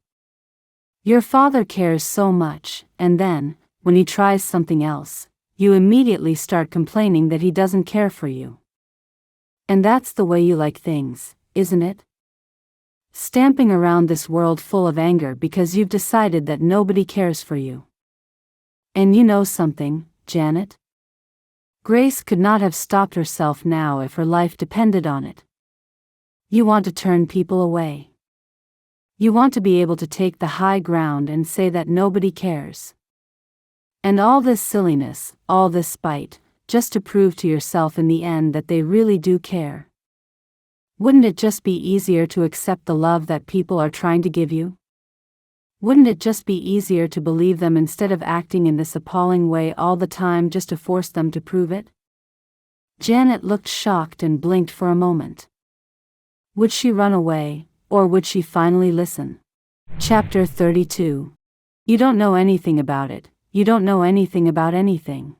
Your father cares so much, and then, when he tries something else, you immediately start complaining that he doesn't care for you. And that's the way you like things, isn't it? Stamping around this world full of anger because you've decided that nobody cares for you. And you know something, Janet? Grace could not have stopped herself now if her life depended on it. You want to turn people away. You want to be able to take the high ground and say that nobody cares. And all this silliness, all this spite, just to prove to yourself in the end that they really do care. Wouldn't it just be easier to accept the love that people are trying to give you? Wouldn't it just be easier to believe them instead of acting in this appalling way all the time just to force them to prove it? Janet looked shocked and blinked for a moment. Would she run away, or would she finally listen? Chapter 32. You don't know anything about it. You don't know anything about anything.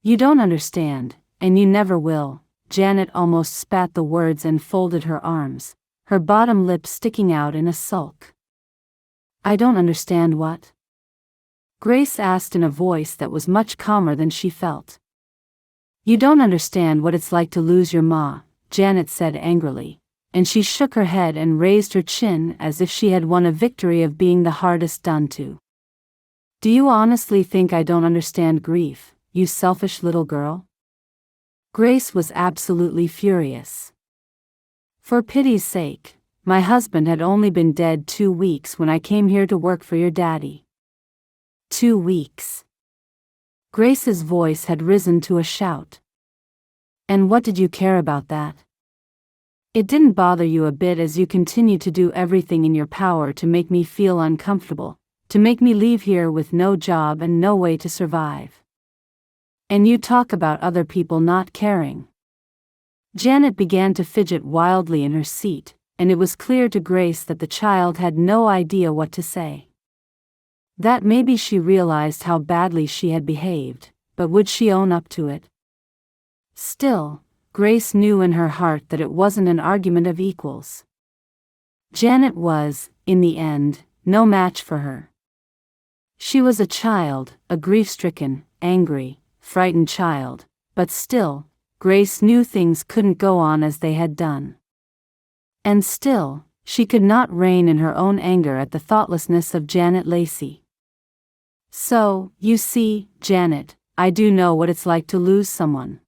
You don't understand, and you never will. Janet almost spat the words and folded her arms, her bottom lip sticking out in a sulk. I don't understand what? Grace asked in a voice that was much calmer than she felt. You don't understand what it's like to lose your ma, Janet said angrily, and she shook her head and raised her chin as if she had won a victory of being the hardest done to. Do you honestly think I don't understand grief, you selfish little girl? Grace was absolutely furious. For pity's sake, my husband had only been dead 2 weeks when I came here to work for your daddy. 2 weeks. Grace's voice had risen to a shout. And what did you care about that? It didn't bother you a bit as you continued to do everything in your power to make me feel uncomfortable, to make me leave here with no job and no way to survive. And you talk about other people not caring. Janet began to fidget wildly in her seat, and it was clear to Grace that the child had no idea what to say. That maybe she realized how badly she had behaved, but would she own up to it? Still, Grace knew in her heart that it wasn't an argument of equals. Janet was, in the end, no match for her. She was a child, a grief-stricken, angry, frightened child, but still, Grace knew things couldn't go on as they had done. And still, she could not rein in her own anger at the thoughtlessness of Janet Lacey. So, you see, Janet, I do know what it's like to lose someone.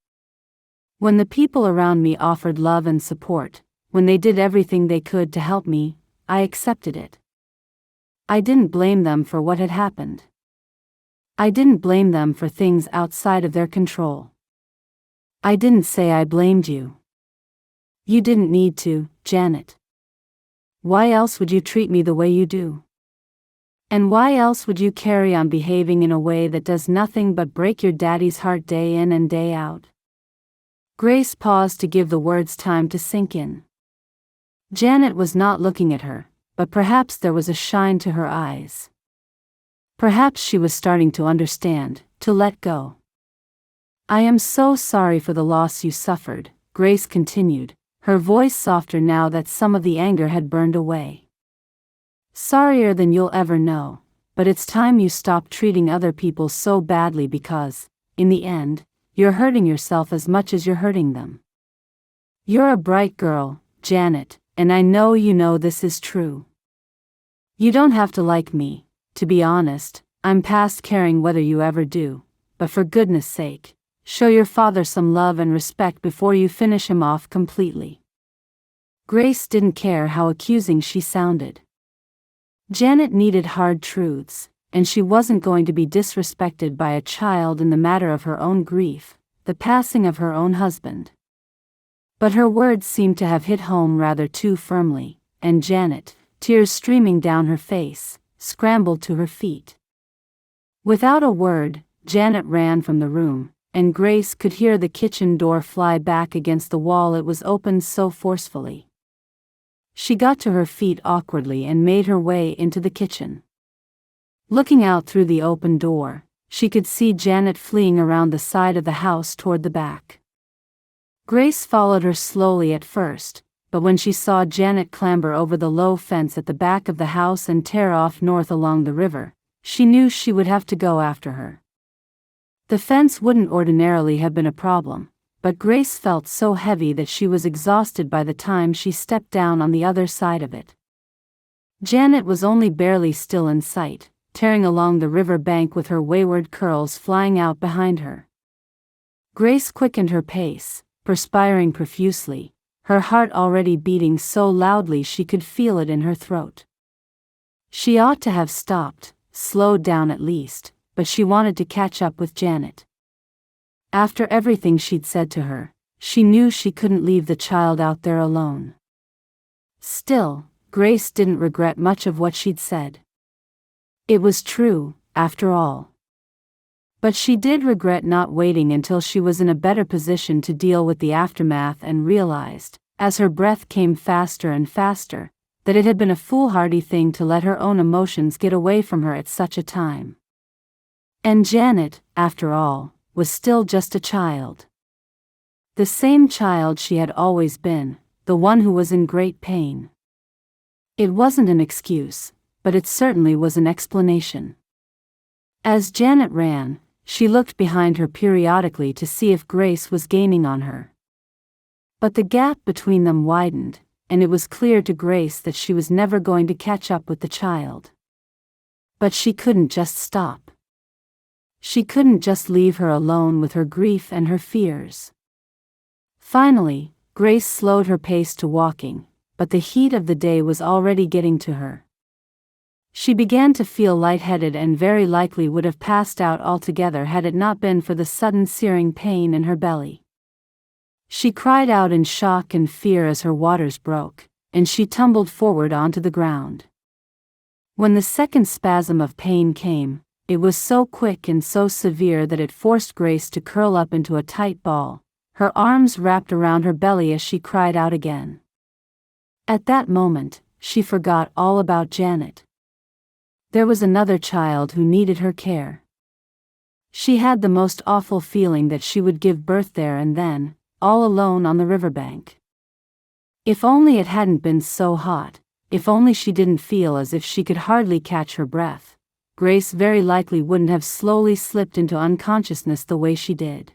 When the people around me offered love and support, when they did everything they could to help me, I accepted it. I didn't blame them for what had happened. I didn't blame them for things outside of their control. I didn't say I blamed you. You didn't need to, Janet. Why else would you treat me the way you do? And why else would you carry on behaving in a way that does nothing but break your daddy's heart day in and day out? Grace paused to give the words time to sink in. Janet was not looking at her, but perhaps there was a shine to her eyes. Perhaps she was starting to understand, to let go. I am so sorry for the loss you suffered, Grace continued, her voice softer now that some of the anger had burned away. Sorrier than you'll ever know, but it's time you stopped treating other people so badly because, in the end, you're hurting yourself as much as you're hurting them. You're a bright girl, Janet, and I know you know this is true. You don't have to like me, to be honest, I'm past caring whether you ever do, but for goodness sake, Show your father some love and respect before you finish him off completely." Grace didn't care how accusing she sounded. Janet needed hard truths, and she wasn't going to be disrespected by a child in the matter of her own grief, the passing of her own husband. But her words seemed to have hit home rather too firmly, and Janet, tears streaming down her face, scrambled to her feet. Without a word, Janet ran from the room, and Grace could hear the kitchen door fly back against the wall. It was opened so forcefully. She got to her feet awkwardly and made her way into the kitchen. Looking out through the open door, she could see Janet fleeing around the side of the house toward the back. Grace followed her slowly at first, but when she saw Janet clamber over the low fence at the back of the house and tear off north along the river, she knew she would have to go after her. The fence wouldn't ordinarily have been a problem, but Grace felt so heavy that she was exhausted by the time she stepped down on the other side of it. Janet was only barely still in sight, tearing along the river bank with her wayward curls flying out behind her. Grace quickened her pace, perspiring profusely, her heart already beating so loudly she could feel it in her throat. She ought to have stopped, slowed down at least, but she wanted to catch up with Janet. After everything she'd said to her, she knew she couldn't leave the child out there alone. Still, Grace didn't regret much of what she'd said. It was true, after all. But she did regret not waiting until she was in a better position to deal with the aftermath and realized, as her breath came faster and faster, that it had been a foolhardy thing to let her own emotions get away from her at such a time. And Janet, after all, was still just a child. The same child she had always been, the one who was in great pain. It wasn't an excuse, but it certainly was an explanation. As Janet ran, she looked behind her periodically to see if Grace was gaining on her. But the gap between them widened, and it was clear to Grace that she was never going to catch up with the child. But she couldn't just stop. She couldn't just leave her alone with her grief and her fears. Finally, Grace slowed her pace to walking, but the heat of the day was already getting to her. She began to feel lightheaded and very likely would have passed out altogether had it not been for the sudden searing pain in her belly. She cried out in shock and fear as her waters broke, and she tumbled forward onto the ground. When the second spasm of pain came, it was so quick and so severe that it forced Grace to curl up into a tight ball, her arms wrapped around her belly as she cried out again. At that moment, she forgot all about Janet. There was another child who needed her care. She had the most awful feeling that she would give birth there and then, all alone on the riverbank. If only it hadn't been so hot, if only she didn't feel as if she could hardly catch her breath, Grace very likely wouldn't have slowly slipped into unconsciousness the way she did.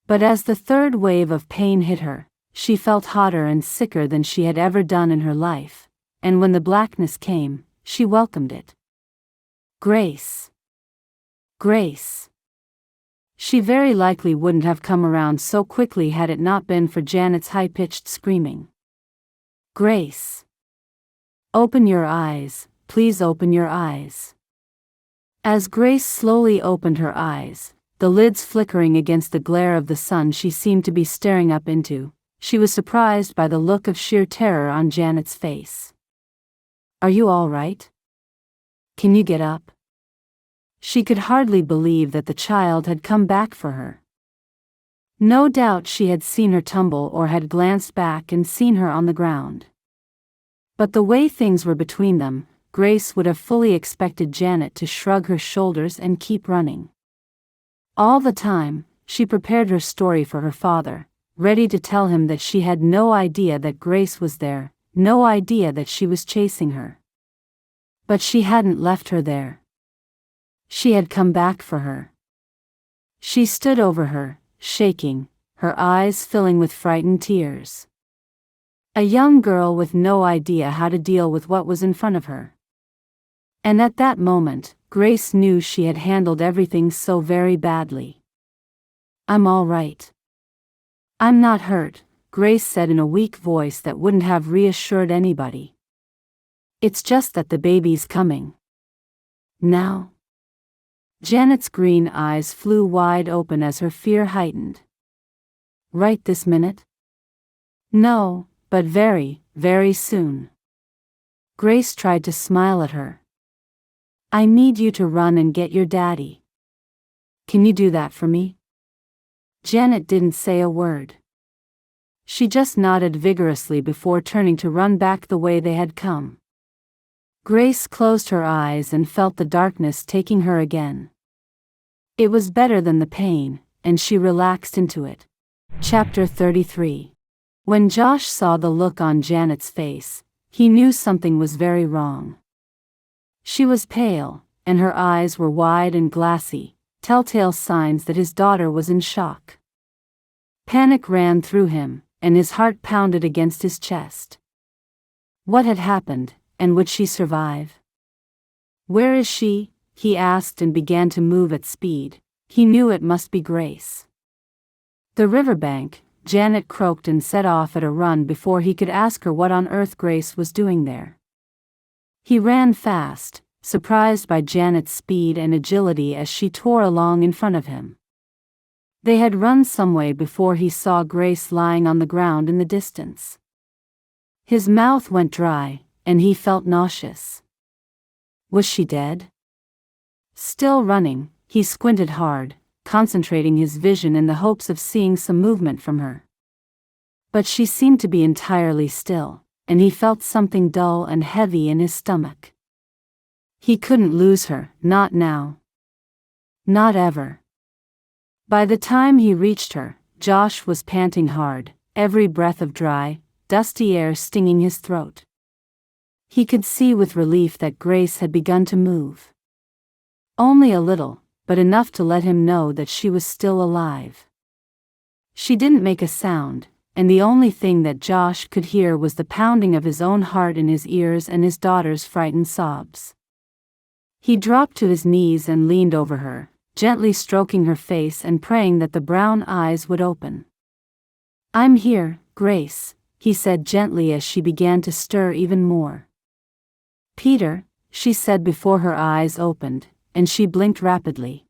But as the third wave of pain hit her, she felt hotter and sicker than she had ever done in her life, and when the blackness came, she welcomed it. Grace. Grace. She very likely wouldn't have come around so quickly had it not been for Janet's high-pitched screaming. Grace. Open your eyes, please open your eyes. As Grace slowly opened her eyes, the lids flickering against the glare of the sun she seemed to be staring up into, she was surprised by the look of sheer terror on Janet's face. Are you all right? Can you get up? She could hardly believe that the child had come back for her. No doubt she had seen her tumble or had glanced back and seen her on the ground. But the way things were between them, Grace would have fully expected Janet to shrug her shoulders and keep running. All the time, she prepared her story for her father, ready to tell him that she had no idea that Grace was there, no idea that she was chasing her. But she hadn't left her there. She had come back for her. She stood over her, shaking, her eyes filling with frightened tears. A young girl with no idea how to deal with what was in front of her. And at that moment, Grace knew she had handled everything so very badly. I'm all right. I'm not hurt, Grace said in a weak voice that wouldn't have reassured anybody. It's just that the baby's coming. Now? Janet's green eyes flew wide open as her fear heightened. Right this minute? No, but very, very soon. Grace tried to smile at her. I need you to run and get your daddy. Can you do that for me? Janet didn't say a word. She just nodded vigorously before turning to run back the way they had come. Grace closed her eyes and felt the darkness taking her again. It was better than the pain, and she relaxed into it. Chapter 33. When Josh saw the look on Janet's face, he knew something was very wrong. She was pale, and her eyes were wide and glassy, telltale signs that his daughter was in shock. Panic ran through him, and his heart pounded against his chest. What had happened, and would she survive? Where is she? He asked and began to move at speed. He knew it must be Grace. The riverbank, Janet croaked and set off at a run before he could ask her what on earth Grace was doing there. He ran fast, surprised by Janet's speed and agility as she tore along in front of him. They had run some way before he saw Grace lying on the ground in the distance. His mouth went dry, and he felt nauseous. Was she dead? Still running, he squinted hard, concentrating his vision in the hopes of seeing some movement from her. But she seemed to be entirely still, and he felt something dull and heavy in his stomach. He couldn't lose her, not now. Not ever. By the time he reached her, Josh was panting hard, every breath of dry, dusty air stinging his throat. He could see with relief that Grace had begun to move. Only a little, but enough to let him know that she was still alive. She didn't make a sound, and the only thing that Josh could hear was the pounding of his own heart in his ears and his daughter's frightened sobs. He dropped to his knees and leaned over her, gently stroking her face and praying that the brown eyes would open. I'm here, Grace, he said gently as she began to stir even more. Peter, she said before her eyes opened, and she blinked rapidly.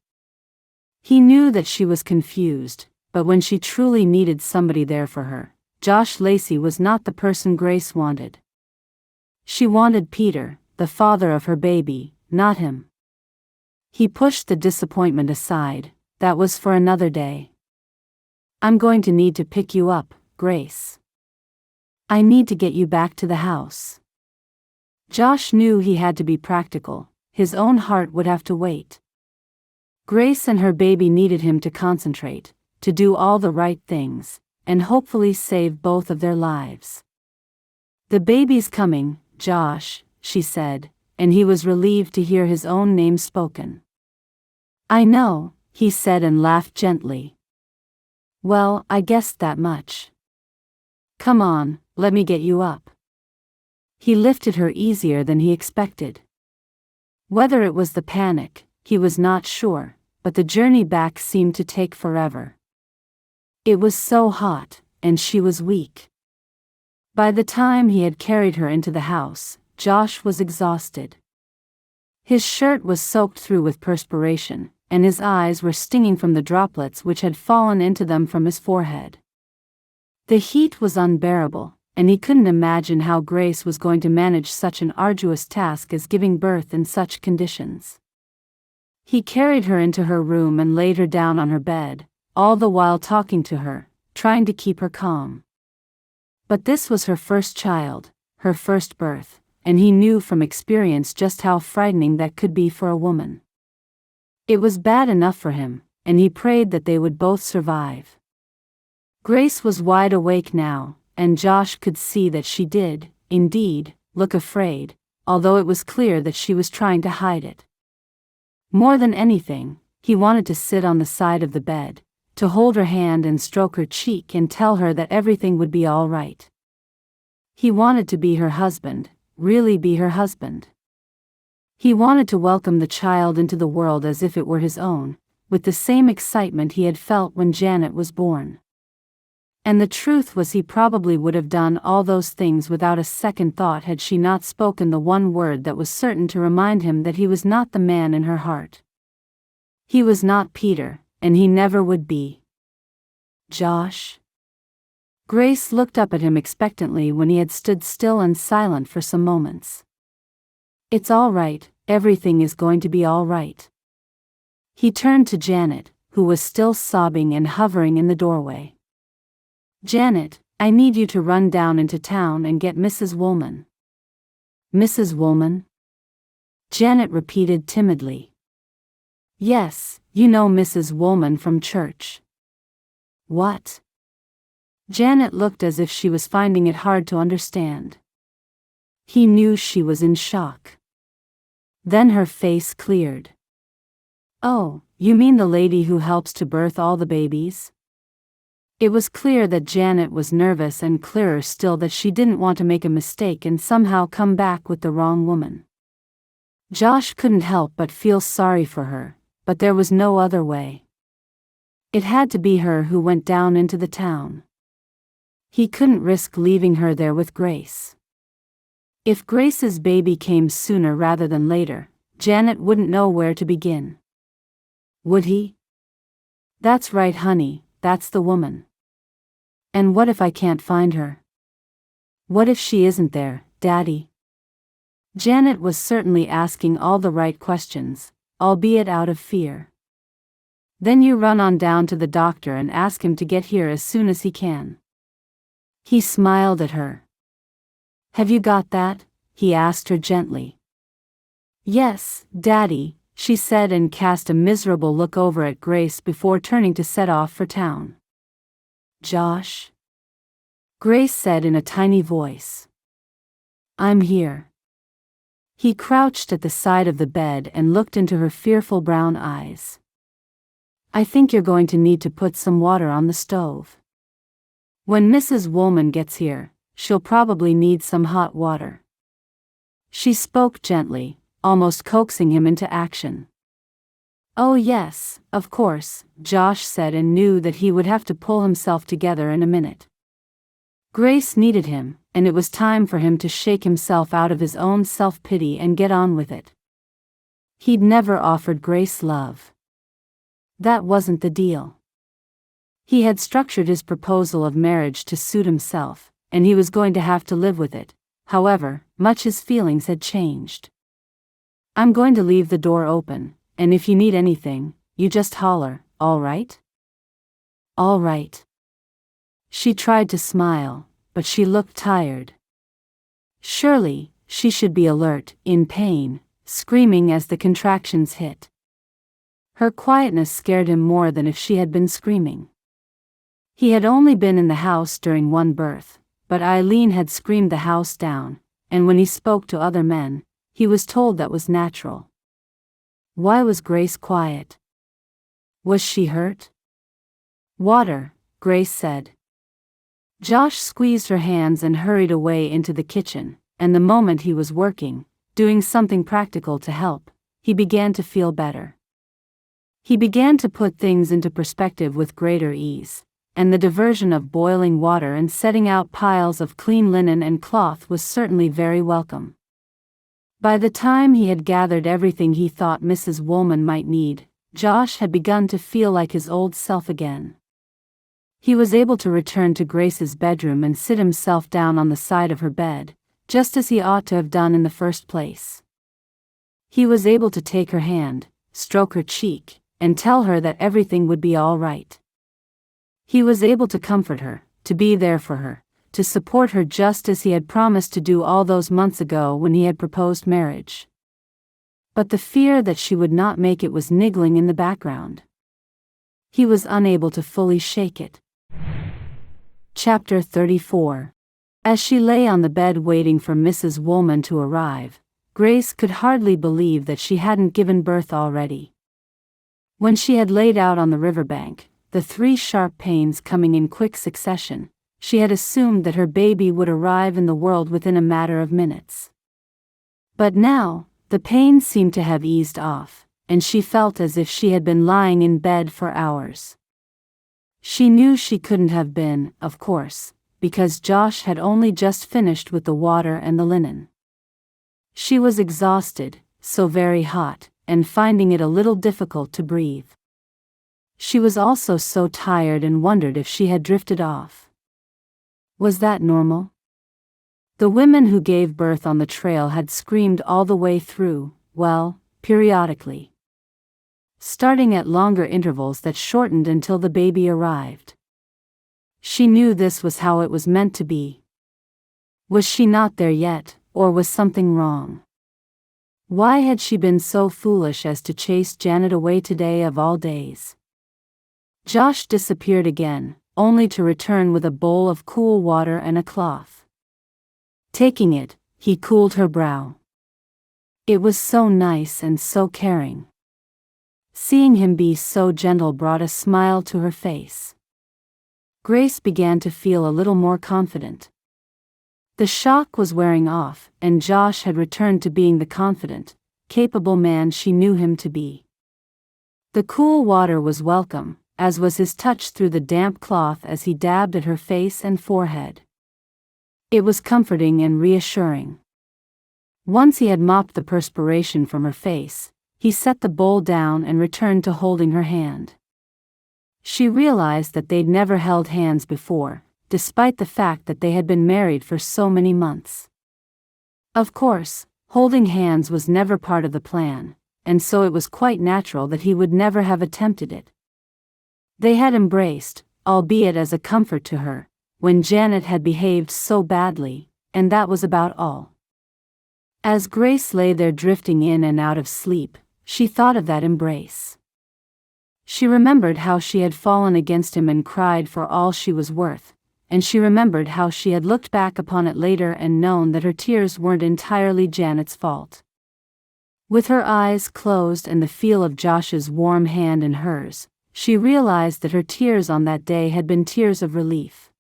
He knew that she was confused, but when she truly needed somebody there for her, Josh Lacey was not the person Grace wanted. She wanted Peter, the father of her baby, not him. He pushed the disappointment aside. That was for another day. I'm going to need to pick you up, Grace. I need to get you back to the house. Josh knew he had to be practical. His own heart would have to wait. Grace and her baby needed him to concentrate, to do all the right things, and hopefully save both of their lives. The baby's coming, Josh, she said, and he was relieved to hear his own name spoken. I know, he said and laughed gently. Well, I guessed that much. Come on, let me get you up. He lifted her easier than he expected. Whether it was the panic, he was not sure, but the journey back seemed to take forever. It was so hot, and she was weak. By the time he had carried her into the house, Josh was exhausted. His shirt was soaked through with perspiration, and his eyes were stinging from the droplets which had fallen into them from his forehead. The heat was unbearable, and he couldn't imagine how Grace was going to manage such an arduous task as giving birth in such conditions. He carried her into her room and laid her down on her bed, all the while talking to her, trying to keep her calm. But this was her first child, her first birth, and he knew from experience just how frightening that could be for a woman. It was bad enough for him, and he prayed that they would both survive. Grace was wide awake now, and Josh could see that she did, indeed, look afraid, although it was clear that she was trying to hide it. More than anything, he wanted to sit on the side of the bed, to hold her hand and stroke her cheek and tell her that everything would be all right. He wanted to be her husband, really be her husband. He wanted to welcome the child into the world as if it were his own, with the same excitement he had felt when Janet was born. And the truth was, he probably would have done all those things without a second thought had she not spoken the one word that was certain to remind him that he was not the man in her heart. He was not Peter, and he never would be. Josh? Grace looked up at him expectantly when he had stood still and silent for some moments. It's all right, everything is going to be all right. He turned to Janet, who was still sobbing and hovering in the doorway. Janet, I need you to run down into town and get Mrs. Woolman. Mrs. Woolman? Janet repeated timidly. Yes, you know Mrs. Woolman from church. What? Janet looked as if she was finding it hard to understand. He knew she was in shock. Then her face cleared. Oh, you mean the lady who helps to birth all the babies? It was clear that Janet was nervous, and clearer still that she didn't want to make a mistake and somehow come back with the wrong woman. Josh couldn't help but feel sorry for her, but there was no other way. It had to be her who went down into the town. He couldn't risk leaving her there with Grace. If Grace's baby came sooner rather than later, Janet wouldn't know where to begin. Would he? That's right, honey. That's the woman. And what if I can't find her? What if she isn't there, Daddy? Janet was certainly asking all the right questions, albeit out of fear. Then you run on down to the doctor and ask him to get here as soon as he can. He smiled at her. Have you got that? He asked her gently. Yes, Daddy, she said, and cast a miserable look over at Grace before turning to set off for town. Josh? Grace said in a tiny voice. I'm here. He crouched at the side of the bed and looked into her fearful brown eyes. I think you're going to need to put some water on the stove. When Mrs. Woolman gets here, she'll probably need some hot water. She spoke gently, almost coaxing him into action. Oh yes, of course, Josh said, and knew that he would have to pull himself together in a minute. Grace needed him, and it was time for him to shake himself out of his own self-pity and get on with it. He'd never offered Grace love. That wasn't the deal. He had structured his proposal of marriage to suit himself, and he was going to have to live with it. However, much his feelings had changed. I'm going to leave the door open, and if you need anything, you just holler, all right? All right. She tried to smile, but she looked tired. Surely, she should be alert, in pain, screaming as the contractions hit. Her quietness scared him more than if she had been screaming. He had only been in the house during one birth, but Eileen had screamed the house down, and when he spoke to other men, he was told that was natural. Why was Grace quiet? Was she hurt? Water, Grace said. Josh squeezed her hands and hurried away into the kitchen, and the moment he was working, doing something practical to help, he began to feel better. He began to put things into perspective with greater ease, and the diversion of boiling water and setting out piles of clean linen and cloth was certainly very welcome. By the time he had gathered everything he thought Mrs. Woolman might need, Josh had begun to feel like his old self again. He was able to return to Grace's bedroom and sit himself down on the side of her bed, just as he ought to have done in the first place. He was able to take her hand, stroke her cheek, and tell her that everything would be all right. He was able to comfort her, to be there for her, to support her just as he had promised to do all those months ago when he had proposed marriage. But the fear that she would not make it was niggling in the background. He was unable to fully shake it. Chapter 34. As she lay on the bed waiting for Mrs. Woolman to arrive, Grace could hardly believe that she hadn't given birth already. When she had laid out on the riverbank, the 3 sharp pains coming in quick succession, she had assumed that her baby would arrive in the world within a matter of minutes. But now, the pain seemed to have eased off, and she felt as if she had been lying in bed for hours. She knew she couldn't have been, of course, because Josh had only just finished with the water and the linen. She was exhausted, so very hot, and finding it a little difficult to breathe. She was also so tired and wondered if she had drifted off. Was that normal? The women who gave birth on the trail had screamed all the way through, well, periodically. Starting at longer intervals that shortened until the baby arrived. She knew this was how it was meant to be. Was she not there yet, or was something wrong? Why had she been so foolish as to chase Janet away today of all days? Josh disappeared again, only to return with a bowl of cool water and a cloth. Taking it, he cooled her brow. It was so nice and so caring. Seeing him be so gentle brought a smile to her face. Grace began to feel a little more confident. The shock was wearing off, and Josh had returned to being the confident, capable man she knew him to be. The cool water was welcome, as was his touch through the damp cloth as he dabbed at her face and forehead. It was comforting and reassuring. Once he had mopped the perspiration from her face, he set the bowl down and returned to holding her hand. She realized that they'd never held hands before, despite the fact that they had been married for so many months. Of course, holding hands was never part of the plan, and so it was quite natural that he would never have attempted it. They had embraced, albeit as a comfort to her, when Janet had behaved so badly, and that was about all. As Grace lay there drifting in and out of sleep, she thought of that embrace. She remembered how she had fallen against him and cried for all she was worth, and she remembered how she had looked back upon it later and known that her tears weren't entirely Janet's fault. With her eyes closed and the feel of Josh's warm hand in hers, she realized that her tears on that day had been tears of relief.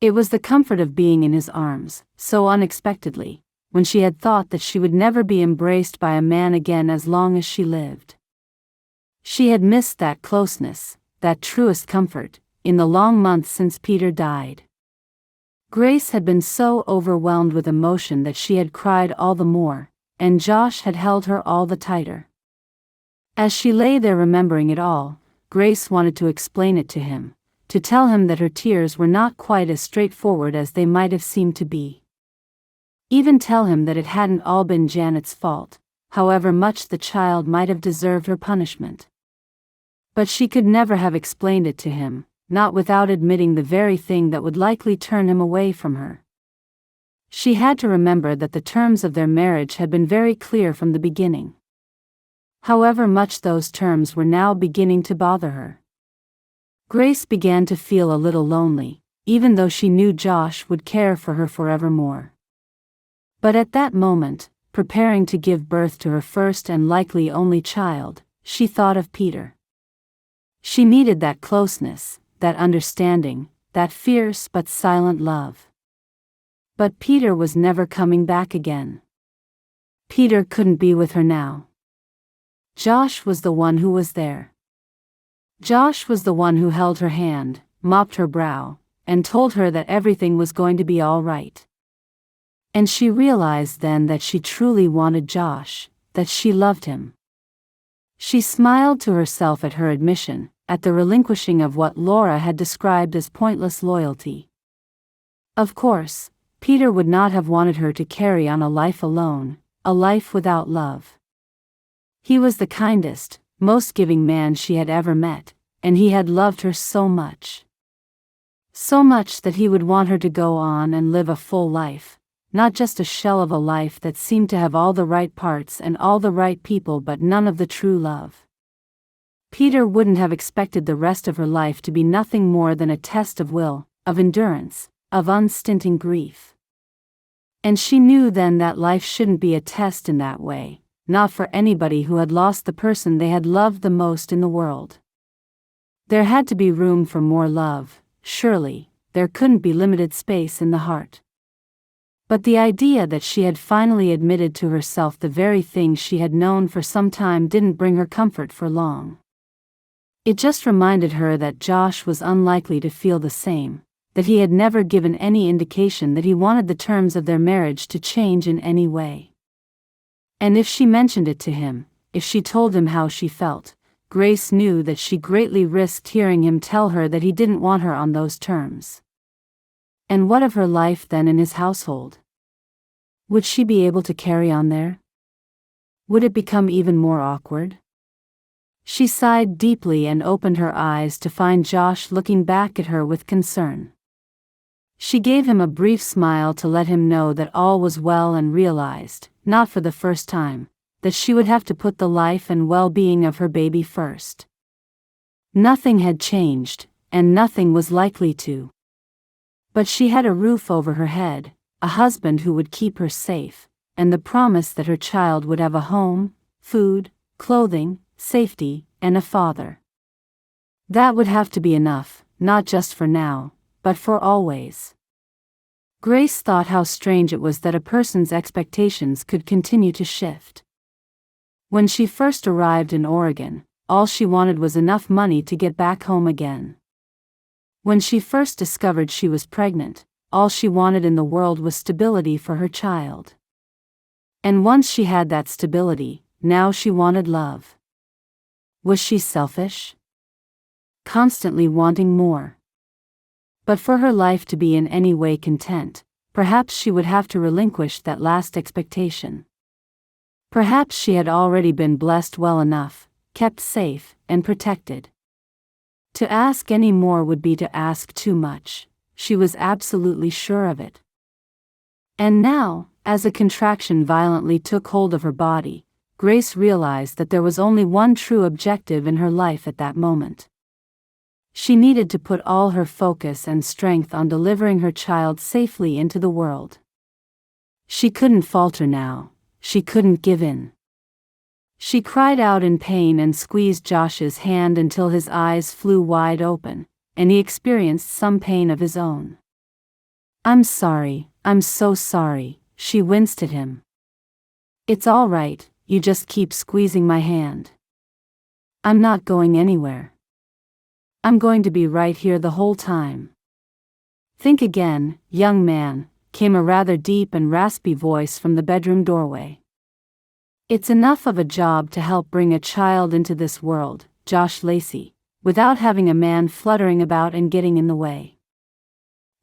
It was the comfort of being in his arms, so unexpectedly, when she had thought that she would never be embraced by a man again as long as she lived. She had missed that closeness, that truest comfort, in the long months since Peter died. Grace had been so overwhelmed with emotion that she had cried all the more, and Josh had held her all the tighter. As she lay there remembering it all, Grace wanted to explain it to him, to tell him that her tears were not quite as straightforward as they might have seemed to be. Even tell him that it hadn't all been Janet's fault, however much the child might have deserved her punishment. But she could never have explained it to him, not without admitting the very thing that would likely turn him away from her. She had to remember that the terms of their marriage had been very clear from the beginning. However much those terms were now beginning to bother her. Grace began to feel a little lonely, even though she knew Josh would care for her forevermore. But at that moment, preparing to give birth to her first and likely only child, she thought of Peter. She needed that closeness, that understanding, that fierce but silent love. But Peter was never coming back again. Peter couldn't be with her now. Josh was the one who was there. Josh was the one who held her hand, mopped her brow, and told her that everything was going to be all right. And she realized then that she truly wanted Josh, that she loved him. She smiled to herself at her admission, at the relinquishing of what Laura had described as pointless loyalty. Of course, Peter would not have wanted her to carry on a life alone, a life without love. He was the kindest, most giving man she had ever met, and he had loved her so much. So much that he would want her to go on and live a full life, not just a shell of a life that seemed to have all the right parts and all the right people but none of the true love. Peter wouldn't have expected the rest of her life to be nothing more than a test of will, of endurance, of unstinting grief. And she knew then that life shouldn't be a test in that way, not for anybody who had lost the person they had loved the most in the world. There had to be room for more love, surely, there couldn't be limited space in the heart. But the idea that she had finally admitted to herself the very thing she had known for some time didn't bring her comfort for long. It just reminded her that Josh was unlikely to feel the same, that he had never given any indication that he wanted the terms of their marriage to change in any way. And if she mentioned it to him, if she told him how she felt, Grace knew that she greatly risked hearing him tell her that he didn't want her on those terms. And what of her life then in his household? Would she be able to carry on there? Would it become even more awkward? She sighed deeply and opened her eyes to find Josh looking back at her with concern. She gave him a brief smile to let him know that all was well and realized, not for the first time, that she would have to put the life and well-being of her baby first. Nothing had changed, and nothing was likely to. But she had a roof over her head, a husband who would keep her safe, and the promise that her child would have a home, food, clothing, safety, and a father. That would have to be enough, not just for now, but for always. Grace thought how strange it was that a person's expectations could continue to shift. When she first arrived in Oregon, all she wanted was enough money to get back home again. When she first discovered she was pregnant, all she wanted in the world was stability for her child. And once she had that stability, now she wanted love. Was she selfish? Constantly wanting more. But for her life to be in any way content, perhaps she would have to relinquish that last expectation. Perhaps she had already been blessed well enough, kept safe, and protected. To ask any more would be to ask too much, she was absolutely sure of it. And now, as a contraction violently took hold of her body, Grace realized that there was only one true objective in her life at that moment. She needed to put all her focus and strength on delivering her child safely into the world. She couldn't falter now, she couldn't give in. She cried out in pain and squeezed Josh's hand until his eyes flew wide open, and he experienced some pain of his own. "I'm sorry, I'm so sorry," she winced at him. "It's all right, you just keep squeezing my hand. I'm not going anywhere. I'm going to be right here the whole time." "Think again, young man," came a rather deep and raspy voice from the bedroom doorway. "It's enough of a job to help bring a child into this world, Josh Lacey, without having a man fluttering about and getting in the way."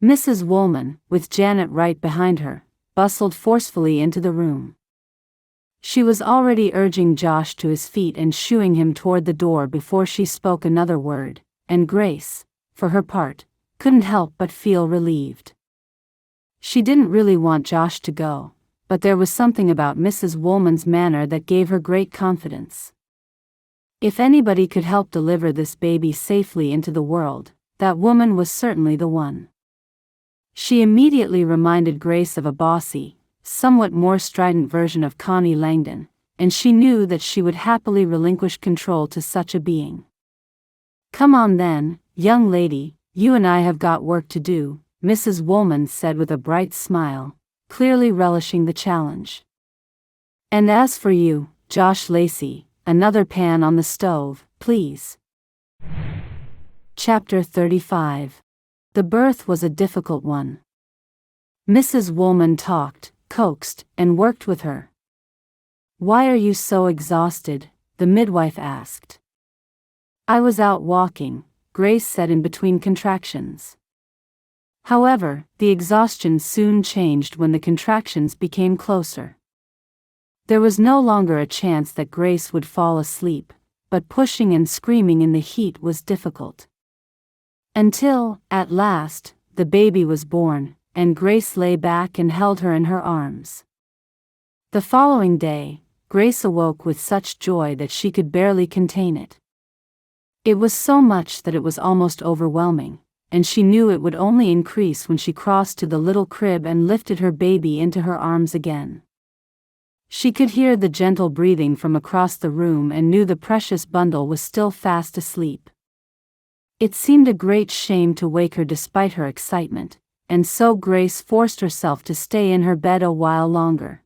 Mrs. Woolman, with Janet right behind her, bustled forcefully into the room. She was already urging Josh to his feet and shooing him toward the door before she spoke another word, and Grace, for her part, couldn't help but feel relieved. She didn't really want Josh to go, but there was something about Mrs. Woolman's manner that gave her great confidence. If anybody could help deliver this baby safely into the world, that woman was certainly the one. She immediately reminded Grace of a bossy, somewhat more strident version of Connie Langdon, and she knew that she would happily relinquish control to such a being. "Come on then, young lady, you and I have got work to do," Mrs. Woolman said with a bright smile, clearly relishing the challenge. "And as for you, Josh Lacey, another pan on the stove, please." Chapter 35. The birth was a difficult one. Mrs. Woolman talked, coaxed, and worked with her. "Why are you so exhausted?" the midwife asked. "I was out walking," Grace said in between contractions. However, the exhaustion soon changed when the contractions became closer. There was no longer a chance that Grace would fall asleep, but pushing and screaming in the heat was difficult. Until, at last, the baby was born, and Grace lay back and held her in her arms. The following day, Grace awoke with such joy that she could barely contain it. It was so much that it was almost overwhelming, and she knew it would only increase when she crossed to the little crib and lifted her baby into her arms again. She could hear the gentle breathing from across the room and knew the precious bundle was still fast asleep. It seemed a great shame to wake her despite her excitement, and so Grace forced herself to stay in her bed a while longer.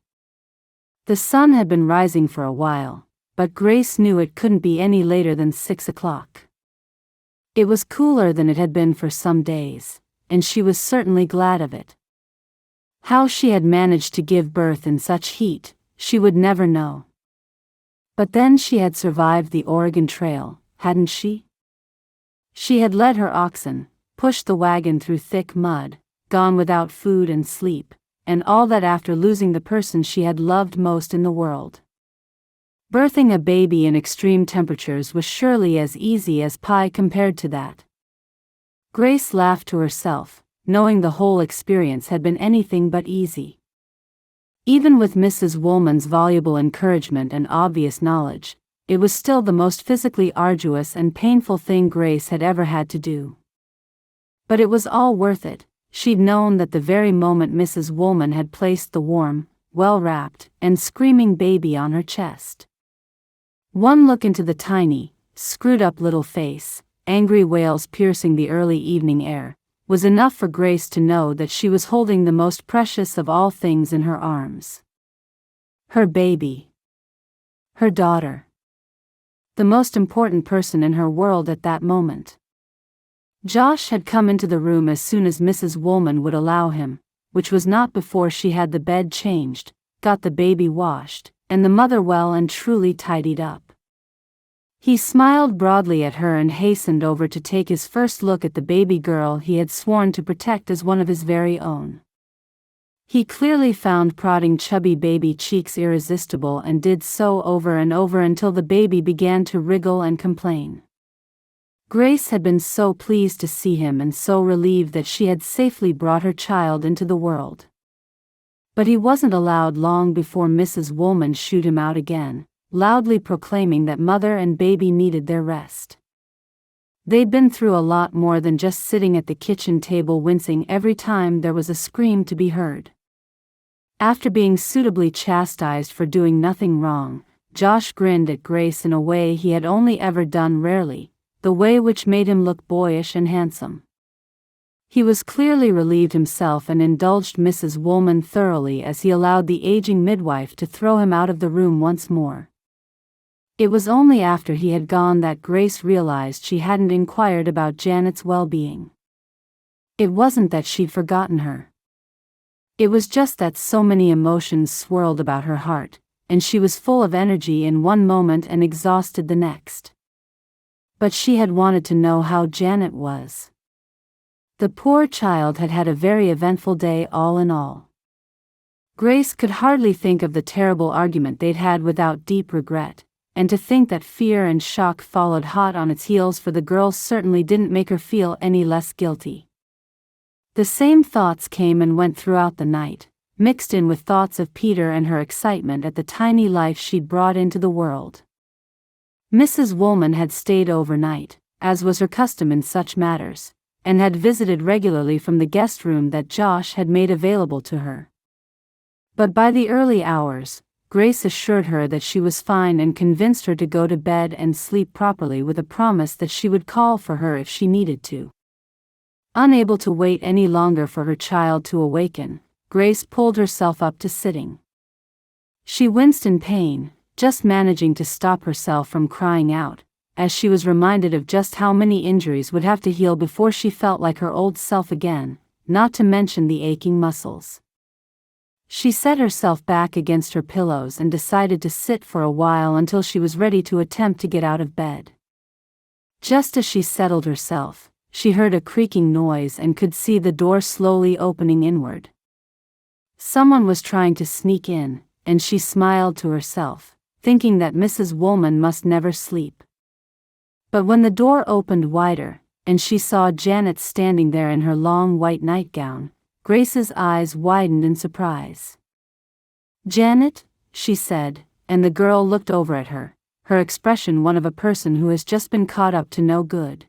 The sun had been rising for a while, but Grace knew it couldn't be any later than 6 o'clock. It was cooler than it had been for some days, and she was certainly glad of it. How she had managed to give birth in such heat, she would never know. But then she had survived the Oregon Trail, hadn't she? She had led her oxen, pushed the wagon through thick mud, gone without food and sleep, and all that after losing the person she had loved most in the world. Birthing a baby in extreme temperatures was surely as easy as pie compared to that. Grace laughed to herself, knowing the whole experience had been anything but easy. Even with Mrs. Woolman's voluble encouragement and obvious knowledge, it was still the most physically arduous and painful thing Grace had ever had to do. But it was all worth it. She'd known that the very moment Mrs. Woolman had placed the warm, well-wrapped, and screaming baby on her chest. One look into the tiny, screwed-up little face, angry wails piercing the early evening air, was enough for Grace to know that she was holding the most precious of all things in her arms. Her baby. Her daughter. The most important person in her world at that moment. Josh had come into the room as soon as Mrs. Woolman would allow him, which was not before she had the bed changed, got the baby washed, and the mother well and truly tidied up. He smiled broadly at her and hastened over to take his first look at the baby girl he had sworn to protect as one of his very own. He clearly found prodding chubby baby cheeks irresistible and did so over and over until the baby began to wriggle and complain. Grace had been so pleased to see him and so relieved that she had safely brought her child into the world. But he wasn't allowed long before Mrs. Woolman shooed him out again, loudly proclaiming that mother and baby needed their rest. They'd been through a lot more than just sitting at the kitchen table wincing every time there was a scream to be heard. After being suitably chastised for doing nothing wrong, Josh grinned at Grace in a way he had only ever done rarely, the way which made him look boyish and handsome. He was clearly relieved himself and indulged Mrs. Woolman thoroughly as he allowed the aging midwife to throw him out of the room once more. It was only after he had gone that Grace realized she hadn't inquired about Janet's well-being. It wasn't that she'd forgotten her. It was just that so many emotions swirled about her heart, and she was full of energy in one moment and exhausted the next. But she had wanted to know how Janet was. The poor child had had a very eventful day all in all. Grace could hardly think of the terrible argument they'd had without deep regret, and to think that fear and shock followed hot on its heels for the girl certainly didn't make her feel any less guilty. The same thoughts came and went throughout the night, mixed in with thoughts of Peter and her excitement at the tiny life she'd brought into the world. Mrs. Woolman had stayed overnight, as was her custom in such matters, and had visited regularly from the guest room that Josh had made available to her. But by the early hours, Grace assured her that she was fine and convinced her to go to bed and sleep properly with a promise that she would call for her if she needed to. Unable to wait any longer for her child to awaken, Grace pulled herself up to sitting. She winced in pain, just managing to stop herself from crying out, as she was reminded of just how many injuries would have to heal before she felt like her old self again, not to mention the aching muscles. She set herself back against her pillows and decided to sit for a while until she was ready to attempt to get out of bed. Just as she settled herself, she heard a creaking noise and could see the door slowly opening inward. Someone was trying to sneak in, and she smiled to herself, thinking that Mrs. Woolman must never sleep. But when the door opened wider, and she saw Janet standing there in her long white nightgown, Grace's eyes widened in surprise. "Janet," she said, and the girl looked over at her, her expression one of a person who has just been caught up to no good.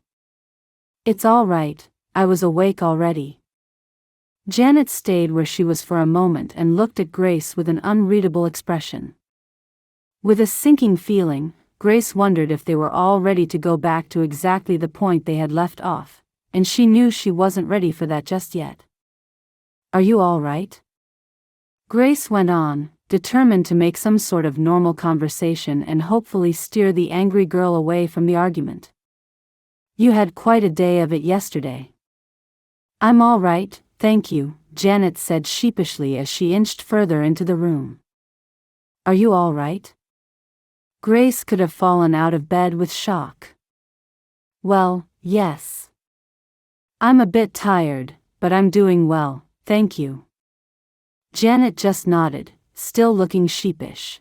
"It's all right, I was awake already." Janet stayed where she was for a moment and looked at Grace with an unreadable expression. With a sinking feeling, Grace wondered if they were all ready to go back to exactly the point they had left off, and she knew she wasn't ready for that just yet. Are you all right? Grace went on, determined to make some sort of normal conversation and hopefully steer the angry girl away from the argument. You had quite a day of it yesterday. I'm all right, thank you, Janet said sheepishly as she inched further into the room. Are you all right? Grace could have fallen out of bed with shock. Well, yes. I'm a bit tired, but I'm doing well, thank you. Janet just nodded, still looking sheepish.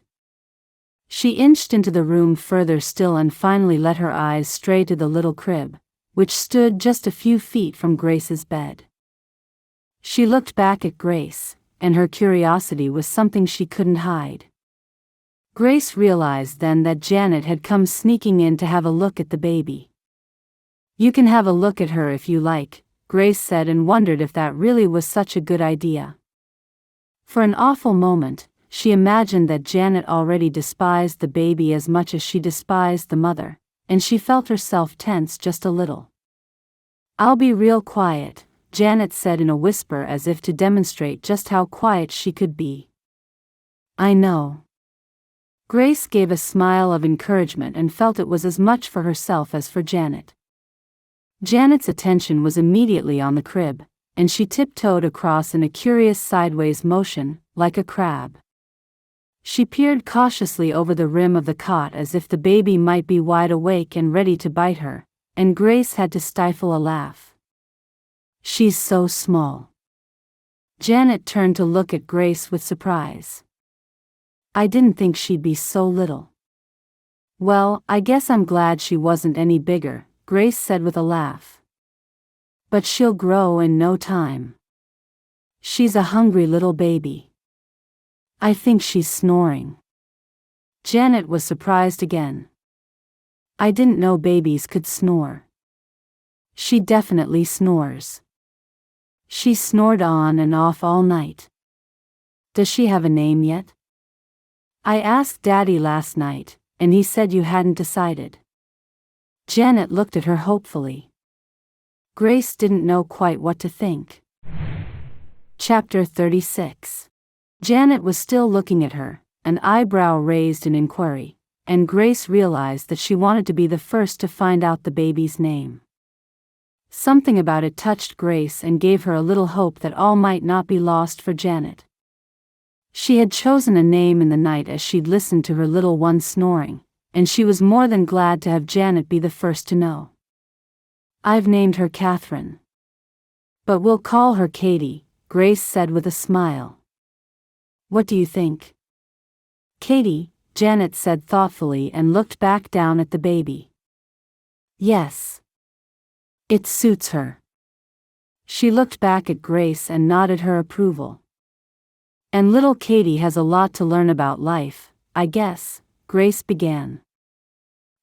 She inched into the room further still and finally let her eyes stray to the little crib, which stood just a few feet from Grace's bed. She looked back at Grace, and her curiosity was something she couldn't hide. Grace realized then that Janet had come sneaking in to have a look at the baby. You can have a look at her if you like, Grace said, and wondered if that really was such a good idea. For an awful moment, she imagined that Janet already despised the baby as much as she despised the mother, and she felt herself tense just a little. I'll be real quiet, Janet said in a whisper as if to demonstrate just how quiet she could be. I know. Grace gave a smile of encouragement and felt it was as much for herself as for Janet. Janet's attention was immediately on the crib, and she tiptoed across in a curious sideways motion, like a crab. She peered cautiously over the rim of the cot as if the baby might be wide awake and ready to bite her, and Grace had to stifle a laugh. She's so small. Janet turned to look at Grace with surprise. I didn't think she'd be so little. Well, I guess I'm glad she wasn't any bigger, Grace said with a laugh. But she'll grow in no time. She's a hungry little baby. I think she's snoring. Janet was surprised again. I didn't know babies could snore. She definitely snores. She snored on and off all night. Does she have a name yet? I asked Daddy last night, and he said you hadn't decided. Janet looked at her hopefully. Grace didn't know quite what to think. Chapter 36. Janet was still looking at her, an eyebrow raised in inquiry, and Grace realized that she wanted to be the first to find out the baby's name. Something about it touched Grace and gave her a little hope that all might not be lost for Janet. She had chosen a name in the night as she'd listened to her little one snoring, and she was more than glad to have Janet be the first to know. I've named her Catherine. But we'll call her Katie, Grace said with a smile. What do you think? Katie, Janet said thoughtfully and looked back down at the baby. Yes. It suits her. She looked back at Grace and nodded her approval. And little Katie has a lot to learn about life, I guess, Grace began.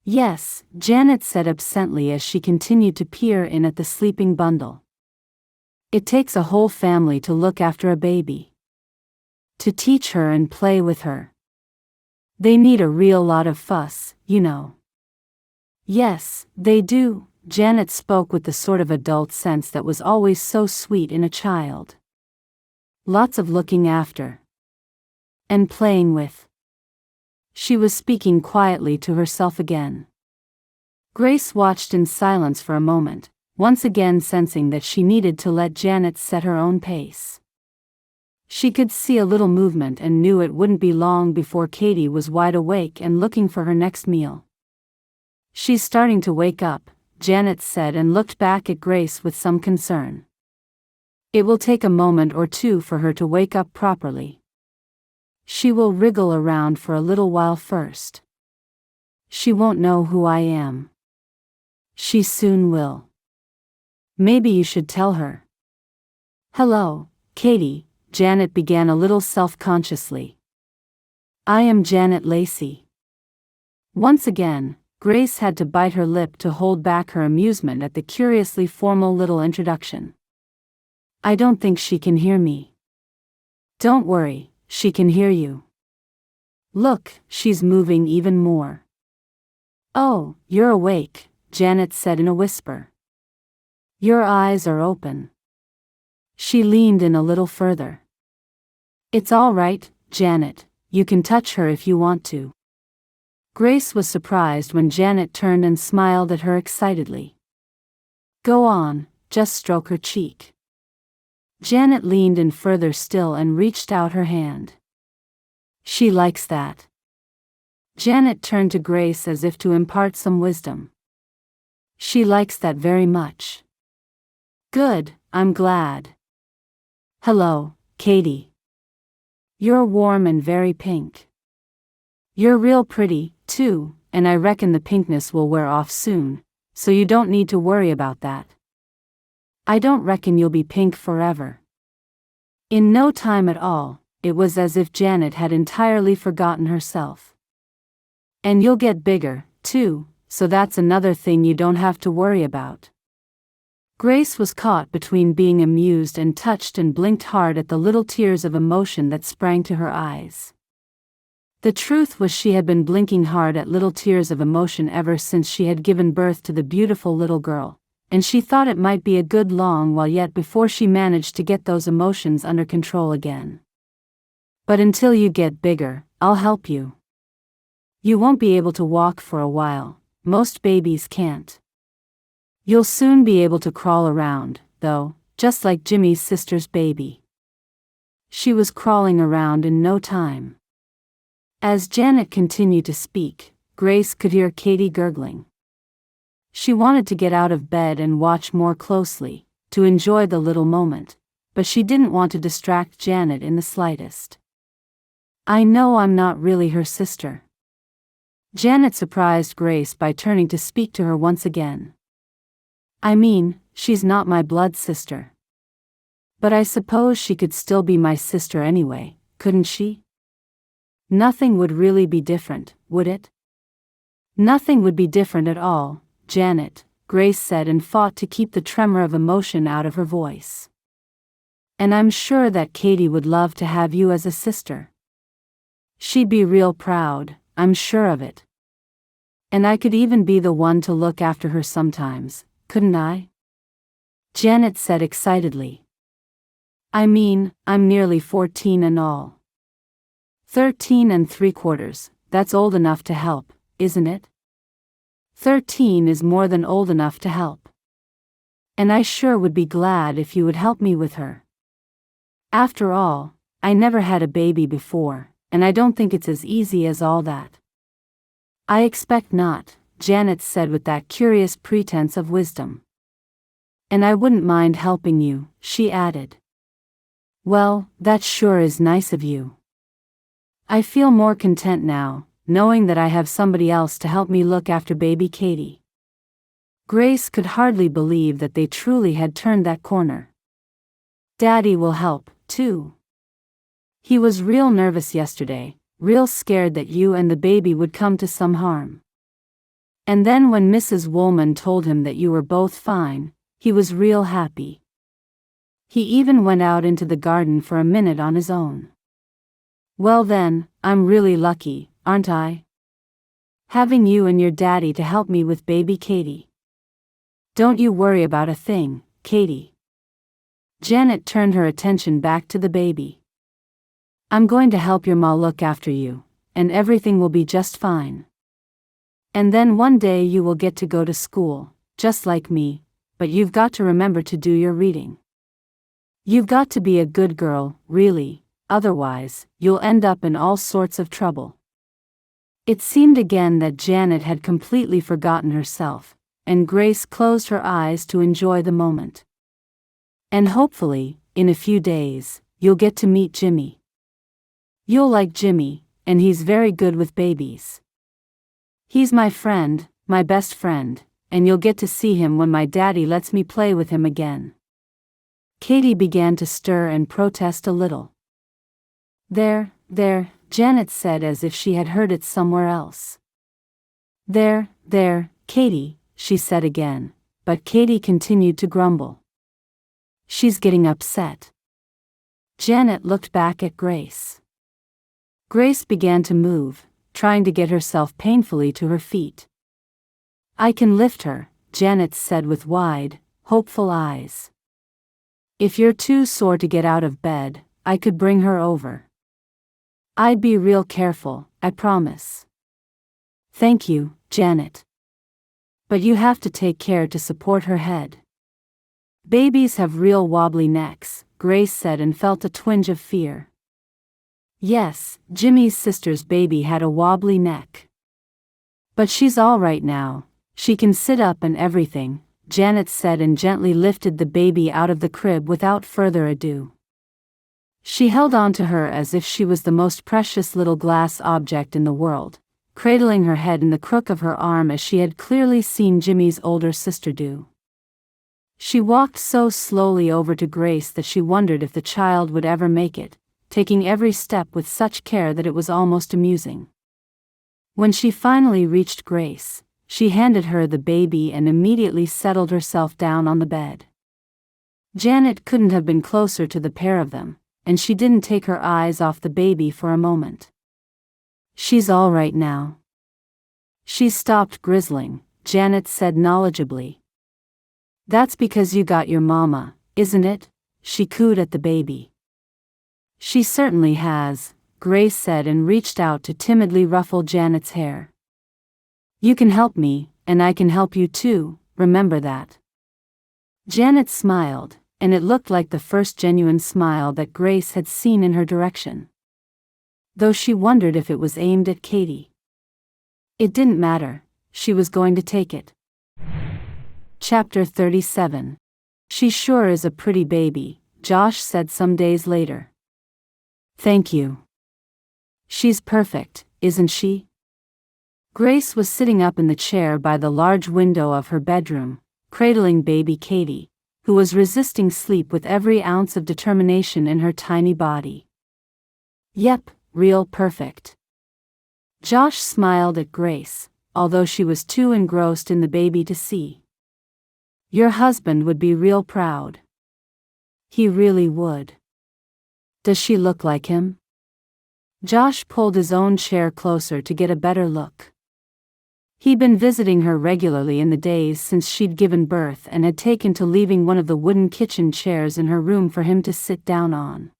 Yes, Janet said absently as she continued to peer in at the sleeping bundle. It takes a whole family to look after a baby. To teach her and play with her. They need a real lot of fuss, you know. Yes, they do, Janet spoke with the sort of adult sense that was always so sweet in a child. Lots of looking after. And playing with. She was speaking quietly to herself again. Grace watched in silence for a moment, once again sensing that she needed to let Janet set her own pace. She could see a little movement and knew it wouldn't be long before Katie was wide awake and looking for her next meal. She's starting to wake up, Janet said and looked back at Grace with some concern. It will take a moment or two for her to wake up properly. She will wriggle around for a little while first. She won't know who I am. She soon will. Maybe you should tell her. Hello, Katie, Janet began a little self-consciously. I am Janet Lacey. Once again, Grace had to bite her lip to hold back her amusement at the curiously formal little introduction. I don't think she can hear me. Don't worry, she can hear you. Look, she's moving even more. Oh, you're awake, Janet said in a whisper. Your eyes are open. She leaned in a little further. It's all right, Janet, you can touch her if you want to. Grace was surprised when Janet turned and smiled at her excitedly. Go on, just stroke her cheek. Janet leaned in further still and reached out her hand. She likes that. Janet turned to Grace as if to impart some wisdom. She likes that very much. Good, I'm glad. Hello, Katie. You're warm and very pink. You're real pretty, too, and I reckon the pinkness will wear off soon, so you don't need to worry about that. I don't reckon you'll be pink forever. In no time at all, it was as if Janet had entirely forgotten herself. And you'll get bigger, too, so that's another thing you don't have to worry about. Grace was caught between being amused and touched and blinked hard at the little tears of emotion that sprang to her eyes. The truth was she had been blinking hard at little tears of emotion ever since she had given birth to the beautiful little girl, and she thought it might be a good long while yet before she managed to get those emotions under control again. But until you get bigger, I'll help you. You won't be able to walk for a while, most babies can't. You'll soon be able to crawl around, though, just like Jimmy's sister's baby. She was crawling around in no time. As Janet continued to speak, Grace could hear Katie gurgling. She wanted to get out of bed and watch more closely, to enjoy the little moment, but she didn't want to distract Janet in the slightest. I know I'm not really her sister. Janet surprised Grace by turning to speak to her once again. I mean, she's not my blood sister. But I suppose she could still be my sister anyway, couldn't she? Nothing would really be different, would it? Nothing would be different at all, Janet, Grace said and fought to keep the tremor of emotion out of her voice. And I'm sure that Katie would love to have you as a sister. She'd be real proud, I'm sure of it. And I could even be the one to look after her sometimes, couldn't I? Janet said excitedly. I mean, I'm nearly 14 and all. 13 3/4, that's old enough to help, isn't it? 13 is more than old enough to help. And I sure would be glad if you would help me with her. After all, I never had a baby before, and I don't think it's as easy as all that. I expect not, Janet said with that curious pretense of wisdom. And I wouldn't mind helping you, she added. Well, that sure is nice of you. I feel more content now, knowing that I have somebody else to help me look after baby Katie. Grace could hardly believe that they truly had turned that corner. Daddy will help, too. He was real nervous yesterday, real scared that you and the baby would come to some harm. And then when Mrs. Woolman told him that you were both fine, he was real happy. He even went out into the garden for a minute on his own. Well then, I'm really lucky, aren't I? Having you and your daddy to help me with baby Katie. Don't you worry about a thing, Katie. Janet turned her attention back to the baby. I'm going to help your ma look after you, and everything will be just fine. And then one day you will get to go to school, just like me, but you've got to remember to do your reading. You've got to be a good girl, really. Otherwise, you'll end up in all sorts of trouble. It seemed again that Janet had completely forgotten herself, and Grace closed her eyes to enjoy the moment. And hopefully, in a few days, you'll get to meet Jimmy. You'll like Jimmy, and he's very good with babies. He's my friend, my best friend, and you'll get to see him when my daddy lets me play with him again. Katie began to stir and protest a little. There, Janet said as if she had heard it somewhere else. There, Katie, she said again, but Katie continued to grumble. She's getting upset. Janet looked back at Grace. Grace began to move, trying to get herself painfully to her feet. I can lift her, Janet said with wide, hopeful eyes. If you're too sore to get out of bed, I could bring her over. I'd be real careful, I promise. Thank you, Janet. But you have to take care to support her head. Babies have real wobbly necks, Grace said and felt a twinge of fear. Yes, Jimmy's sister's baby had a wobbly neck. But she's all right now, she can sit up and everything, Janet said and gently lifted the baby out of the crib without further ado. She held on to her as if she was the most precious little glass object in the world, cradling her head in the crook of her arm as she had clearly seen Jimmy's older sister do. She walked so slowly over to Grace that she wondered if the child would ever make it, taking every step with such care that it was almost amusing. When she finally reached Grace, she handed her the baby and immediately settled herself down on the bed. Janet couldn't have been closer to the pair of them, and she didn't take her eyes off the baby for a moment. She's all right now. She's stopped grizzling, Janet said knowledgeably. That's because you got your mama, isn't it? She cooed at the baby. She certainly has, Grace said and reached out to timidly ruffle Janet's hair. You can help me, and I can help you too, remember that. Janet smiled, and it looked like the first genuine smile that Grace had seen in her direction. Though she wondered if it was aimed at Katie. It didn't matter, she was going to take it. Chapter 37. She sure is a pretty baby, Josh said some days later. Thank you. She's perfect, isn't she? Grace was sitting up in the chair by the large window of her bedroom, cradling baby Katie, who was resisting sleep with every ounce of determination in her tiny body. Yep, real perfect. Josh smiled at Grace, although she was too engrossed in the baby to see. Your husband would be real proud. He really would. Does she look like him? Josh pulled his own chair closer to get a better look. He'd been visiting her regularly in the days since she'd given birth and had taken to leaving one of the wooden kitchen chairs in her room for him to sit down on.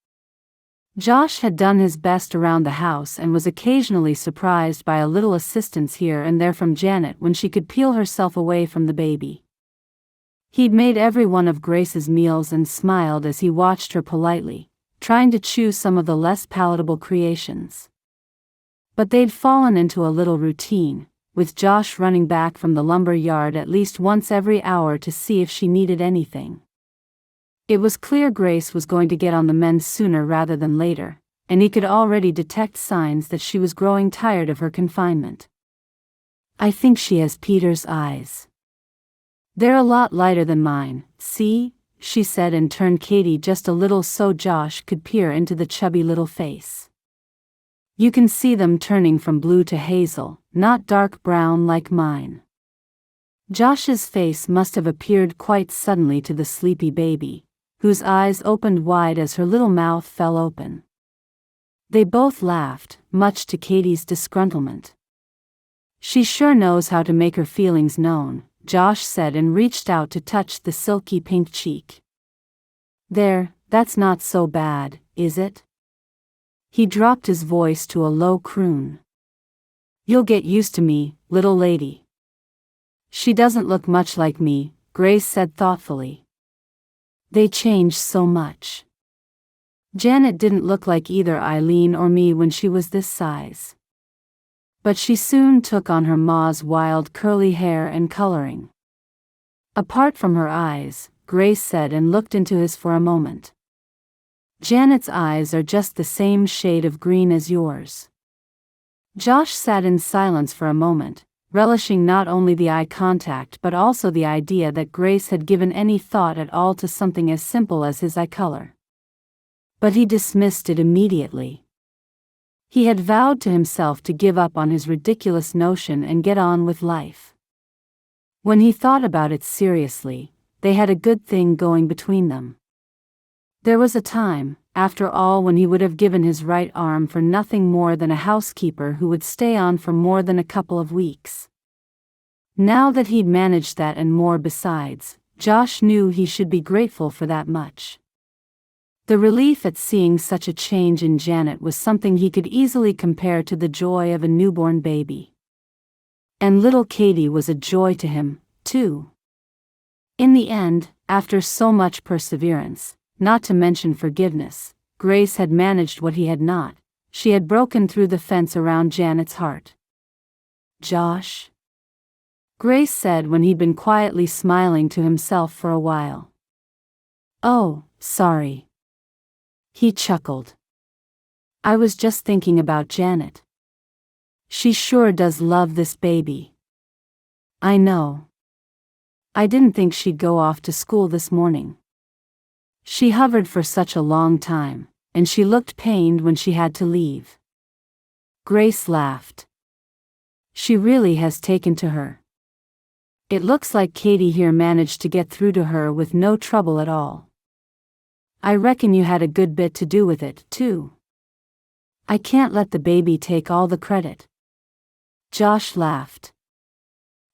Josh had done his best around the house and was occasionally surprised by a little assistance here and there from Janet when she could peel herself away from the baby. He'd made every one of Grace's meals and smiled as he watched her politely, trying to choose some of the less palatable creations. But they'd fallen into a little routine, with Josh running back from the lumber yard at least once every hour to see if she needed anything. It was clear Grace was going to get on the mend sooner rather than later, and he could already detect signs that she was growing tired of her confinement. I think she has Peter's eyes. They're a lot lighter than mine, see, she said and turned Katie just a little so Josh could peer into the chubby little face. You can see them turning from blue to hazel, not dark brown like mine. Josh's face must have appeared quite suddenly to the sleepy baby, whose eyes opened wide as her little mouth fell open. They both laughed, much to Katie's disgruntlement. She sure knows how to make her feelings known, Josh said and reached out to touch the silky pink cheek. There, that's not so bad, is it? He dropped his voice to a low croon. You'll get used to me, little lady. She doesn't look much like me, Grace said thoughtfully. They changed so much. Janet didn't look like either Eileen or me when she was this size. But she soon took on her ma's wild curly hair and coloring. Apart from her eyes, Grace said and looked into his for a moment. Janet's eyes are just the same shade of green as yours. Josh sat in silence for a moment, relishing not only the eye contact but also the idea that Grace had given any thought at all to something as simple as his eye color. But he dismissed it immediately. He had vowed to himself to give up on his ridiculous notion and get on with life. When he thought about it seriously, they had a good thing going between them. There was a time, after all, when he would have given his right arm for nothing more than a housekeeper who would stay on for more than a couple of weeks. Now that he'd managed that and more besides, Josh knew he should be grateful for that much. The relief at seeing such a change in Janet was something he could easily compare to the joy of a newborn baby. And little Katie was a joy to him, too. In the end, after so much perseverance, not to mention forgiveness, Grace had managed what he had not. She had broken through the fence around Janet's heart. "Josh?" Grace said when he'd been quietly smiling to himself for a while. "Oh, sorry." He chuckled. "I was just thinking about Janet. She sure does love this baby." "I know. I didn't think she'd go off to school this morning. She hovered for such a long time, and she looked pained when she had to leave." Grace laughed. "She really has taken to her. It looks like Katie here managed to get through to her with no trouble at all. I reckon you had a good bit to do with it, too." "I can't let the baby take all the credit." Josh laughed.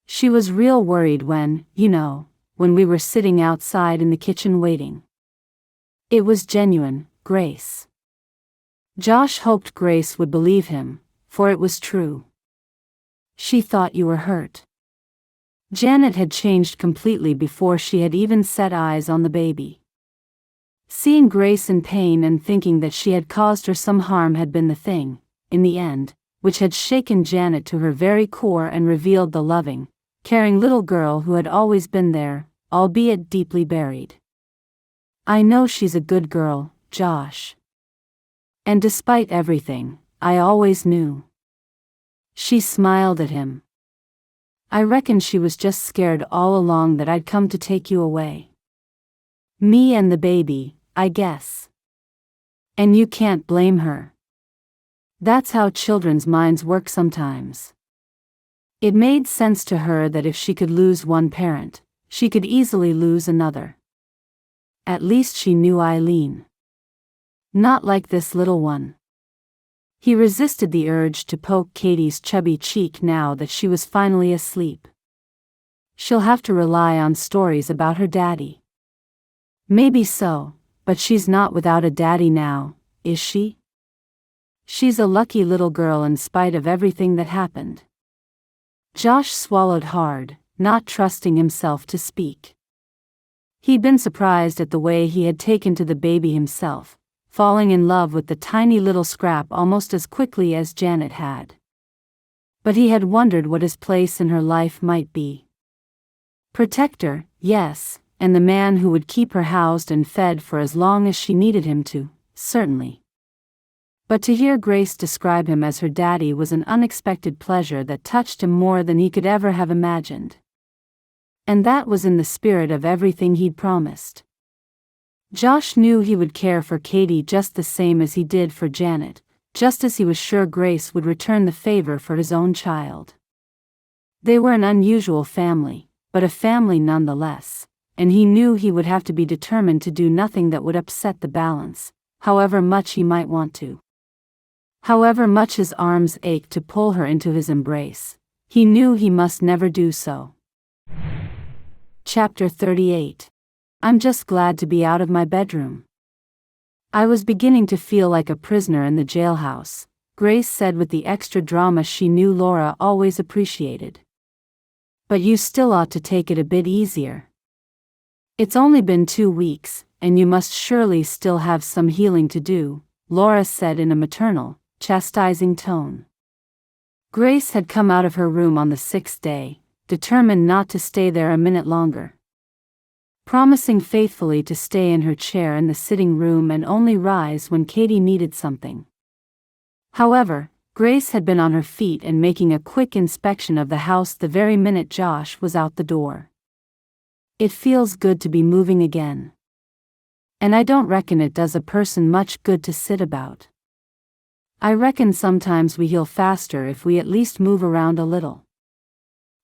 "She was real worried when we were sitting outside in the kitchen waiting." It was genuine, Grace. Josh hoped Grace would believe him, for it was true. "She thought you were hurt." Janet had changed completely before she had even set eyes on the baby. Seeing Grace in pain and thinking that she had caused her some harm had been the thing, in the end, which had shaken Janet to her very core and revealed the loving, caring little girl who had always been there, albeit deeply buried. "I know she's a good girl, Josh. And despite everything, I always knew." She smiled at him. "I reckon she was just scared all along that I'd come to take you away. Me and the baby, I guess. And you can't blame her. That's how children's minds work sometimes." It made sense to her that if she could lose one parent, she could easily lose another. At least she knew Eileen. Not like this little one. He resisted the urge to poke Katie's chubby cheek now that she was finally asleep. She'll have to rely on stories about her daddy. Maybe so, but she's not without a daddy now, is she? She's a lucky little girl in spite of everything that happened. Josh swallowed hard, not trusting himself to speak. He'd been surprised at the way he had taken to the baby himself, falling in love with the tiny little scrap almost as quickly as Janet had. But he had wondered what his place in her life might be. Protector, yes, and the man who would keep her housed and fed for as long as she needed him to, certainly. But to hear Grace describe him as her daddy was an unexpected pleasure that touched him more than he could ever have imagined. And that was in the spirit of everything he'd promised. Josh knew he would care for Katie just the same as he did for Janet, just as he was sure Grace would return the favor for his own child. They were an unusual family, but a family nonetheless, and he knew he would have to be determined to do nothing that would upset the balance, however much he might want to. However much his arms ached to pull her into his embrace, he knew he must never do so. Chapter 38. I'm just glad to be out of my bedroom. I was beginning to feel like a prisoner in the jailhouse, Grace said with the extra drama she knew Laura always appreciated. But you still ought to take it a bit easier. It's only been 2 weeks, and you must surely still have some healing to do, Laura said in a maternal, chastising tone. Grace had come out of her room on the 6th day, determined not to stay there a minute longer. Promising faithfully to stay in her chair in the sitting room and only rise when Katie needed something. However, Grace had been on her feet and making a quick inspection of the house the very minute Josh was out the door. It feels good to be moving again. And I don't reckon it does a person much good to sit about. I reckon sometimes we heal faster if we at least move around a little.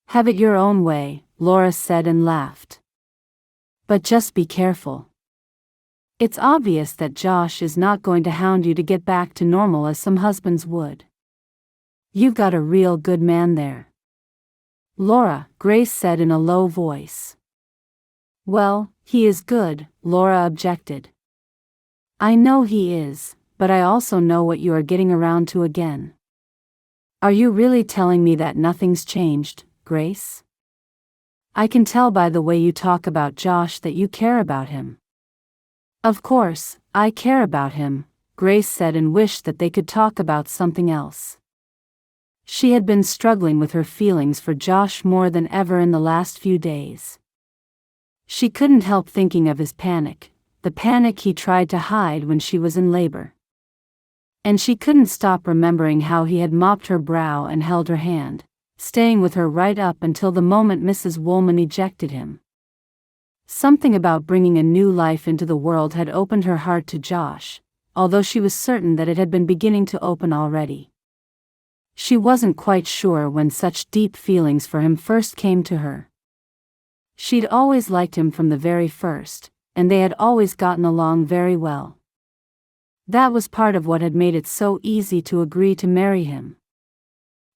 Have it your own way, Laura said and laughed. But just be careful. It's obvious that Josh is not going to hound you to get back to normal as some husbands would. You've got a real good man there. Laura, Grace said in a low voice. Well, he is good, Laura objected. I know he is, but I also know what you are getting around to again. Are you really telling me that nothing's changed, Grace? I can tell by the way you talk about Josh that you care about him. Of course, I care about him, Grace said, and wished that they could talk about something else. She had been struggling with her feelings for Josh more than ever in the last few days. She couldn't help thinking of his panic, the panic he tried to hide when she was in labor. And she couldn't stop remembering how he had mopped her brow and held her hand, staying with her right up until the moment Mrs. Woolman ejected him. Something about bringing a new life into the world had opened her heart to Josh, although she was certain that it had been beginning to open already. She wasn't quite sure when such deep feelings for him first came to her. She'd always liked him from the very first, and they had always gotten along very well. That was part of what had made it so easy to agree to marry him.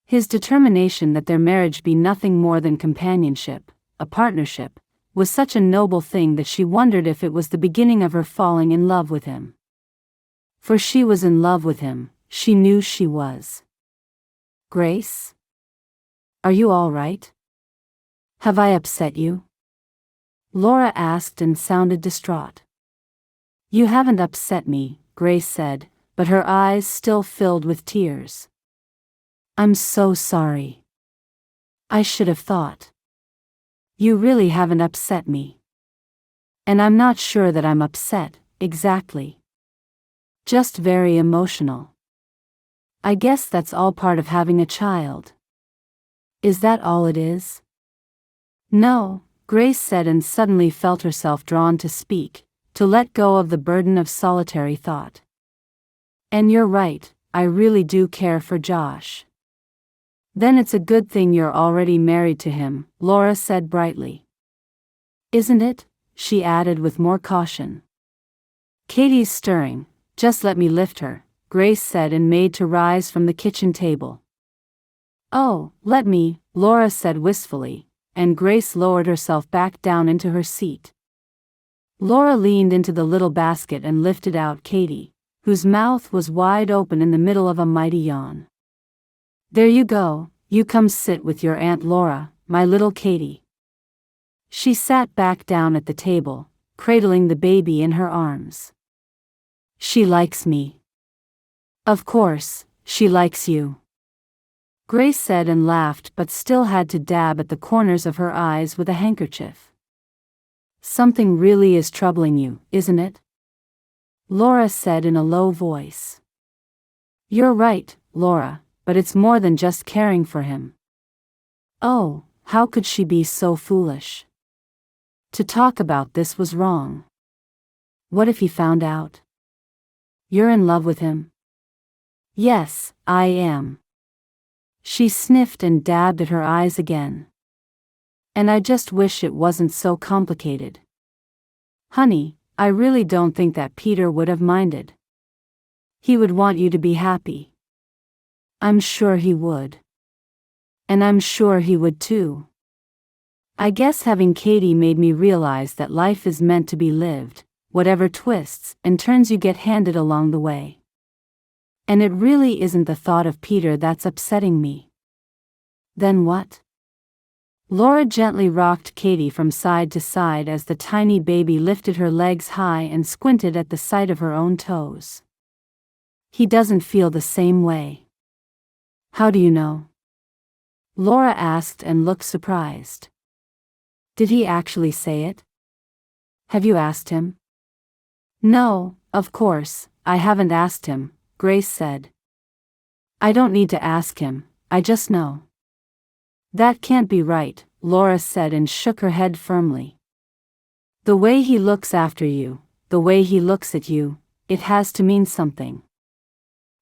His determination that their marriage be nothing more than companionship, a partnership, was such a noble thing that she wondered if it was the beginning of her falling in love with him. For she was in love with him, she knew she was. Grace? Are you all right? Have I upset you? Laura asked and sounded distraught. You haven't upset me, Grace said, but her eyes still filled with tears. I'm so sorry. I should have thought. You really haven't upset me. And I'm not sure that I'm upset, exactly. Just very emotional. I guess that's all part of having a child. Is that all it is? No, Grace said, and suddenly felt herself drawn to speak, to let go of the burden of solitary thought. And you're right, I really do care for Josh. Then it's a good thing you're already married to him, Laura said brightly. Isn't it? She added with more caution. Katie's stirring, just let me lift her, Grace said, and made to rise from the kitchen table. Oh, let me, Laura said wistfully, and Grace lowered herself back down into her seat. Laura leaned into the little basket and lifted out Katie, whose mouth was wide open in the middle of a mighty yawn. There you go, you come sit with your Aunt Laura, my little Katie. She sat back down at the table, cradling the baby in her arms. She likes me. Of course, she likes you. Grace said and laughed, but still had to dab at the corners of her eyes with a handkerchief. Something really is troubling you, isn't it? Laura said in a low voice. You're right, Laura, but it's more than just caring for him. Oh, how could she be so foolish? To talk about this was wrong. What if he found out? You're in love with him? Yes, I am. She sniffed and dabbed at her eyes again. And I just wish it wasn't so complicated. Honey, I really don't think that Peter would have minded. He would want you to be happy. I'm sure he would. And I'm sure he would too. I guess having Katie made me realize that life is meant to be lived, whatever twists and turns you get handed along the way. And it really isn't the thought of Peter that's upsetting me. Then what? Laura gently rocked Katie from side to side as the tiny baby lifted her legs high and squinted at the sight of her own toes. He doesn't feel the same way. How do you know? Laura asked and looked surprised. Did he actually say it? Have you asked him? No, of course, I haven't asked him, Grace said. I don't need to ask him, I just know. That can't be right, Laura said and shook her head firmly. The way he looks after you, the way he looks at you, it has to mean something.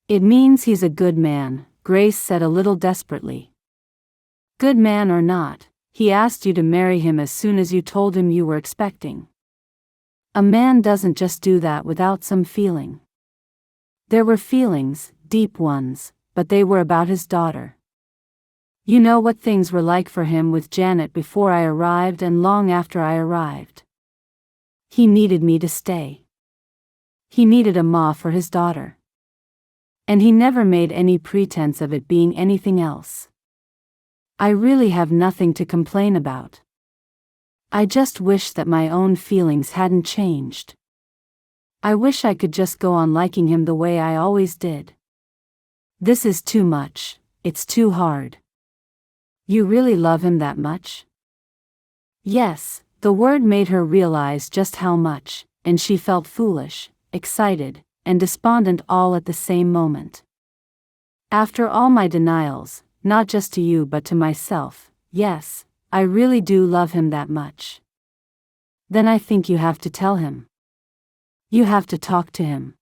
It means he's a good man, Grace said a little desperately. Good man or not, he asked you to marry him as soon as you told him you were expecting. A man doesn't just do that without some feeling. There were feelings, deep ones, but they were about his daughter. You know what things were like for him with Janet before I arrived and long after I arrived. He needed me to stay. He needed a ma for his daughter. And he never made any pretense of it being anything else. I really have nothing to complain about. I just wish that my own feelings hadn't changed. I wish I could just go on liking him the way I always did. This is too much, it's too hard. You really love him that much? Yes, the word made her realize just how much, and she felt foolish, excited, and despondent all at the same moment. After all my denials, not just to you but to myself, yes, I really do love him that much. Then I think you have to tell him. You have to talk to him.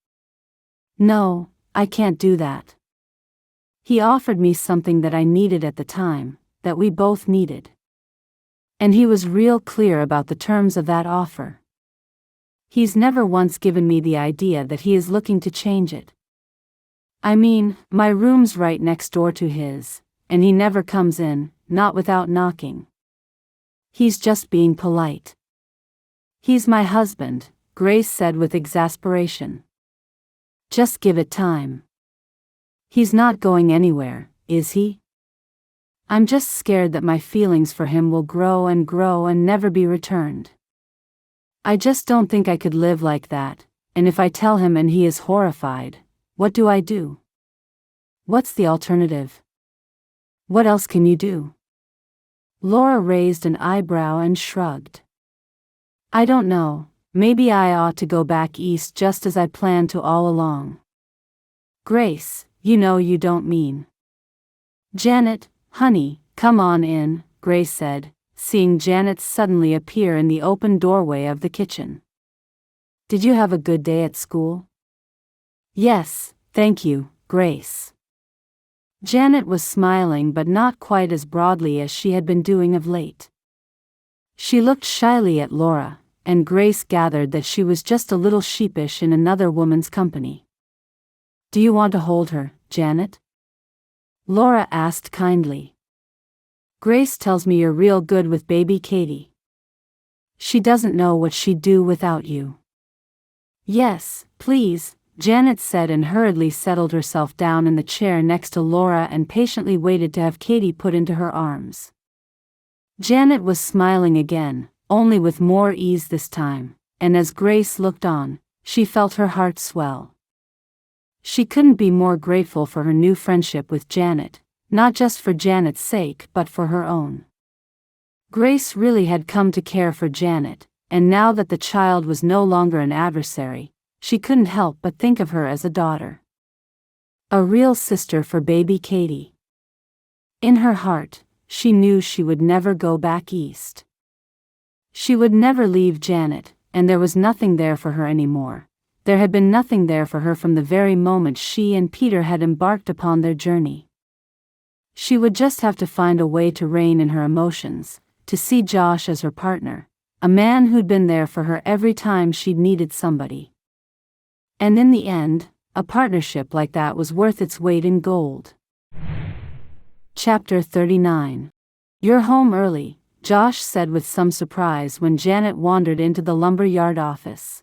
No, I can't do that. He offered me something that I needed at the time, that we both needed. And he was real clear about the terms of that offer. He's never once given me the idea that he is looking to change it. I mean, my room's right next door to his, and he never comes in, not without knocking. He's just being polite. He's my husband, Grace said with exasperation. Just give it time. He's not going anywhere, is he? I'm just scared that my feelings for him will grow and never be returned. I just don't think I could live like that, and if I tell him and he is horrified, what do I do? What's the alternative? What else can you do? Laura raised an eyebrow and shrugged. I don't know, maybe I ought to go back east just as I planned to all along. Grace, you know you don't mean. Janet, honey, come on in, Grace said, seeing Janet suddenly appear in the open doorway of the kitchen. Did you have a good day at school? Yes, thank you, Grace. Janet was smiling but not quite as broadly as she had been doing of late. She looked shyly at Laura, and Grace gathered that she was just a little sheepish in another woman's company. Do you want to hold her, Janet? Laura asked kindly. Grace tells me you're real good with baby Katie. She doesn't know what she'd do without you. Yes, please, Janet said and hurriedly settled herself down in the chair next to Laura and patiently waited to have Katie put into her arms. Janet was smiling again, only with more ease this time, and as Grace looked on, she felt her heart swell. She couldn't be more grateful for her new friendship with Janet, not just for Janet's sake but for her own. Grace really had come to care for Janet, and now that the child was no longer an adversary, she couldn't help but think of her as a daughter. A real sister for baby Katie. In her heart, she knew she would never go back east. She would never leave Janet, and there was nothing there for her anymore. There had been nothing there for her from the very moment she and Peter had embarked upon their journey. She would just have to find a way to rein in her emotions, to see Josh as her partner, a man who'd been there for her every time she'd needed somebody. And in the end, a partnership like that was worth its weight in gold. Chapter 39. You're home early, Josh said with some surprise when Janet wandered into the lumberyard office.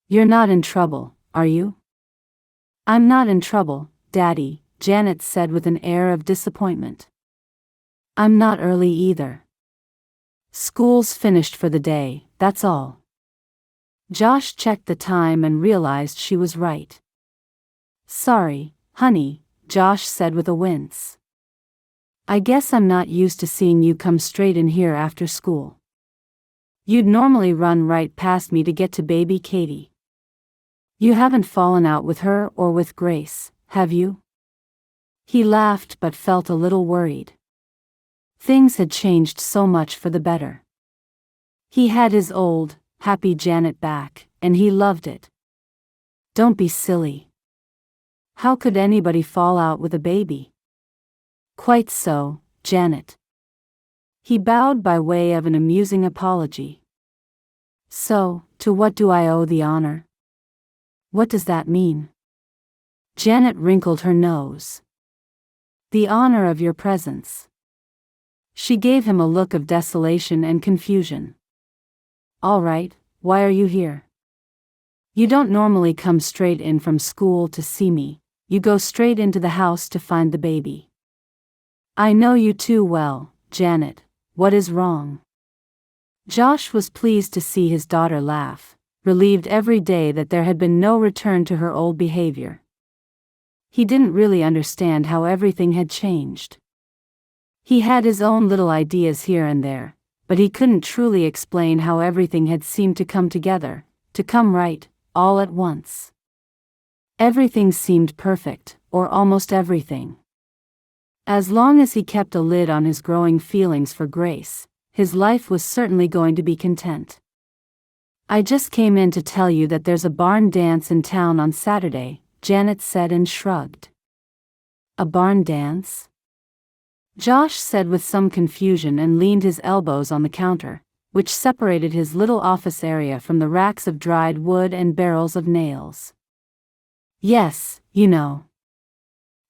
You're not in trouble, are you? I'm not in trouble, Daddy, Janet said with an air of disappointment. I'm not early either. School's finished for the day, that's all. Josh checked the time and realized she was right. Sorry, honey, Josh said with a wince. I guess I'm not used to seeing you come straight in here after school. You'd normally run right past me to get to baby Katie. You haven't fallen out with her or with Grace, have you? He laughed but felt a little worried. Things had changed so much for the better. He had his old, happy Janet back, and he loved it. Don't be silly. How could anybody fall out with a baby? Quite so, Janet. He bowed by way of an amusing apology. So, to what do I owe the honor? What does that mean? Janet wrinkled her nose. The honor of your presence. She gave him a look of desolation and confusion. All right, why are you here? You don't normally come straight in from school to see me, you go straight into the house to find the baby. I know you too well, Janet. What is wrong? Josh was pleased to see his daughter laugh, relieved every day that there had been no return to her old behavior. He didn't really understand how everything had changed. He had his own little ideas here and there, but he couldn't truly explain how everything had seemed to come together, to come right, all at once. Everything seemed perfect, or almost everything. As long as he kept a lid on his growing feelings for Grace, his life was certainly going to be content. I just came in to tell you that there's a barn dance in town on Saturday, Janet said and shrugged. A barn dance? Josh said with some confusion and leaned his elbows on the counter, which separated his little office area from the racks of dried wood and barrels of nails. Yes, you know.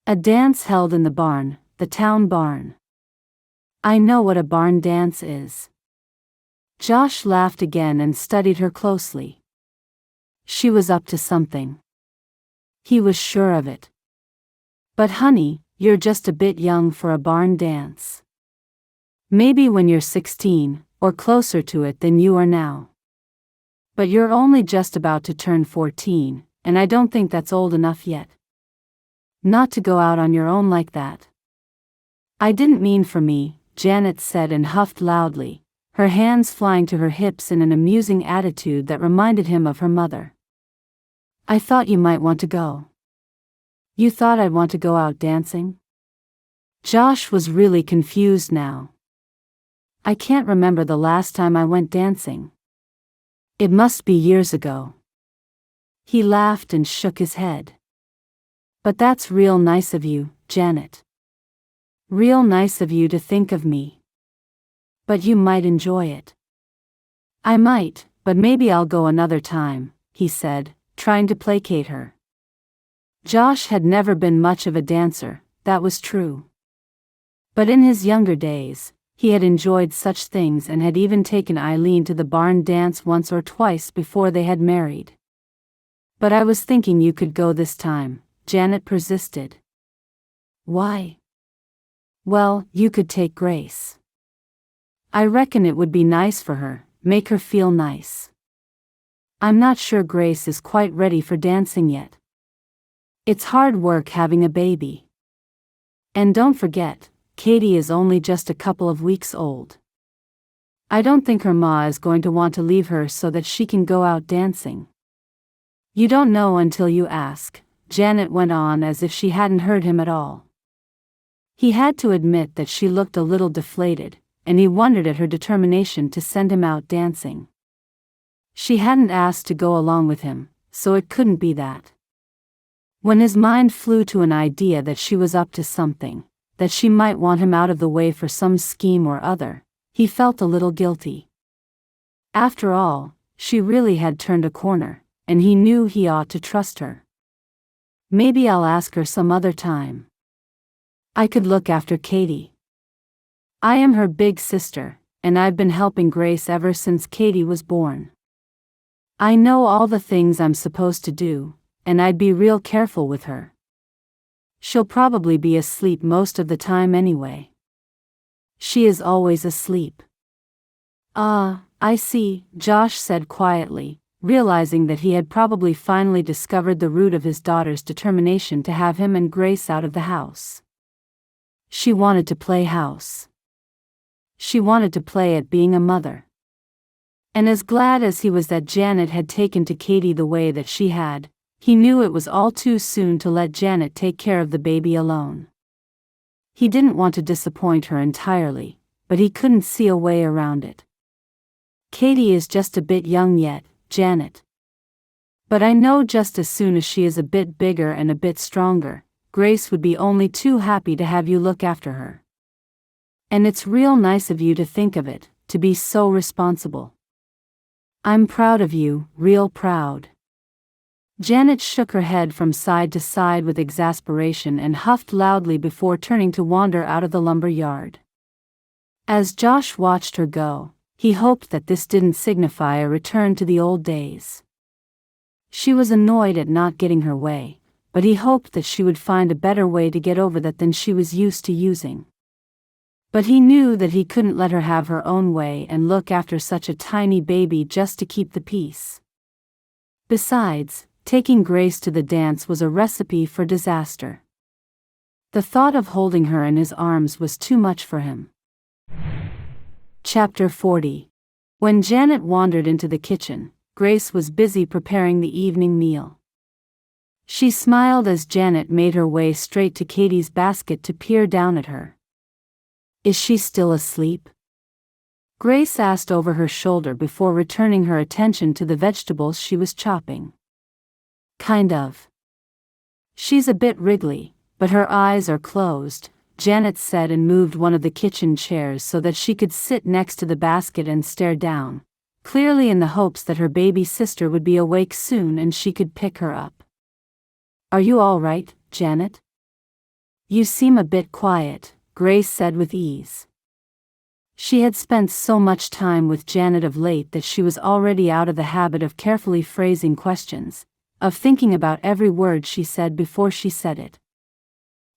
A dance held in the barn, the town barn. I know what a barn dance is. Josh laughed again and studied her closely. She was up to something. He was sure of it. But honey, you're just a bit young for a barn dance. Maybe when you're 16, or closer to it than you are now. But you're only just about to turn 14, and I don't think that's old enough yet. Not to go out on your own like that. I didn't mean for me, Janet said and huffed loudly, her hands flying to her hips in an amusing attitude that reminded him of her mother. I thought you might want to go. You thought I'd want to go out dancing? Josh was really confused now. I can't remember the last time I went dancing. It must be years ago. He laughed and shook his head. But that's real nice of you, Janet. Real nice of you to think of me. But you might enjoy it. I might, but maybe I'll go another time, he said, trying to placate her. Josh had never been much of a dancer, that was true. But in his younger days, he had enjoyed such things and had even taken Eileen to the barn dance once or twice before they had married. But I was thinking you could go this time, Janet persisted. Why? Well, you could take Grace. I reckon it would be nice for her, make her feel nice. I'm not sure Grace is quite ready for dancing yet. It's hard work having a baby. And don't forget, Katie is only just a couple of weeks old. I don't think her ma is going to want to leave her so that she can go out dancing. You don't know until you ask, Janet went on as if she hadn't heard him at all. He had to admit that she looked a little deflated, and he wondered at her determination to send him out dancing. She hadn't asked to go along with him, so it couldn't be that. When his mind flew to an idea that she was up to something, that she might want him out of the way for some scheme or other, he felt a little guilty. After all, she really had turned a corner, and he knew he ought to trust her. Maybe I'll ask her some other time. I could look after Katie. I am her big sister, and I've been helping Grace ever since Katie was born. I know all the things I'm supposed to do, and I'd be real careful with her. She'll probably be asleep most of the time anyway. She is always asleep. Ah, I see, Josh said quietly, realizing that he had probably finally discovered the root of his daughter's determination to have him and Grace out of the house. She wanted to play house. She wanted to play at being a mother. And as glad as he was that Janet had taken to Katie the way that she had, he knew it was all too soon to let Janet take care of the baby alone. He didn't want to disappoint her entirely, but he couldn't see a way around it. Katie is just a bit young yet, Janet. But I know just as soon as she is a bit bigger and a bit stronger, Grace would be only too happy to have you look after her. And it's real nice of you to think of it, to be so responsible. I'm proud of you, real proud. Janet shook her head from side to side with exasperation and huffed loudly before turning to wander out of the lumber yard. As Josh watched her go, he hoped that this didn't signify a return to the old days. She was annoyed at not getting her way, but he hoped that she would find a better way to get over that than she was used to using. But he knew that he couldn't let her have her own way and look after such a tiny baby just to keep the peace. Besides, taking Grace to the dance was a recipe for disaster. The thought of holding her in his arms was too much for him. Chapter 40. When Janet wandered into the kitchen, Grace was busy preparing the evening meal. She smiled as Janet made her way straight to Katie's basket to peer down at her. "Is she still asleep?" Grace asked over her shoulder before returning her attention to the vegetables she was chopping. "Kind of. She's a bit wriggly, but her eyes are closed," Janet said and moved one of the kitchen chairs so that she could sit next to the basket and stare down, clearly in the hopes that her baby sister would be awake soon and she could pick her up. "Are you all right, Janet?" "You seem a bit quiet," Grace said with ease. She had spent so much time with Janet of late that she was already out of the habit of carefully phrasing questions, of thinking about every word she said before she said it.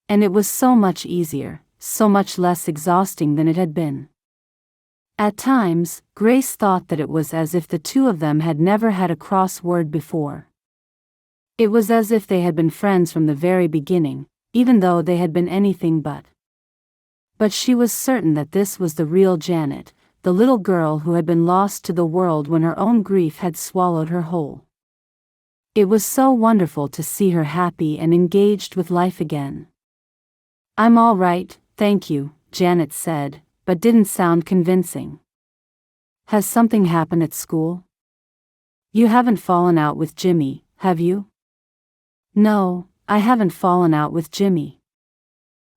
And it was so much easier, so much less exhausting than it had been. At times, Grace thought that it was as if the two of them had never had a cross word before. It was as if they had been friends from the very beginning, even though they had been anything but. But she was certain that this was the real Janet, the little girl who had been lost to the world when her own grief had swallowed her whole. It was so wonderful to see her happy and engaged with life again. "I'm all right, thank you," Janet said, but didn't sound convincing. "Has something happened at school? You haven't fallen out with Jimmy, have you?" "No, I haven't fallen out with Jimmy.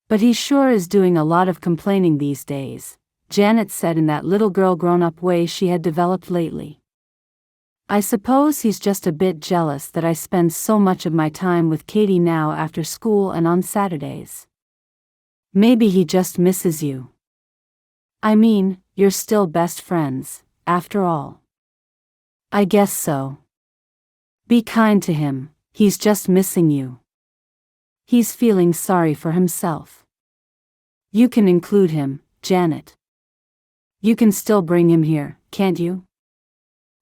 But he sure is doing a lot of complaining these days," Janet said in that little girl grown-up way she had developed lately. "I suppose he's just a bit jealous that I spend so much of my time with Katie now after school and on Saturdays. Maybe he just misses you. I mean, you're still best friends, after all." "I guess so. Be kind to him. He's just missing you. He's feeling sorry for himself. You can include him, Janet. You can still bring him here, can't you?"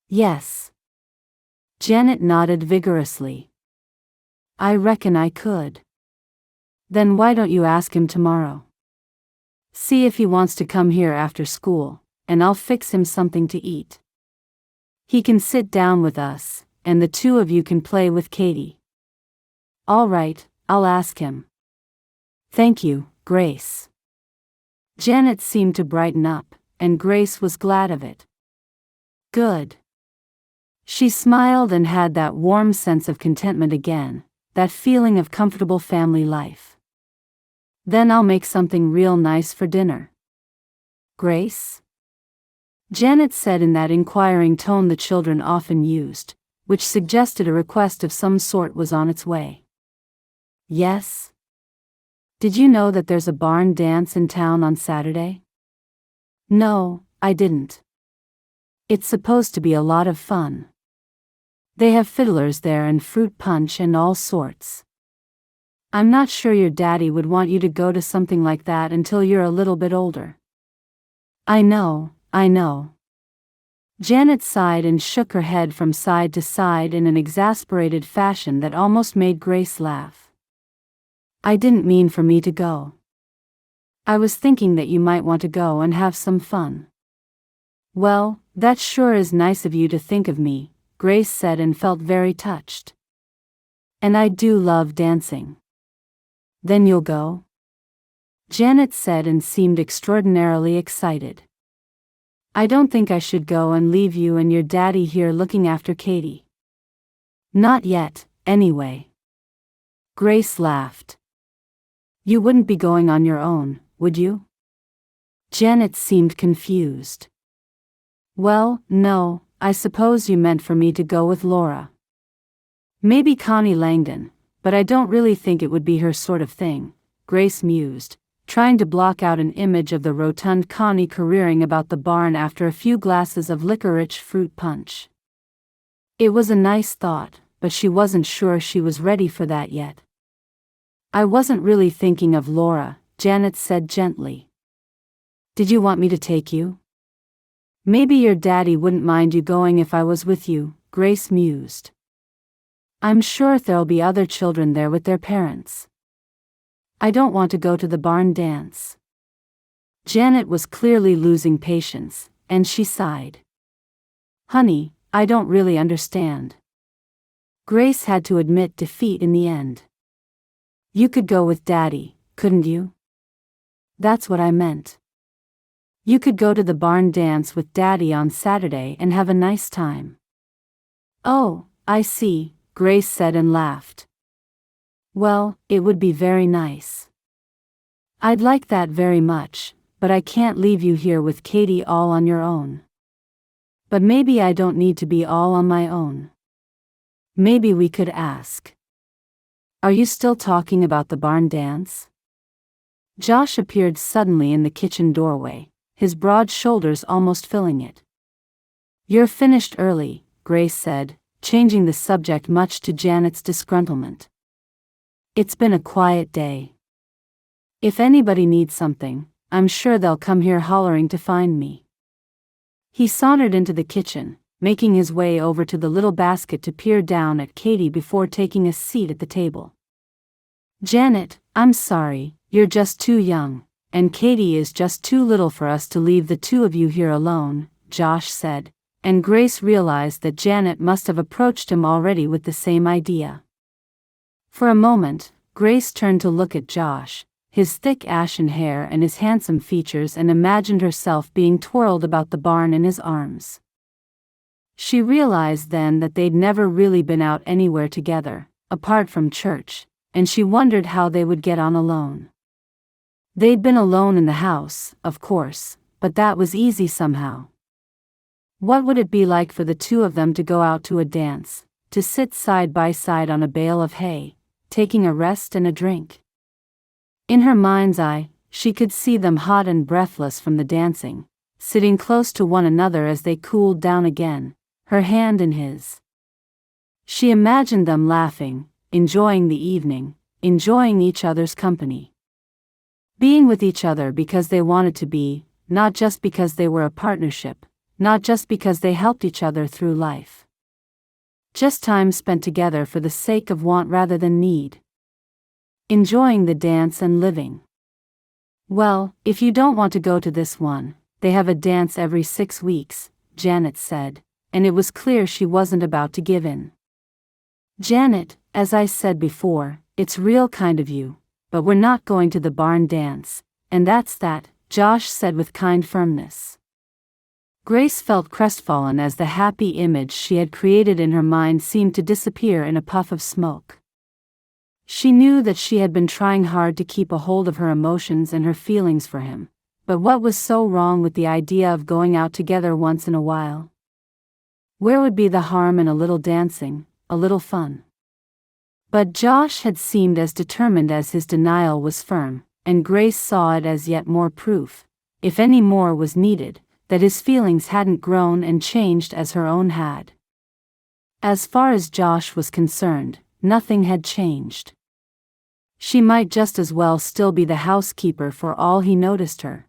"Yes." Janet nodded vigorously. "I reckon I could." "Then why don't you ask him tomorrow? See if he wants to come here after school, and I'll fix him something to eat. He can sit down with us, and the two of you can play with Katie." "All right, I'll ask him." "Thank you, Grace." Janet seemed to brighten up, and Grace was glad of it. Good. She smiled and had that warm sense of contentment again, that feeling of comfortable family life. "Then I'll make something real nice for dinner." "Grace?" Janet said in that inquiring tone the children often used, which suggested a request of some sort was on its way. "Yes?" "Did you know that there's a barn dance in town on Saturday?" "No, I didn't. It's supposed to be a lot of fun. They have fiddlers there and fruit punch and all sorts. I'm not sure your daddy would want you to go to something like that until you're a little bit older." I know. Janet sighed and shook her head from side to side in an exasperated fashion that almost made Grace laugh. "I didn't mean for me to go. I was thinking that you might want to go and have some fun." "Well, that sure is nice of you to think of me," Grace said and felt very touched. "And I do love dancing." "Then you'll go?" Janet said and seemed extraordinarily excited. "I don't think I should go and leave you and your daddy here looking after Katie. Not yet, anyway." Grace laughed. "You wouldn't be going on your own, would you?" Janet seemed confused. "Well, no, I suppose you meant for me to go with Laura. Maybe Connie Langdon, but I don't really think it would be her sort of thing," Grace mused, trying to block out an image of the rotund Connie careering about the barn after a few glasses of liquor-rich fruit punch. It was a nice thought, but she wasn't sure she was ready for that yet. I wasn't really thinking of Laura, Janet said gently. Did you want me to take you? Maybe your daddy wouldn't mind you going if I was with you, Grace mused. I'm sure there'll be other children there with their parents. I don't want to go to the barn dance. Janet was clearly losing patience, and she sighed. Honey, I don't really understand. Grace had to admit defeat in the end. You could go with Daddy, couldn't you? That's what I meant. You could go to the barn dance with Daddy on Saturday and have a nice time. Oh, I see, Grace said and laughed. Well, it would be very nice. I'd like that very much, but I can't leave you here with Katie all on your own. But maybe I don't need to be all on my own. Maybe we could ask. Are you still talking about the barn dance? Josh appeared suddenly in the kitchen doorway, his broad shoulders almost filling it. You're finished early, Grace said, changing the subject much to Janet's disgruntlement. It's been a quiet day. If anybody needs something, I'm sure they'll come here hollering to find me. He sauntered into the kitchen, making his way over to the little basket to peer down at Katie before taking a seat at the table. Janet, I'm sorry, you're just too young, and Katie is just too little for us to leave the two of you here alone, Josh said, and Grace realized that Janet must have approached him already with the same idea. For a moment, Grace turned to look at Josh, his thick ashen hair and his handsome features, and imagined herself being twirled about the barn in his arms. She realized then that they'd never really been out anywhere together, apart from church, and she wondered how they would get on alone. They'd been alone in the house, of course, but that was easy somehow. What would it be like for the two of them to go out to a dance, to sit side by side on a bale of hay, taking a rest and a drink? In her mind's eye, she could see them hot and breathless from the dancing, sitting close to one another as they cooled down again, her hand in his. She imagined them laughing, enjoying the evening, enjoying each other's company. Being with each other because they wanted to be, not just because they were a partnership, not just because they helped each other through life. Just time spent together for the sake of want rather than need. Enjoying the dance and living. Well, if you don't want to go to this one, they have a dance every 6 weeks, Janet said, and it was clear she wasn't about to give in. Janet, as I said before, it's real kind of you, but we're not going to the barn dance, and that's that, Josh said with kind firmness. Grace felt crestfallen as the happy image she had created in her mind seemed to disappear in a puff of smoke. She knew that she had been trying hard to keep a hold of her emotions and her feelings for him, but what was so wrong with the idea of going out together once in a while? Where would be the harm in a little dancing, a little fun? But Josh had seemed as determined as his denial was firm, and Grace saw it as yet more proof, if any more was needed, that his feelings hadn't grown and changed as her own had. As far as Josh was concerned, nothing had changed. She might just as well still be the housekeeper for all he noticed her.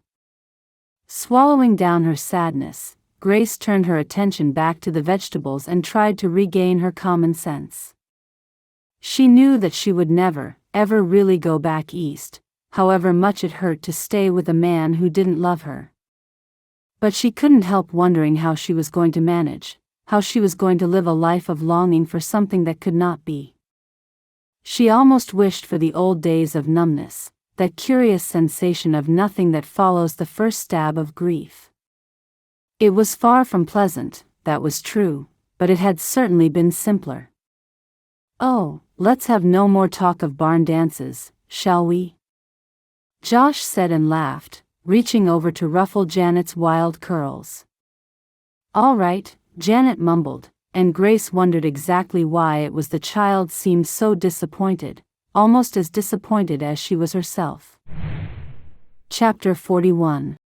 Swallowing down her sadness, Grace turned her attention back to the vegetables and tried to regain her common sense. She knew that she would never, ever really go back east, however much it hurt to stay with a man who didn't love her. But she couldn't help wondering how she was going to manage, how she was going to live a life of longing for something that could not be. She almost wished for the old days of numbness, that curious sensation of nothing that follows the first stab of grief. It was far from pleasant, that was true, but it had certainly been simpler. Oh, let's have no more talk of barn dances, shall we? Josh said and laughed, reaching over to ruffle Janet's wild curls. All right, Janet mumbled, and Grace wondered exactly why it was the child seemed so disappointed, almost as disappointed as she was herself. Chapter 41.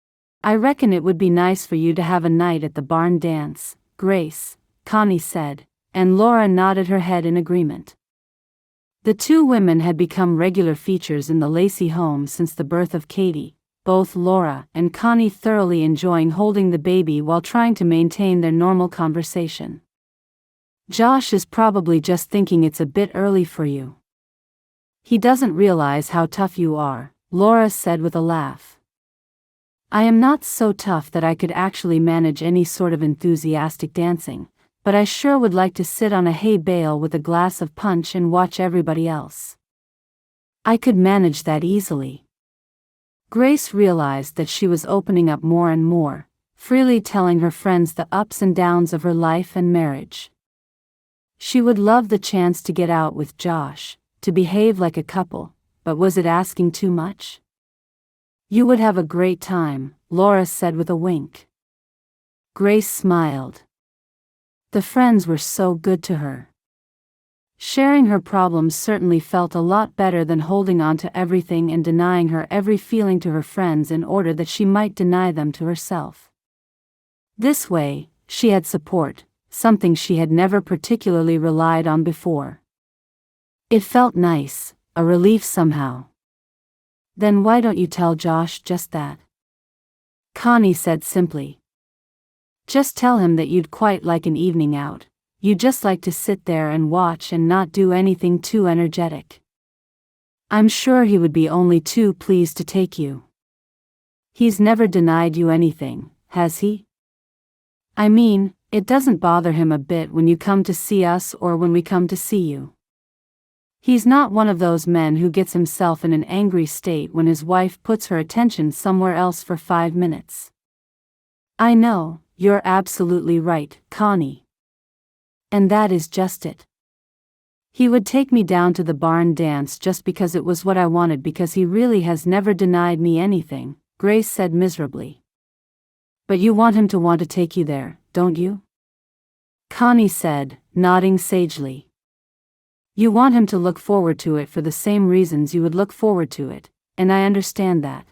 I reckon it would be nice for you to have a night at the barn dance, Grace, Connie said, and Laura nodded her head in agreement. The two women had become regular features in the Lacey home since the birth of Katie, both Laura and Connie thoroughly enjoying holding the baby while trying to maintain their normal conversation. "Josh is probably just thinking it's a bit early for you. He doesn't realize how tough you are," Laura said with a laugh. "I am not so tough that I could actually manage any sort of enthusiastic dancing, but I sure would like to sit on a hay bale with a glass of punch and watch everybody else. I could manage that easily." Grace realized that she was opening up more and more, freely telling her friends the ups and downs of her life and marriage. She would love the chance to get out with Josh, to behave like a couple, but was it asking too much? "You would have a great time," Laura said with a wink. Grace smiled. The friends were so good to her. Sharing her problems certainly felt a lot better than holding on to everything and denying her every feeling to her friends in order that she might deny them to herself. This way, she had support, something she had never particularly relied on before. It felt nice, a relief somehow. "Then why don't you tell Josh just that?" Connie said simply. "Just tell him that you'd quite like an evening out. You'd just like to sit there and watch and not do anything too energetic. I'm sure he would be only too pleased to take you. He's never denied you anything, has he? I mean, it doesn't bother him a bit when you come to see us or when we come to see you. He's not one of those men who gets himself in an angry state when his wife puts her attention somewhere else for 5 minutes. I know, you're absolutely right, Connie. And that is just it. He would take me down to the barn dance just because it was what I wanted because he really has never denied me anything," Grace said miserably. "But you want him to want to take you there, don't you?" Connie said, nodding sagely. "You want him to look forward to it for the same reasons you would look forward to it, and I understand that.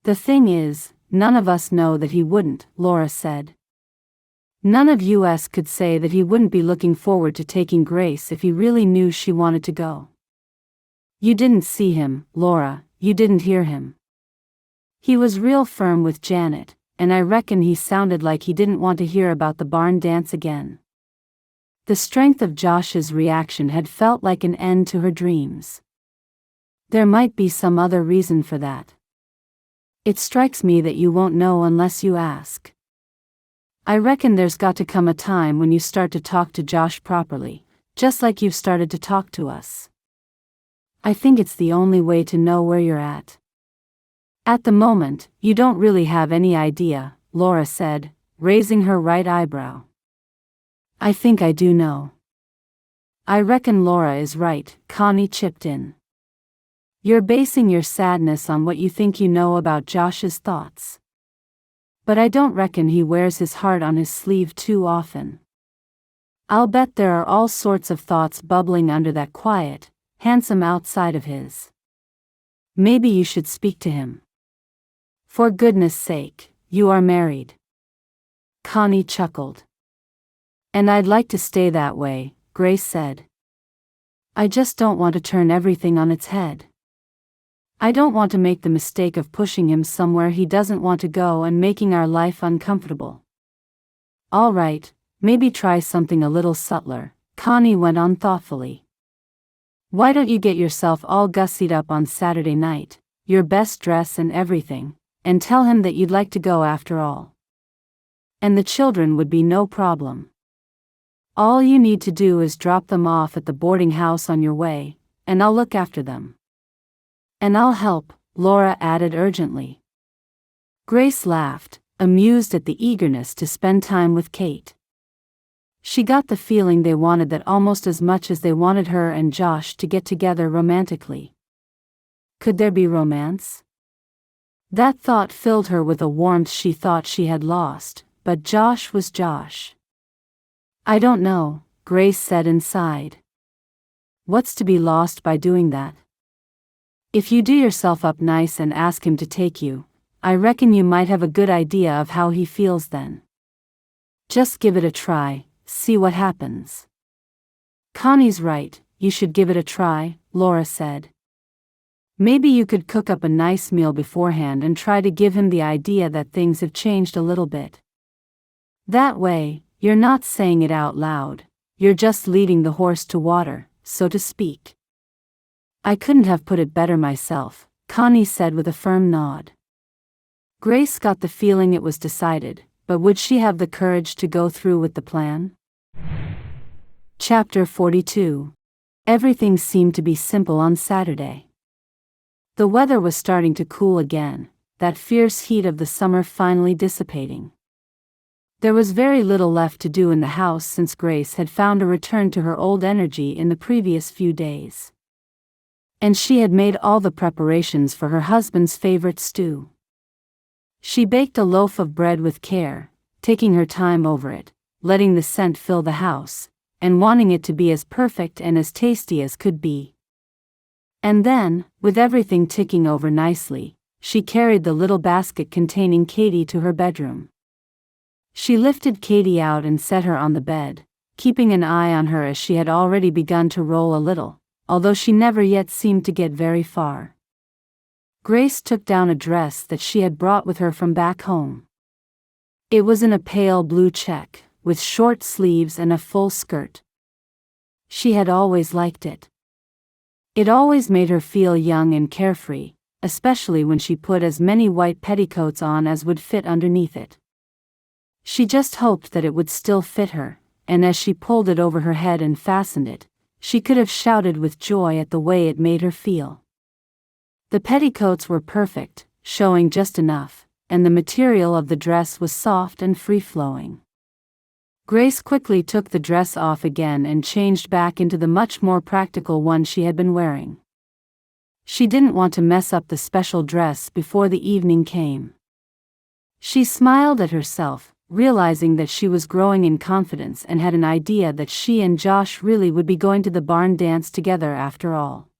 The thing is, none of us know that he wouldn't," Laura said. "None of us could say that he wouldn't be looking forward to taking Grace if he really knew she wanted to go. You didn't see him, Laura, you didn't hear him. He was real firm with Janet, and I reckon he sounded like he didn't want to hear about the barn dance again." The strength of Josh's reaction had felt like an end to her dreams. There might be some other reason for that. It strikes me that you won't know unless you ask. I reckon there's got to come a time when you start to talk to Josh properly, just like you've started to talk to us. I think it's the only way to know where you're at. At the moment, you don't really have any idea, Laura said, raising her right eyebrow. I think I do know. I reckon Laura is right, Connie chipped in. You're basing your sadness on what you think you know about Josh's thoughts. But I don't reckon he wears his heart on his sleeve too often. I'll bet there are all sorts of thoughts bubbling under that quiet, handsome outside of his. Maybe you should speak to him. For goodness sake, you are married. Connie chuckled. And I'd like to stay that way, Grace said. I just don't want to turn everything on its head. I don't want to make the mistake of pushing him somewhere he doesn't want to go and making our life uncomfortable. All right, maybe try something a little subtler, Connie went on thoughtfully. Why don't you get yourself all gussied up on Saturday night, your best dress and everything, and tell him that you'd like to go after all. And the children would be no problem. All you need to do is drop them off at the boarding house on your way, and I'll look after them. And I'll help, Laura added urgently. Grace laughed, amused at the eagerness to spend time with Kate. She got the feeling they wanted that almost as much as they wanted her and Josh to get together romantically. Could there be romance? That thought filled her with a warmth she thought she had lost, but Josh was Josh. I don't know, Grace said and sighed. What's to be lost by doing that? If you do yourself up nice and ask him to take you, I reckon you might have a good idea of how he feels then. Just give it a try, see what happens. Connie's right, you should give it a try, Laura said. Maybe you could cook up a nice meal beforehand and try to give him the idea that things have changed a little bit. That way, you're not saying it out loud, you're just leading the horse to water, so to speak. I couldn't have put it better myself, Connie said with a firm nod. Grace got the feeling it was decided, but would she have the courage to go through with the plan? Chapter 42. Everything seemed to be simple on Saturday. The weather was starting to cool again, that fierce heat of the summer finally dissipating. There was very little left to do in the house since Grace had found a return to her old energy in the previous few days. And she had made all the preparations for her husband's favorite stew. She baked a loaf of bread with care, taking her time over it, letting the scent fill the house, and wanting it to be as perfect and as tasty as could be. And then, with everything ticking over nicely, she carried the little basket containing Katie to her bedroom. She lifted Katie out and set her on the bed, keeping an eye on her as she had already begun to roll a little, although she never yet seemed to get very far. Grace took down a dress that she had brought with her from back home. It was in a pale blue check, with short sleeves and a full skirt. She had always liked it. It always made her feel young and carefree, especially when she put as many white petticoats on as would fit underneath it. She just hoped that it would still fit her, and as she pulled it over her head and fastened it, she could have shouted with joy at the way it made her feel. The petticoats were perfect, showing just enough, and the material of the dress was soft and free-flowing. Grace quickly took the dress off again and changed back into the much more practical one she had been wearing. She didn't want to mess up the special dress before the evening came. She smiled at herself, realizing that she was growing in confidence and had an idea that she and Josh really would be going to the barn dance together after all.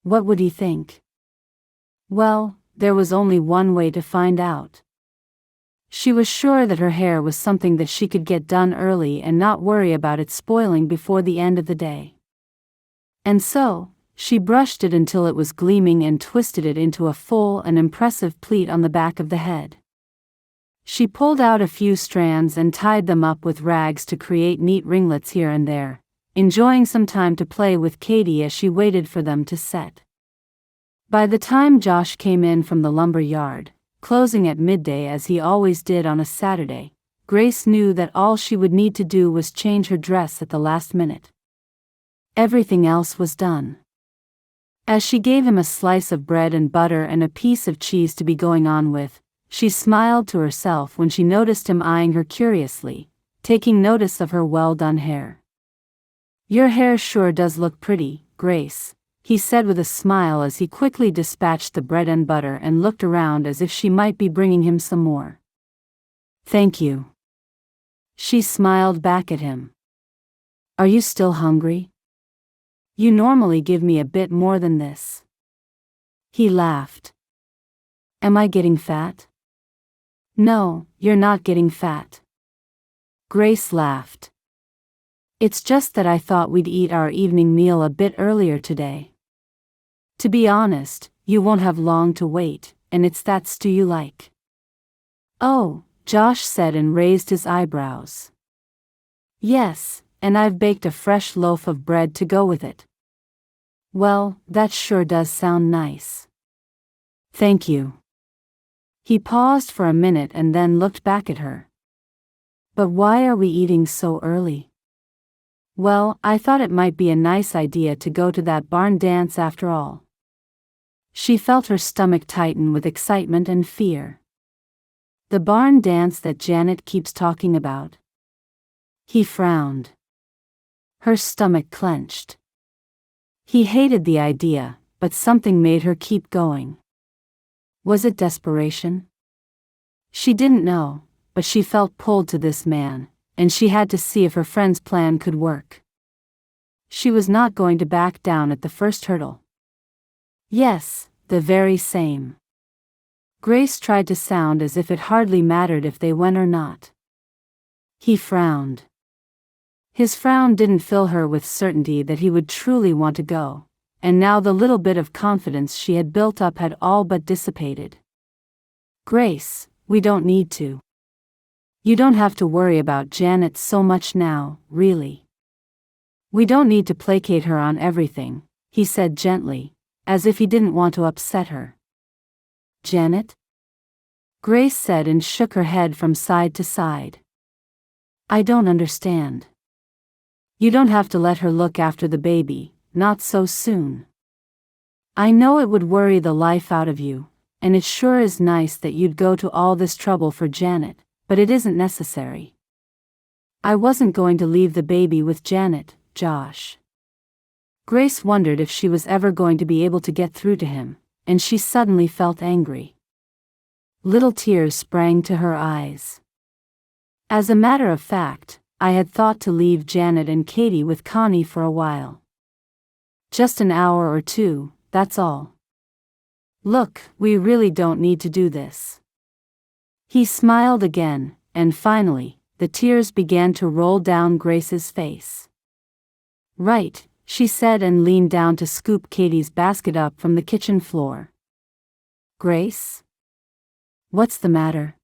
What would he think? Well, there was only one way to find out. She was sure that her hair was something that she could get done early and not worry about it spoiling before the end of the day. And so, she brushed it until it was gleaming and twisted it into a full and impressive pleat on the back of the head. She pulled out a few strands and tied them up with rags to create neat ringlets here and there, enjoying some time to play with Katie as she waited for them to set. By the time Josh came in from the lumber yard, closing at midday as he always did on a Saturday, Grace knew that all she would need to do was change her dress at the last minute. Everything else was done. As she gave him a slice of bread and butter and a piece of cheese to be going on with, she smiled to herself when she noticed him eyeing her curiously, taking notice of her well-done hair. "Your hair sure does look pretty, Grace," he said with a smile as he quickly dispatched the bread and butter and looked around as if she might be bringing him some more. "Thank you." She smiled back at him. "Are you still hungry? You normally give me a bit more than this." He laughed. "Am I getting fat?" "No, you're not getting fat." Grace laughed. "It's just that I thought we'd eat our evening meal a bit earlier today. To be honest, you won't have long to wait, and it's that stew you like." "Oh," Josh said and raised his eyebrows. "Yes, and I've baked a fresh loaf of bread to go with it." "Well, that sure does sound nice." "Thank you." He paused for a minute and then looked back at her. "But why are we eating so early?" "Well, I thought it might be a nice idea to go to that barn dance after all." She felt her stomach tighten with excitement and fear. "The barn dance that Janet keeps talking about?" He frowned. Her stomach clenched. He hated the idea, but something made her keep going. Was it desperation? She didn't know, but she felt pulled to this man, and she had to see if her friend's plan could work. She was not going to back down at the first hurdle. "Yes, the very same." Grace tried to sound as if it hardly mattered if they went or not. He frowned. His frown didn't fill her with certainty that he would truly want to go, and now the little bit of confidence she had built up had all but dissipated. Grace, we don't need to. You don't have to worry about Janet so much now, really. We don't need to placate her on everything, he said gently, as if he didn't want to upset her. Janet? Grace said and shook her head from side to side. I don't understand. You don't have to let her look after the baby, not so soon. I know it would worry the life out of you, and it sure is nice that you'd go to all this trouble for Janet, but it isn't necessary. I wasn't going to leave the baby with Janet, Josh. Grace wondered if she was ever going to be able to get through to him, and she suddenly felt angry. Little tears sprang to her eyes. As a matter of fact, I had thought to leave Janet and Katie with Connie for a while. Just an hour or two, that's all. Look, we really don't need to do this. He smiled again, and finally, the tears began to roll down Grace's face. Right, she said and leaned down to scoop Katie's basket up from the kitchen floor. Grace? What's the matter?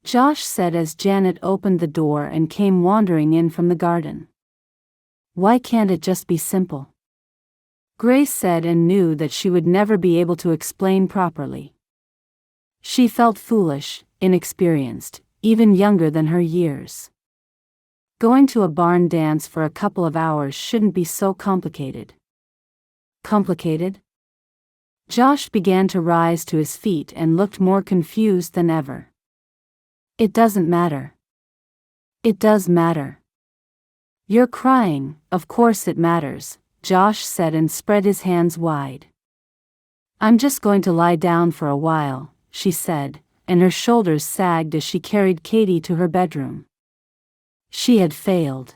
Josh said as Janet opened the door and came wandering in from the garden. Why can't it just be simple? Grace said and knew that she would never be able to explain properly. She felt foolish, inexperienced, even younger than her years. Going to a barn dance for a couple of hours shouldn't be so complicated. Complicated? Josh began to rise to his feet and looked more confused than ever. It doesn't matter. It does matter. You're crying, of course it matters, Josh said and spread his hands wide. I'm just going to lie down for a while, she said, and her shoulders sagged as she carried Katie to her bedroom. She had failed.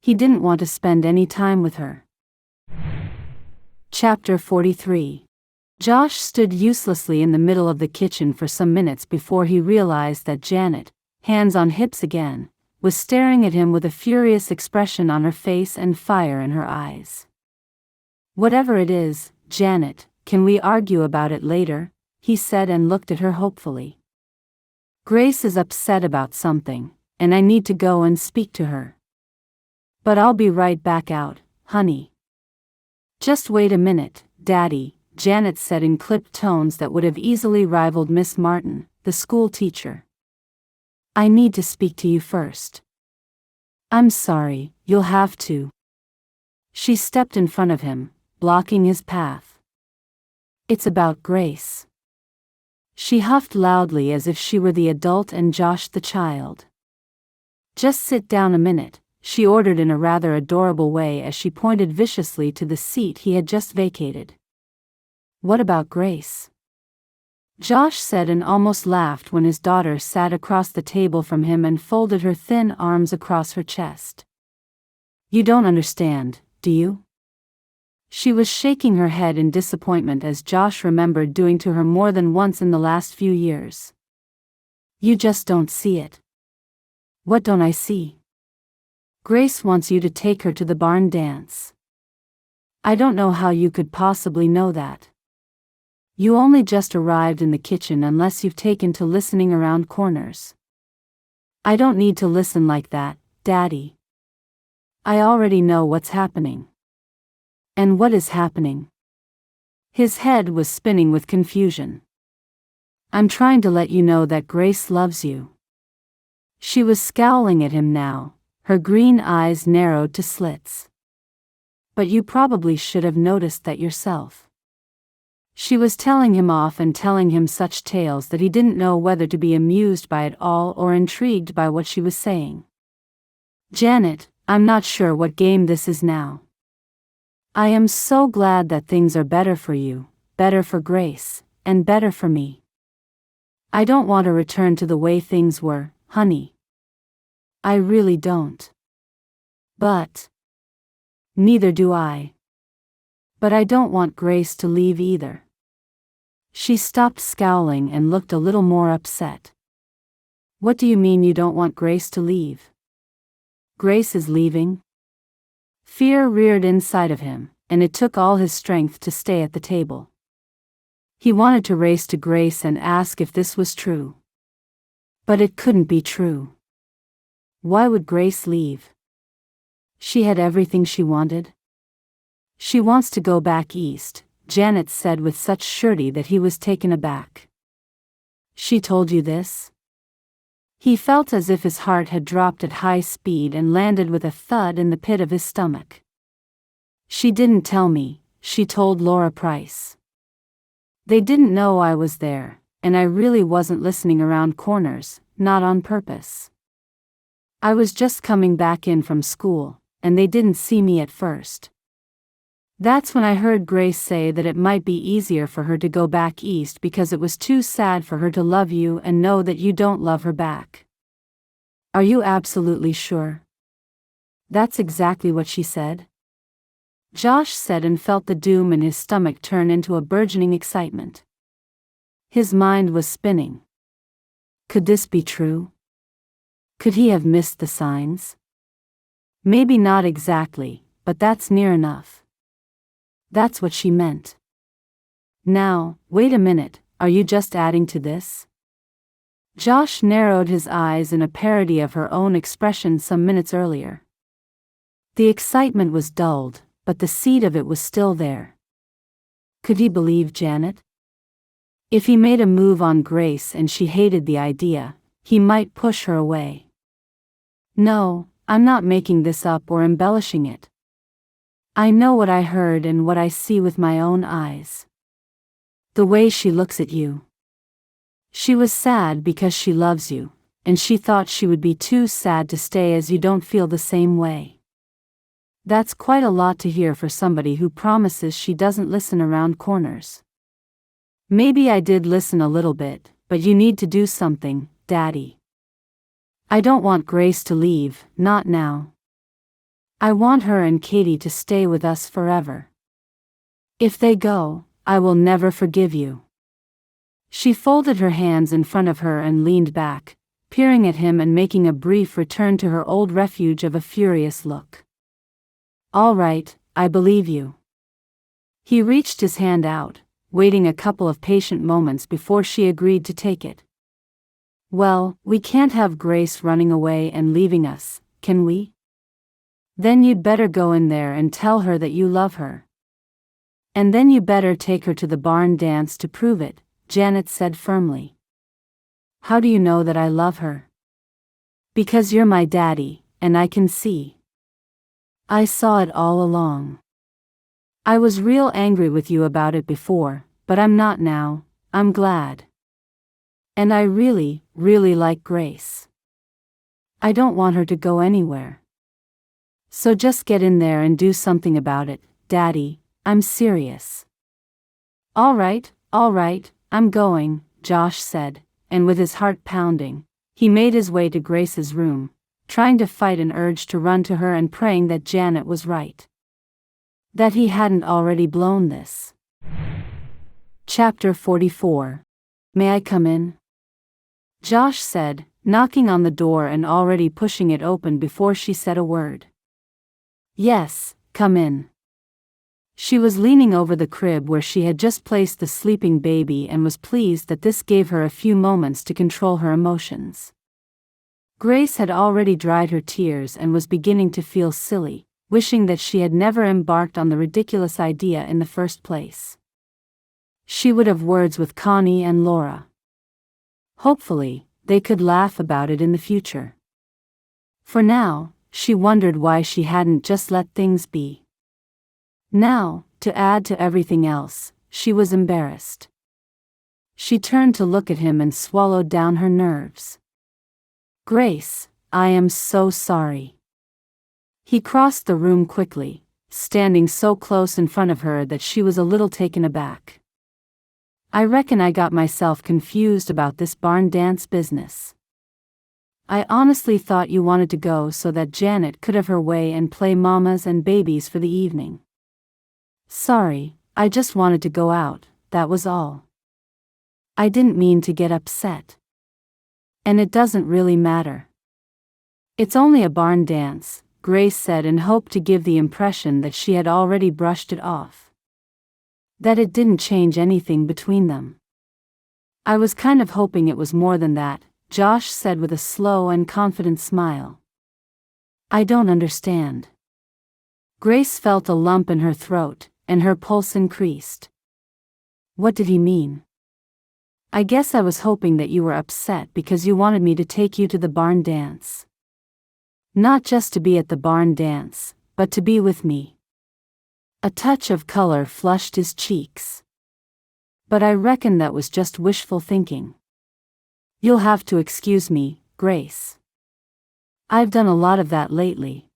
He didn't want to spend any time with her. Chapter 43. Josh stood uselessly in the middle of the kitchen for some minutes before he realized that Janet, hands on hips again, was staring at him with a furious expression on her face and fire in her eyes. Whatever it is, Janet, can we argue about it later? He said and looked at her hopefully. Grace is upset about something, and I need to go and speak to her. But I'll be right back out, honey. Just wait a minute, Daddy, Janet said in clipped tones that would have easily rivaled Miss Martin, the school teacher. I need to speak to you first. I'm sorry, you'll have to. She stepped in front of him, blocking his path. It's about Grace. She huffed loudly as if she were the adult and Josh the child. Just sit down a minute, she ordered in a rather adorable way as she pointed viciously to the seat he had just vacated. What about Grace? Josh said and almost laughed when his daughter sat across the table from him and folded her thin arms across her chest. You don't understand, do you? She was shaking her head in disappointment as Josh remembered doing to her more than once in the last few years. You just don't see it. What don't I see? Grace wants you to take her to the barn dance. I don't know how you could possibly know that. You only just arrived in the kitchen unless you've taken to listening around corners. I don't need to listen like that, Daddy. I already know what's happening. And what is happening? His head was spinning with confusion. I'm trying to let you know that Grace loves you. She was scowling at him now, her green eyes narrowed to slits. But you probably should have noticed that yourself. She was telling him off and telling him such tales that he didn't know whether to be amused by it all or intrigued by what she was saying. Janet, I'm not sure what game this is now. I am so glad that things are better for you, better for Grace, and better for me. I don't want to return to the way things were, honey. I really don't. But neither do I. But I don't want Grace to leave either. She stopped scowling and looked a little more upset. What do you mean you don't want Grace to leave? Grace is leaving? Fear reared inside of him, and it took all his strength to stay at the table. He wanted to race to Grace and ask if this was true. But it couldn't be true. Why would Grace leave? She had everything she wanted. She wants to go back east, Janet said with such surety that he was taken aback. She told you this? He felt as if his heart had dropped at high speed and landed with a thud in the pit of his stomach. She didn't tell me, she told Laura Price. They didn't know I was there, and I really wasn't listening around corners, not on purpose. I was just coming back in from school, and they didn't see me at first. That's when I heard Grace say that it might be easier for her to go back east because it was too sad for her to love you and know that you don't love her back. Are you absolutely sure? That's exactly what she said? Josh said, and felt the doom in his stomach turn into a burgeoning excitement. His mind was spinning. Could this be true? Could he have missed the signs? Maybe not exactly, but that's near enough. That's what she meant. Now, wait a minute, are you just adding to this? Josh narrowed his eyes in a parody of her own expression some minutes earlier. The excitement was dulled, but the seed of it was still there. Could he believe Janet? If he made a move on Grace and she hated the idea, he might push her away. No, I'm not making this up or embellishing it. I know what I heard and what I see with my own eyes. The way she looks at you. She was sad because she loves you, and she thought she would be too sad to stay as you don't feel the same way. That's quite a lot to hear for somebody who promises she doesn't listen around corners. Maybe I did listen a little bit, but you need to do something, Daddy. I don't want Grace to leave, not now. I want her and Katie to stay with us forever. If they go, I will never forgive you. She folded her hands in front of her and leaned back, peering at him and making a brief return to her old refuge of a furious look. All right, I believe you. He reached his hand out, waiting a couple of patient moments before she agreed to take it. Well, we can't have Grace running away and leaving us, can we? Then you'd better go in there and tell her that you love her. And then you better take her to the barn dance to prove it, Janet said firmly. How do you know that I love her? Because you're my daddy, and I can see. I saw it all along. I was real angry with you about it before, but I'm not now, I'm glad. And I really, really like Grace. I don't want her to go anywhere. So just get in there and do something about it, Daddy, I'm serious. All right, I'm going, Josh said, and with his heart pounding, he made his way to Grace's room, trying to fight an urge to run to her and praying that Janet was right. That he hadn't already blown this. Chapter 44. May I come in? Josh said, knocking on the door and already pushing it open before she said a word. Yes, come in. She was leaning over the crib where she had just placed the sleeping baby and was pleased that this gave her a few moments to control her emotions. Grace had already dried her tears and was beginning to feel silly, wishing that she had never embarked on the ridiculous idea in the first place. She would have words with Connie and Laura. Hopefully, they could laugh about it in the future. For now, she wondered why she hadn't just let things be. Now, to add to everything else, she was embarrassed. She turned to look at him and swallowed down her nerves. Grace, I am so sorry. He crossed the room quickly, standing so close in front of her that she was a little taken aback. I reckon I got myself confused about this barn dance business. I honestly thought you wanted to go so that Janet could have her way and play mamas and babies for the evening. Sorry, I just wanted to go out, that was all. I didn't mean to get upset. And it doesn't really matter. It's only a barn dance, Grace said, and hoped to give the impression that she had already brushed it off. That it didn't change anything between them. I was kind of hoping it was more than that, Josh said with a slow and confident smile. I don't understand. Grace felt a lump in her throat, and her pulse increased. What did he mean? I guess I was hoping that you were upset because you wanted me to take you to the barn dance. Not just to be at the barn dance, but to be with me. A touch of color flushed his cheeks. But I reckon that was just wishful thinking. You'll have to excuse me, Grace. I've done a lot of that lately.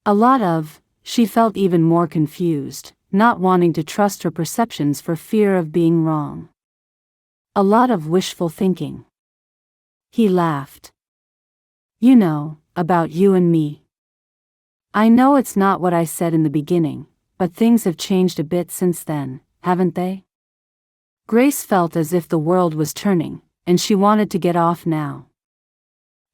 A lot of, she felt even more confused, not wanting to trust her perceptions for fear of being wrong. A lot of wishful thinking. He laughed. You know, about you and me. I know it's not what I said in the beginning, but things have changed a bit since then, haven't they? Grace felt as if the world was turning, and she wanted to get off now.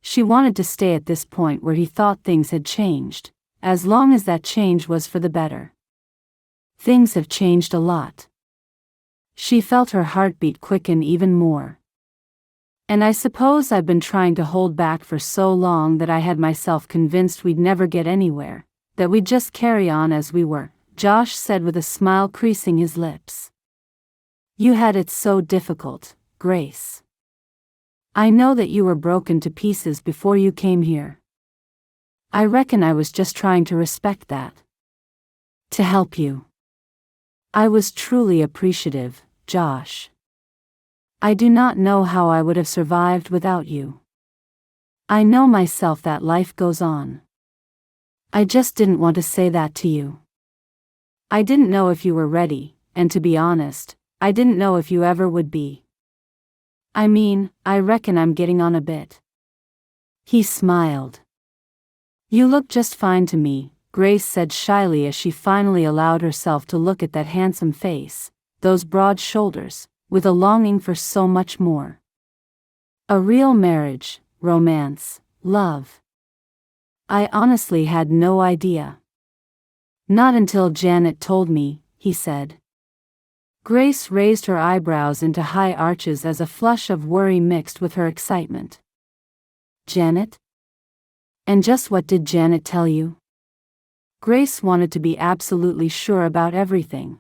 She wanted to stay at this point where he thought things had changed, as long as that change was for the better. Things have changed a lot. She felt her heartbeat quicken even more. And I suppose I've been trying to hold back for so long that I had myself convinced we'd never get anywhere, that we'd just carry on as we were, Josh said with a smile creasing his lips. You had it so difficult, Grace. I know that you were broken to pieces before you came here. I reckon I was just trying to respect that. To help you. I was truly appreciative, Josh. I do not know how I would have survived without you. I know myself that life goes on. I just didn't want to say that to you. I didn't know if you were ready, and to be honest, I didn't know if you ever would be. I mean, I reckon I'm getting on a bit. He smiled. You look just fine to me, Grace said shyly as she finally allowed herself to look at that handsome face, those broad shoulders, with a longing for so much more. A real marriage, romance, love. I honestly had no idea. Not until Janet told me, he said. Grace raised her eyebrows into high arches as a flush of worry mixed with her excitement. Janet? And just what did Janet tell you? Grace wanted to be absolutely sure about everything.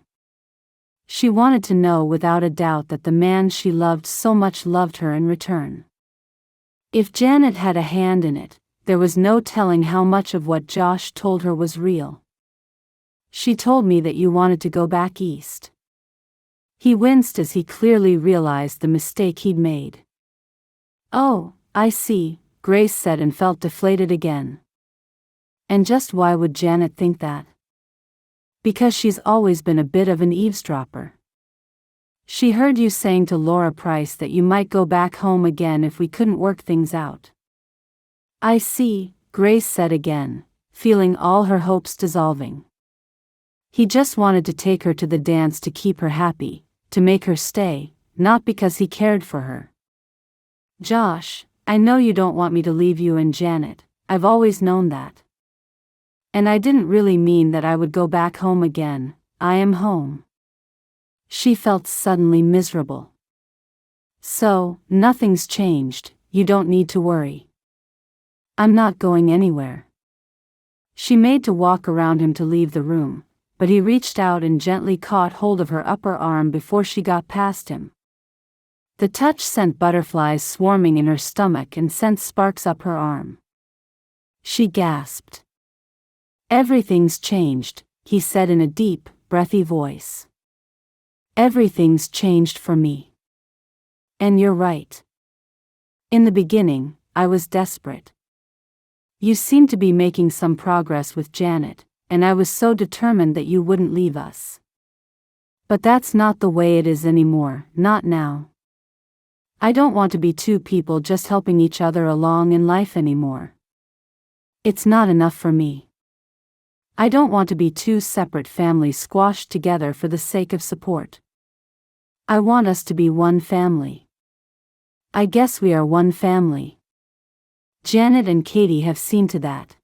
She wanted to know without a doubt that the man she loved so much loved her in return. If Janet had a hand in it, there was no telling how much of what Josh told her was real. She told me that you wanted to go back east. He winced as he clearly realized the mistake he'd made. Oh, I see, Grace said and felt deflated again. And just why would Janet think that? Because she's always been a bit of an eavesdropper. She heard you saying to Laura Price that you might go back home again if we couldn't work things out. I see, Grace said again, feeling all her hopes dissolving. He just wanted to take her to the dance to keep her happy, to make her stay, not because he cared for her. Josh, I know you don't want me to leave you and Janet, I've always known that. And I didn't really mean that I would go back home again, I am home. She felt suddenly miserable. So, nothing's changed, you don't need to worry. I'm not going anywhere. She made to walk around him to leave the room, but he reached out and gently caught hold of her upper arm before she got past him. The touch sent butterflies swarming in her stomach and sent sparks up her arm. She gasped. Everything's changed, he said in a deep, breathy voice. Everything's changed for me. And you're right. In the beginning, I was desperate. You seemed to be making some progress with Janet, and I was so determined that you wouldn't leave us. But that's not the way it is anymore, not now. I don't want to be two people just helping each other along in life anymore. It's not enough for me. I don't want to be two separate families squashed together for the sake of support. I want us to be one family. I guess we are one family. Janet and Katie have seen to that.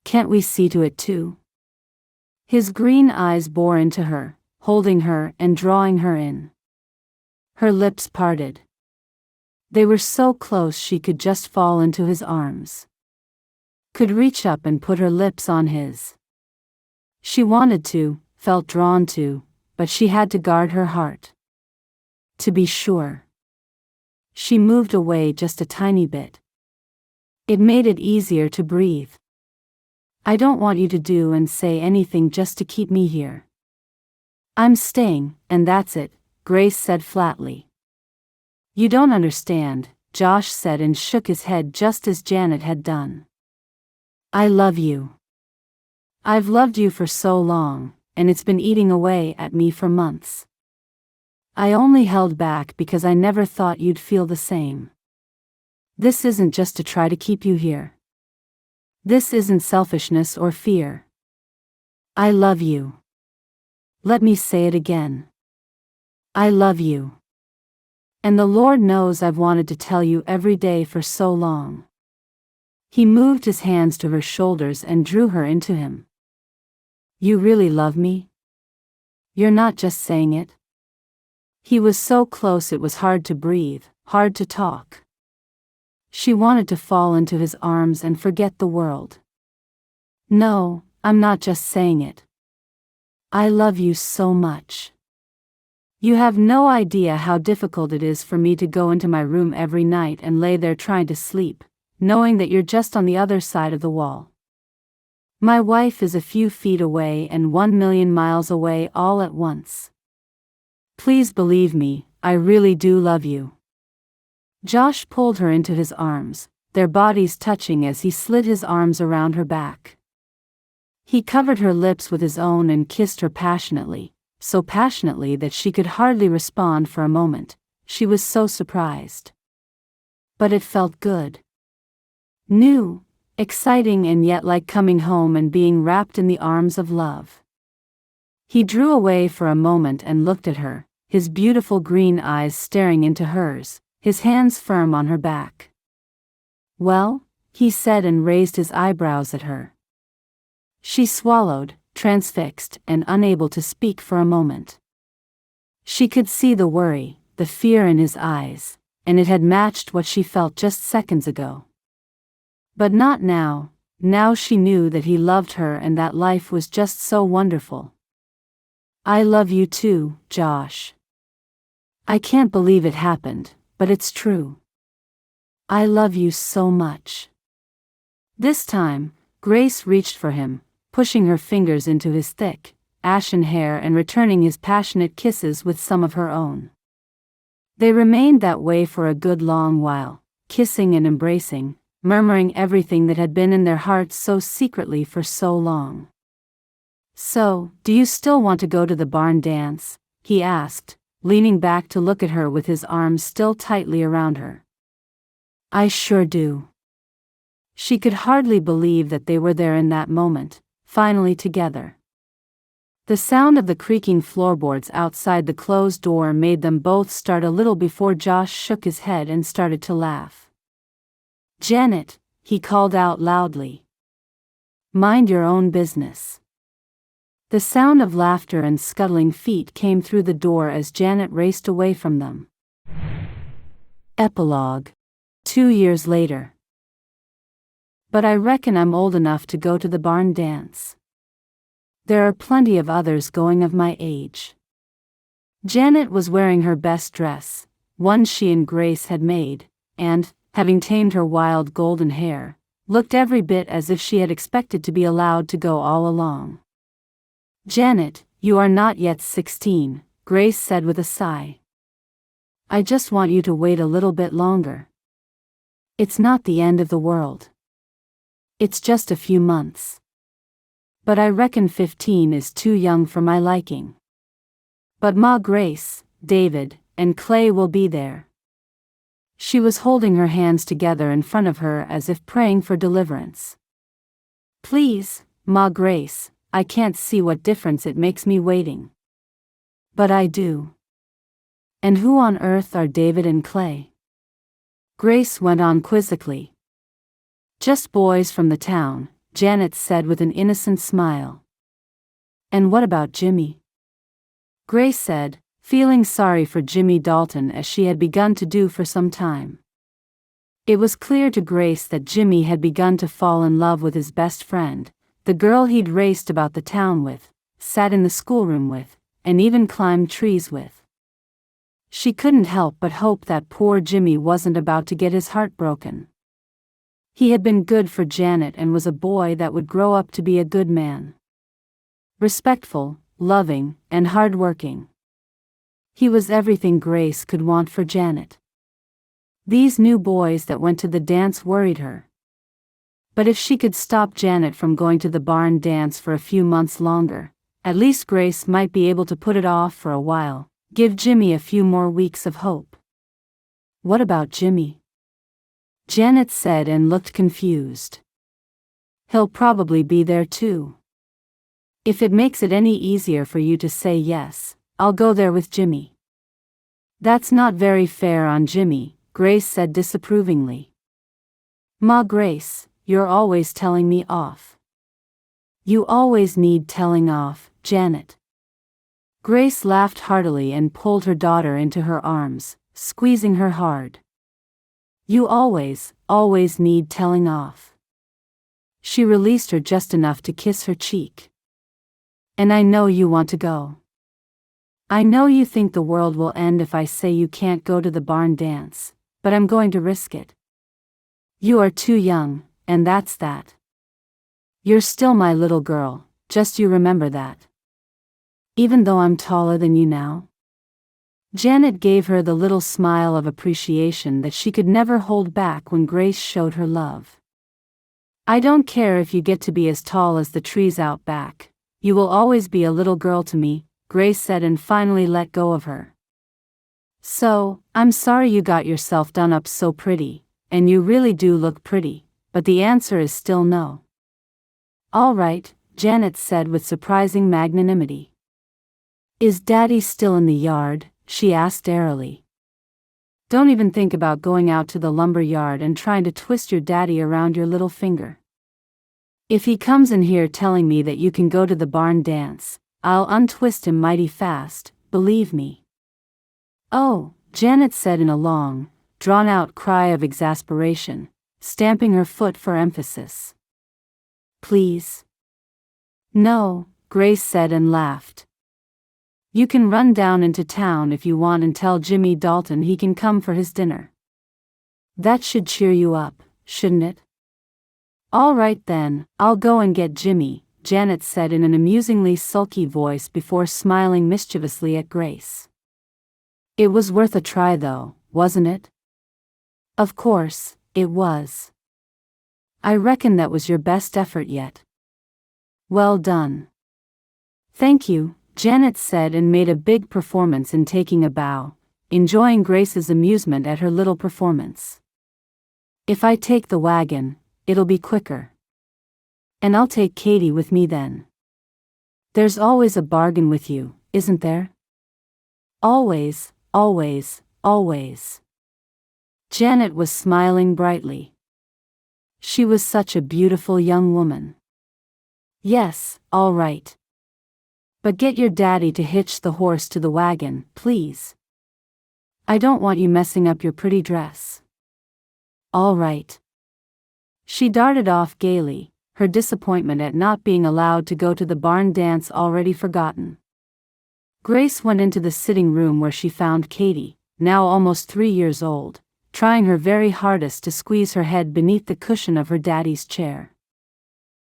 Can't we see to it too? His green eyes bore into her, holding her and drawing her in. Her lips parted. They were so close she could just fall into his arms. Could reach up and put her lips on his. She wanted to, felt drawn to, but she had to guard her heart. To be sure. She moved away just a tiny bit. It made it easier to breathe. I don't want you to do and say anything just to keep me here. I'm staying, and that's it, Grace said flatly. You don't understand, Josh said and shook his head just as Janet had done. I love you. I've loved you for so long, and it's been eating away at me for months. I only held back because I never thought you'd feel the same. This isn't just to try to keep you here. This isn't selfishness or fear. I love you. Let me say it again. I love you. And the Lord knows I've wanted to tell you every day for so long. He moved his hands to her shoulders and drew her into him. You really love me? You're not just saying it? He was so close it was hard to breathe, hard to talk. She wanted to fall into his arms and forget the world. No, I'm not just saying it. I love you so much. You have no idea how difficult it is for me to go into my room every night and lay there trying to sleep, knowing that you're just on the other side of the wall. My wife is a few feet away and 1,000,000 miles away all at once. Please believe me, I really do love you. Josh pulled her into his arms, their bodies touching as he slid his arms around her back. He covered her lips with his own and kissed her passionately, so passionately that she could hardly respond for a moment. She was so surprised. But it felt good. New, exciting, and yet like coming home and being wrapped in the arms of love. He drew away for a moment and looked at her, his beautiful green eyes staring into hers, his hands firm on her back. Well, he said and raised his eyebrows at her. She swallowed, transfixed and unable to speak for a moment. She could see the worry, the fear in his eyes, and it had matched what she felt just seconds ago. But not now. Now she knew that he loved her and that life was just so wonderful. I love you too, Josh. I can't believe it happened, but it's true. I love you so much. This time, Grace reached for him, pushing her fingers into his thick, ashen hair and returning his passionate kisses with some of her own. They remained that way for a good long while, kissing and embracing, murmuring everything that had been in their hearts so secretly for so long. So, do you still want to go to the barn dance? He asked, leaning back to look at her with his arms still tightly around her. I sure do. She could hardly believe that they were there in that moment, finally together. The sound of the creaking floorboards outside the closed door made them both start a little before Josh shook his head and started to laugh. Janet, he called out loudly. Mind your own business. The sound of laughter and scuttling feet came through the door as Janet raced away from them. Epilogue. 2 years later. But I reckon I'm old enough to go to the barn dance. There are plenty of others going of my age. Janet was wearing her best dress, one she and Grace had made, and, having tamed her wild golden hair, looked every bit as if she had expected to be allowed to go all along. Janet, you are not yet 16, Grace said with a sigh. I just want you to wait a little bit longer. It's not the end of the world. It's just a few months. But I reckon 15 is too young for my liking. But Ma Grace, David, and Clay will be there. She was holding her hands together in front of her as if praying for deliverance. Please, Ma Grace, I can't see what difference it makes me waiting. But I do. And who on earth are David and Clay? Grace went on quizzically. Just boys from the town, Janet said with an innocent smile. And what about Jimmy? Grace said, feeling sorry for Jimmy Dalton as she had begun to do for some time. It was clear to Grace that Jimmy had begun to fall in love with his best friend, the girl he'd raced about the town with, sat in the schoolroom with, and even climbed trees with. She couldn't help but hope that poor Jimmy wasn't about to get his heart broken. He had been good for Janet and was a boy that would grow up to be a good man. Respectful, loving, and hard-working. He was everything Grace could want for Janet. These new boys that went to the dance worried her. But if she could stop Janet from going to the barn dance for a few months longer, at least Grace might be able to put it off for a while, give Jimmy a few more weeks of hope. What about Jimmy? Janet said and looked confused. He'll probably be there too. If it makes it any easier for you to say yes, I'll go there with Jimmy. That's not very fair on Jimmy, Grace said disapprovingly. Ma Grace, you're always telling me off. You always need telling off, Janet. Grace laughed heartily and pulled her daughter into her arms, squeezing her hard. You always need telling off. She released her just enough to kiss her cheek. And I know you want to go. I know you think the world will end if I say you can't go to the barn dance, but I'm going to risk it. You are too young, and that's that. You're still my little girl, just you remember that. Even though I'm taller than you now? Janet gave her the little smile of appreciation that she could never hold back when Grace showed her love. I don't care if you get to be as tall as the trees out back, you will always be a little girl to me, Grace said and finally let go of her. So, I'm sorry you got yourself done up so pretty, and you really do look pretty, but the answer is still no. All right, Janet said with surprising magnanimity. Is Daddy still in the yard? She asked airily. Don't even think about going out to the lumber yard and trying to twist your daddy around your little finger. If he comes in here telling me that you can go to the barn dance, I'll untwist him mighty fast, believe me. Oh, Janet said in a long, drawn-out cry of exasperation, stamping her foot for emphasis. Please. No, Grace said and laughed. You can run down into town if you want and tell Jimmy Dalton he can come for his dinner. That should cheer you up, shouldn't it? All right then, I'll go and get Jimmy, Janet said in an amusingly sulky voice before smiling mischievously at Grace. It was worth a try though, wasn't it? Of course, it was. I reckon that was your best effort yet. Well done. Thank you, Janet said and made a big performance in taking a bow, enjoying Grace's amusement at her little performance. If I take the wagon, it'll be quicker. And I'll take Katie with me then. There's always a bargain with you, isn't there? Always, always, always. Janet was smiling brightly. She was such a beautiful young woman. Yes, all right. But get your daddy to hitch the horse to the wagon, please. I don't want you messing up your pretty dress. All right. She darted off gaily, her disappointment at not being allowed to go to the barn dance already forgotten. Grace went into the sitting room where she found Katie, now almost 3 years old, trying her very hardest to squeeze her head beneath the cushion of her daddy's chair.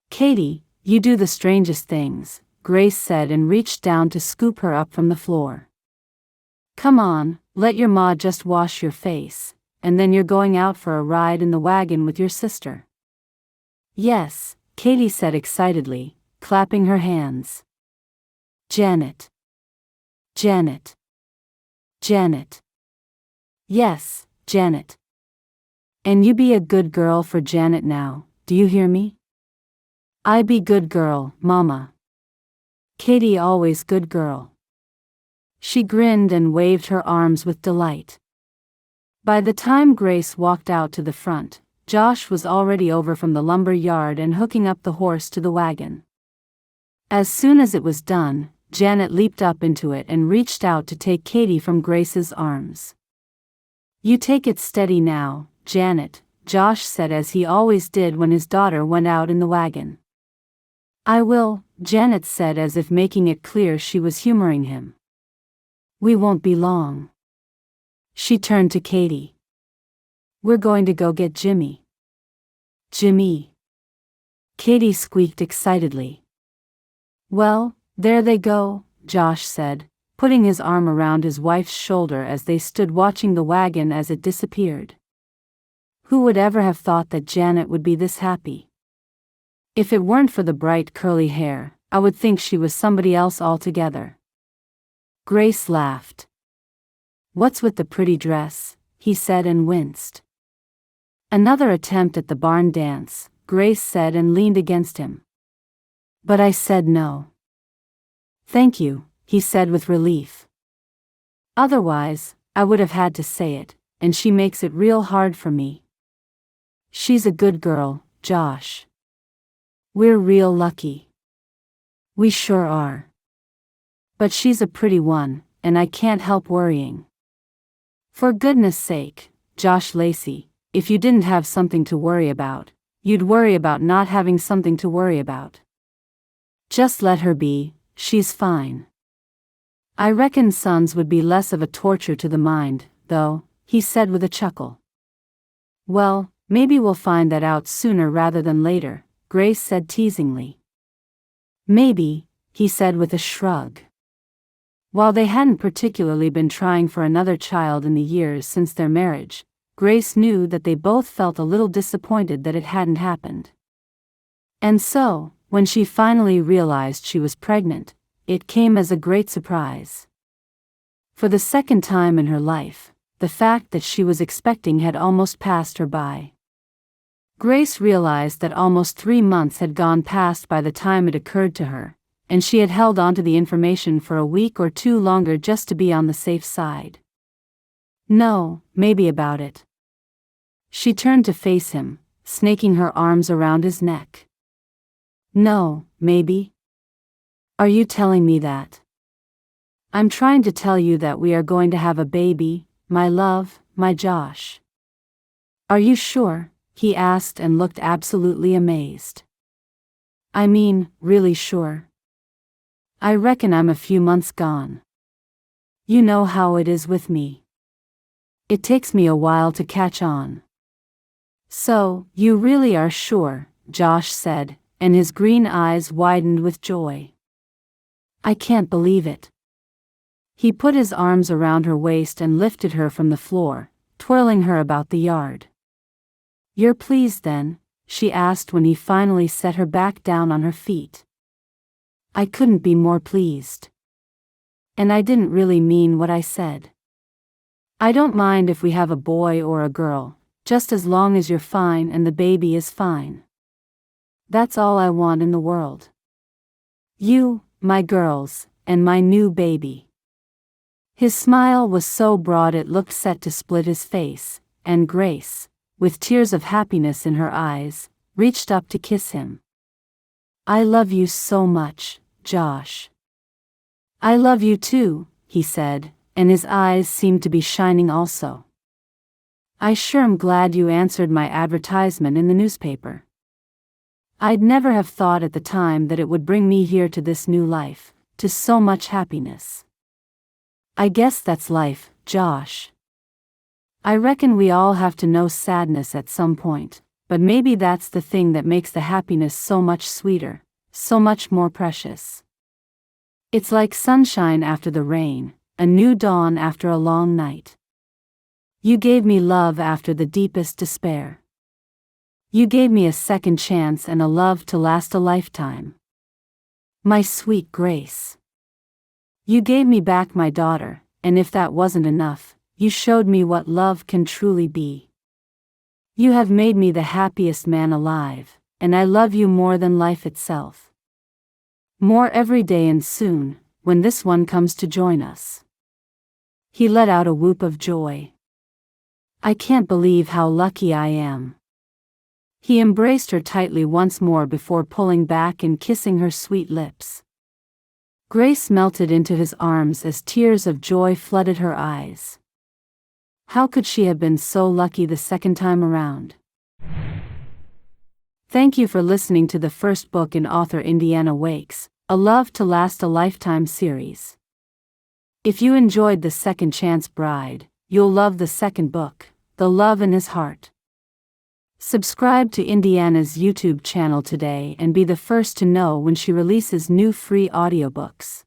Katie, you do the strangest things, Grace said and reached down to scoop her up from the floor. Come on, let your ma just wash your face, and then you're going out for a ride in the wagon with your sister. Yes, Katie said excitedly, clapping her hands. Janet. Janet. Janet. Yes, Janet. And you be a good girl for Janet now, do you hear me? I be good girl, Mama. Katie always good girl. She grinned and waved her arms with delight. By the time Grace walked out to the front, Josh was already over from the lumber yard and hooking up the horse to the wagon. As soon as it was done, Janet leaped up into it and reached out to take Katie from Grace's arms. "You take it steady now, Janet," Josh said as he always did when his daughter went out in the wagon. "I will," Janet said as if making it clear she was humoring him. "We won't be long." She turned to Katie. "We're going to go get Jimmy." "Jimmy?" Katie squeaked excitedly. "Well, there they go," Josh said, putting his arm around his wife's shoulder as they stood watching the wagon as it disappeared. Who would ever have thought that Janet would be this happy? If it weren't for the bright curly hair, I would think she was somebody else altogether. Grace laughed. "What's with the pretty dress?" he said and winced. "Another attempt at the barn dance," Grace said and leaned against him. "But I said no." "Thank you," he said with relief. "Otherwise, I would have had to say it, and she makes it real hard for me." "She's a good girl, Josh. We're real lucky." "We sure are. But she's a pretty one, and I can't help worrying." "For goodness sake, Josh Lacey, if you didn't have something to worry about, you'd worry about not having something to worry about. Just let her be, she's fine." "I reckon sons would be less of a torture to the mind, though," he said with a chuckle. "Well, maybe we'll find that out sooner rather than later," Grace said teasingly. "Maybe," he said with a shrug. While they hadn't particularly been trying for another child in the years since their marriage, Grace knew that they both felt a little disappointed that it hadn't happened. And so, when she finally realized she was pregnant, it came as a great surprise. For the second time in her life, the fact that she was expecting had almost passed her by. Grace realized that almost 3 months had gone past by the time it occurred to her, and she had held onto the information for a week or 2 longer just to be on the safe side. "No, maybe about it." She turned to face him, snaking her arms around his neck. "No, maybe? Are you telling me that?" "I'm trying to tell you that we are going to have a baby, my love, my Josh." "Are you sure?" he asked and looked absolutely amazed. "I mean, really sure. I reckon I'm a few months gone. You know how it is with me. It takes me a while to catch on." "So, you really are sure," Josh said, and his green eyes widened with joy. "I can't believe it." He put his arms around her waist and lifted her from the floor, twirling her about the yard. "You're pleased then?" she asked when he finally set her back down on her feet. "I couldn't be more pleased. And I didn't really mean what I said. I don't mind if we have a boy or a girl, just as long as you're fine and the baby is fine. That's all I want in the world. You, my girls, and my new baby." His smile was so broad it looked set to split his face, and Grace, with tears of happiness in her eyes, reached up to kiss him. "I love you so much, Josh." "I love you too," he said, and his eyes seemed to be shining also. "I sure am glad you answered my advertisement in the newspaper. I'd never have thought at the time that it would bring me here to this new life, to so much happiness. I guess that's life, Josh. I reckon we all have to know sadness at some point, but maybe that's the thing that makes the happiness so much sweeter, so much more precious. It's like sunshine after the rain, a new dawn after a long night. You gave me love after the deepest despair. You gave me a second chance and a love to last a lifetime. My sweet Grace. You gave me back my daughter, and if that wasn't enough, you showed me what love can truly be. You have made me the happiest man alive, and I love you more than life itself. More every day and soon, when this one comes to join us." He let out a whoop of joy. "I can't believe how lucky I am." He embraced her tightly once more before pulling back and kissing her sweet lips. Grace melted into his arms as tears of joy flooded her eyes. How could she have been so lucky the second time around? Thank you for listening to the first book in author Indiana Wake's A Love to Last a Lifetime series. If you enjoyed The Second Chance Bride, you'll love the second book, The Love in His Heart. Subscribe to Indiana's YouTube channel today and be the first to know when she releases new free audiobooks.